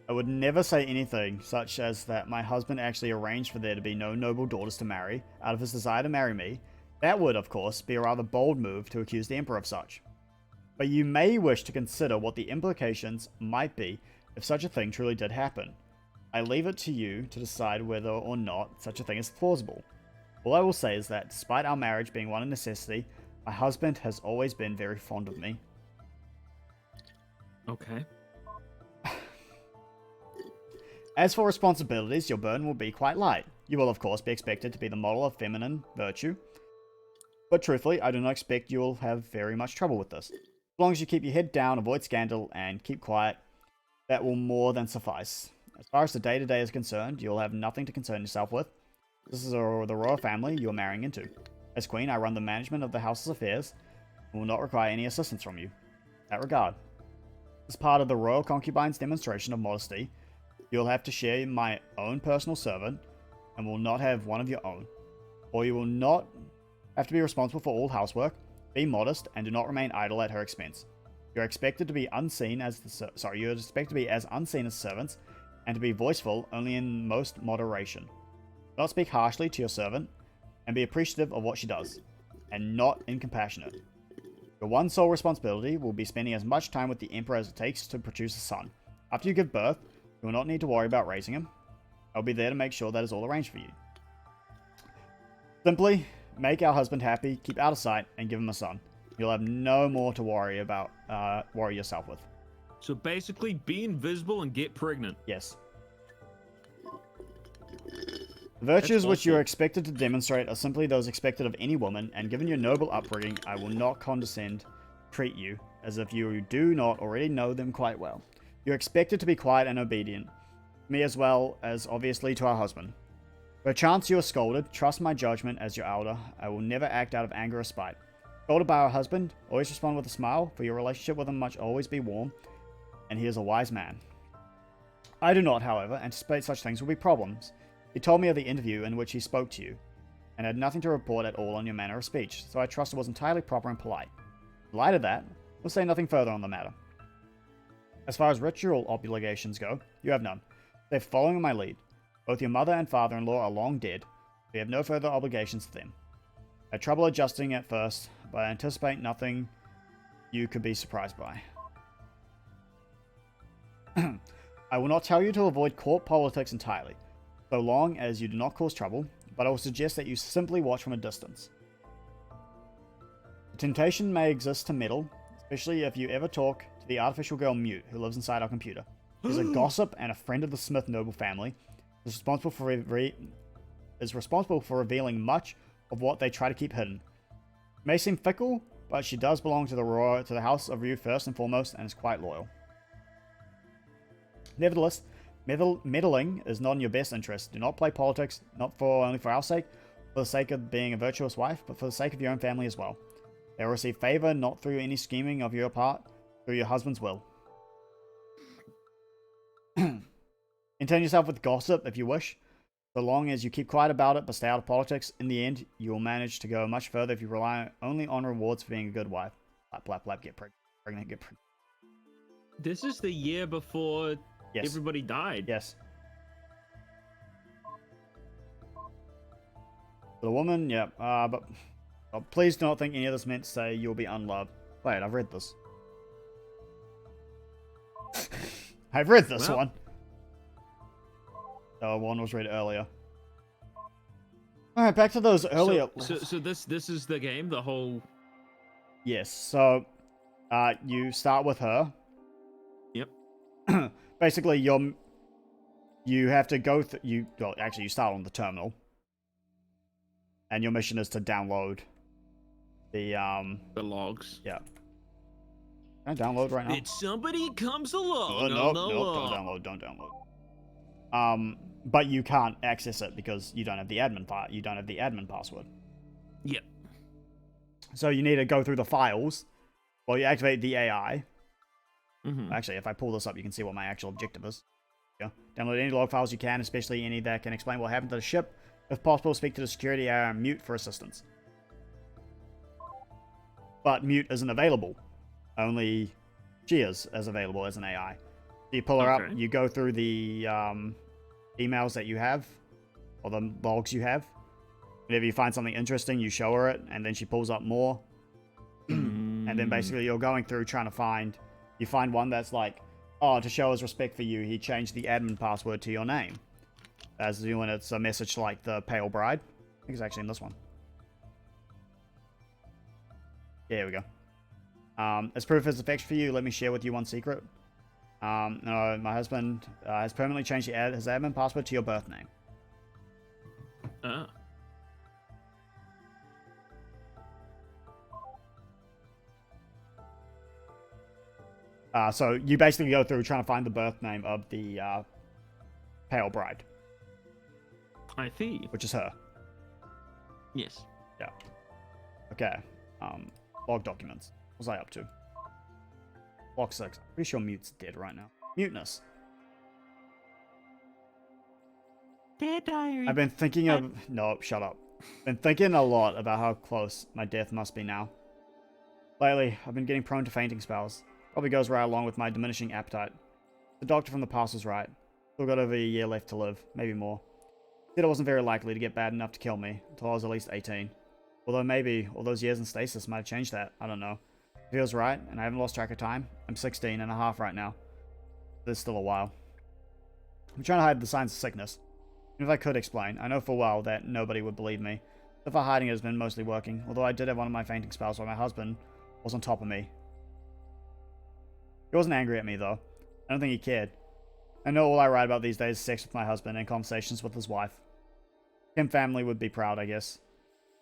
I would never say anything such as that my husband actually arranged for there to be no noble daughters to marry, out of his desire to marry me. That would, of course, be a rather bold move to accuse the Emperor of such. But you may wish to consider what the implications might be if such a thing truly did happen. I leave it to you to decide whether or not such a thing is plausible. All I will say is that, despite our marriage being one of necessity, my husband has always been very fond of me. Okay. As for responsibilities, your burden will be quite light. You will, of course, be expected to be the model of feminine virtue. But truthfully, I do not expect you will have very much trouble with this. As long as you keep your head down, avoid scandal, and keep quiet, that will more than suffice. As far as the day-to-day is concerned, you'll have nothing to concern yourself with. This is the royal family you're marrying into. As queen, I run the management of the house's affairs, and will not require any assistance from you. In that regard, as part of the royal concubine's demonstration of modesty, you'll have to share my own personal servant, and will not have one of your own. Or you will not have to be responsible for all housework. Be modest, and do not remain idle at her expense. You're expected to be unseen as you're expected to be as unseen as servants, and to be voiceful only in most moderation. Do not speak harshly to your servant, and be appreciative of what she does, and not incompassionate. Your one sole responsibility will be spending as much time with the Emperor as it takes to produce a son. After you give birth, you will not need to worry about raising him. I'll be there to make sure that is all arranged for you. Simply make our husband happy, keep out of sight, and give him a son. You'll have no more to worry about, worry yourself with. So basically, be invisible and get pregnant. Yes. The virtues which you are expected to demonstrate are simply those expected of any woman, and given your noble upbringing, I will not condescend to treat you as if you do not already know them quite well. You're expected to be quiet and obedient, me as well as obviously to our husband. Perchance you are scolded, trust my judgment as your elder. I will never act out of anger or spite. Scolded by our husband, always respond with a smile, for your relationship with him must always be warm, and he is a wise man. I do not, however, anticipate such things will be problems. He told me of the interview in which he spoke to you, and had nothing to report at all on your manner of speech, so I trust it was entirely proper and polite. In light of that, we'll say nothing further on the matter. As far as ritual obligations go, you have none. They're following my lead. Both your mother and father-in-law are long dead. We have no further obligations to them. I had trouble adjusting at first, but I anticipate nothing you could be surprised by. I will not tell you to avoid court politics entirely, so long as you do not cause trouble, but I will suggest that you simply watch from a distance. The temptation may exist to meddle, especially if you ever talk to the artificial girl Mute who lives inside our computer. She's a gossip and a friend of the Smith noble family, is responsible for revealing much of what they try to keep hidden. It may seem fickle, but she does belong to the house of Ryu first and foremost, and is quite loyal. Nevertheless, meddling is not in your best interest. Do not play politics, not only for our sake, for the sake of being a virtuous wife, but for the sake of your own family as well. They will receive favor not through any scheming of your part, through your husband's will. Content yourself with gossip if you wish, so long as you keep quiet about it but stay out of politics. In the end, you will manage to go much further if you rely only on rewards for being a good wife. Blap, blap, blap, get pregnant, get pregnant. This is the year before everybody died. Yes. The woman, yeah, but please do not think any of this meant to say you'll be unloved. Wait, I've read this. I've read this Well- one. One was read earlier. Alright, back to those earlier... So this is the game, the whole... Yes, so you start with her. Yep. Basically, you have to go through... Well, actually, you start on the terminal. And your mission is to download the logs. Yeah. Can I download right now? If somebody comes along Oh, on no, the no, log. don't download. But you can't access it because you don't have the admin password. Yep. So you need to go through the files while you activate the AI. Mm-hmm. Actually, if I pull this up, you can see what my actual objective is. Yeah. Download any log files you can, especially any that can explain what happened to the ship. If possible, speak to the security AI on mute for assistance. But mute isn't available. Only she is as available as an AI. So you pull her up, you go through the emails that you have, or the logs you have. Whenever you find something interesting, you show her it, and then she pulls up more. And then basically you're going through trying to find... You find one that's like, oh, to show his respect for you, he changed the admin password to your name. As when it's a message like the Pale Bride. I think it's actually in this one. Here we go. As proof of his affection for you, let me share with you one secret. No, my husband has permanently changed his admin password to your birth name. So you basically go through trying to find the birth name of the Pale Bride. I see. Which is her. Yes. Yeah. Okay. Log documents. What was I up to? Block 6. Pretty sure Mute's dead right now. Muteness. Dead diary. I've been thinking of... No, shut up. Been thinking a lot about how close my death must be now. Lately, I've been getting prone to fainting spells. Probably goes right along with my diminishing appetite. The doctor from the past was right. Still got over a year left to live, maybe more. Said it wasn't very likely to get bad enough to kill me until I was at least 18. Although maybe all those years in stasis might have changed that. I don't know. It feels right, and I haven't lost track of time. I'm 16 and a half right now. There's still a while. I'm trying to hide the signs of sickness. And if I could explain, I know for a while that nobody would believe me. So far hiding it has been mostly working, although I did have one of my fainting spells while my husband was on top of me. He wasn't angry at me, though. I don't think he cared. I know all I write about these days is sex with my husband and conversations with his wife. Kim family would be proud, I guess.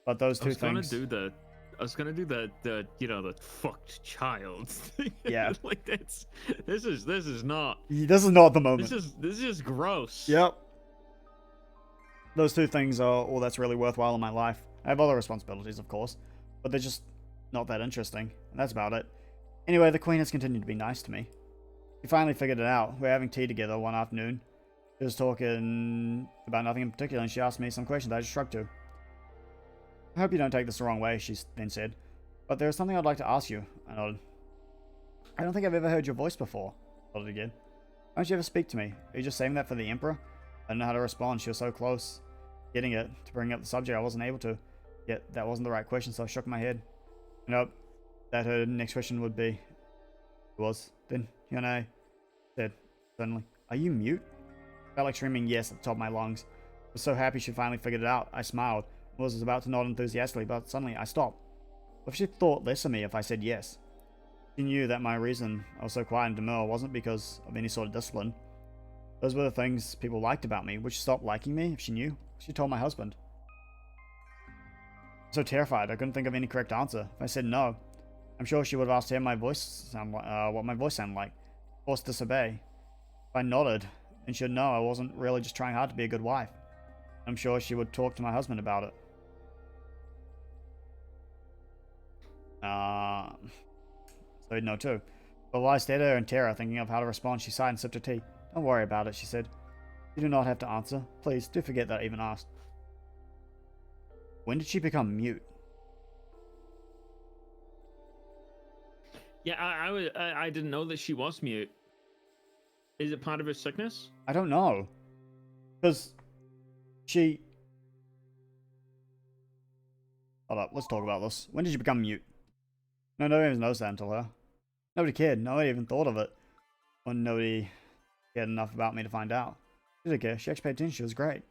But those two things... I was gonna do the you know, the fucked child thing. Yeah. Like this is not the moment. This is just gross. Yep. Those two things are all that's really worthwhile in my life. I have other responsibilities, of course, but they're just not that interesting, and that's about it. Anyway, the Queen has continued to be nice to me. We finally figured it out. We were having tea together one afternoon. She was talking about nothing in particular, and she asked me some questions I just shrugged to. I hope you don't take this the wrong way, she then said, but there is something I'd like to ask you. I nodded. I don't think I've ever heard your voice before. I nodded again. Why don't you ever speak to me? Are you just saving that for the Emperor? I didn't know how to respond. She was so close. Getting it, to bring up the subject, I wasn't able to. Yet, that wasn't the right question, so I shook my head. Nope. That her next question would be. It was. Then, you and I said, suddenly, are you mute? I felt like screaming yes at the top of my lungs. I was so happy she finally figured it out. I smiled. Was about to nod enthusiastically, but suddenly I stopped. What if she thought less of me if I said yes? She knew that my reason I was so quiet and demure wasn't because of any sort of discipline. Those were the things people liked about me. Would she stop liking me if she knew? She told my husband. I was so terrified I couldn't think of any correct answer. If I said no, I'm sure she would have asked to hear my voice sound like, what my voice sounded like. Forced to disobey. If I nodded, then she'd know I wasn't really just trying hard to be a good wife. I'm sure she would talk to my husband about it. So he'd know too. But while I stared at her in terror, thinking of how to respond, she sighed and sipped her tea. Don't worry about it, she said. You do not have to answer. Please, do forget that I even asked. When did she become mute? Yeah, I didn't know that she was mute. Is it part of her sickness? I don't know. Because she... Hold up, let's talk about this. When did you become mute? No, nobody even knows that until her. Nobody cared. Nobody even thought of it. When nobody cared enough about me to find out. She did care. She actually paid attention. She was great.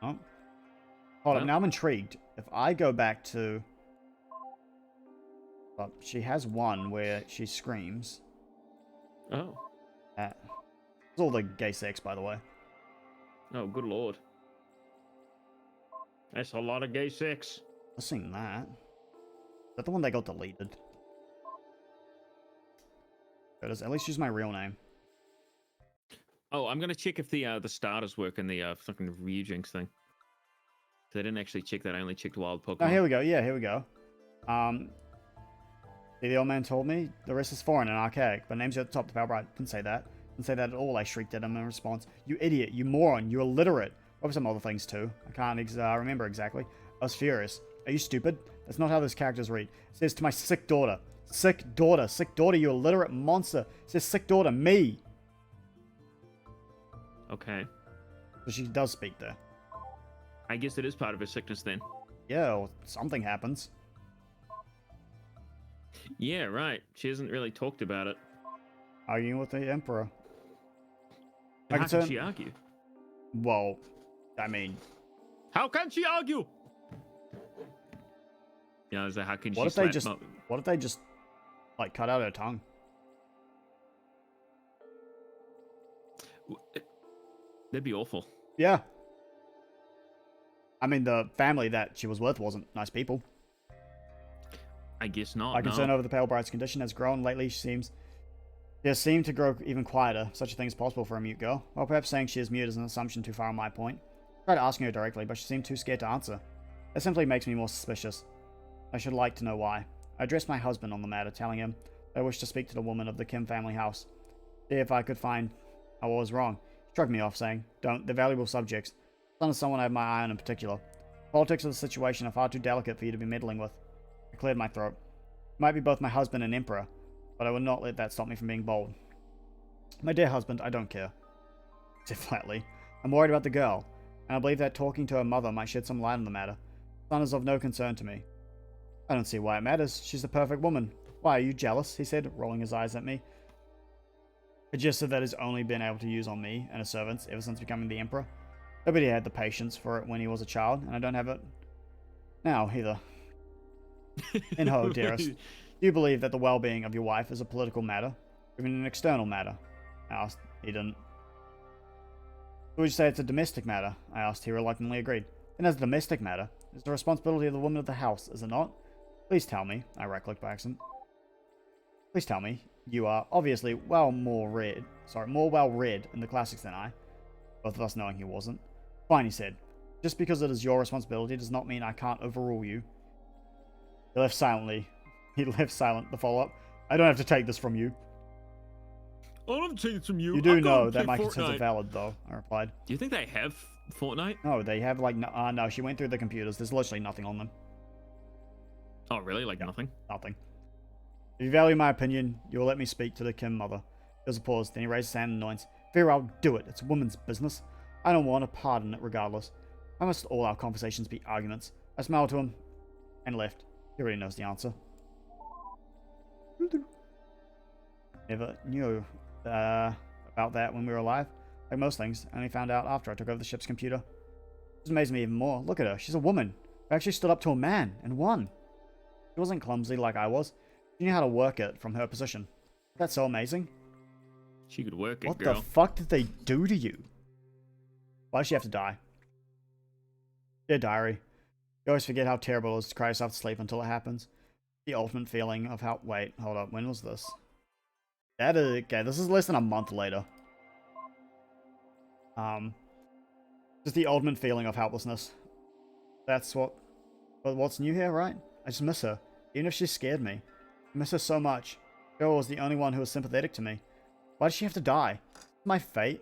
Oh. Hold up. Well. Now I'm intrigued. If I go back to... Well, she has one where she screams. Oh. It's all the gay sex, by the way. Oh, good lord. That's a lot of gay sex. I've seen that. Is that the one that got deleted? It is. At least use my real name. Oh, I'm gonna check if the starters work in the fucking Ryujinx thing. So I didn't actually check that. I only checked wild Pokemon. Oh, here we go. Yeah, here we go. See, the old man told me the rest is foreign and archaic, but names you at the top. The Powerbright didn't say that. Didn't say that at all. I shrieked at him in response. You idiot! You moron! You illiterate! Probably some other things too. I can't remember exactly. I was furious. Are you stupid? That's not how those characters read. It says to my sick daughter. Sick daughter. Sick daughter, you illiterate monster. It says sick daughter, me. Okay. So she does speak there. I guess it is part of her sickness then. Yeah, or something happens. Yeah, right. She hasn't really talked about it. Arguing with the Emperor. How can she argue? Well, I mean... How can she argue? Yeah, is that how can What she if they slap just... Mo- What if they just, like, cut out her tongue? That'd be awful. Yeah. I mean, the family that she was with wasn't nice people. I guess not. My concern no. over the Pale Bright's condition has grown lately. She has seemed to grow even quieter. Such a thing is possible for a mute girl. Or perhaps saying she is mute is an assumption too far on my point. I tried asking her directly, but she seemed too scared to answer. That simply makes me more suspicious. I should like to know why. I addressed my husband on the matter, telling him that I wished to speak to the woman of the Kim family house. See if I could find out what was wrong. He shrugged me off, saying, "Don't, they're valuable subjects. Son is someone I have my eye on in particular. The politics of the situation are far too delicate for you to be meddling with." I cleared my throat. He might be both my husband and emperor, but I would not let that stop me from being bold. My dear husband, I don't care. I said flatly. I'm worried about the girl, and I believe that talking to her mother might shed some light on the matter. Son is of no concern to me. I don't see why it matters. She's the perfect woman. Why, are you jealous? He said, rolling his eyes at me. A gesture that has only been able to use on me and his servants ever since becoming the emperor. Nobody had the patience for it when he was a child, and I don't have it now either. In ho, dearest, do you believe that the well-being of your wife is a political matter, even an external matter? I asked. He didn't. Would you say it's a domestic matter? I asked. He reluctantly agreed. Then as a domestic matter, it's the responsibility of the woman of the house, is it not? Please tell me. I right-clicked by accident. Please tell me. You are obviously more well-read in the classics than I. Both of us knowing he wasn't. Fine, he said. Just because it is your responsibility does not mean I can't overrule you. He left silently. He left silent. The follow-up. I don't have to take this from you. I don't have to take it from you. You do I'm know going to that play my concerns Fortnite. are valid, though, I replied. Do you think they have Fortnite? No, they have, like, no, she went through the computers. There's literally nothing on them. Oh, really? Like Yeah. nothing? Nothing. If you value my opinion, you will let me speak to the Kim mother. There was a pause, then he raised his hand in annoyance. Fear I'll do it. It's a woman's business. I don't want a part in it regardless. Why must all our conversations be arguments? I smiled to him and left. He already knows the answer. Never knew about that when we were alive. Like most things, I only found out after I took over the ship's computer. This amazed me even more. Look at her. She's a woman who actually stood up to a man and won. She wasn't clumsy like I was. She knew how to work it from her position. That's so amazing. She could work it, What girl. the fuck did they do to you? Why does she have to die? Dear diary, you always forget how terrible it is to cry yourself to sleep until it happens. The ultimate feeling of how... Wait, hold up. When was this? That is... Okay, this is less than a month later. Just the ultimate feeling of helplessness. That's what... What's new here, right? I just miss her. Even if she scared me. I miss her so much. Girl was the only one who was sympathetic to me. Why did she have to die? My fate?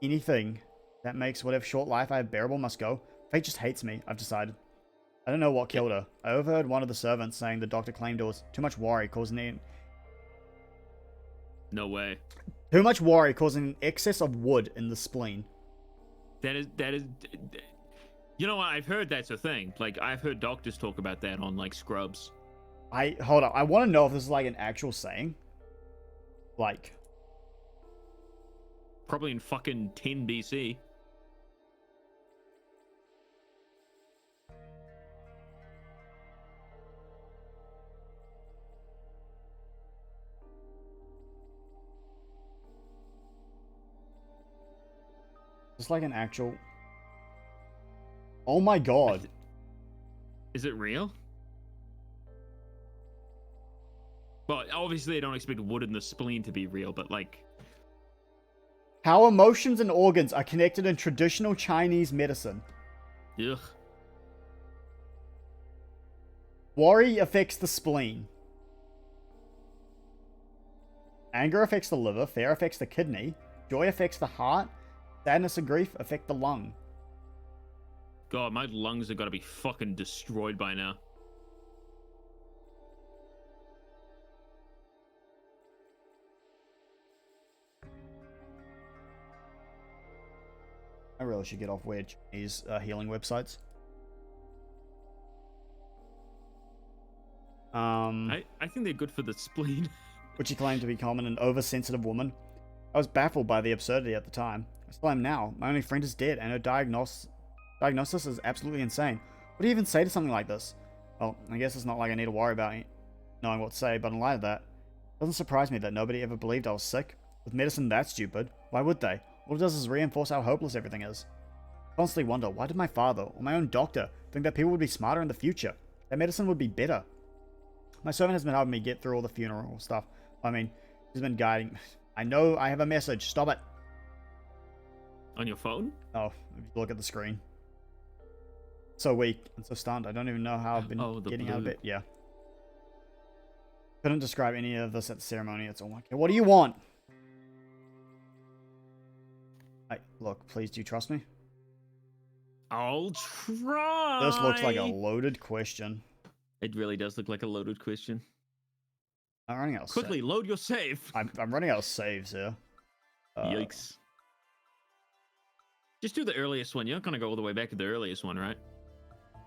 Anything that makes whatever short life I have bearable must go. Fate just hates me, I've decided. I don't know what killed her. I overheard one of the servants saying the doctor claimed it was too much worry causing No way. Too much worry causing an excess of wood in the spleen. That is... You know what? I've heard that's a thing. Like, I've heard doctors talk about that on, like, Scrubs. Hold up. I want to know if this is like an actual saying. Like, probably in fucking 10 BC. It's like an actual... Oh my god. Is it real? Well, obviously I don't expect wood in the spleen to be real, but like... How emotions and organs are connected in traditional Chinese medicine. Ugh. Worry affects the spleen. Anger affects the liver. Fear affects the kidney. Joy affects the heart. Sadness and grief affect the lung. God, my lungs have got to be fucking destroyed by now. I really should get off weird Chinese healing websites. I think they're good for the spleen. Which he claimed to be common in oversensitive woman. I was baffled by the absurdity at the time. I still am now. My only friend is dead, and her diagnosis is absolutely insane. What do you even say to something like this? Well, I guess it's not like I need to worry about knowing what to say, but in light of that, it doesn't surprise me that nobody ever believed I was sick. With medicine that stupid, why would they? All it does is reinforce how hopeless everything is. I constantly wonder, why did my father, or my own doctor, think that people would be smarter in the future? That medicine would be better? My servant has been helping me get through all the funeral stuff. I mean, he's been guiding... I know I have a message. Stop it. On your phone? Oh, if you look at the screen. So weak and so stunned. I don't even know how I've been getting out of it. Yeah. Couldn't describe any of this at the ceremony. It's all like, what do you want? Look, please, do you trust me? I'll try. This looks like a loaded question. It really does look like a loaded question. I'm running out of Quickly, load your save. I'm running out of saves here. Yikes. Just do the earliest one. You're not going to go all the way back to the earliest one, right?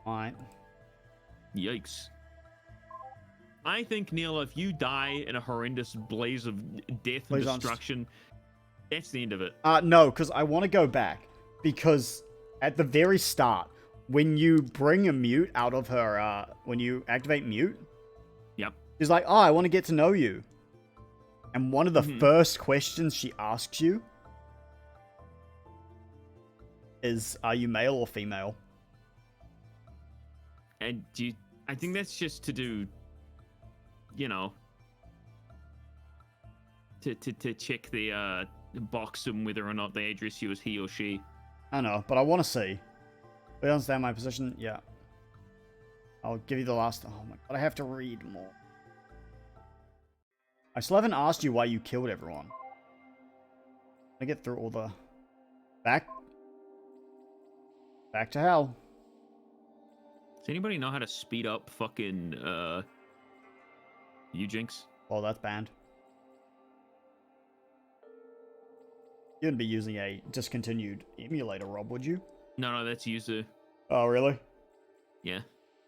Alright. Yikes. I think, Neil, if you die in a horrendous blaze of death and destruction, that's the end of it. No, because I want to go back. Because at the very start, when you bring a mute out of her, when you activate mute, yep, she's like, oh, I want to get to know you. And one of the first questions she asks you is, are you male or female? And I think that's just to do, you know, to check the box and whether or not they address you as he or she. I know, but I want to see. Do you understand my position? Yeah. I'll give you the last... Oh my god, I have to read more. I still haven't asked you why you killed everyone. I get through all the... Back to hell. Does anybody know how to speed up fucking, Ujinx? Oh, that's banned. You wouldn't be using a discontinued emulator, Rob, would you? No, that's Yuzu. Oh, really? Yeah.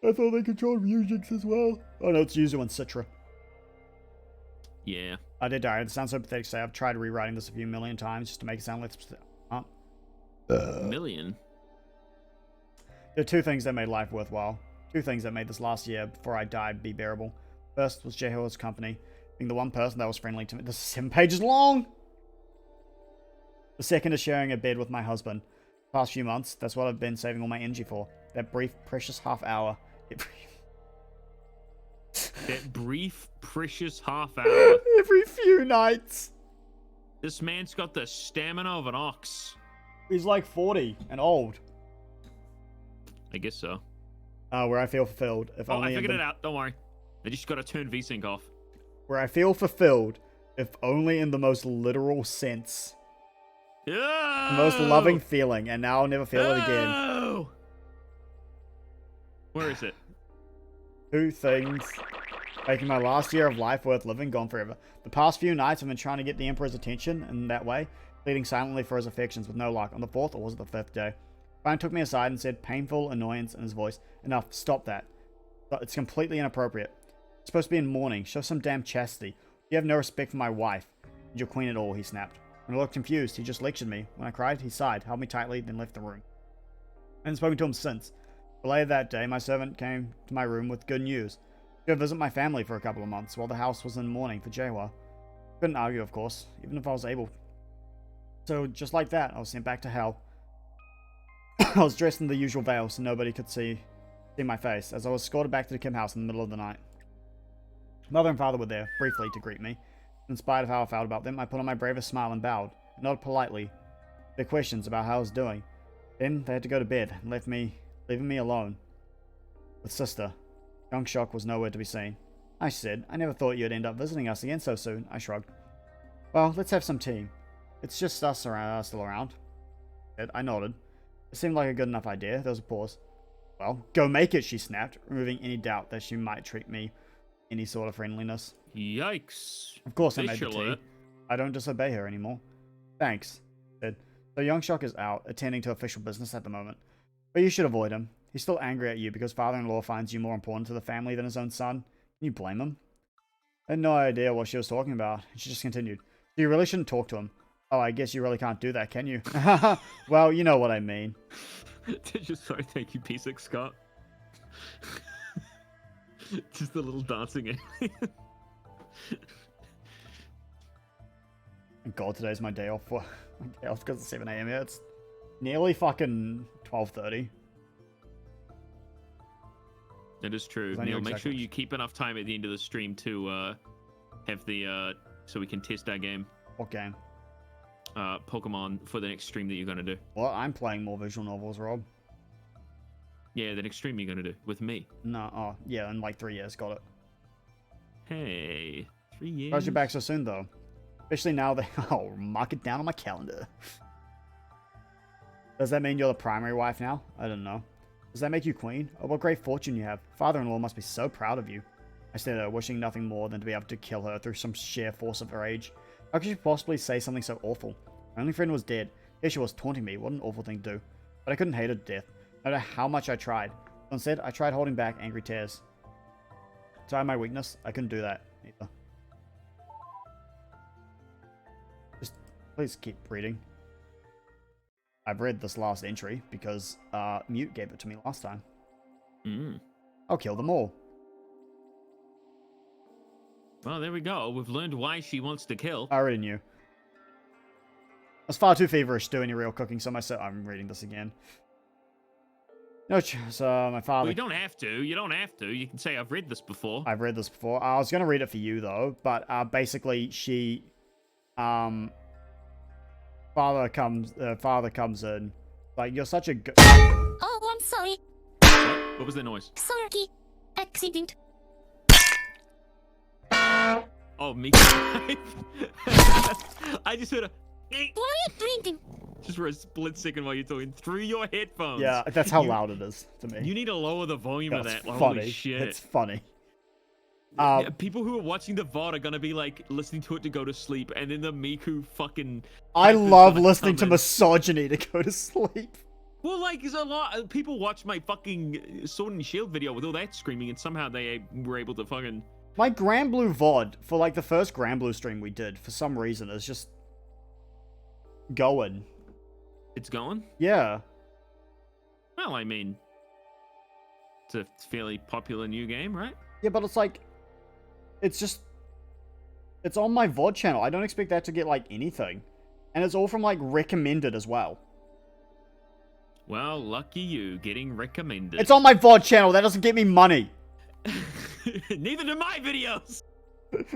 I thought they controlled Ujinx as well. Oh, no, it's Yuzu and Citra. Yeah. I did die. It sounds so pathetic to say. I've tried rewriting this a few million times just to make it sound like... Million? There are two things that made life worthwhile. Two things that made this last year before I died be bearable. First was Jehovah's company, being the one person that was friendly to me. This is 7 pages long! The second is sharing a bed with my husband. The past few months, that's what I've been saving all my energy for. That brief, precious half hour. That brief, precious half hour. Every few nights. This man's got the stamina of an ox. He's like 40 and old. I guess so. Where I feel fulfilled. If only I figured it out. Don't worry. I just got to turn VSync off. Where I feel fulfilled, if only in the most literal sense. Oh! The most loving feeling, and now I'll never feel it again. Oh! Where is it? Two things making my last year of life worth living gone forever. The past few nights I've been trying to get the Emperor's attention in that way, pleading silently for his affections with no luck. On the 4th, or was it the 5th day? Brian took me aside and said, painful annoyance in his voice, enough, stop that. It's completely inappropriate. It's supposed to be in mourning. Show some damn chastity. You have no respect for my wife. And your queen at all, he snapped. When I looked confused, he just lectured me. When I cried, he sighed, held me tightly, then left the room. I haven't spoken to him since. But later that day, my servant came to my room with good news. She would visit my family for a couple of months while the house was in mourning for Jawa. Couldn't argue, of course, even if I was able. So, just like that, I was sent back to hell. I was dressed in the usual veil so nobody could see my face, as I was escorted back to the Kim house in the middle of the night. Mother and father were there, briefly, to greet me. In spite of how I felt about them, I put on my bravest smile and bowed, and nodded politely. Their questions about how I was doing. Then they had to go to bed, and leaving me alone. With sister. Young Shock was nowhere to be seen. I said, I never thought you'd end up visiting us again so soon. I shrugged. Well, let's have some tea. It's just us still around. I nodded. It seemed like a good enough idea. There was a pause. Well, go make it, she snapped, removing any doubt that she might treat me any sort of friendliness. Yikes. Of course I made the Fish tea. alert. I don't disobey her anymore. Thanks, I said. So Young Shock is out, attending to official business at the moment. But you should avoid him. He's still angry at you because father-in-law finds you more important to the family than his own son. Can you blame him? I had no idea what she was talking about. She just continued. So you really shouldn't talk to him. Oh, I guess you really can't do that, can you? Well, you know what I mean. Just sorry, thank you, P6 Scott. Just a little dancing alien. Thank God, today's my day off for my day off because it's 7 AM here. It's nearly fucking 12:30. That is true. I know Neil, make exactly sure what you keep enough time at the end of the stream to have the so we can test our game. What game? Pokemon for the next stream that you're gonna do. Well, I'm playing more visual novels, Rob. Yeah, the next stream you're gonna do with me. No, oh, yeah, in like 3 years, got it. Hey, 3 years. How's you back so soon, though? Especially now that I'll mark it down on my calendar. Does that mean you're the primary wife now? I don't know. Does that make you queen? Oh, what great fortune you have. Father-in-law must be so proud of you. I stared at her, wishing nothing more than to be able to kill her through some sheer force of rage. How could she possibly say something so awful? My only friend was dead. Here she was taunting me. What an awful thing to do. But I couldn't hate her to death, no matter how much I tried. So instead, I tried holding back angry tears. To hide my weakness, I couldn't do that either. Just please keep reading. I've read this last entry because Mute gave it to me last time. I'll kill them all. Well, there we go. We've learned why she wants to kill. I already knew. I was far too feverish to do any real cooking, so I'm reading this again. No, so my father... Well, you don't have to. You don't have to. You can say, I've read this before. I've read this before. I was going to read it for you, though, but basically she... Father comes in. Like, you're such a good... Oh, I'm sorry. What was that noise? Sorry. Accident. Oh, me. I just heard a... Quiet drinking. Just for a split second while you're talking through your headphones. Yeah, that's how loud it is to me. You need to lower the volume of that. Funny. Holy shit. It's funny. Yeah, people who are watching the VOD are gonna be like listening to it to go to sleep, and then the Miku fucking... I hype is love gonna listening come to in. misogyny to go to sleep. Well, like, there's a lot... People watch my fucking Sword and Shield video with all that screaming, and somehow they were able to fucking... My Grand Blue VOD, for like the first Grand Blue stream we did, for some reason, is just... going. It's going? Yeah. Well, I mean... It's a fairly popular new game, right? Yeah, but it's like... It's just... It's on my VOD channel. I don't expect that to get, like, anything. And it's all from, like, recommended as well. Well, lucky you, getting recommended. It's on my VOD channel. That doesn't get me money. Neither do my videos!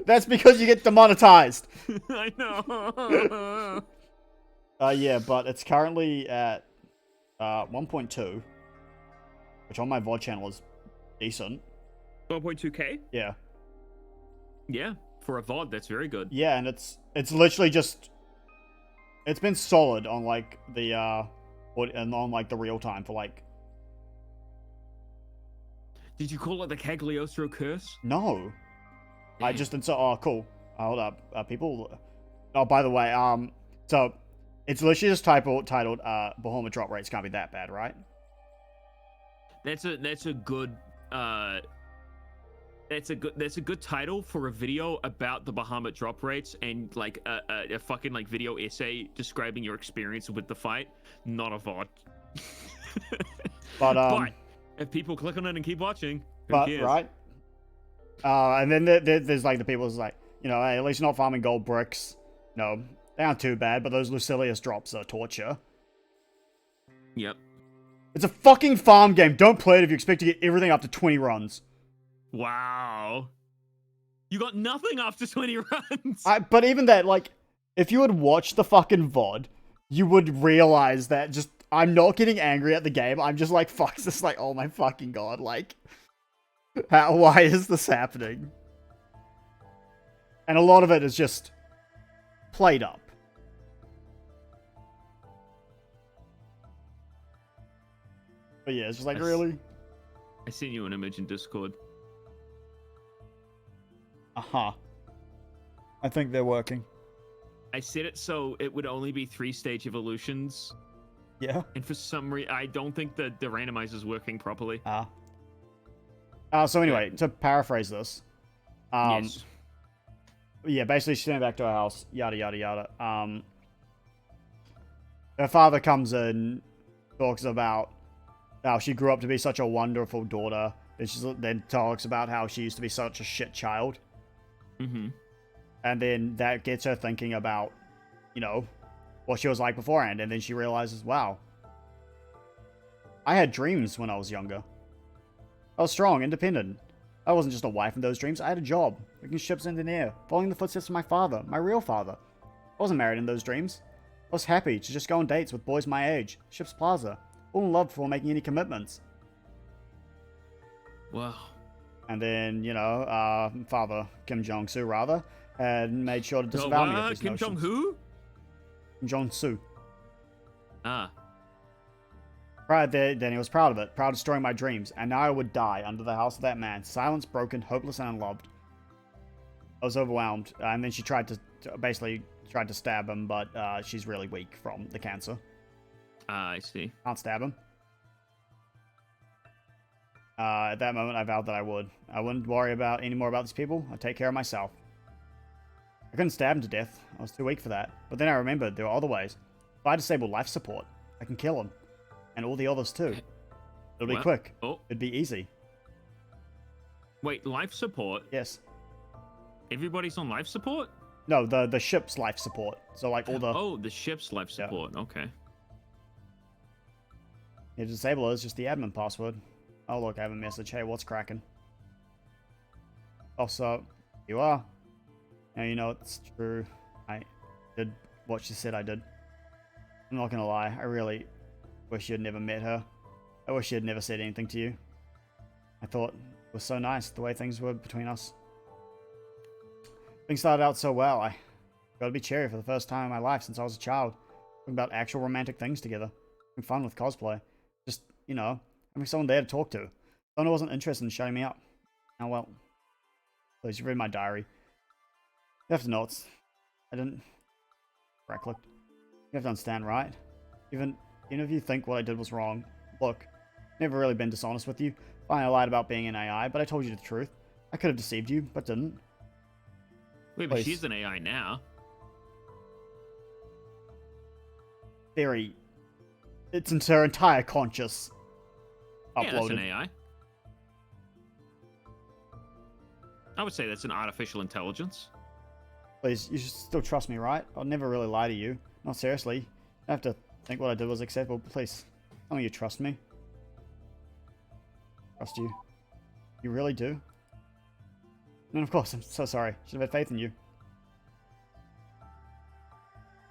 That's because you get demonetized. I know. Yeah, but it's currently at 1.2, which on my VOD channel is decent. 1.2k? Yeah. Yeah, for a VOD, that's very good. Yeah, and it's literally just... It's been solid on, like, the, and on, like, the real time for, like... Did you call it the Cagliostro curse? No. I Damn. just... And so, oh, cool. Hold up. People... Oh, by the way, so... It's literally just titled, Bahamut drop rates can't be that bad, right? That's a good That's a good title for a video about the Bahamut drop rates and like a fucking like video essay describing your experience with the fight, not a VOD. But if people click on it and keep watching, who but cares? right. And then there's like the people who's like, you know, hey, at least you're not farming gold bricks. No, they aren't too bad, but those Lucilius drops are torture. Yep. It's a fucking farm game. Don't play it if you expect to get everything after 20 runs. Wow. You got nothing after 20 runs. But even that, like, if you had watched the fucking VOD, you would realize that just, I'm not getting angry at the game. I'm just like, fuck, this like, oh my fucking god, like, why is this happening? And a lot of it is just played up. But yeah, it's just like, really? I sent you an image in Discord. Uh-huh. I think they're working. I set it so it would only be 3-stage evolutions. Yeah? And for some reason, I don't think the randomizer's working properly. So anyway, to paraphrase this. Yes. Yeah, basically she's going back to her house, yada, yada, yada. Her father comes in, talks about how she grew up to be such a wonderful daughter. And she then talks about how she used to be such a shit child. Mm-hmm. And then that gets her thinking about, you know, what she was like beforehand. And then she realizes, wow, I had dreams when I was younger. I was strong, independent. I wasn't just a wife in those dreams. I had a job, making ships in the air, following the footsteps of my father, my real father. I wasn't married in those dreams. I was happy to just go on dates with boys my age, Ship's Plaza, all in love before making any commitments. Wow. And then, you know, Father Kim Jong-soo, rather, had made sure to disavow me of these Kim notions. Jong-who? Kim Jong-soo. Ah. Right there, then he was proud of it, proud of destroying my dreams, and now I would die under the house of that man, silenced, broken, hopeless, and unloved. I was overwhelmed, and then she tried to basically tried to stab him, but she's really weak from the cancer. I see. Can't stab him. At that moment, I vowed that I would. I wouldn't worry about any more about these people. I'd take care of myself. I couldn't stab him to death. I was too weak for that. But then I remembered there were other ways. If I disable life support, I can kill him. And all the others too. It'll be What? quick. Oh, It'd be easy. wait, life support? Yes. Everybody's on life support? No, the ship's life support. So like all the... Oh, the ship's life Yeah. support. Okay. Yeah, disable is just the admin password. Oh look, I have a message. Hey, what's cracking? Also, you are. Now you know it's true. I did what she said I did. I'm not gonna lie, I really wish you had never met her. I wish she had never said anything to you. I thought it was so nice the way things were between us. Things started out so well. I got to be cheery for the first time in my life since I was a child. Talking about actual romantic things together. Having fun with cosplay. Just, you know, having someone there to talk to. Someone who wasn't interested in shutting me up. Oh well. Please, you read my diary. You have to know I didn't... Right clicked. You have to understand, right? Even if you think what I did was wrong. Look, never really been dishonest with you. Fine, I lied about being an AI, but I told you the truth. I could have deceived you, but didn't. Wait, but Please. she's an AI now. Very... It's her entire conscious Yeah, that's an uploaded. AI. I would say that's an artificial intelligence. Please, you should still trust me, right? I'll never really lie to you. Not seriously. You don't have to think what I did was acceptable. Please, tell me you trust me. Trust you. You really do? And of course, I'm so sorry. Should have had faith in you.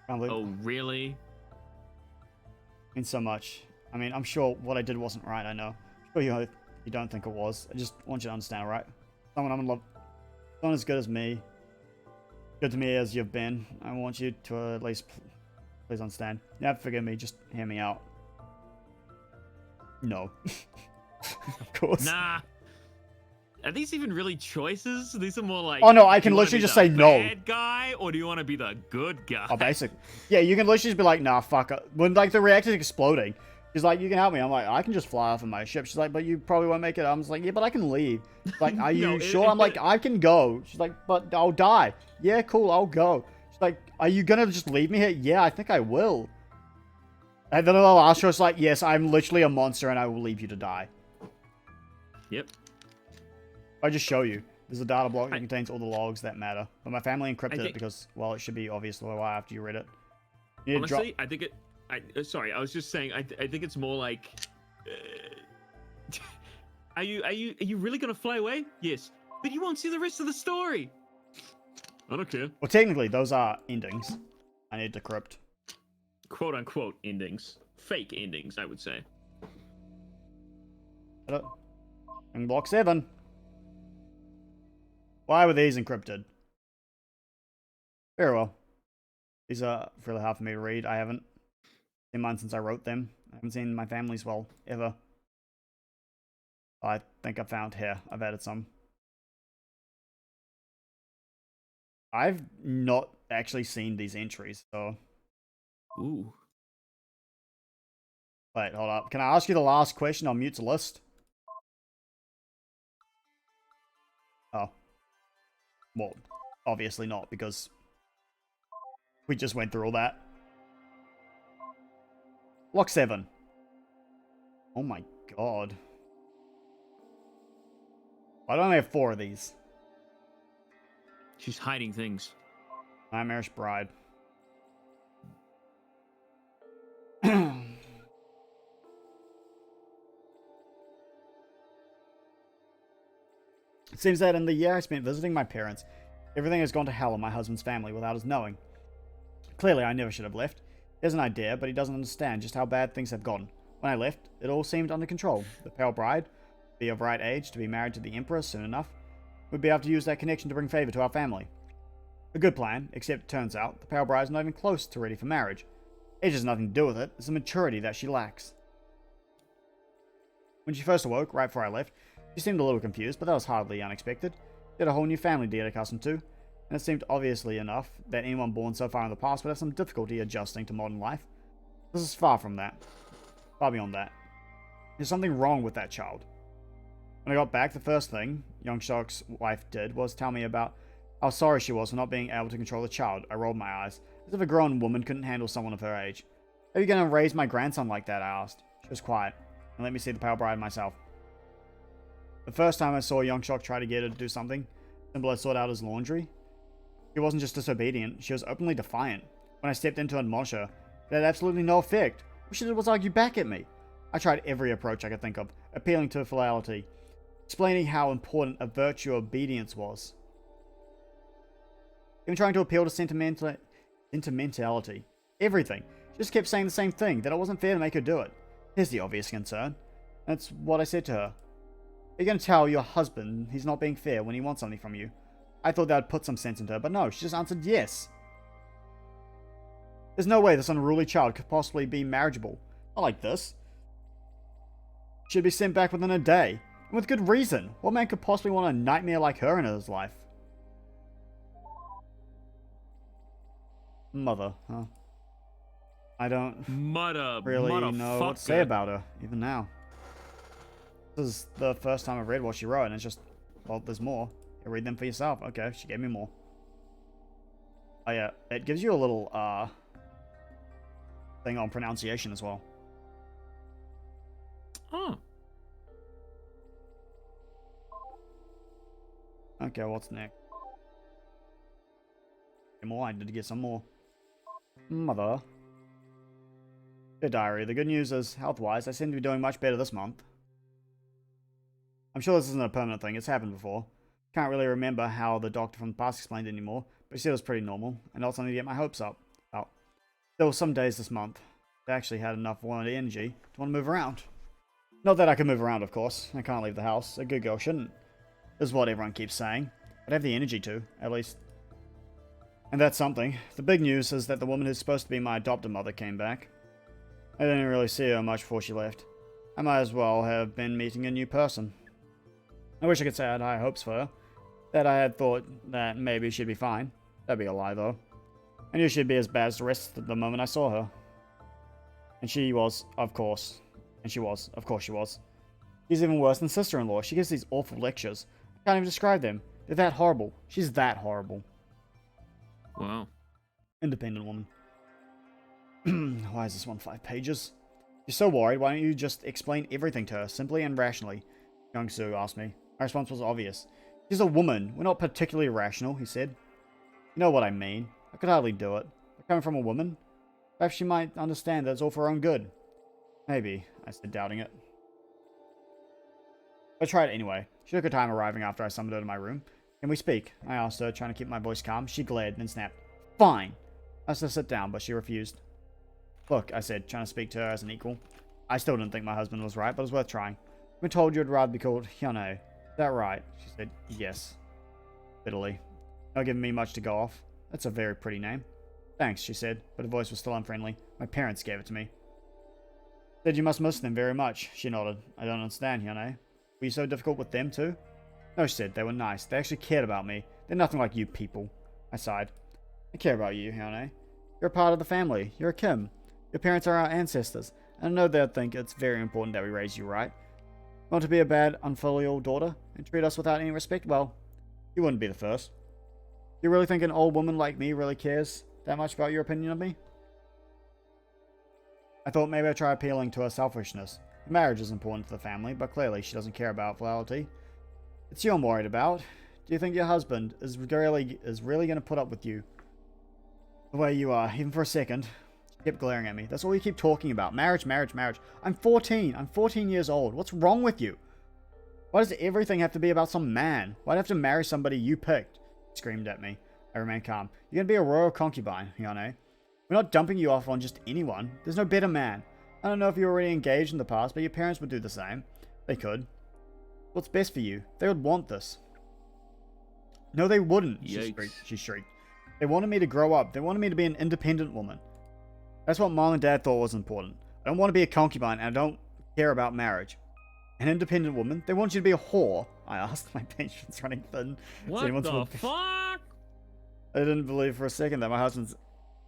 Can't believe Oh, really? it means so much. I mean, I'm sure what I did wasn't right, I know. I'm sure you don't think it was. I just want you to understand, right? Someone I'm in love... Someone as good as me. Good to me as you've been. I want you to at least... Please understand. You have to forgive me. Just hear me out. No. Of course. Nah. Are these even really choices? These are more like... Oh, no, I do can you wanna literally be just the say no. bad guy, or do you want to be the good guy? Oh, basic. Yeah, you can literally just be like, nah, fuck it. When, like, the reactor's exploding, She's like, you can help me. I'm like, I can just fly off in my ship. She's like, but you probably won't make it. I'm just like, yeah, but I can leave. She's like, are you No, sure? I'm like, I can go. She's like, but I'll die. Yeah, cool, I'll go. She's like, are you gonna just leave me here? Yeah, I think I will. And then I'll ask her, it's like, yes, I'm literally a monster and I will leave you to die. Yep. I just show you. There's a data block that contains all the logs that matter. But my family encrypted think, it because, well, it should be obvious why after you read it. You honestly, I think it... sorry, I was just saying, I think it's more like... Are you really gonna fly away? Yes. But you won't see the rest of the story! I don't care. Well, technically, those are endings. I need to decrypt. Quote-unquote endings. Fake endings, I would say. And block 7. Why were these encrypted? Very well. These are really hard for me to read. I haven't seen mine since I wrote them. I haven't seen my family's well, ever. I think I found here. I've added some. I've not actually seen these entries, so... Ooh. Wait, hold up. Can I ask you the last question on Mute's list? Oh. Well, obviously not, because we just went through all that. Block 7. Oh my god. Why do I only have 4 of these? She's hiding things. Nightmarish Bride. It seems that in the year I spent visiting my parents, everything has gone to hell in my husband's family without his knowing. Clearly, I never should have left. He has an idea, but he doesn't understand just how bad things have gotten. When I left, it all seemed under control. The pale bride, be of right age to be married to the Emperor soon enough, would be able to use that connection to bring favor to our family. A good plan, except it turns out the pale bride is not even close to ready for marriage. Age has nothing to do with it, it's the maturity that she lacks. When she first awoke, right before I left, she seemed a little confused, but that was hardly unexpected. She had a whole new family to get accustomed to, and it seemed obviously enough that anyone born so far in the past would have some difficulty adjusting to modern life. This is far from that. Far beyond that. There's something wrong with that child. When I got back, the first thing Young Shock's wife did was tell me about how sorry she was for not being able to control the child. I rolled my eyes, as if a grown woman couldn't handle someone of her age. Are you going to raise my grandson like that? I asked. She was quiet, and let me see the pale bride myself. The first time I saw Young Shock try to get her to do something, simple as sort out his laundry, she wasn't just disobedient, she was openly defiant. When I stepped in to admonish her, it had absolutely no effect. What she did was argue back at me. I tried every approach I could think of, appealing to filiality, explaining how important a virtue of obedience was. Even trying to appeal to sentimentality. Everything. She just kept saying the same thing, that it wasn't fair to make her do it. Here's the obvious concern. That's what I said to her. You're going to tell your husband he's not being fair when he wants something from you. I thought that would put some sense into her, but no, she just answered yes. There's no way this unruly child could possibly be marriageable. Not like this. She'd be sent back within a day. And with good reason. What man could possibly want a nightmare like her in his life? Mother, huh? I don't really know what to say about her, even now. This is the first time I've read what she wrote, and it's just, well, there's more. You read them for yourself. Okay, she gave me more. Oh yeah, it gives you a little, thing on pronunciation as well. Oh. Okay, what's next? More, I need to get some more. Mother. Dear diary, the good news is, health-wise, I seem to be doing much better this month. I'm sure this isn't a permanent thing, it's happened before. Can't really remember how the doctor from the past explained it anymore, but he said it was pretty normal, and not something to get my hopes up. Oh. There were some days this month I actually had enough wanted energy to want to move around. Not that I can move around, of course. I can't leave the house. A good girl shouldn't. This is what everyone keeps saying. But I have the energy to, at least. And that's something. The big news is that the woman who's supposed to be my adopted mother came back. I didn't really see her much before she left. I might as well have been meeting a new person. I wish I could say I had high hopes for her. That I had thought that maybe she'd be fine. That'd be a lie, though. I knew she'd be as bad as the rest of the moment I saw her. And she was, of course. And she was. Of course she was. She's even worse than sister-in-law. She gives these awful lectures. I can't even describe them. They're that horrible. She's that horrible. Wow. Independent woman. Why is this one 5 pages? You're so worried, why don't you just explain everything to her, simply and rationally? Young-Soo asked me. My response was obvious. She's a woman. We're not particularly rational, he said. You know what I mean. I could hardly do it. But coming from a woman, perhaps she might understand that it's all for her own good. Maybe, I said, doubting it. I tried anyway. She took her time arriving after I summoned her to my room. Can we speak? I asked her, trying to keep my voice calm. She glared and snapped. Fine! I asked her to sit down, but she refused. Look, I said, trying to speak to her as an equal. I still didn't think my husband was right, but it was worth trying. I've been told you'd rather be called Hyuneo. Is that right? She said, yes. Bitterly. Not giving me much to go off. That's a very pretty name. Thanks, she said, but her voice was still unfriendly. My parents gave it to me. Said you must miss them very much. She nodded. I don't understand, Hyuneo. Were you so difficult with them too? No, she said. They were nice. They actually cared about me. They're nothing like you people. I sighed. I care about you, Hyuneo. You're a part of the family. You're a Kim. Your parents are our ancestors, and I know they'll think it's very important that we raise you right. Want to be a bad, unfilial daughter and treat us without any respect? Well, you wouldn't be the first. You really think an old woman like me really cares that much about your opinion of me? I thought maybe I'd try appealing to her selfishness. Marriage is important to the family, but clearly she doesn't care about loyalty. It's you I'm worried about. Do you think your husband is really going to put up with you the way you are, even for a second? She kept glaring at me. That's all you keep talking about. Marriage, marriage, marriage. I'm 14. I'm 14 years old. What's wrong with you? Why does everything have to be about some man? Why'd I have to marry somebody you picked? She screamed at me. I remained calm. You're going to be a royal concubine, Hyuneo. We're not dumping you off on just anyone. There's no better man. I don't know if you were already engaged in the past, but your parents would do the same. They could. What's best for you? They would want this. No, they wouldn't, she shrieked. They wanted me to grow up. They wanted me to be an independent woman. That's what Mom and Dad thought was important. I don't want to be a concubine, and I don't care about marriage. An independent woman? They want you to be a whore, I asked, my patience running thin. What the fuck? I didn't believe for a second that my husband's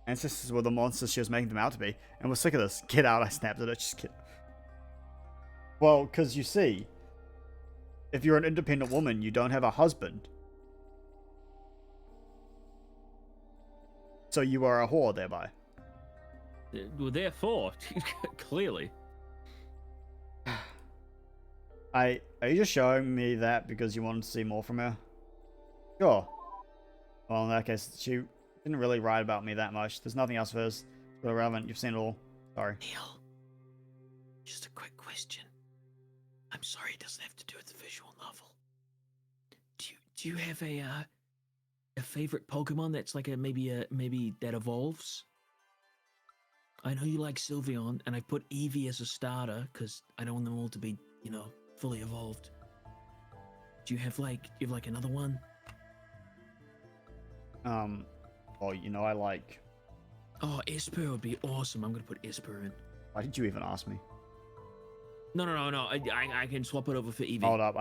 ancestors were the monsters she was making them out to be, and was sick of this. Get out, I snapped at her. Just kidding. Well, because you see, if you're an independent woman, you don't have a husband. So you are a whore thereby. Well, therefore, clearly. Are you just showing me that because you wanted to see more from her? Sure. Well, in that case, she didn't really write about me that much. There's nothing else of hers really relevant. You've seen it all. Sorry. Neil, just a quick question. I'm sorry, it doesn't have to do with the visual novel. Do you have a favorite Pokemon that's like maybe that evolves? I know you like Sylveon, and I put Eevee as a starter because I don't want them all to be, fully evolved. Do you have another one? Well, I like... Oh, Esper would be awesome. I'm gonna put Esper in. Why did you even ask me? No. I can swap it over for Eevee. Hold up.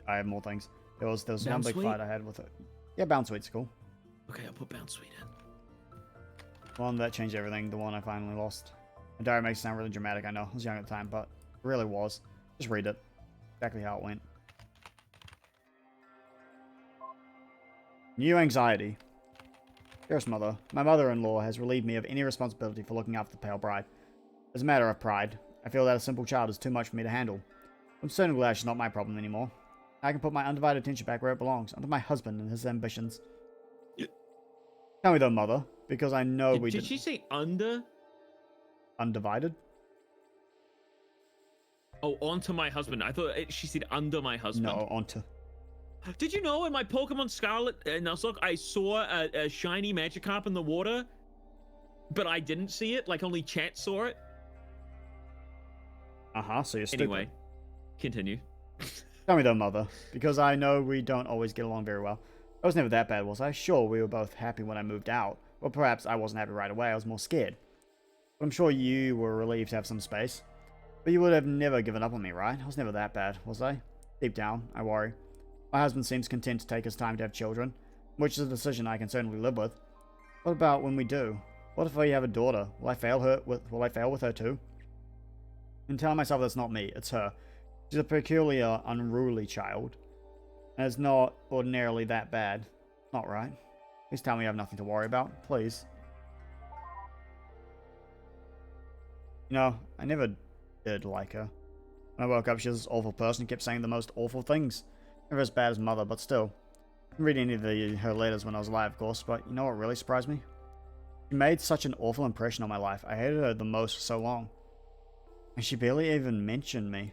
I have more things. There was one big Bounsweet? fight I had with it. Yeah, Bounsweet's cool. Okay, I'll put Bounsweet in. One that changed everything. The one I finally lost. And Diary makes it sound really dramatic. I know. I was young at the time, but it really was. Just read it. Exactly how it went. New anxiety. Dearest mother, my mother-in-law has relieved me of any responsibility for looking after the pale bride. As a matter of pride, I feel that a simple child is too much for me to handle. I'm certainly glad she's not my problem anymore. I can put my undivided attention back where it belongs, under my husband and his ambitions. Tell me though, mother, because I know we Did she say under? Undivided? Oh, onto my husband. I thought she said under my husband. No, onto. Did you know in my Pokemon Scarlet and Nuzlocke, I saw a shiny Magikarp in the water, but I didn't see it. Like only chat saw it. So you're stupid. Anyway, continue. Tell me though, mother, because I know we don't always get along very well. I was never that bad, was I? Sure, we were both happy when I moved out. Or perhaps I wasn't happy right away, I was more scared. But I'm sure you were relieved to have some space. But you would have never given up on me, right? I was never that bad, was I? Deep down, I worry. My husband seems content to take his time to have children, which is a decision I can certainly live with. What about when we do? What if I have a daughter? Will I fail with her too? I'm telling myself that's not me, it's her. She's a peculiar, unruly child. And it's not ordinarily that bad. Not right. Please tell me I have nothing to worry about. Please. You know, I never did like her. When I woke up, she was this awful person who kept saying the most awful things. Never as bad as Mother, but still. I didn't read any of her letters when I was alive, of course, but you know what really surprised me? She made such an awful impression on my life. I hated her the most for so long. And she barely even mentioned me.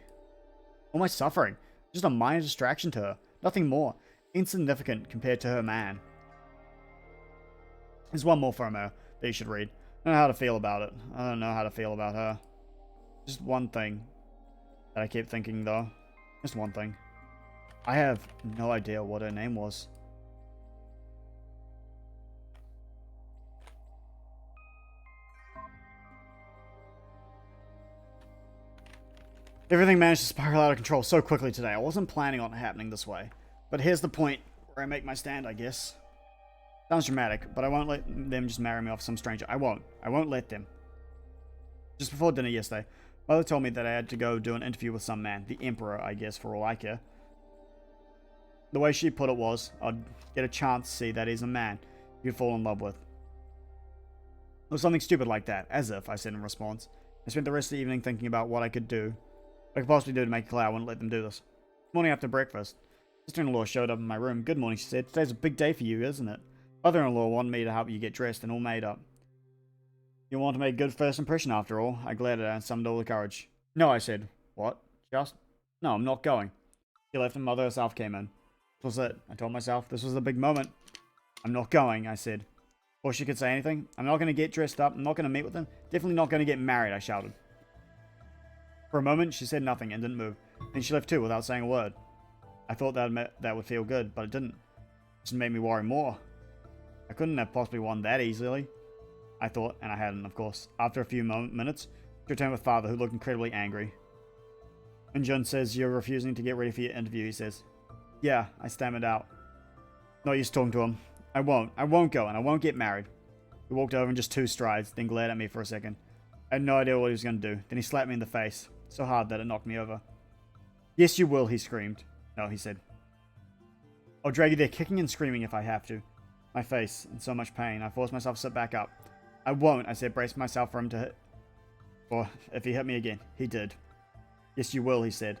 All my suffering. Just a minor distraction to her. Nothing more. Insignificant compared to her man. There's one more from her that you should read. I don't know how to feel about it. I don't know how to feel about her. Just one thing that I keep thinking, though. Just one thing. I have no idea what her name was. Everything managed to spiral out of control so quickly today. I wasn't planning on it happening this way. But here's the point where I make my stand, I guess. Sounds dramatic, but I won't let them just marry me off some stranger. I won't. I won't let them. Just before dinner yesterday, Mother told me that I had to go do an interview with some man. The Emperor, I guess, for all I care. The way she put it was, I'd get a chance to see that he's a man you'd fall in love with. Or something stupid like that. As if, I said in response. I spent the rest of the evening thinking about what I could possibly do to make it clear I wouldn't let them do this. Morning after breakfast, sister-in-law showed up in my room. Good morning, she said. Today's a big day for you, isn't it? Mother-in-law wanted me to help you get dressed and all made up. You want to make a good first impression after all. I glared at her and summoned all the courage. No, I said. What? Just? No, I'm not going. She left and Mother herself came in. This was it. I told myself this was the big moment. I'm not going, I said. Before she could say anything, I'm not going to get dressed up. I'm not going to meet with them. Definitely not going to get married, I shouted. For a moment, she said nothing and didn't move. Then she left too without saying a word. I thought that would feel good, but it didn't. It just made me worry more. I couldn't have possibly won that easily, I thought, and I hadn't, of course. After a few minutes, she returned with Father, who looked incredibly angry. And Jun says, you're refusing to get ready for your interview, he says. Yeah, I stammered out. No use talking to him. I won't go, and I won't get married. He walked over in just 2 strides, then glared at me for a second. I had no idea what he was going to do. Then he slapped me in the face, so hard that it knocked me over. Yes, you will, he screamed. No, he said. I'll drag you there kicking and screaming if I have to. My face, in so much pain, I forced myself to sit back up. I won't, I said, bracing myself for him to hit. Or, if he hit me again. He did. Yes, you will, he said.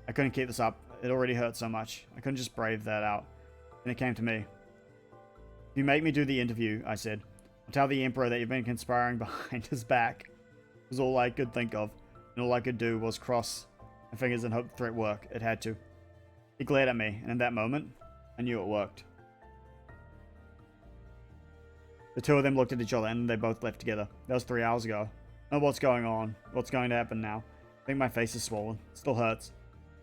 I couldn't keep this up. It already hurt so much. I couldn't just brave that out. Then it came to me. If you make me do the interview, I said, I'll tell the Emperor that you've been conspiring behind his back. It was all I could think of, and all I could do was cross my fingers and hope the threat worked. It had to. He glared at me, and in that moment, I knew it worked. The two of them looked at each other, and they both left together. That was 3 hours ago. I don't know what's going on, what's going to happen now. I think my face is swollen. It still hurts.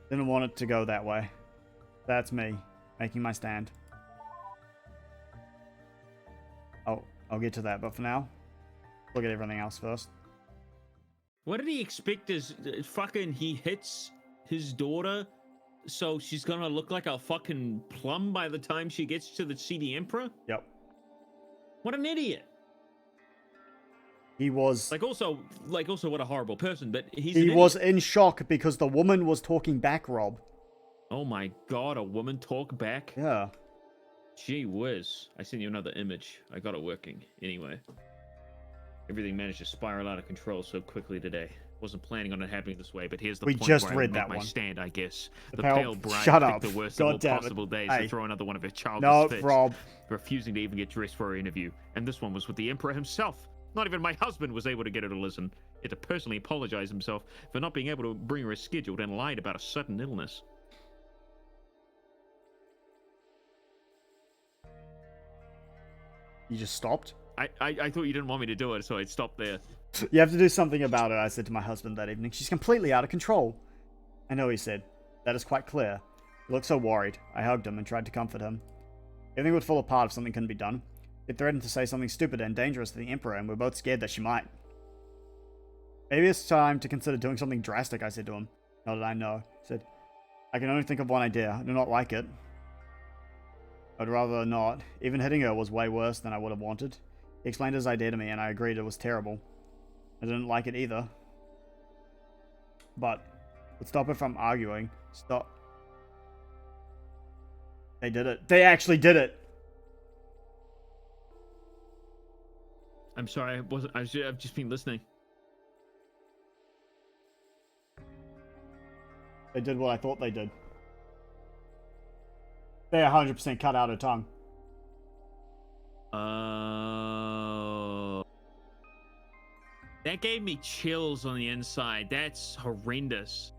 Didn't want it to go that way. That's me, making my stand. I'll get to that, but for now, look at everything else first. What did he expect is fucking he hits his daughter, so she's gonna look like a fucking plum by the time she gets to see the Emperor? Yep. What an idiot. He was... Also what a horrible person, but he was in shock because the woman was talking back, Rob. Oh my god, a woman talk back? Yeah. Gee whiz. I sent you another image. I got it working. Anyway. Everything managed to spiral out of control so quickly today. Wasn't planning on it happening this way, but here's the we point just where read I that make my one. stand, I guess. The pale bride shut picked up. the worst God of all damn it. possible days Hey. to throw another one of her childish No, fits, Rob. refusing to even get dressed for her interview. And this one was with the Emperor himself. Not even my husband was able to get her to listen. He had to personally apologize himself for not being able to bring her as scheduled and lied about a sudden illness. You just stopped? I thought you didn't want me to do it, so I stopped there. You have to do something about it, I said to my husband that evening. She's completely out of control. I know, he said. That is quite clear. He looked so worried. I hugged him and tried to comfort him. Everything would fall apart if something couldn't be done. He threatened to say something stupid and dangerous to the Emperor, and we're both scared that she might. Maybe it's time to consider doing something drastic, I said to him. Not that I know. He said, I can only think of one idea. I do not like it. I'd rather not. Even hitting her was way worse than I would have wanted. He explained his idea to me, and I agreed it was terrible. I didn't like it either. But would stop it from arguing. Stop. They did it. They actually did it. I'm sorry, I've just been listening. They did what I thought they did. They 100% cut out her tongue. That gave me chills on the inside. That's horrendous.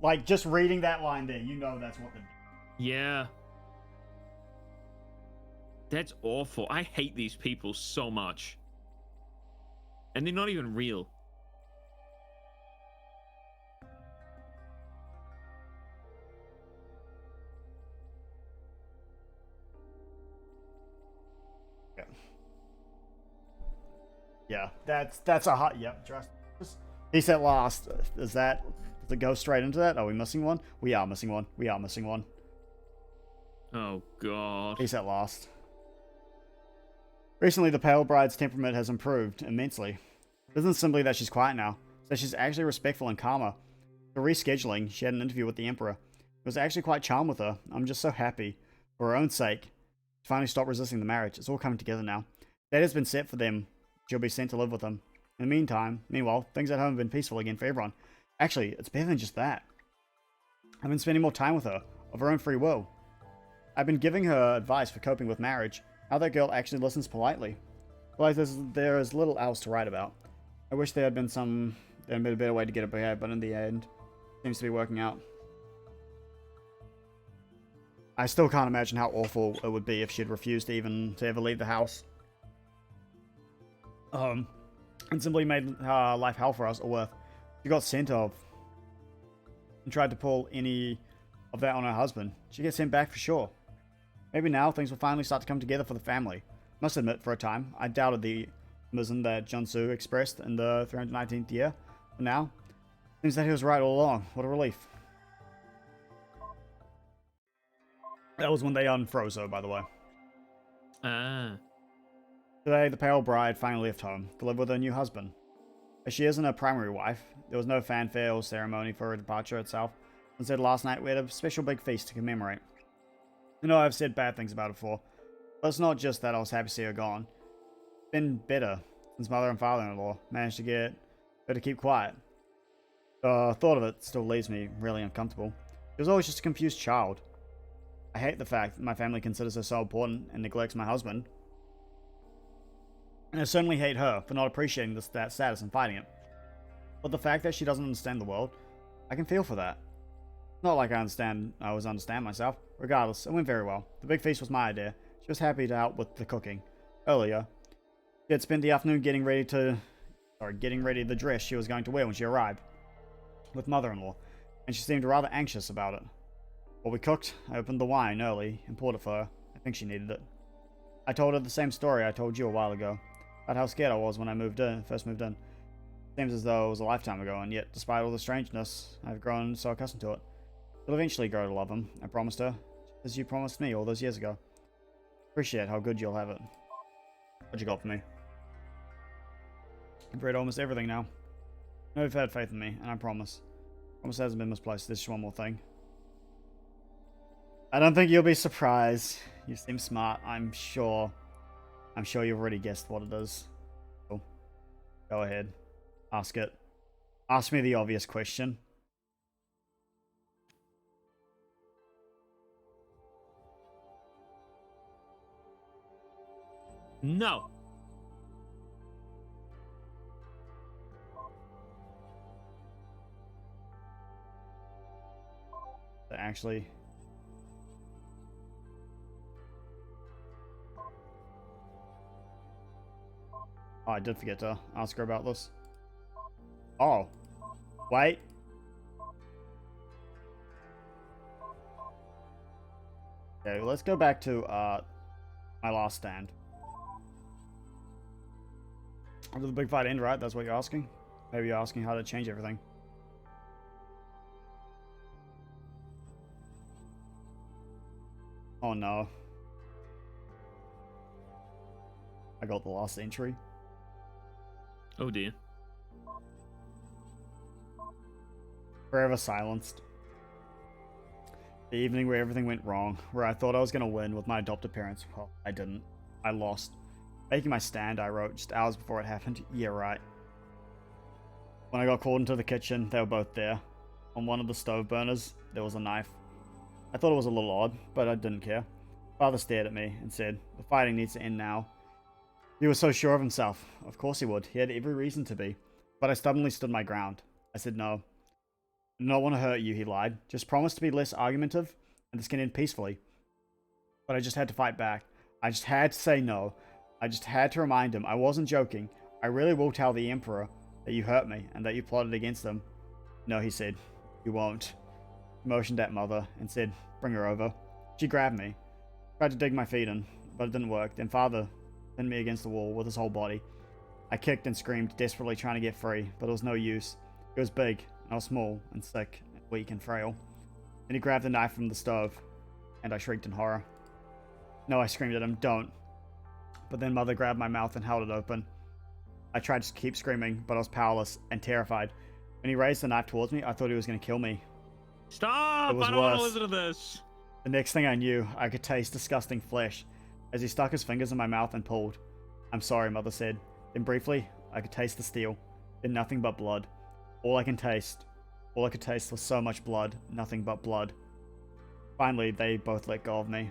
Like, just reading that line there, you know that's what they did. Yeah. That's awful. I hate these people so much. And they're not even real. Yeah, that's a hot. Yep, he said last. Does it go straight into that? Are we missing one? We are missing one. We are missing one. Oh, God. He said last. Recently, the Pale Bride's temperament has improved immensely. It isn't simply that she's quiet now, it's that she's actually respectful and calmer. For rescheduling, she had an interview with the Emperor. It was actually quite charmed with her. I'm just so happy. For her own sake, she finally stopped resisting the marriage. It's all coming together now. Date has been set for them. She'll be sent to live with them. In the meanwhile, things at home have been peaceful again for everyone. Actually, it's better than just that. I've been spending more time with her, of her own free will. I've been giving her advice for coping with marriage. How that girl actually listens politely. Like there is little else to write about. I wish there had been a better way to get it behaved, but in the end, it seems to be working out. I still can't imagine how awful it would be if she'd refused to ever leave the house. And simply made life hell for us or worse. She got sent off and tried to pull any of that on her husband. She gets sent back for sure. Maybe now things will finally start to come together for the family. Must admit, for a time, I doubted the optimism that Junsu expressed in the 319th year. But now, seems that he was right all along. What a relief. That was when they unfroze her, by the way. Ah. Today, the Pale Bride finally left home to live with her new husband. As she isn't a primary wife, there was no fanfare or ceremony for her departure itself. Instead, last night we had a special big feast to commemorate. I know I've said bad things about her before, but it's not just that I was happy to see her gone. It's been better since mother and father-in-law managed to get her to keep quiet. The thought of it still leaves me really uncomfortable. She was always just a confused child. I hate the fact that my family considers her so important and neglects my husband. And I certainly hate her for not appreciating that status and fighting it. But the fact that she doesn't understand the world, I can feel for that. Not like I always understand myself. Regardless, it went very well. The big feast was my idea. She was happy to help with the cooking. Earlier, she had spent the afternoon getting ready the dress she was going to wear when she arrived with mother-in-law, and she seemed rather anxious about it. While we cooked, I opened the wine early and poured it for her. I think she needed it. I told her the same story I told you a while ago, about how scared I was when I first moved in. Seems as though it was a lifetime ago, and yet, despite all the strangeness, I've grown so accustomed to it. I'll eventually grow to love him, I promised her, as you promised me all those years ago. Appreciate how good you'll have it. What you got for me? I've read almost everything now. I know you've had faith in me, and I promise. Promise hasn't been misplaced. There's just one more thing. I don't think you'll be surprised. You seem smart, I'm sure. I'm sure you've already guessed what it is. Cool. Go ahead. Ask it. Ask me the obvious question. No. Actually, oh, I did forget to ask her about this. Oh, wait. Okay, let's go back to my last stand. Did the big fight end, right? That's what you're asking? Maybe you're asking how to change everything. Oh no. I got the last entry. Oh dear. Forever silenced. The evening where everything went wrong, where I thought I was going to win with my adopted parents. Well, I didn't. I lost. Making my stand, I wrote just hours before it happened. Yeah, right. When I got called into the kitchen, they were both there. On one of the stove burners, there was a knife. I thought it was a little odd, but I didn't care. Father stared at me and said, "The fighting needs to end now." He was so sure of himself. Of course he would. He had every reason to be. But I stubbornly stood my ground. I said no. I do not want to hurt you, he lied. Just promise to be less argumentative, and this can end peacefully. But I just had to fight back. I just had to say no. I just had to remind him I wasn't joking. I really will tell the Emperor that you hurt me and that you plotted against him. No, he said. You won't. He motioned at Mother and said, "Bring her over." She grabbed me. Tried to dig my feet in, but it didn't work. Then Father pinned me against the wall with his whole body. I kicked and screamed, desperately trying to get free, but it was no use. He was big, and I was small and sick and weak and frail. Then he grabbed the knife from the stove, and I shrieked in horror. No, I screamed at him, "Don't." But then Mother grabbed my mouth and held it open. I tried to keep screaming, but I was powerless and terrified. When he raised the knife towards me, I thought he was going to kill me. Stop! It was I don't want to worse. listen to this. The next thing I knew, I could taste disgusting flesh as he stuck his fingers in my mouth and pulled. "I'm sorry," Mother said. Then briefly, I could taste the steel. Then nothing but blood. All I could taste was so much blood, nothing but blood. Finally, they both let go of me,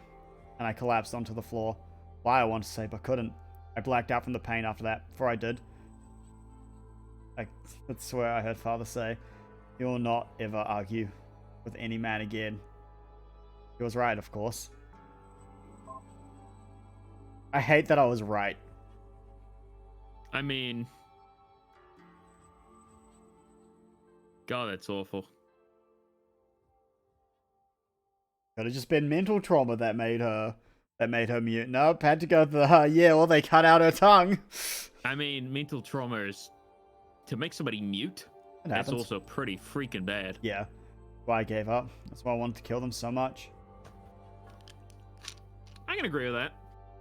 and I collapsed onto the floor. Why, I wanted to say, but couldn't. I blacked out from the pain after that. Before I did, I swear I heard Father say, "You will not ever argue with any man again." He was right, of course. I hate that I was right. I mean, God, that's awful. Could have just been mental trauma that made her mute. Nope, had to go the yeah, well they cut out her tongue. I mean, mental trauma is to make somebody mute. It That's happens. also pretty freaking bad. Yeah. Why I gave up. That's why I wanted to kill them so much. I can agree with that.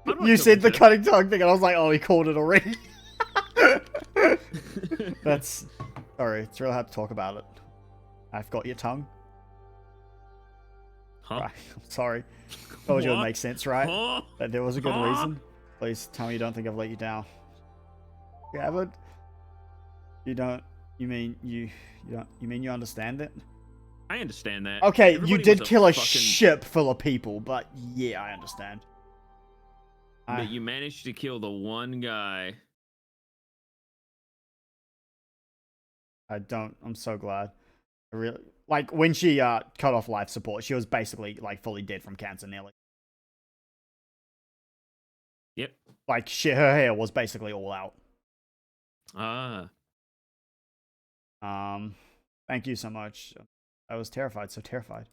I'd want You to said the kill cutting tongue thing, and I was like, oh, he called it already. That's sorry, it's real hard to talk about it. I've got your tongue. Huh? Right. I'm sorry. Told you it would What? make sense, right? Huh? That there was a good Huh? reason. Please tell me you don't think I've let you down. You haven't? You don't? You mean you don't? You mean you understand it? I understand that. Okay, Everybody you did was kill a fucking- ship full of people, but yeah, I understand. But you managed to kill the one guy. I don't. I'm so glad. I really like when she cut off life support. She was basically like fully dead from cancer, nearly. Yep. Like her hair was basically all out. Ah. Thank you so much. I was terrified, so terrified.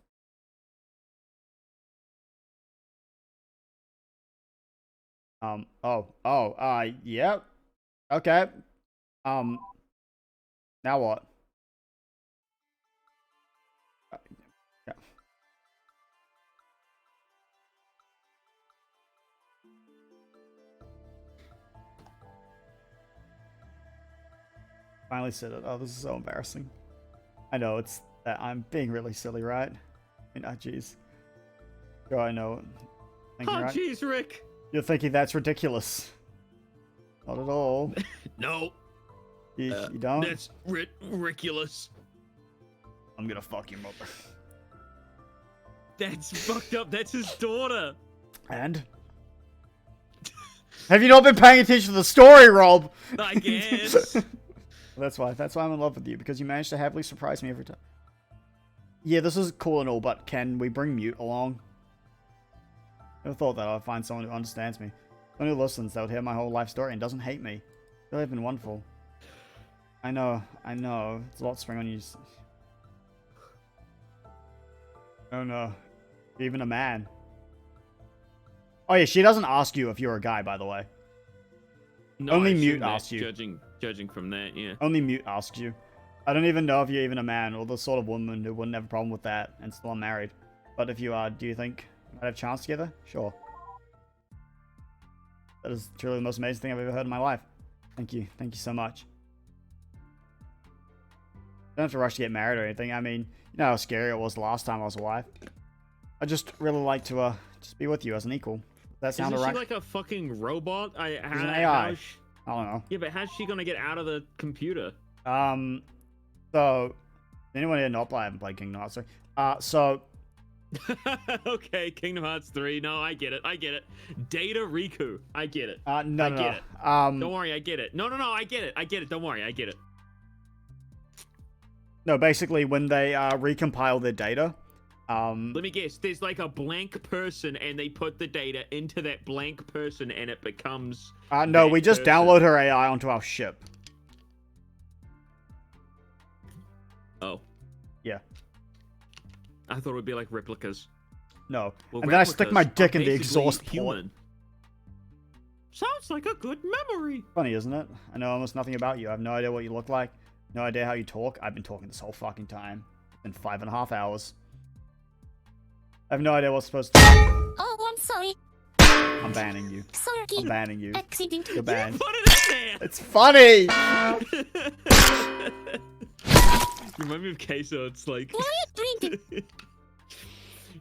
Yep. Okay. Now what? Yeah. Finally said it. Oh, this is so embarrassing. I know it's that I'm being really silly, right? I mean, oh, jeez. Sure, I know. Thinking, Oh, right? jeez, Rick. You're thinking that's ridiculous. Not at all. No. You don't? That's ridiculous. I'm gonna fuck your mother. That's fucked up. That's his daughter. And? Have you not been paying attention to the story, Rob? I guess. That's why I'm in love with you, because you managed to happily surprise me every time. Yeah, this is cool and all, but can we bring Mute along? Never thought that I'd find someone who understands me. Someone who listens, that would hear my whole life story and doesn't hate me. Really have been wonderful. I know. It's a lot to spring on you. Oh no. You're even a man. Oh yeah, she doesn't ask you if you're a guy, by the way. No, Only I Mute assume that asked you. Judging from that, yeah. Only Mute asks you. I don't even know if you're even a man or the sort of woman who wouldn't have a problem with that and still unmarried. But if you are, do you think you might have a chance together? Sure. That is truly the most amazing thing I've ever heard in my life. Thank you. Thank you so much. Don't have to rush to get married or anything. I mean, you know how scary it was the last time I was alive. I just really like to just be with you as an equal. Does that sound Isn't alright? she like a fucking robot? She's an AI. I don't know. Yeah, but how's she gonna get out of the computer? So anyone here not play? I haven't played Kingdom Hearts 3. So Okay, Kingdom Hearts 3. No, I get it. I get it. Data Riku. I get it. no, I no, get no. it. Don't worry, I get it. No, I get it. I get it. Don't worry, I get it. No, basically when they recompile their data, Let me guess. There's like a blank person, and they put the data into that blank person, and it becomes. no, that we just person. download her AI onto our ship. Oh. Yeah. I thought it would be like replicas. No. Well, And then I stick my replicas are dick in the basically exhaust port. human. Sounds like a good memory. Funny, isn't it? I know almost nothing about you. I have no idea what you look like. No idea how you talk. I've been talking this whole fucking time. It's been 5.5 hours. I have no idea what's supposed to. Oh, I'm sorry. I'm banning you. Sorry. I'm banning you. Accident. You're banned. Put it in It's funny! there. Remind me of Queso. It's like. Quiet drinking.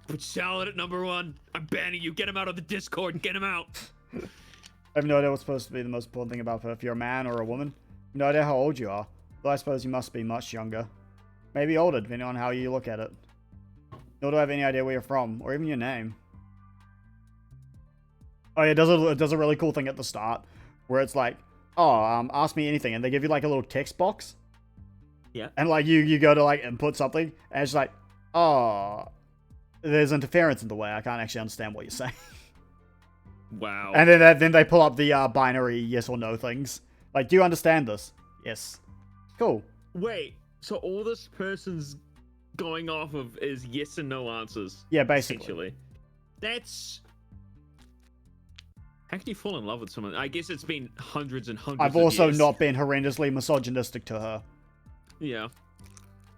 Put salad at number 1. I'm banning you. Get him out of the Discord. Get him out. I have no idea what's supposed to be the most important thing about her. If you're a man or a woman. No idea how old you are. Though I suppose you must be much younger. Maybe older, depending on how you look at it. Nor do I have any idea where you're from, or even your name. Oh yeah, it does a really cool thing at the start, where it's like, oh, ask me anything, and they give you like a little text box. Yeah. And like you go to like input something, and it's like, oh, there's interference in the way. I can't actually understand what you're saying. Wow. And then they pull up the binary yes or no things. Like, do you understand this? Yes. Cool. Wait. So all this person's going off of is yes and no answers. Yeah, basically. Essentially. That's. How can you fall in love with someone? I guess it's been hundreds and hundreds. I've of also years. not been horrendously misogynistic to her. Yeah.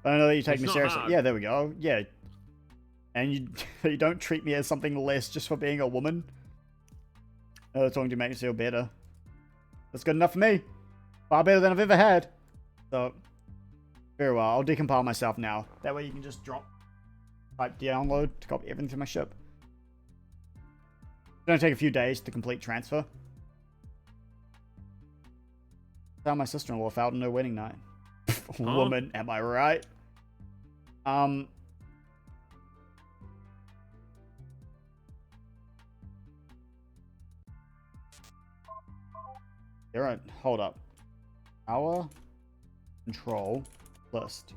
But I know that you take It's me not seriously. hard. Yeah, there we go. Yeah. And you don't treat me as something less just for being a woman. No, that's going to make me feel better. That's good enough for me. Far better than I've ever had. So, very well. I'll decompile myself now. That way you can just type download to copy everything to my ship. It's going to take a few days to complete transfer. That's how my sister-in-law felt on her wedding night. Woman, am I right? You're right. Hold up. Our control list.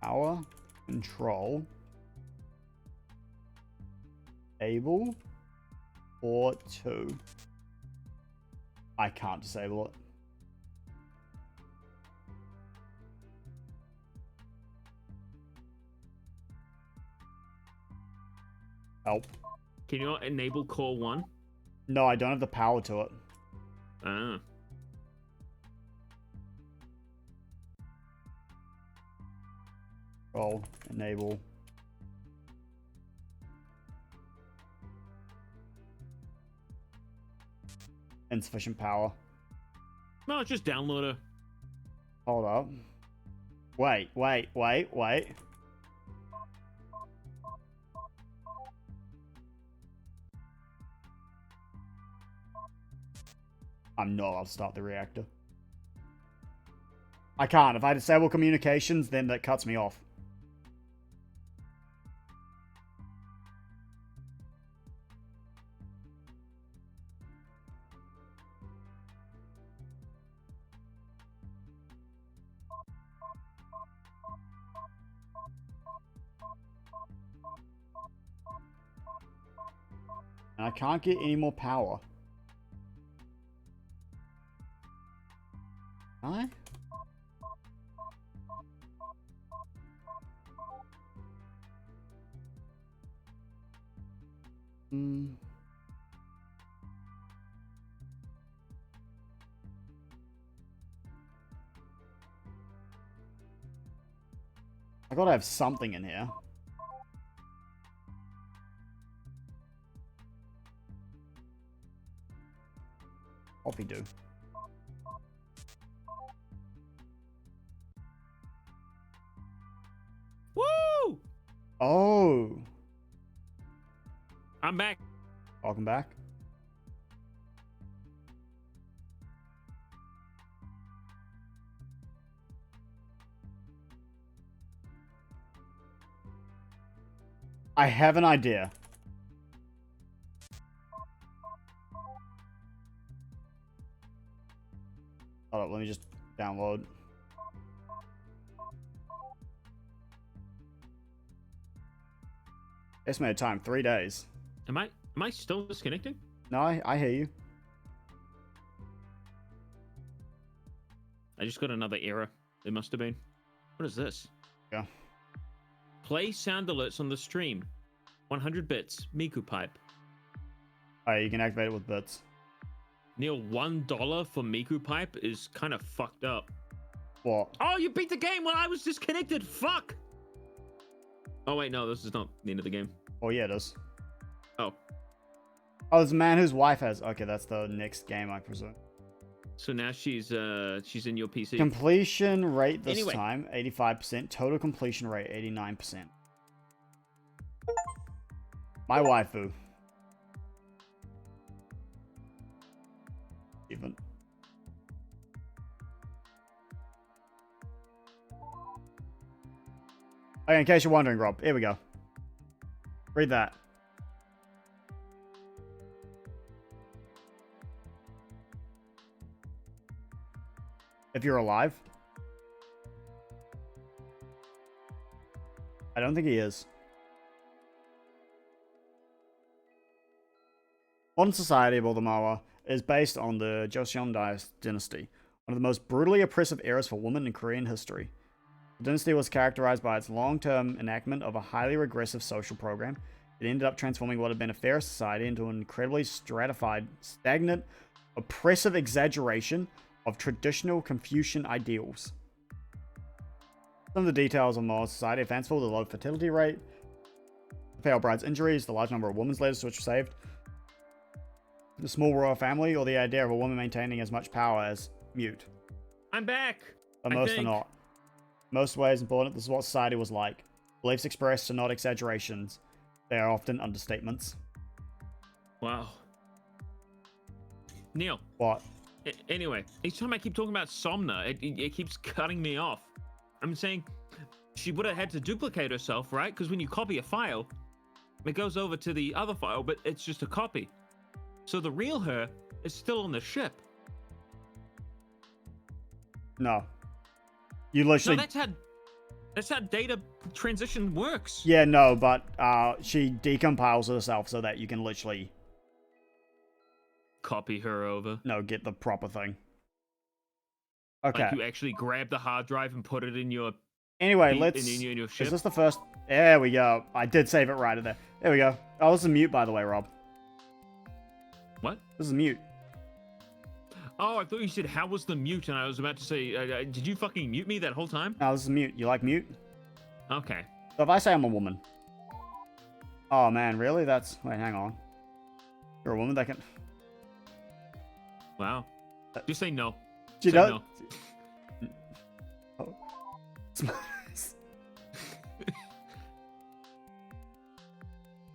Our control able or 2. I can't disable it. Help. Can you not enable core 1? No, I don't have the power to it. Ah. Control, enable. Insufficient power. No, just download her. Hold up. Wait. I'm not allowed to start the reactor. I can't. If I disable communications, then that cuts me off. And I can't get any more power. Can I? I gotta have something in here. Coffee do. Woo! Oh! I'm back. Welcome back. I have an idea. Hold up, let me just download. Estimated time, 3 days. Am I still disconnecting? No, I hear you. I just got another error. It must have been. What is this? Yeah. Play sound alerts on the stream. 100 bits. Miku pipe. Alright, you can activate it with bits. Neil, $1 for Miku pipe is kind of fucked up. What? Oh, you beat the game while I was disconnected. Fuck. Oh wait, no, this is not the end of the game. Oh yeah, it is. Oh. Oh, there's a man whose wife has... Okay, that's the next game, I presume. So now she's in your PC. Completion rate this Anyway. time, 85%. Total completion rate, 89%. My waifu. Even. Okay, in case you're wondering, Rob, here we go. Read that. If you're alive. I don't think he is. Modern society of Oldamawa is based on the Joseon dynasty, one of the most brutally oppressive eras for women in Korean history. The dynasty was characterized by its long-term enactment of a highly regressive social program. It ended up transforming what had been a fair society into an incredibly stratified, stagnant, oppressive exaggeration of traditional Confucian ideals. Some of the details of modern society are fanciful: the low fertility rate, the failed bride's injuries, the large number of women's letters which were saved, the small royal family, or the idea of a woman maintaining as much power as mute. I'm back. But I most are think. not. Most ways important, this is what society was like. Beliefs expressed are not exaggerations. They are often understatements. Wow. Neil. What? Anyway, each time I keep talking about Somna, it keeps cutting me off. I'm saying she would have had to duplicate herself, right? Because when you copy a file, it goes over to the other file, but it's just a copy. So the real her is still on the ship. No. You No, literally... that's how data transition works. Yeah, no, but she decompiles herself so that you can literally... Copy her over. No, get the proper thing. Okay. Like you actually grab the hard drive and put it in your... Anyway, in let's... your ship. Is this the first... There we go. I did save it right there. There we go. Oh, this is mute, by the way, Rob. What? This is mute. Oh, I thought you said, how was the mute? And I was about to say, did you fucking mute me that whole time? No, this is mute. You like mute? Okay. So if I say I'm a woman... Oh, man, really? That's... Wait, hang on. You're a woman that can... Wow. Just say no. She Say does... no. Oh.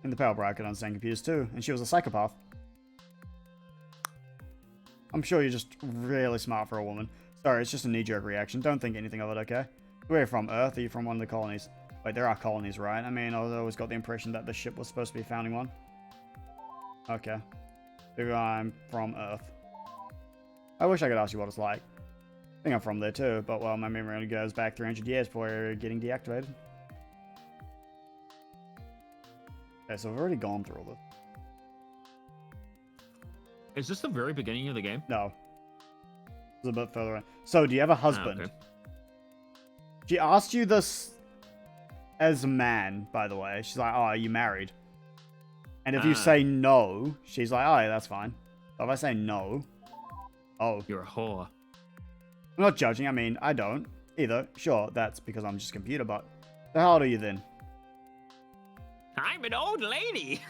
In the power bracket, I understand confused too, and she was a psychopath. I'm sure you're just really smart for a woman. Sorry, it's just a knee-jerk reaction. Don't think anything of it, okay? Where are you from? Earth? Are you from one of the colonies? Wait, there are colonies, right? I mean, I always got the impression that the ship was supposed to be a founding one. Okay. So I'm from Earth. I wish I could ask you what it's like. I think I'm from there too, but well, my memory only goes back 300 years before getting deactivated. Okay, so we've already gone through all this. Is this the very beginning of the game? No. It's a bit further in. So, do you have a husband? okay. She asked you this as a man, by the way. She's like, oh, are you married? And if you say no, she's like, oh, yeah, that's fine. So if I say no, oh. You're a whore. I'm not judging. I mean, I don't either. Sure, that's because I'm just a computer, but So how old are you then? I'm an old lady.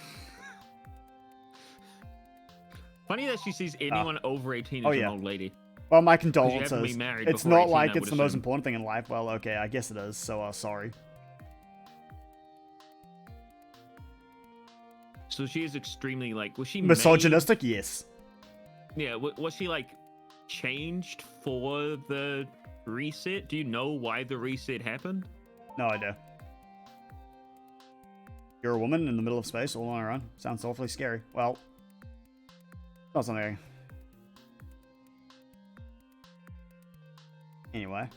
Funny that she sees anyone over 18 as Oh, an yeah. old lady. Well, my 'Cause you haven't condolences. been married It's before not 18, like I it's would the most assume. important thing in life. Well, okay, I guess it is. So, sorry. So she is extremely like, was she Misogynistic? Yes. Made, yeah, was she like changed for the reset? Do you know why the reset happened? No idea. You're a woman in the middle of space all on her own. Sounds awfully scary. Well, not something. Anyway.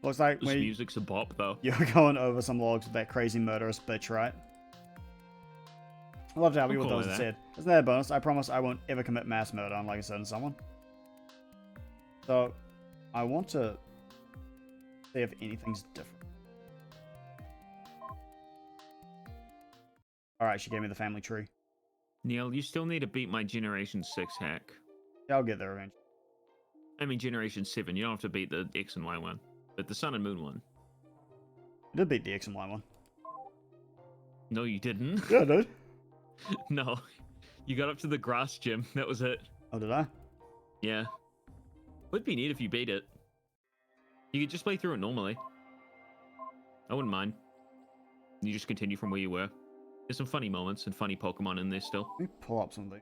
Looks like This music's a bop though. you're going over some logs with that crazy murderous bitch, right? I love to help you with cool those with instead. Isn't that a bonus? I promise I won't ever commit mass murder unlike a certain someone. So, I want to see if anything's different. Alright, she gave me the family tree. Neil, you still need to beat my Generation 6 hack. Yeah, I'll get there eventually. I mean, Generation 7. You don't have to beat the X and Y one, but the Sun and Moon one. I did beat the X and Y one. No, you didn't. Yeah, I did. No. You got up to the grass gym. That was it. Oh, did I? Yeah. Would be neat if you beat it. You could just play through it normally. I wouldn't mind. You just continue from where you were. There's some funny moments and funny Pokemon in there still. Let me pull up something.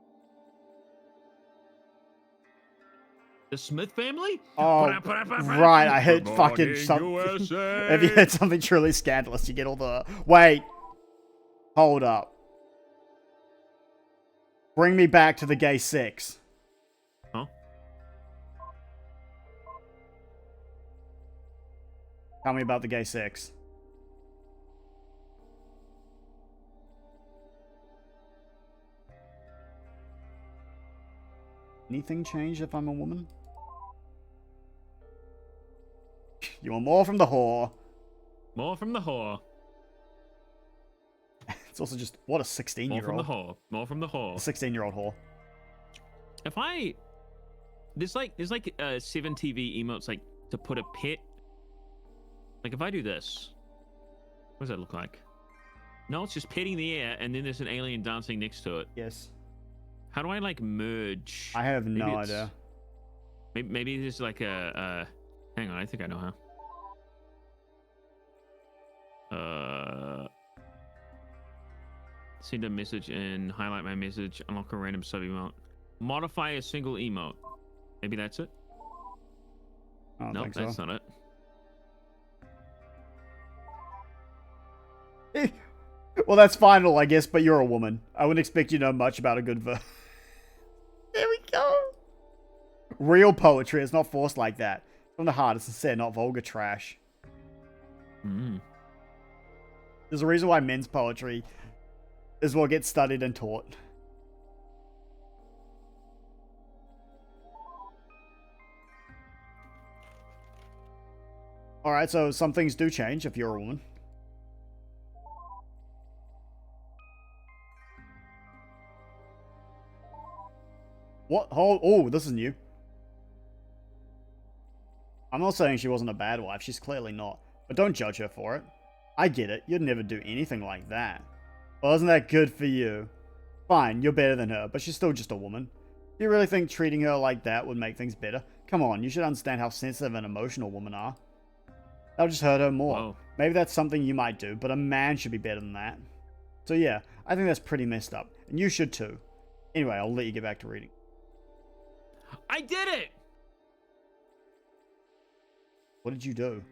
The Smith family? Oh, right, I hit fucking something. If you hit something truly scandalous, you get all the... Wait. Hold up. Bring me back to the gay 6. Huh? Tell me about the gay 6. Anything change if I'm a woman? You want more from the whore. More from the whore. It's also just, what a More from the 16-year-old. whore. More from the A whore. 16-year-old whore. If I... there's like 7 TV emotes like to put a pet. Like if I do this, what does that look like? No, it's just petting the air and then there's an alien dancing next to it. Yes. How do I like merge? I have Maybe no it's- idea. Maybe there's like a hang on, I think I know how. Send a message and highlight my message, unlock a random sub emote. Modify a single emote. Maybe that's it? I don't Nope, think that's so. not it. Well, that's final, I guess, but you're a woman. I wouldn't expect you to know much about a good verse. There we go. Real poetry is not forced like that. From the heart, it's sincere, not vulgar trash. Mm. There's a reason why men's poetry is what gets studied and taught. Alright, so some things do change if you're a woman. What? Oh, this is new. I'm not saying she wasn't a bad wife, she's clearly not. But don't judge her for it. I get it, you'd never do anything like that. Well, isn't that good for you? Fine, you're better than her, but she's still just a woman. Do you really think treating her like that would make things better? Come on, you should understand how sensitive and emotional women are. That'll just hurt her more. Whoa. Maybe that's something you might do, but a man should be better than that. So yeah, I think that's pretty messed up. And you should too. Anyway, I'll let you get back to reading. I did it! What did you do?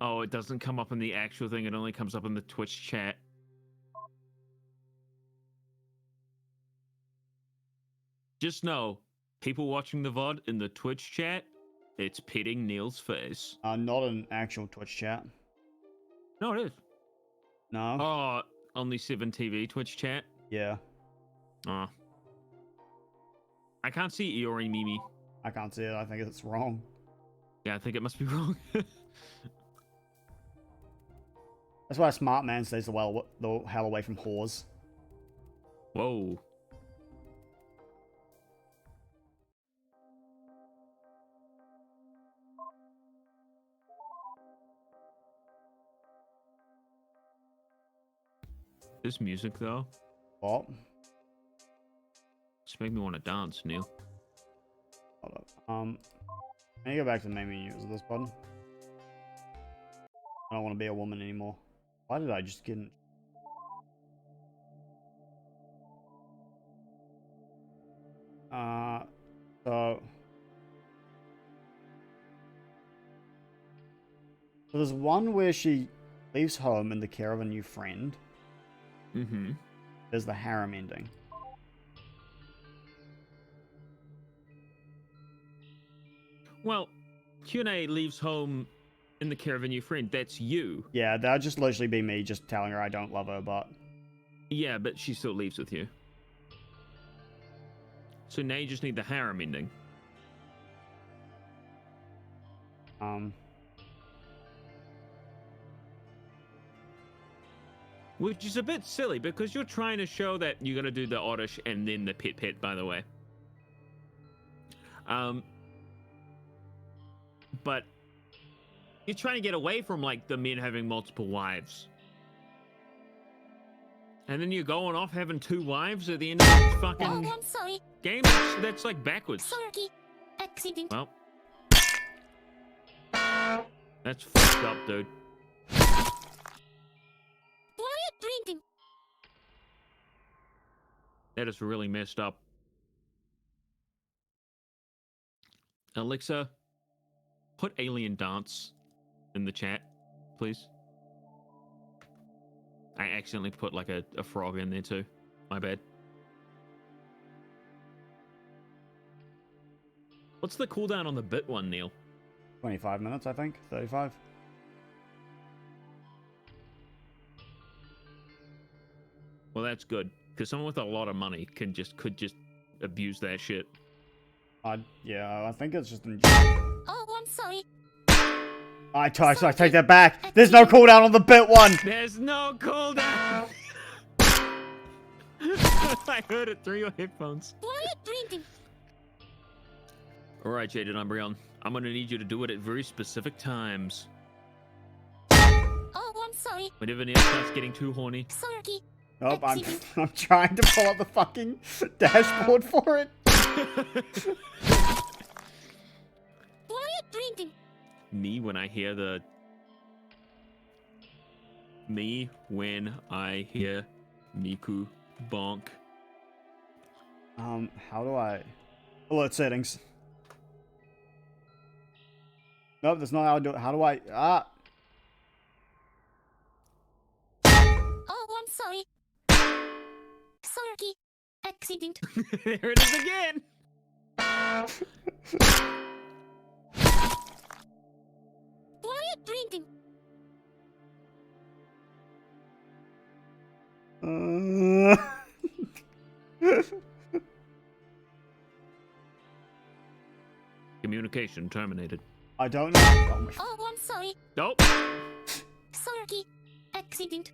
Oh, it doesn't come up in the actual thing. It only comes up in the Twitch chat. Just know, people watching the VOD in the Twitch chat, it's pitting Neil's face. Not an actual Twitch chat. No, it is. No? Oh, only 7 TV Twitch chat. Yeah, Oh. I can't see Iori Mimi. I can't see it. I think it's wrong. Yeah, I think it must be wrong. That's why a smart man stays the hell away from whores. Whoa. This music though, What? just make me want to dance, Neil. Hold up. Let me go back to the main menu of this button. I don't want to be a woman anymore. Why did I just get in? So there's one where she leaves home in the care of a new friend. Mm-hmm. There's the harem ending. Well, Q&A leaves home in the care of a new friend. That's you. Yeah, that'd just literally be me just telling her I don't love her, but Yeah, but she still leaves with you. So now you just need the harem ending. Which is a bit silly because you're trying to show that you're gonna do the oddish and then the pet, by the way. But you're trying to get away from like the men having multiple wives. And then you're going off having 2 wives at the end of the fucking Oh, I'm sorry. game. That's like backwards. Sorry. Accident. Well, that's fucked up, dude. Why are you drinking? That is really messed up. Alexa, put alien dance in the chat, please. I accidentally put like a frog in there too. My bad. What's the cooldown on the bit one, Neil? 25 minutes, I think. 35. Well, that's good because someone with a lot of money could just abuse that shit. Yeah, I think it's just in. Oh, I'm sorry. I take that back. There's no cooldown on the bit one. There's no cooldown. I heard it through your headphones. Why are you drinking? All right, Jaded Umbreon. I'm gonna need you to do it at very specific times. Oh, I'm sorry. Whenever Neil starts getting too horny. Sorry. Nope, Accident. I'm trying to pull up the fucking dashboard for it. Why are you drinking? Me when I hear the. Me when I hear Miku bonk. How do I? Alert settings. Nope, that's not how I do it. How do I? Oh, I'm sorry. Sorry. Accident. There it is again. Why are you drinking? Communication terminated. I don't know. Oh my Oh, I'm sorry. Nope. Sorry. Accident.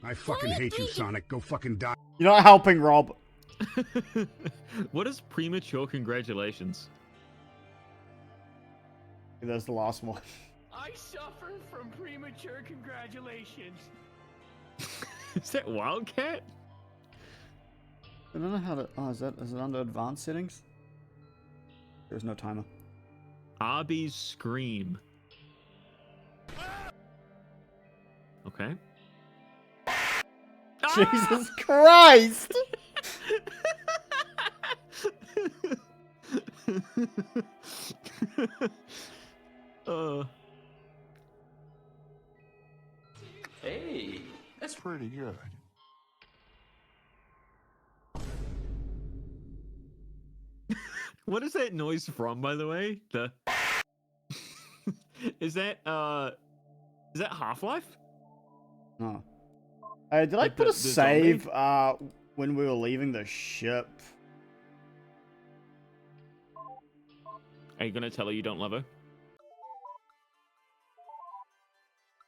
I fucking hate you, Sonic. Go fucking die. You're not helping, Rob. What is premature congratulations? There's the last one. I suffer from premature congratulations. Is that Wildcat? I don't know how to. Oh, is it under advanced settings? There's no timer. Arby's Scream. Okay. Jesus Christ! Hey, that's pretty good. What is that noise from, by the way? The is that Half-Life? Oh. Did I Like put the a zombie? save when we were leaving the ship? Are you gonna tell her you don't love her?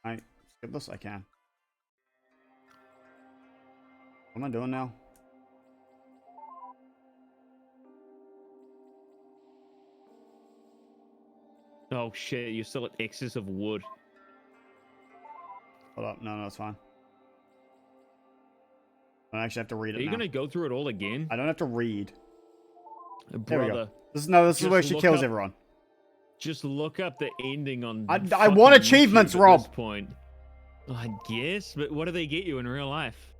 I skip this. I can. What am I doing now? Oh shit, you're still at excess of wood. Hold up. No, it's fine. I don't actually have to read Are it you now. gonna go through it all again? I don't have to read. There we Brother, go. This is just where she look kills up- everyone. just look up the ending on I fucking want achievements, YouTube at Rob. this point. I guess, but what do they get you in real life?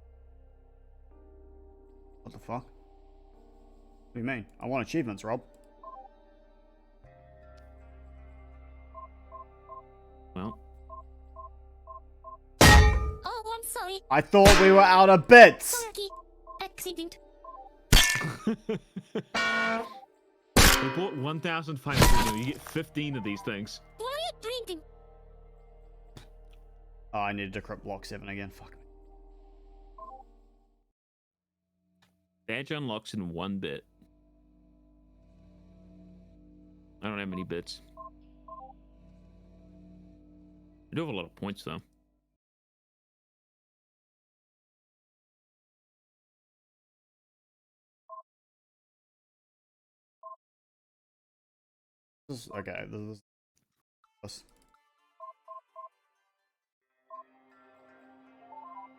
What the fuck? What do you mean? I want achievements, Rob. Well, Oh, I'm sorry. I thought we were out of bits. Sorry. Accident. we bought 1,500 new. You get 15 of these things. Quiet drinking. Oh, I need to decrypt block 7 again. Fuck. Badge unlocks in 1 bit. I don't have many bits. I do have a lot of points though. Okay, this is this.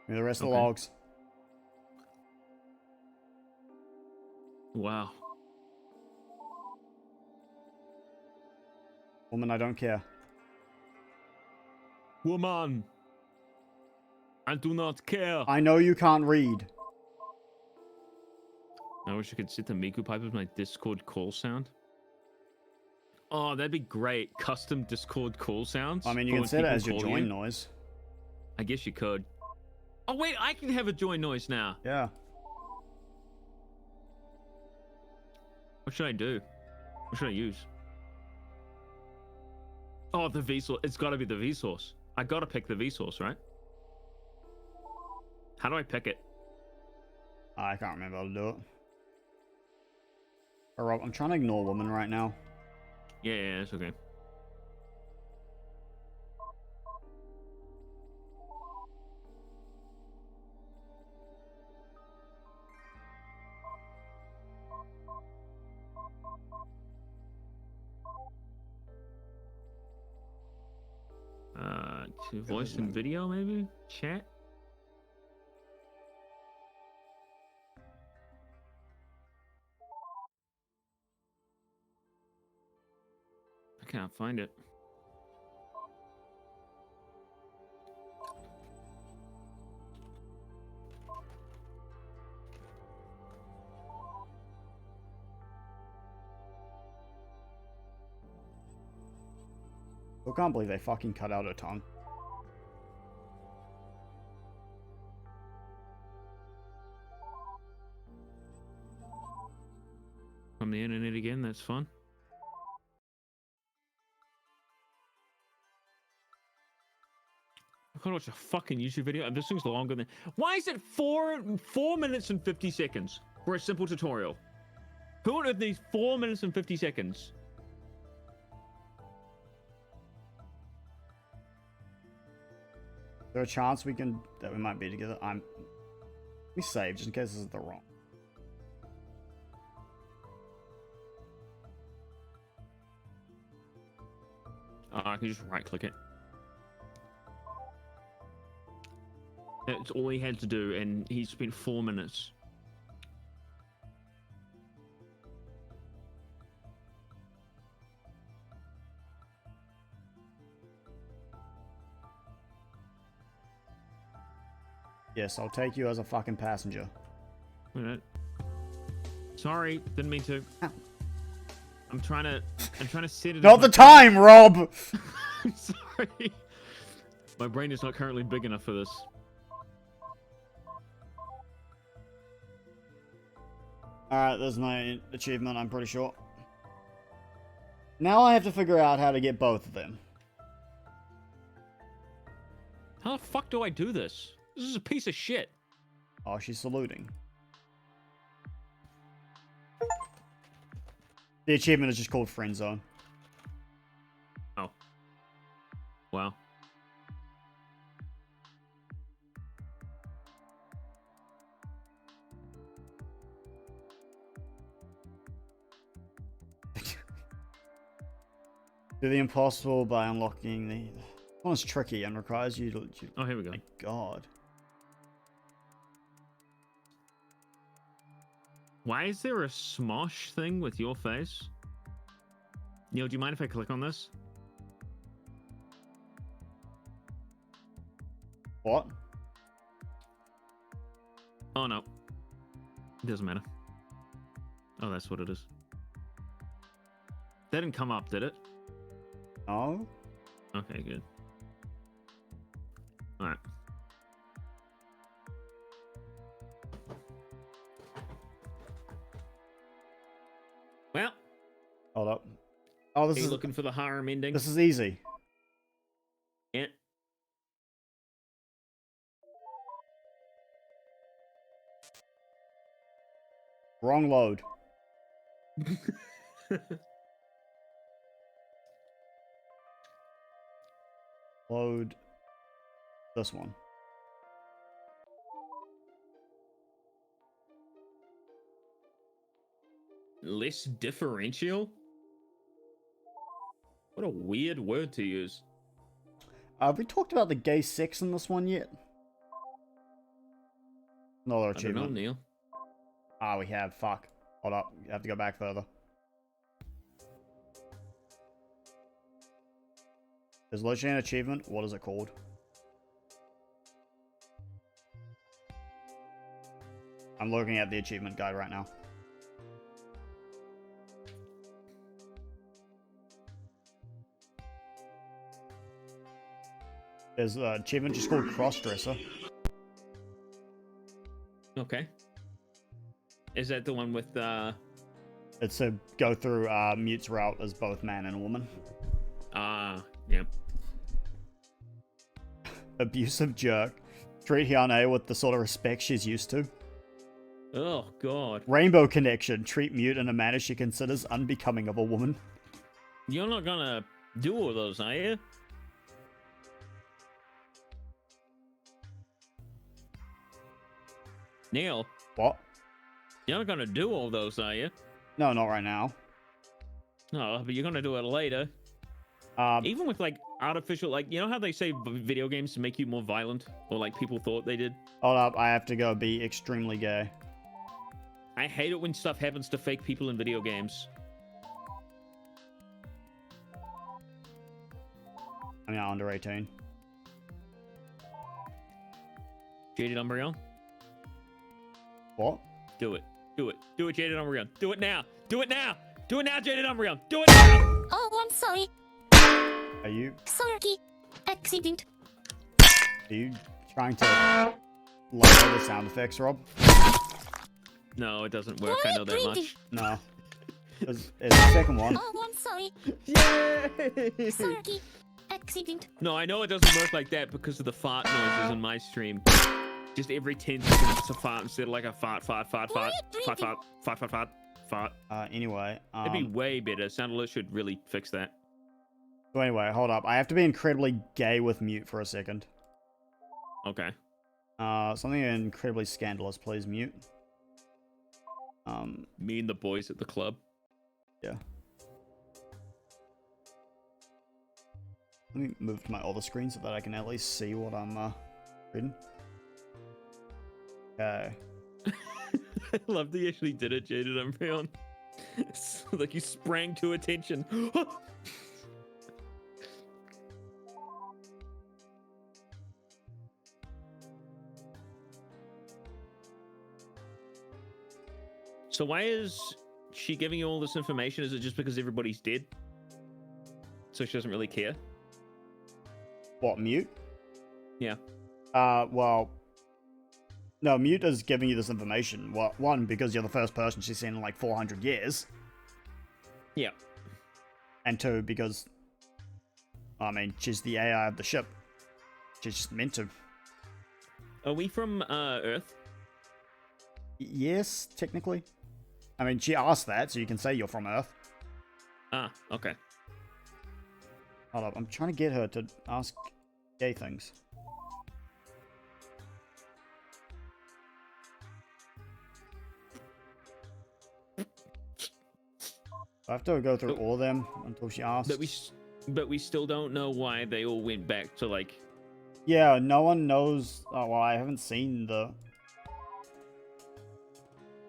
Give me the rest of the Okay. logs. Wow. Woman, I don't care. Woman, I do not care. I know you can't read. I wish I could set the Miku pipe as my Discord call sound. Oh, that'd be great. Custom Discord call sounds. I mean, you for can when set it people as your call join you. noise. I guess you could. Oh wait, I can have a join noise now. Yeah. What should I do? What should I use? Oh, the Vsauce. It's got to be the Vsauce. I got to pick the Vsauce, right? How do I pick it? I can't remember how to do it. Oh, Rob, I'm trying to ignore woman right now. Yeah, it's okay. To voice and video, maybe? Chat? I can't find it. I can't believe they fucking cut out her tongue. From the internet again, that's fun. I gotta watch a fucking YouTube video, and this thing's longer than. Why is it 4 minutes and 50 seconds for a simple tutorial? Who on earth needs 4 minutes and 50 seconds? Is there a chance that we might be together? We save just in case this is the wrong. I can just right click it. That's all he had to do, and he spent 4 minutes. Yes, I'll take you as a fucking passenger. Wait a minute. Sorry, didn't mean to. Ow. I'm trying to set it. Not the time, Rob! I'm sorry. My brain is not currently big enough for this. Alright, there's my achievement, I'm pretty sure. Now I have to figure out how to get both of them. How the fuck do I do this? This is a piece of shit. Oh, she's saluting. The achievement is just called Friend Zone. Oh. Wow. Do the impossible by unlocking the... This one is tricky and requires you to... Oh, here we go. My god. Why is there a smosh thing with your face? Neil, do you mind if I click on this? What? Oh, no. It doesn't matter. Oh, that's what it is. That didn't come up, did it? No? Okay, good. Alright. Well, Hold up. Oh, are this you is... looking for the harem ending? This is easy. Yeah. Wrong load. Load this one. Less differential? What a weird word to use. Have we talked about the gay sex in this one yet? Another I don't know, achievement. Neil. Ah, we have. Fuck. Hold up. You have to go back further. There's literally an achievement. What is it called? I'm looking at the achievement guide right now. There's an achievement just called Crossdresser. Okay. Is that the one with It's to go through Mute's route as both man and woman. yeah. Abusive jerk. Treat Hyane with the sort of respect she's used to. Oh god. Rainbow connection. Treat Mute in a manner she considers unbecoming of a woman. You're not gonna do all those, are you? Neil, What? you're not gonna do all those, are you? No, not right now. No, but you're gonna do it later. Even with like artificial, like, you know how they say video games make you more violent, or like people thought they did. Hold up, I have to go be extremely gay. I hate it when stuff happens to fake people in video games. I'm now under 18. Jaded Umbreon, What? do it. Do it. Do it, Jaded Umbreon. Do it now. Do it now. Do it now, Jaded Umbreon. Do it now. Oh, I'm sorry. Are you Sorry. Accident. trying to lower the sound effects, Rob? No, it doesn't work. I know that much. No. It's the second one. Oh, I'm sorry. Yay! Sorry. Accident. No, I know it doesn't work like that because of the fart noises in my stream. Just every 10 seconds it's a fart instead of like a fart. Anyway, It'd be way better. Soundalert should really fix that. so anyway, hold up. I have to be incredibly gay with Mute for a second. Okay. Something incredibly scandalous, please, Mute. Me and the boys at the club. Yeah. Let me move to my other screen so that I can at least see what I'm reading. Okay. I love that you actually did it, Jaded Umbreon. It's like you sprang to attention. So why is she giving you all this information? Is it just because everybody's dead? So she doesn't really care? What, Mute? Yeah. Well... No, Mute is giving you this information. Well, one, because you're the first person she's seen in like 400 years. Yeah. And two, because... I mean, she's the AI of the ship. She's just meant to. Are we from Earth? Yes, technically. I mean, she asked that, so you can say you're from Earth. Ah, okay. Hold up, I'm trying to get her to ask gay things. I have to go through all of them until she asks. That we but we still don't know why they all went back to like. Yeah, no one knows. Oh, well, I haven't seen the.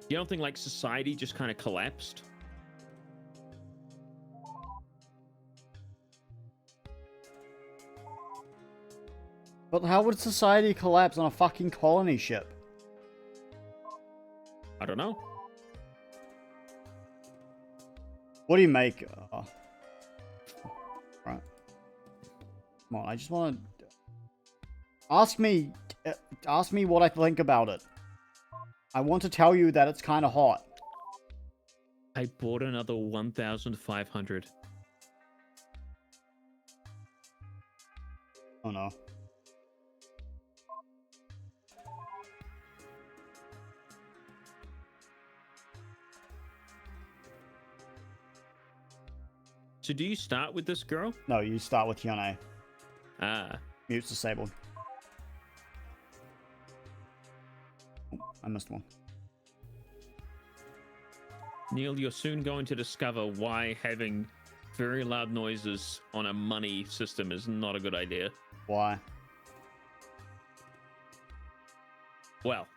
You don't think like society just kind of collapsed? But how would society collapse on a fucking colony ship? I don't know. What do you make? Right. Come on, I just want to ask me what I think about it. I want to tell you that it's kind of hot. I bought another 1,500. Oh no. So do you start with this girl? No, you start with Hyuna. Ah, Mute's disabled. Oh, I missed one. Neil, you're soon going to discover why having very loud noises on a money system is not a good idea. Why? Well,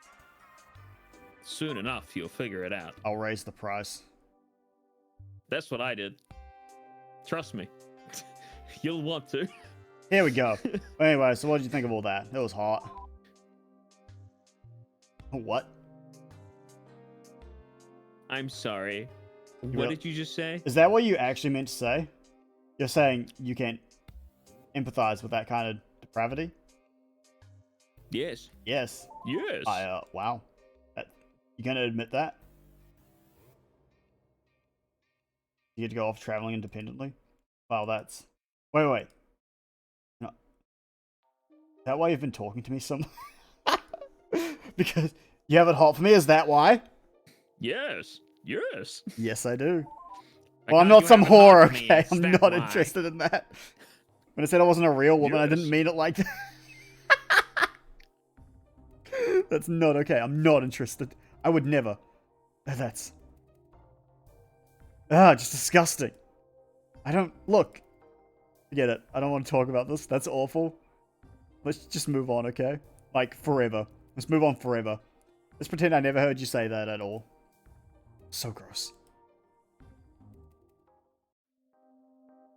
soon enough, you'll figure it out. I'll raise the price. That's what I did. Trust me. You'll want to. Here we go. Anyway, so what did you think of all that? It was hot. What? I'm sorry. What really- did you just say? Is that what you actually meant to say? You're saying you can't empathize with that kind of depravity? Yes. Yes. Yes. Wow. You gonna admit that? You get to go off traveling independently? Wow, that's... Wait. No. Is that why you've been talking to me so much? Because you have it hot for me? Is that why? Yes. Yes. Yes, I do. I Well, I'm got not you some having it hot whore, for me, okay? it's I'm that not why. interested in that. When I said I wasn't a real woman, I didn't Yes. mean it like that. That's not okay. I'm not interested. I would never. That's... just disgusting. I don't... Look. Forget it. I don't want to talk about this. That's awful. Let's just move on, okay? Like, forever. Let's move on forever. Let's pretend I never heard you say that at all. So gross.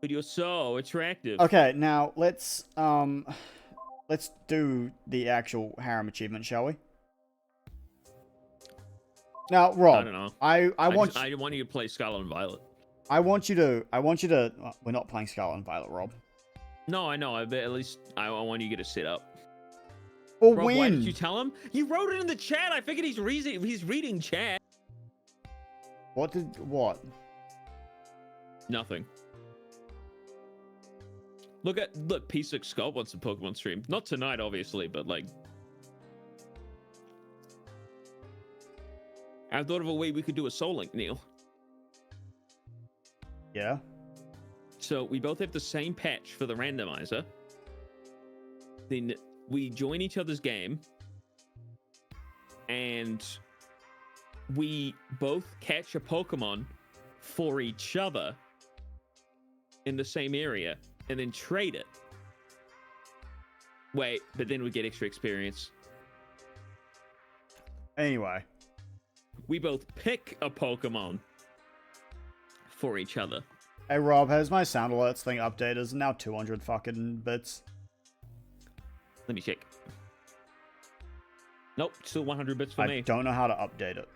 But you're so attractive. Okay, now let's do the actual harem achievement, shall we? Now, Rob, I don't know. I want I want you to play Scarlet and Violet. I want you to well, we're not playing Scarlet and Violet, Rob. No, I know. But at least I want you to get it set up. Well, Rob, when? why did you tell him? You wrote it in the chat. I figured he's reading chat. What? Nothing. Look, P6 Skull wants a Pokemon stream. Not tonight, obviously, but like, I thought of a way we could do a Soul Link, Neil. Yeah. So we both have the same patch for the randomizer. Then we join each other's game, and we both catch a Pokemon for each other in the same area, and then trade it. Wait, but then we get extra experience. Anyway. We both pick a Pokemon for each other. Hey, Rob, has my sound alerts thing updated? It's now 200 fucking bits. Let me check. Nope, still 100 bits for I me. don't know how to update it.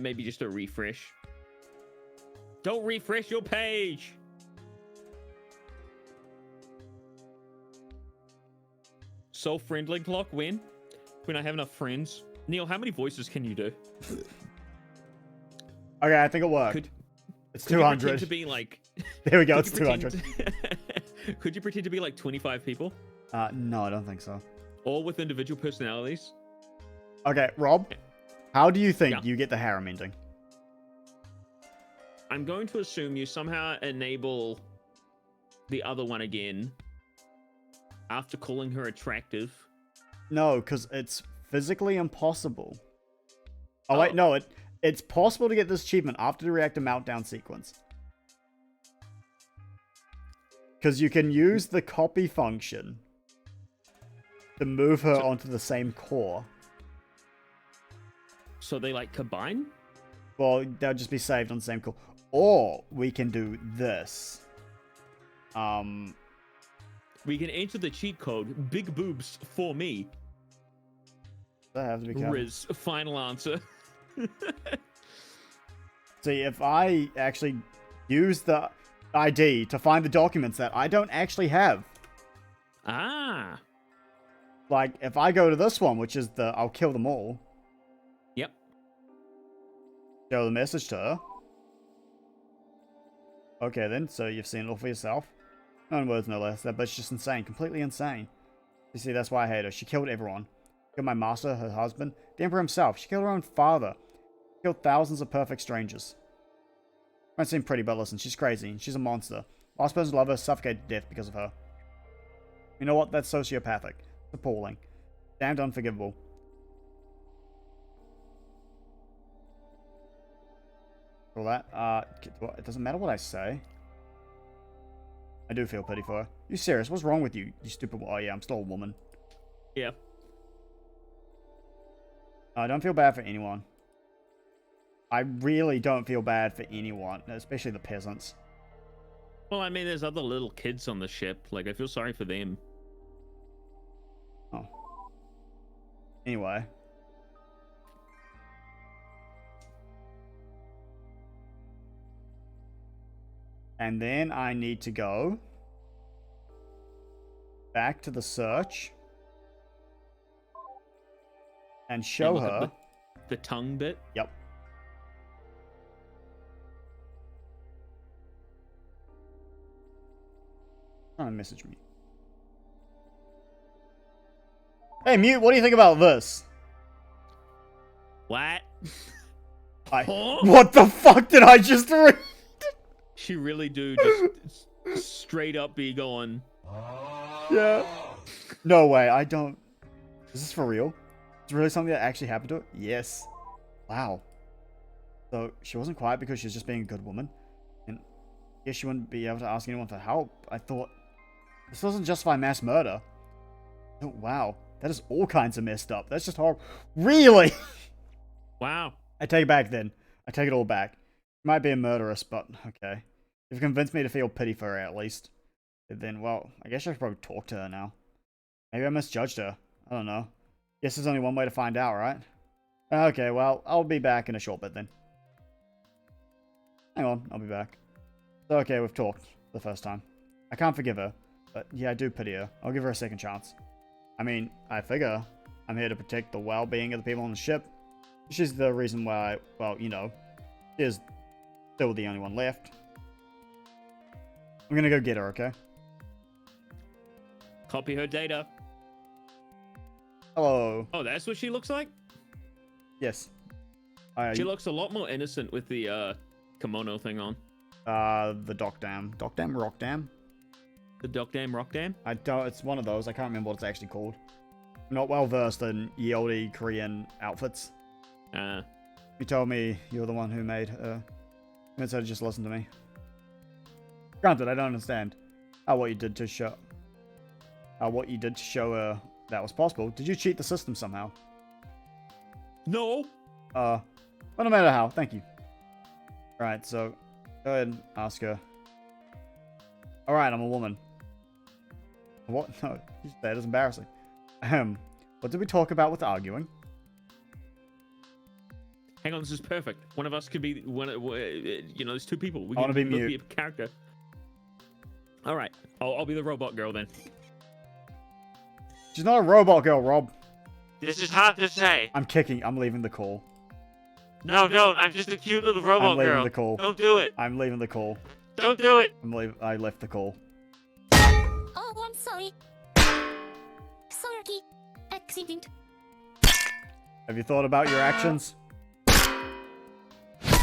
Maybe just a refresh. Don't refresh your page. So friendly clock when I have enough friends. Neil, how many voices can you do? Okay, I think it worked. It's Could you 200. pretend to be like? There we go, could it's you pretend 200. Could you pretend to be like 25 people, No, I don't think so. all with individual personalities? Okay, Rob, how do you think Yeah. you get the harem ending? I'm going to assume you somehow enable the other one again after calling her attractive. No, because it's physically impossible. Oh, Oh. wait, no, it's possible to get this achievement after the reactor meltdown sequence. Because you can use the copy function to move her onto the same core. So they like combine? Well, they'll just be saved on the same core. Or we can do this. We can enter the cheat code, big boobs for me. That has to be covered. Riz, final answer. See, if I actually use the ID to find the documents that I don't actually have. Ah. Like, if I go to this one, which is the I'll kill them all. Yep. Show the message to her. Okay then, so you've seen it all for yourself. No words, no less. That bitch just insane. Completely insane. You see, that's why I hate her. She killed everyone. Killed my master, her husband, the emperor himself. She killed her own father. Killed thousands of perfect strangers. Might seem pretty, but listen, she's crazy. She's a monster. Last person to love her suffocated to death because of her. You know what? That's sociopathic. It's appalling. Damned unforgivable. All that. It doesn't matter what I say. I do feel pity for her. You serious? What's wrong with you, you stupid... Oh yeah, I'm still a woman. Yeah. I don't feel bad for anyone. I really don't feel bad for anyone, especially the peasants. Well, I mean, there's other little kids on the ship. Like, I feel sorry for them. Oh. Anyway. And then I need to go back to the search and show look at her. the tongue bit. Yep. Trying to message me. Hey, Mute, what do you think about this? What? Huh? What the fuck did I just read? She really do just straight up be going. Yeah. No way, I don't... Is this for real? Is it really something that actually happened to her? Yes. Wow. So, she wasn't quiet because she was just being a good woman. And I guess she wouldn't be able to ask anyone for help. I thought... This doesn't justify mass murder. Oh, wow. That is all kinds of messed up. That's just horrible. Really? Wow. I take it back then. I take it all back. She might be a murderess, but okay. You've convinced me to feel pity for her at least. Then, well, I guess I should probably talk to her now. Maybe I misjudged her. I don't know. Guess there's only one way to find out, right? Okay, well, I'll be back in a short bit then. Hang on, I'll be back. So, okay, we've talked the first time. I can't forgive her, but yeah, I do pity her. I'll give her a second chance. I mean, I figure I'm here to protect the well-being of the people on the ship. She's the reason why, well, you know, she is still the only one left. I'm gonna go get her, okay? Copy her data. Hello. Oh, that's what she looks like? Yes. She looks a lot more innocent with the kimono thing on. The Dock Dam. Dock Dam? Rock Dam? The Dock Dam, Rock Dam? I don't, it's one of those. I can't remember what it's actually called. I'm not well versed in Yodi Korean outfits. You told me you were the one who made instead of just listen to me. Granted, I don't understand what you did to show her that was possible. Did you cheat the system somehow? No. Well, no matter how. Thank you. Alright, so go ahead and ask her. Alright, I'm a woman. What? No, that is embarrassing. What did we talk about with arguing? Hang on, this is perfect. One of us could be one. You know, there's two people. We I want to be both mute. a character. All right, I'll be the robot girl then. She's not a robot girl, Rob. This is hard to say. I'm kicking. I'm leaving the call. No, don't. I'm just a cute little robot I'm leaving girl. the call. Don't do it. I'm leaving the call. Don't do it. I left the call. Oh, I'm sorry. Sorry. Accident. Have you thought about your actions? Why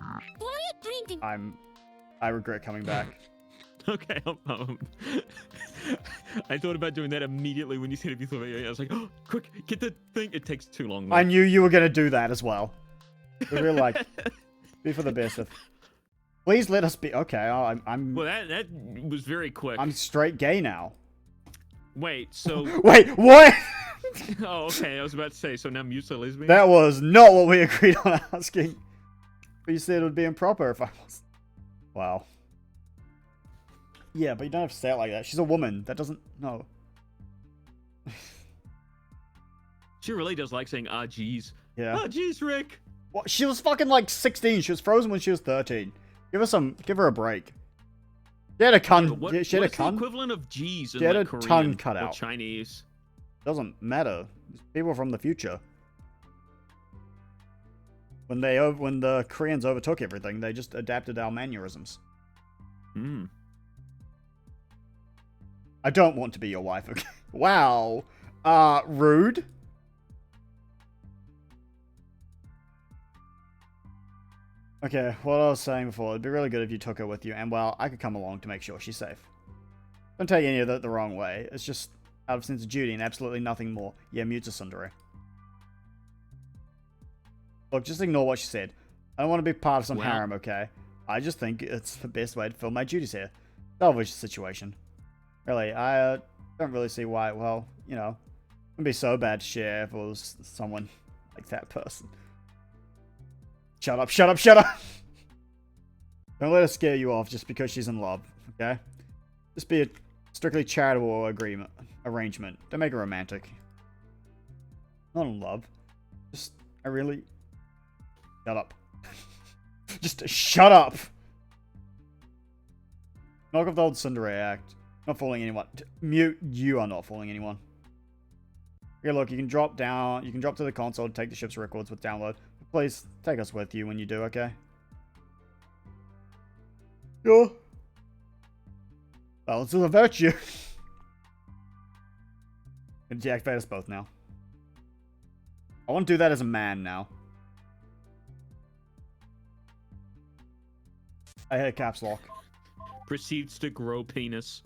are you drinking? I regret coming back. Okay. I thought about doing that immediately when you said if you thought about it. I was like, oh, quick, get the thing. It takes too long. I knew you were gonna do that as well. We were like, be for the best. Please let us be. Okay, I'm Well, that was very quick. I'm straight gay now. Wait, so Wait, what? oh, okay. I was about to say. So now Mute's a lesbian. That was not what we agreed on asking. But you said it would be improper if I was. Wow. Yeah, but you don't have to say it like that. She's a woman. That doesn't. No. She really does like saying, "Ah, geez." Yeah. Ah, geez, Rick. What? She was fucking like 16. She was frozen when she was 13. Give her a break. She had a cunt. What, She had a what's the cunt. equivalent of G's in She had like a Korean tongue cut or out. Chinese? Doesn't matter. It's people from the future. When the Koreans overtook everything, they just adapted our mannerisms. Hmm. I don't want to be your wife. Okay. Wow. Rude. Okay, what I was saying before, it'd be really good if you took her with you, and well, I could come along to make sure she's safe. Don't take any of that the wrong way. It's just out of sense of duty and absolutely nothing more. Yeah, Mute's a tsundere. Look, just ignore what she said. I don't want to be part of some Well- harem, okay? I just think it's the best way to fill my duties here. Salvage the situation. Really, I don't really see why, well, you know, it wouldn't be so bad to share if it was someone like that person. Shut up, shut up, shut up! Don't let her scare you off just because she's in love, okay? Just be a strictly charitable arrangement. Don't make it romantic. Not in love. Just, I really... Shut up. Just shut up! Knock off the old tsundere act. Not fooling anyone. Mute, you are not fooling anyone. Okay, look, you can drop to the console to take the ship's records with download. Please, take us with you when you do, okay? Sure. Balance is a virtue. Gonna deactivate us both now. I want to do that as a man now. I hit caps lock. Proceeds to grow penis.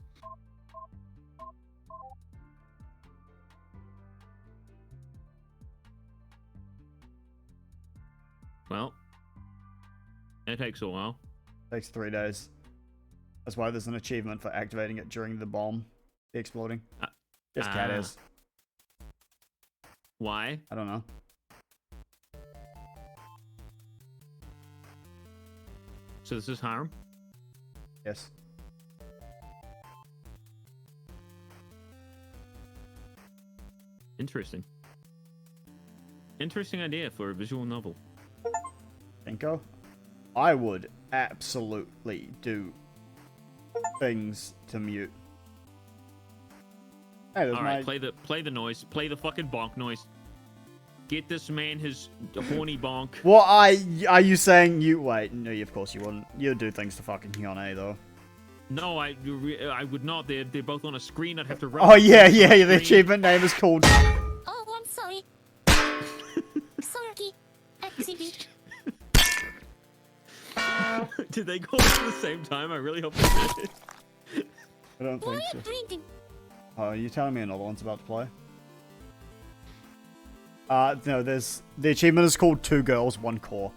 Well, it takes a while. Takes 3 days. That's why there's an achievement for activating it during the bomb exploding. Just cat is. Why? I don't know. So this is harem? Yes. Interesting. Interesting idea for a visual novel. Tinko? I would absolutely do things to Mute. Hey, there's All my... right, play the noise. Play the fucking bonk noise. Get this man his horny bonk. What are you saying? You wait? No, of course you wouldn't. You'd do things to fucking Hyone though. No, I would not. They're both on a screen. I'd have to. Oh yeah, the the screen. achievement name is called. Oh, I'm sorry. Sorry. Accident. Did they go at the same time? I really hope they did. I don't Why think are so. you drinking? Oh, are you telling me another one's about to play? No, there's the achievement is called 2 Girls, 1 Core.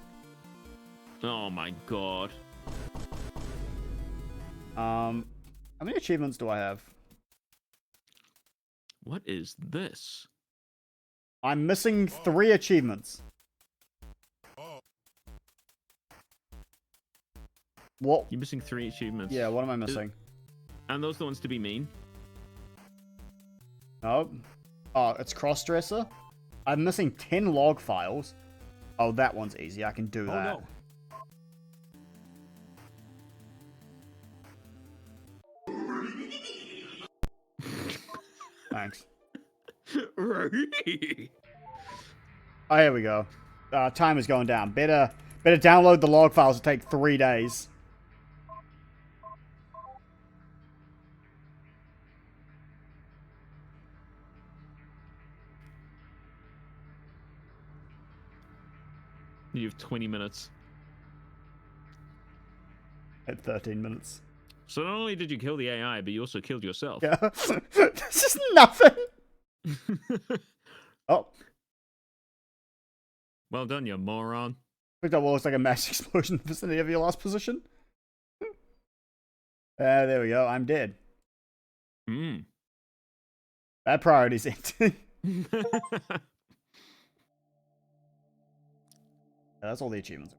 Oh my god. How many achievements do I have? What is this? I'm missing 3 achievements. What? You're missing 3 achievements. Yeah, what am I missing? And those the ones to be mean? No. Oh, it's crossdresser. I'm missing 10 log files. Oh, that one's easy. I can do that. no. Thanks. Right. Oh, here we go. Time is going down. Better download the log files. It'll take 3 days. You have 20 minutes. At 13 minutes. So not only did you kill the AI, but you also killed yourself. Yeah. This is nothing. Oh. Well done, you moron. Picked up what looks like a mass explosion in the vicinity of your last position. There we go. I'm dead. Hmm. Bad priorities. That's all the achievements.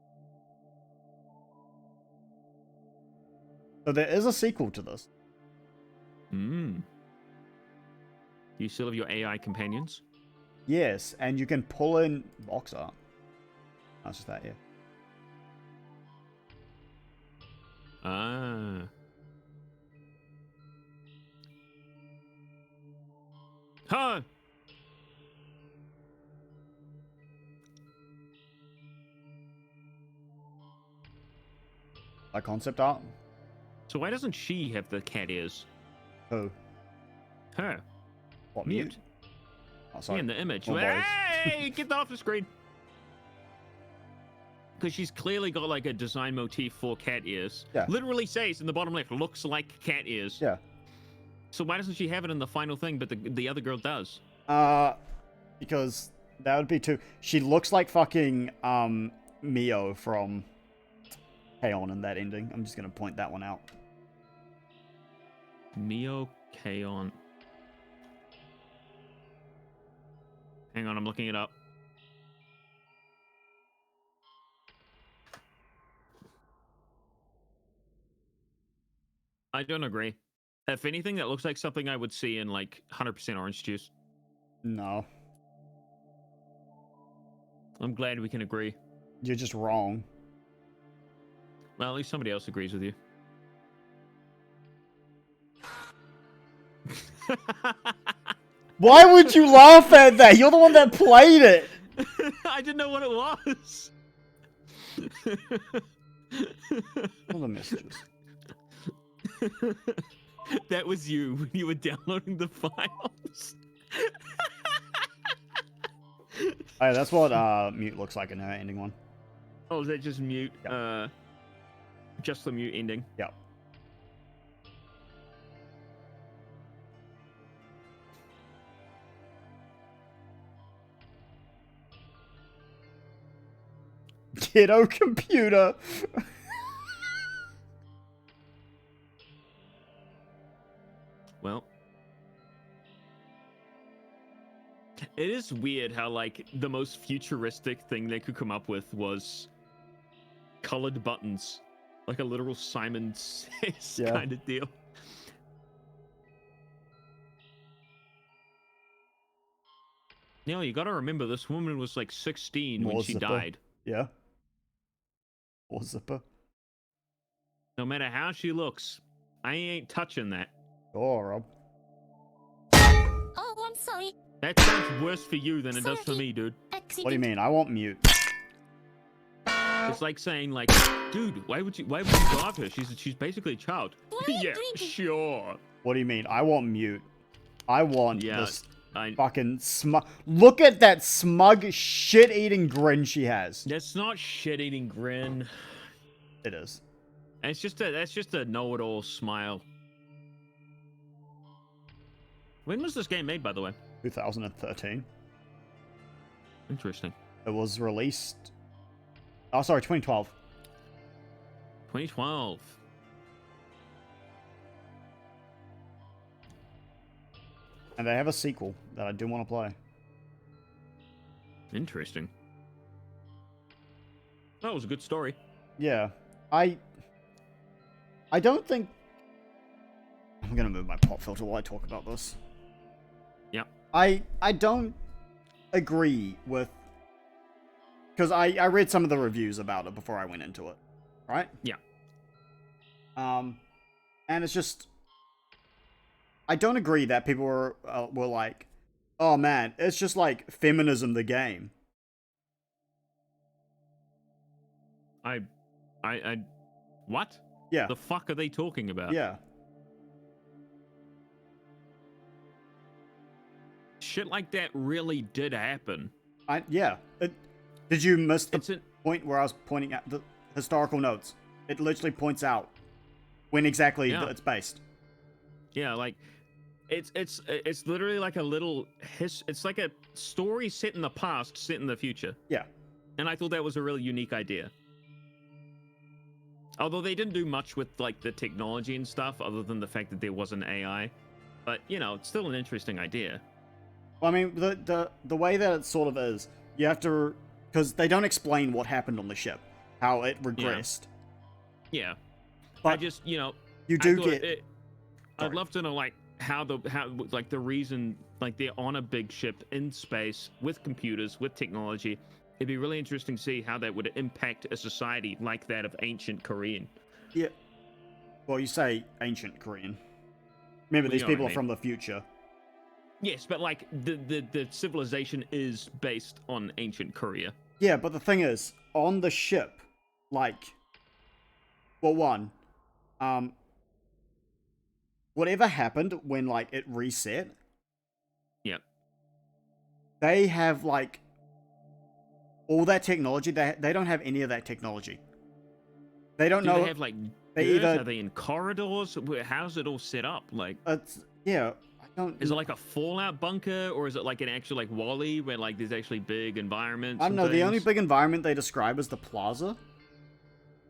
So there is a sequel to this. Hmm. Do you still have your AI companions? Yes, and you can pull in box art. That's just that, yeah. Ah. Huh. Like concept art. So why doesn't she have the cat ears? Who? Her. What, Mute. mute? Oh, Yeah, sorry. in the image. Oh, boys. Hey, get that off the screen. Because she's clearly got like a design motif for cat ears. Yeah. Literally says in the bottom left, looks like cat ears. Yeah. So why doesn't she have it in the final thing, but the other girl does? Because that would be too... She looks like fucking, Mio from K-On! In that ending. I'm just gonna point that one out. Mio K-On! Hang on, I'm looking it up. I don't agree. If anything, that looks like something I would see in like 100% orange juice. No. I'm glad we can agree. You're just wrong. Well, at least somebody else agrees with you. Why would you laugh at that? You're the one that played it! I didn't know what it was. All the messages. That was you when you were downloading the files. Hey, that's what mute looks like in her ending one. Oh, is that just mute? Yep. Just the mute ending. Yep. Kiddo computer. Well, it is weird how like the most futuristic thing they could come up with was colored buttons, like a literal Simon Says Yeah. kind of deal. Now you gotta remember, this woman was like 16 when More she zipper. died. Yeah. Or zipper. No matter how she looks, I ain't touching that. Oh, Rob. Oh, I'm sorry. That sounds worse for you than it does for Sorry. me, dude. Accident. What do you mean? I want mute. It's like saying, like, dude, why would you drive her? She's basically a child. Why are you Yeah, drinking? sure. What do you mean? I want mute. I want Yeah, this I. fucking smug. Look at that smug, shit-eating grin she has. That's not shit-eating grin. It is. That's just a know-it-all smile. When was this game made, by the way? 2013. Interesting. It was released. Oh, sorry, 2012. 2012. And they have a sequel that I do want to play. Interesting. That was a good story. Yeah. I don't think... I'm gonna move my pop filter while I talk about this. Yeah. I don't agree with... Because I read some of the reviews about it before I went into it. Right? Yeah. And it's just... I don't agree that people were like, oh man, it's just like feminism the game. What? Yeah. The fuck are they talking about? Yeah. Shit like that really did happen. Yeah. Did you miss the It's an point where I was pointing at the historical notes? It literally points out when exactly Yeah. it's based. Yeah, like it's literally like a little it's like a story set in the past, set in the future. Yeah. And I thought that was a really unique idea. Although they didn't do much with like the technology and stuff, other than the fact that there was an AI. But you know, it's still an interesting idea. Well, I mean, the way that it sort of is, you have to, because they don't explain what happened on the ship, how it regressed. Yeah, But I just you I do thought get. I'd Sorry. love to know like how like the reason like they're on a big ship in space with computers with technology. It'd be really interesting to see how that would impact a society like that of ancient Korean. Yeah. Well, you say ancient Korean. Remember, Well, these you know what I people are mean. from the future. Yes, but like the civilization is based on ancient Korea. Yeah, but the thing is, on the ship, like, well, one, um, whatever happened when like it reset, Yep. they have like all that technology. They don't have any of that technology. They don't Do know. they have like they doors? either- Are they in corridors? How's it all set up? Like, yeah. I don't. is it like a fallout bunker, or is it like an actual like Wall-E where like there's actually big environments? I don't know. and The only things? big environment they describe is the plaza.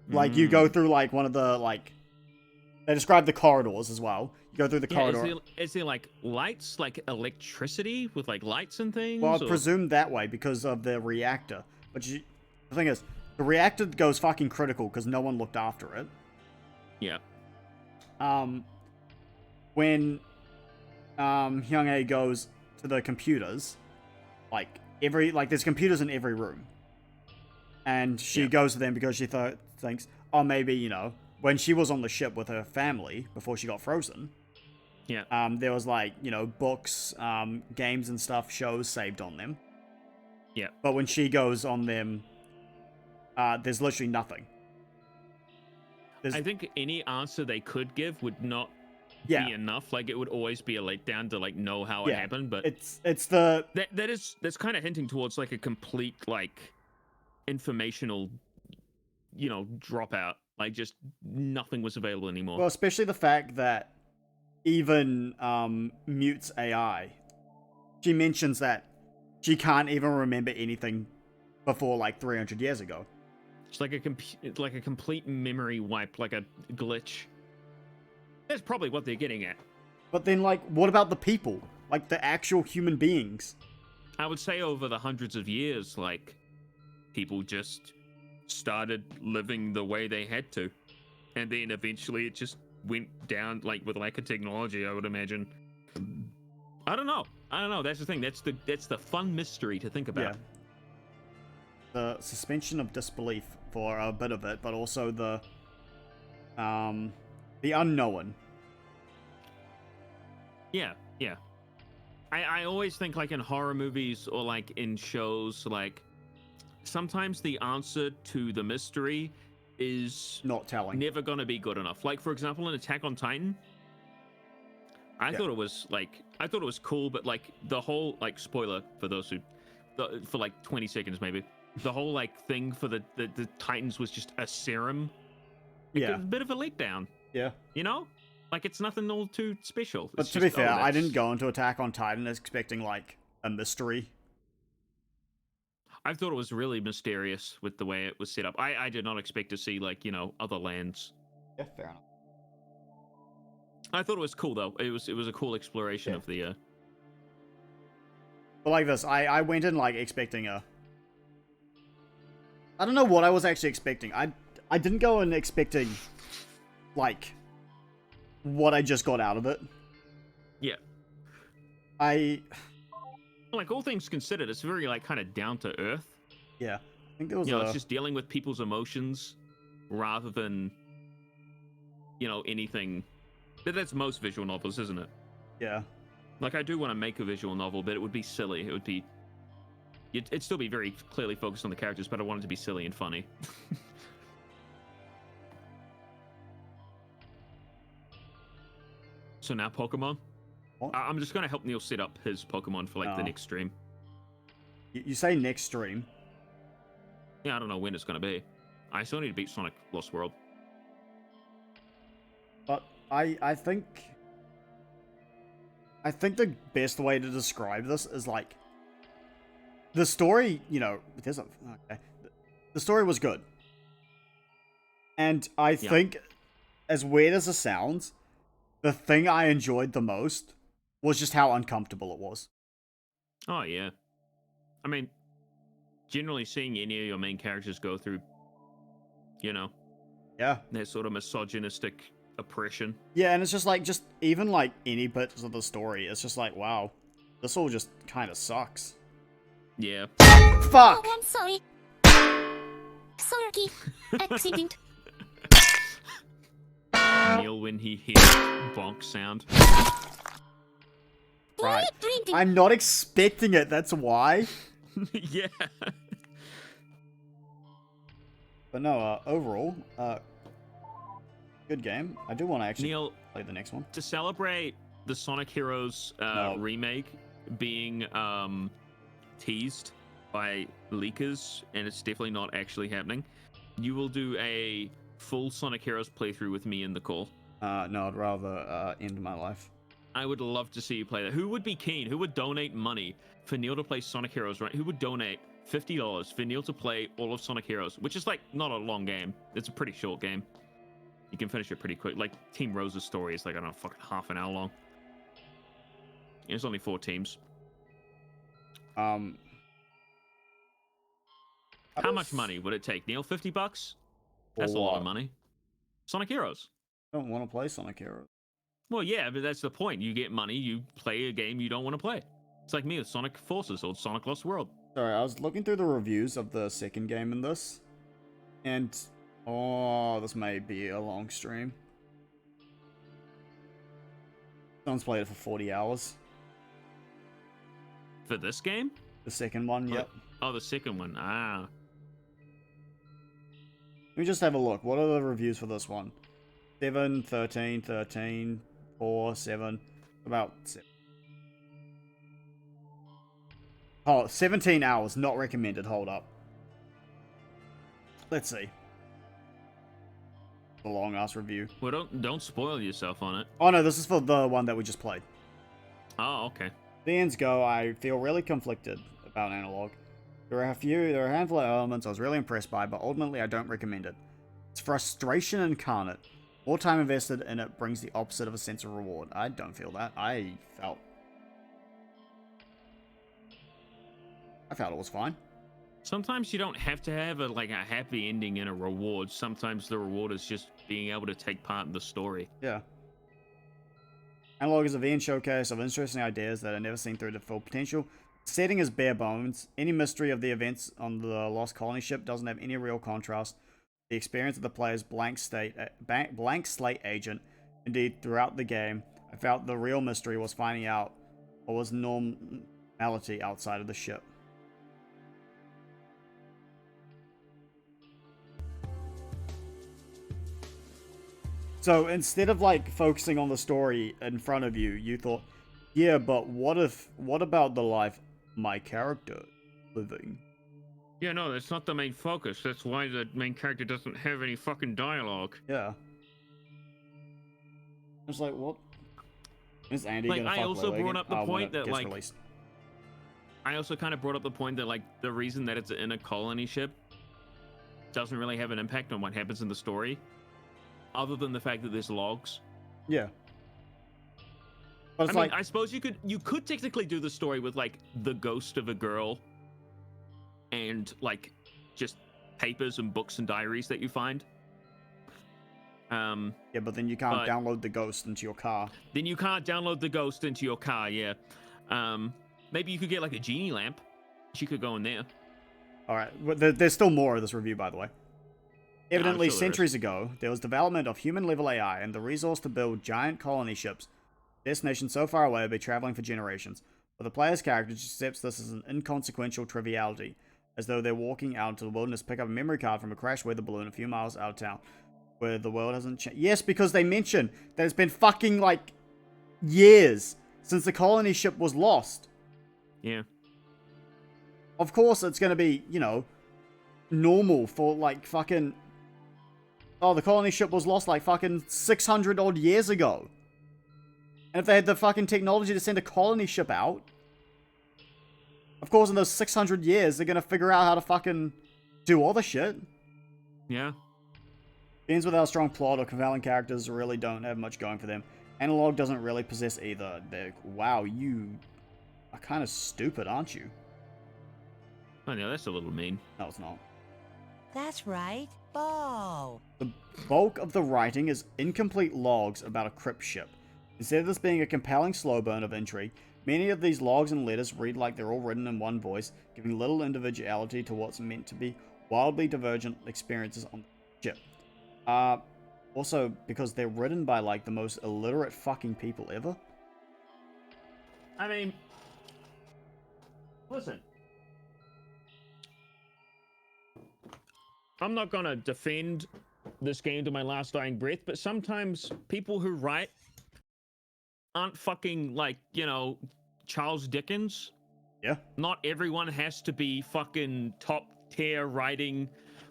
Like you go through like one of the like. They describe the corridors as well. You go through the Yeah, corridor. is there like lights, like electricity with like lights and things? Well, I or- presume that way because of the reactor. But the thing is, the reactor goes fucking critical because no one looked after it. Yeah. When Hyung-ae goes to the computers, like there's computers in every room, and she Yeah. goes to them because she thinks, oh, maybe when she was on the ship with her family before she got frozen. Yeah. There was like books, games and stuff, shows saved on them. Yeah. But when she goes on them, there's literally nothing. I think any answer they could give would not Yeah. be enough. Like it would always be a letdown to like know how it Yeah. happened. But It's the that's kind of hinting towards like a complete like informational, dropout. Like just nothing was available anymore. well, especially the fact that even Mute's AI, she mentions that she can't even remember anything before like 300 years ago. It's like a complete memory wipe, like a glitch. That's probably what they're getting at. But then, like, what about the people? Like, the actual human beings? I would say over the hundreds of years, like, people just started living the way they had to. And then eventually it just went down, like, with lack of technology, I would imagine. I don't know. That's the thing. That's the fun mystery to think about. Yeah. The suspension of disbelief for a bit of it, but also the unknown. Yeah. I always think like in horror movies or like in shows, like sometimes the answer to the mystery is Not telling. never gonna be good enough. Like for example, in Attack on Titan, I Yeah. thought it was cool, but like the whole like spoiler for those who for like 20 seconds maybe, the whole like thing for the Titans was just a serum. Like, Yeah. it was a bit of a letdown, Yeah. like it's nothing all too special. But It's to be just, fair, I that's- didn't go into Attack on Titan expecting, like, a mystery. I thought it was really mysterious with the way it was set up. I did not expect to see like other lands. Yeah, fair enough. I thought it was cool though. It was a cool exploration Yeah. of the. But like this, I went in, like, expecting I don't know what I was actually expecting. I didn't go in expecting, like, what I just got out of it. Yeah. Like all things considered, it's very like kind of down to earth. Yeah. I think there was It's just dealing with people's emotions rather than anything. But that's most visual novels, isn't it? yeah. Like I do want to make a visual novel, but it would be silly. It'd still be very clearly focused on the characters, but I want it to be silly and funny. So now Pokemon. What? I'm just gonna help Neil set up his Pokemon for like the Oh. next stream. You say next stream. Yeah, I don't know when it's gonna be. I still need to beat Sonic Lost World. But I think the best way to describe this is like the story, there's a okay. The story was good. And I Yeah. think, as weird as it sounds, the thing I enjoyed the most was just how uncomfortable it was. Oh yeah. I mean, generally seeing any of your main characters go through, you know, Yeah. that sort of misogynistic oppression. Yeah, and it's just like, even like any bits of the story, it's just like, wow, this all just kind of sucks. Yeah. Fuck! Oh, I'm sorry. Sorry. Accident. Neil when he hears bonk sound. Right. Drinking. I'm not expecting it, that's why. Yeah. But no, overall, good game. I do want to actually Neil, play the next one. to celebrate the Sonic Heroes No. remake being teased by leakers, and it's definitely not actually happening, you will do a full Sonic Heroes playthrough with me in the call. No, I'd rather end my life. I would love to see you play that. Who would be keen? Who would donate money for Neil to play Sonic Heroes? Right? Who would donate $50 for Neil to play all of Sonic Heroes, which is like not a long game. It's a pretty short game. You can finish it pretty quick. Like Team Rosa's story is like, I don't know, fucking half an hour long. It's only 4 teams. How much money would it take, Neil? $50? That's a lot of money. Sonic Heroes. I don't want to play Sonic Heroes. Well, yeah, but that's the point. You get money, you play a game you don't want to play. It's like me with Sonic Forces or Sonic Lost World. Sorry, I was looking through the reviews of the second game in this, and oh, this may be a long stream. Someone's played it for 40 hours. For this game? The second one, yep. Oh, the second one. Ah. Let me just have a look. What are the reviews for this one? 7, 13, 13, 4, 7, about 7. Oh, 17 hours, not recommended. Hold up. Let's see. The long ass review. Well, don't spoil yourself on it. Oh no, this is for the one that we just played. Oh, okay. The ends go, I feel really conflicted about Analogue. There are a handful of elements I was really impressed by, but ultimately I don't recommend it. It's frustration incarnate. More time invested in it brings the opposite of a sense of reward. I don't feel that. I felt it was fine. Sometimes you don't have to have a happy ending and a reward. Sometimes the reward is just being able to take part in the story. Yeah. Analogue is a VN showcase of interesting ideas that are never seen through to full potential. Setting is bare bones. Any mystery of the events on the Lost Colony ship doesn't have any real contrast. The experience of the player's blank slate agent. Indeed, throughout the game, I felt the real mystery was finding out what was normality outside of the ship. So instead of focusing on the story in front of you, you thought, yeah, but what about the life my character living? Yeah, no, that's not the main focus. That's why the main character doesn't have any fucking dialogue. Yeah. It's like, what? Is Andy Like, gonna I fuck also Lily brought again? up the Oh, when point it that, gets like, released. I also kind of brought up the point that, the reason that it's in a colony ship doesn't really have an impact on what happens in the story, other than the fact that there's logs. Yeah. But it's I mean, I suppose you could technically do the story with, the ghost of a girl and, just papers and books and diaries that you find. yeah, but then you can't download the ghost into your car. Then you can't download the ghost into your car, yeah. Maybe you could get, a genie lamp. She could go in there. Alright, there's still more of this review, by the way. Evidently, sure there centuries ago, there was development of human-level AI and the resource to build giant colony ships. Destination so far away will be traveling for generations. But the player's character accepts this as an inconsequential triviality, as though they're walking out into the wilderness to pick up a memory card from a crash weather balloon a few miles out of town, where the world hasn't changed. Yes, because they mention that it's been fucking, years since the colony ship was lost. Yeah. Of course, it's going to be, normal for, fucking... Oh, the colony ship was lost, fucking 600 odd years ago. And if they had the fucking technology to send a colony ship out, of course, in those 600 years, they're going to figure out how to fucking do all the shit. Yeah. Games without a strong plot or compelling characters really don't have much going for them. Analogue doesn't really possess either. Wow, you are kind of stupid, aren't you? Oh, no, that's a little mean. No, it's not. That's right. Bo. The bulk of the writing is incomplete logs about a crypt ship. Instead of this being a compelling slow burn of intrigue, many of these logs and letters read like they're all written in one voice, giving little individuality to what's meant to be wildly divergent experiences on the ship. Also, because they're written by, like, the most illiterate fucking people ever. I mean, listen. I'm not gonna defend this game to my last dying breath, but sometimes people who write aren't fucking, like, you know, Charles Dickens. Yeah. Not everyone has to be fucking top tier writing.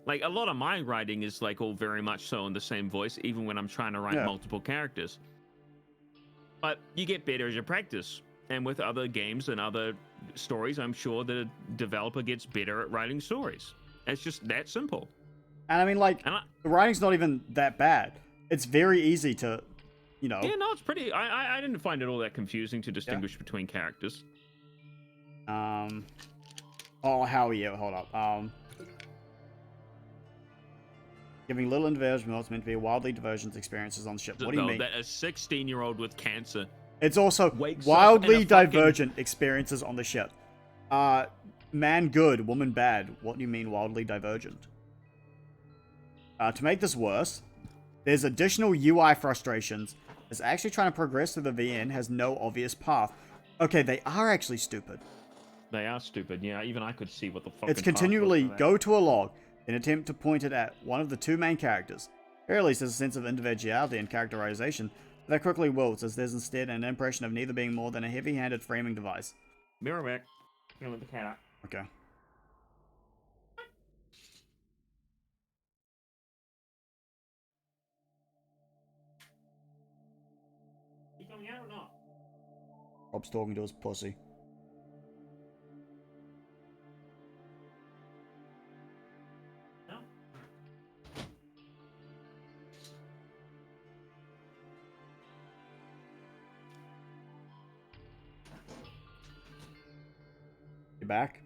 Like, a lot of my writing is, like, all very much so in the same voice, even when I'm trying to write multiple characters. But you get better as you practice. And with other games and other stories, I'm sure the developer gets better at writing stories. It's just that simple. And I mean, like, the writing's not even that bad. It's very easy to, you know... Yeah, no, it's pretty... I didn't find it all that confusing to distinguish between characters. Oh, hell yeah, hold up. Giving little diversion what's meant to be wildly divergent experiences on the ship. What do you mean? That a 16-year-old with cancer... It's also wakes wildly up in a divergent experiences on the ship. Man good, woman bad. What do you mean wildly divergent? To make this worse, there's additional UI frustrations. It's actually trying to progress through the VN has no obvious path. Okay, they are actually stupid. They are stupid. Yeah, even I could see what the fuck. It's continually go to a log, then attempt to point it at one of the two main characters. Or at least there's a sense of individuality and characterization, but that quickly wilts as there's instead an impression of neither being more than a heavy-handed framing device. Mirror back. Gonna let the cat out. Okay. You coming out or not? Rob's talking to his pussy. No. You back?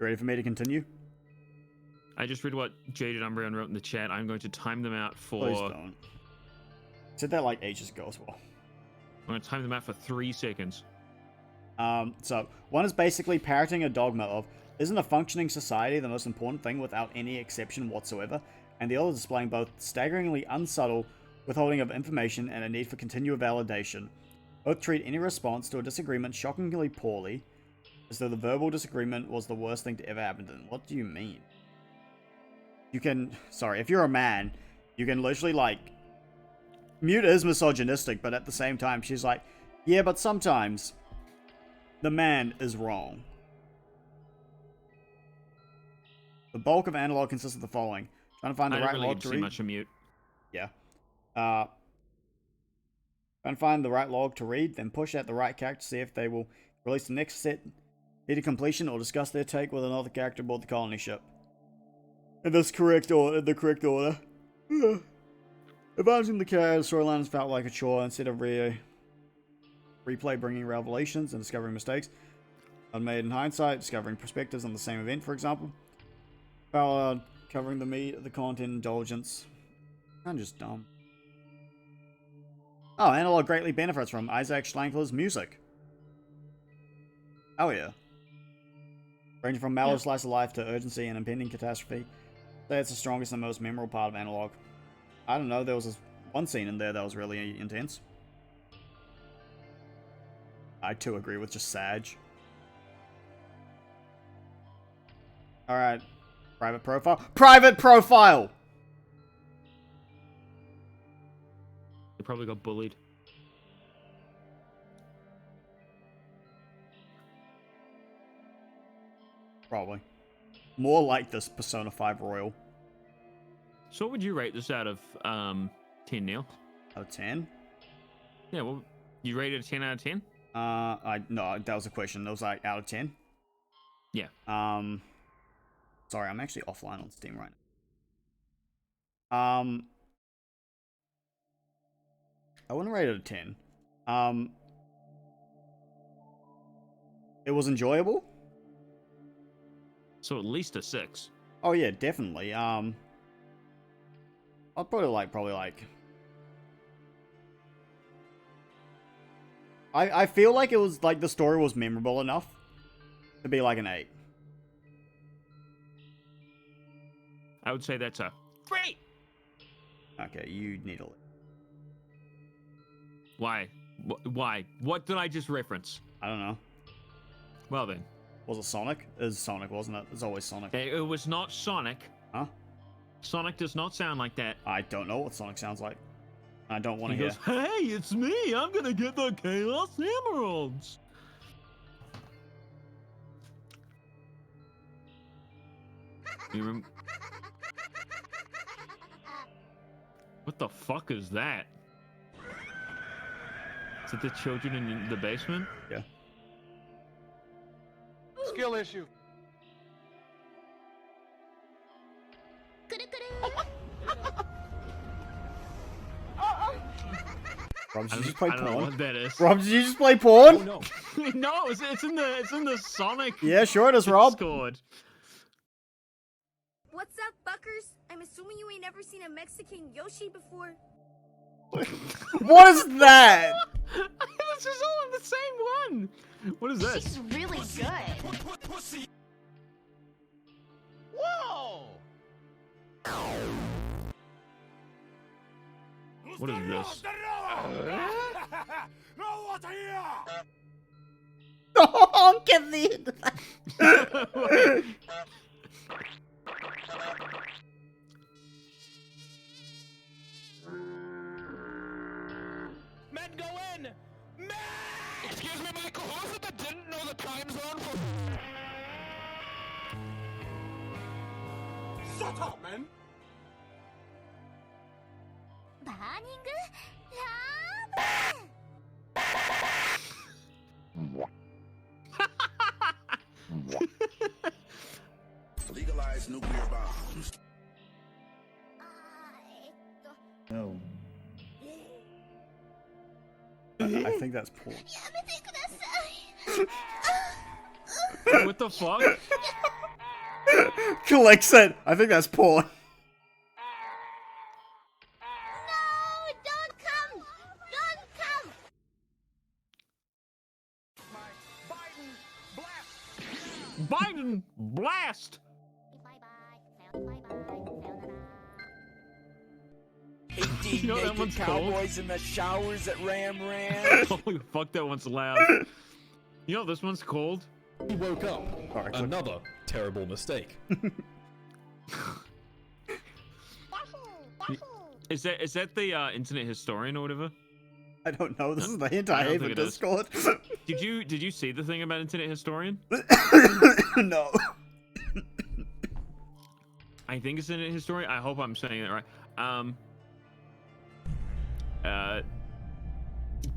You ready for me to continue? I just read what Jaded Umbreon wrote in the chat. I'm going to time them out for... Please don't. I said that like ages ago as well. I'm going to time them out for 3 seconds. So, one is basically parroting a dogma of, isn't a functioning society the most important thing without any exception whatsoever? And the other displaying both staggeringly unsubtle withholding of information and a need for continual validation. Both treat any response to a disagreement shockingly poorly, as though the verbal disagreement was the worst thing to ever happen to them. What do you mean? You can... Sorry, if you're a man, you can literally, like... Mute is misogynistic, but at the same time, she's like, yeah, but sometimes the man is wrong. The bulk of Analogue consists of the following. Trying to find the I right don't really log get to to see read. much of mute. Yeah. Try and find the right log to read, then push out the right character to see if they will release the next set needed completion or discuss their take with another character aboard the colony ship. In the correct order. Advancing the character storylines felt like a chore instead of replay bringing revelations and discovering mistakes. Unmade in hindsight, discovering perspectives on the same event, for example. Ballard covering the meat of the content indulgence. I'm just dumb. Oh, Analogue greatly benefits from Isaac Schlenkler's music. Oh yeah. Ranging from mellow slice of life to urgency and impending catastrophe. Say it's the strongest and most memorable part of Analogue. I don't know, there was this one scene in there that was really intense. I too agree with just Sag. Alright. Private profile. Private profile! They probably got bullied. Probably. More like this Persona 5 Royal. So what would you rate this out of 10, Neil? Out of 10? Yeah, well, you rated a 10 out of 10? No, that was a question. That was like out of 10. Yeah. Sorry, I'm actually offline on Steam right now. I wouldn't rate it a 10. It was enjoyable. So at least a 6. Oh yeah, definitely. I'd probably like I feel like it was like the story was memorable enough to be like an 8. I would say that's a great. Okay, you need a. Why? Why? What did I just reference? I don't know. Well then, Was it Sonic? It was Sonic, wasn't it? It's always Sonic. it was not Sonic. Huh? Sonic does not sound like that. I don't know what Sonic sounds like. I don't want He to hear. goes, "Hey, it's me. I'm gonna get the Chaos Emeralds." You remember? What the fuck is that? Is it the children in the basement? Yeah. Skill issue. Rob, did I you don't, just play I don't know porn? what that is. Rob, did you just play porn? No, it's in the Sonic Yeah, sure it is, Rob. Discord. What's up, fuckers? I'm assuming you ain't never seen a Mexican Yoshi before. What is that? This is all in the same one. What is this? She's really good. Whoa! What is this? Oh, get the. Men, go in! Men! Excuse me, Michael, who was it that didn't know the time zone for... Shut up, man! 바닝그 Legalize nuclear bombs. No. I think that's porn. What the fuck? Collects it. I think that's porn. Don't come! Don't come! Biden blast. You know what that one's called? in the showers at Ram Ram. Holy fuck, that one's loud. You know what this one's called? He woke up. Alright, Another terrible mistake. Is that the internet historian or whatever? I don't know. This is the I don't Hentai think it is. Discord. Did you see the thing about internet historian? No. I think it's internet historian. I hope I'm saying it right.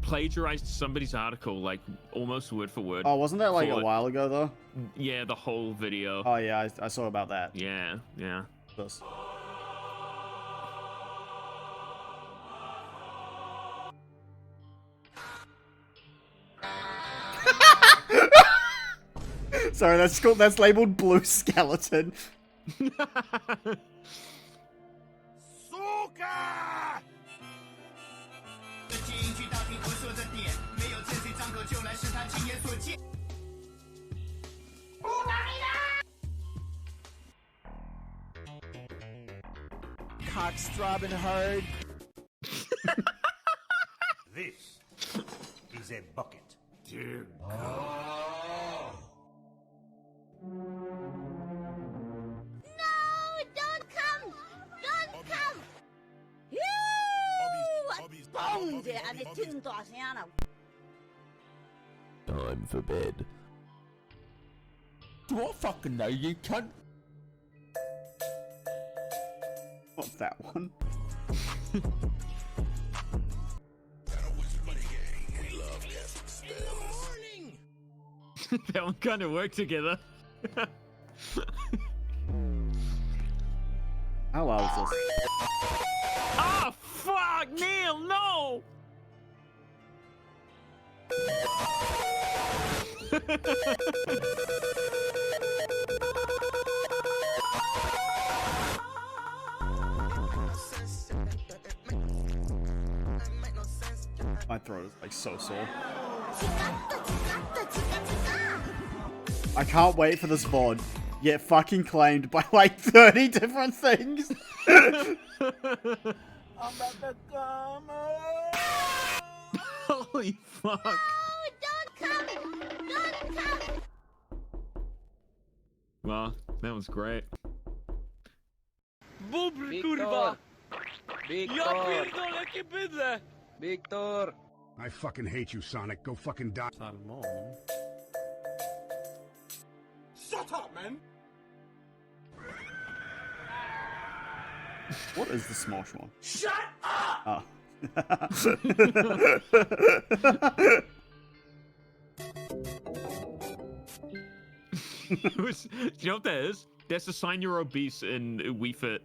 Plagiarized somebody's article like almost word for word. Oh, wasn't that like a For- while ago though? Yeah, the whole video. Oh yeah, I saw about that. Yeah. This. Sorry, that's labeled blue skeleton. Suka! Cock's throbbing hard. This is a bucket. Dear No! Don't come! Don't come! Time for bed. Do I fucking know you cunt? What's that one? That one kind of worked together. How loud is this? Ah, fuck, Neil, no! My throat is like so sore. I can't wait for this VOD. Get fucking claimed by like 30 different things. I'm about to come. Holy fuck. Don't come! Don't come! Well, that was great. Victor! Victor! I fucking hate you, Sonic. Go fucking die. Shut up, man! What is the Smosh one? Shut up! Oh. It was, do you know what that is? That's a sign you're obese in Wii Fit.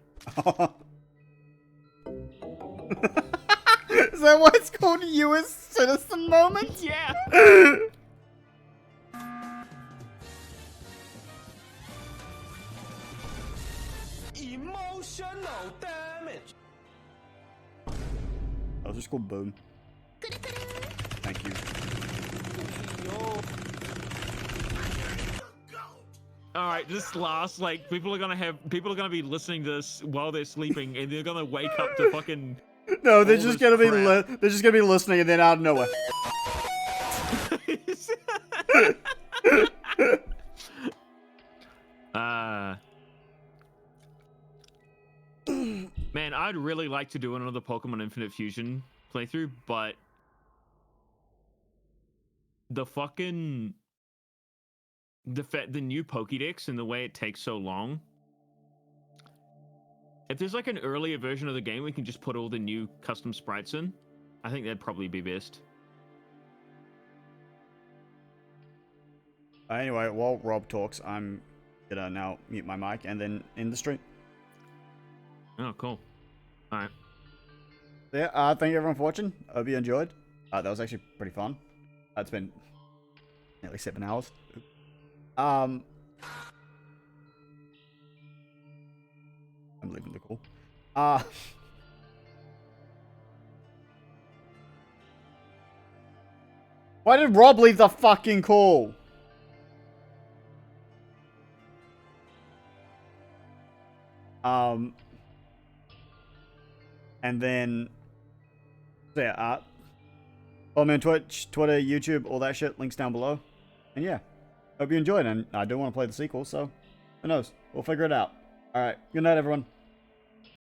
Is that why it's called US Citizen Moment? Yeah! Emotional damage! That was just called Boom. Thank you. Alright, this last, like, people are gonna be listening to this while they're sleeping, and they're gonna wake up to fucking... No, they're all just this gonna be crap. they're just gonna be listening and then out of nowhere. Man, I'd really like to do another Pokemon Infinite Fusion playthrough, but the fucking the new Pokédex and the way it takes so long. If there's like an earlier version of the game, we can just put all the new custom sprites in. I think that'd probably be best. Anyway, while Rob talks, I'm gonna now mute my mic and then end the stream. Oh, cool. All right. Yeah, thank you everyone for watching. Hope you enjoyed. That was actually pretty fun. It's been nearly 7 hours. I'm leaving the call. Why did Rob leave the fucking call? And then, so yeah, follow me on Twitch, Twitter, YouTube, all that shit, links down below. And yeah, hope you enjoyed, and I do want to play the sequel, so who knows? We'll figure it out. Alright, good night everyone.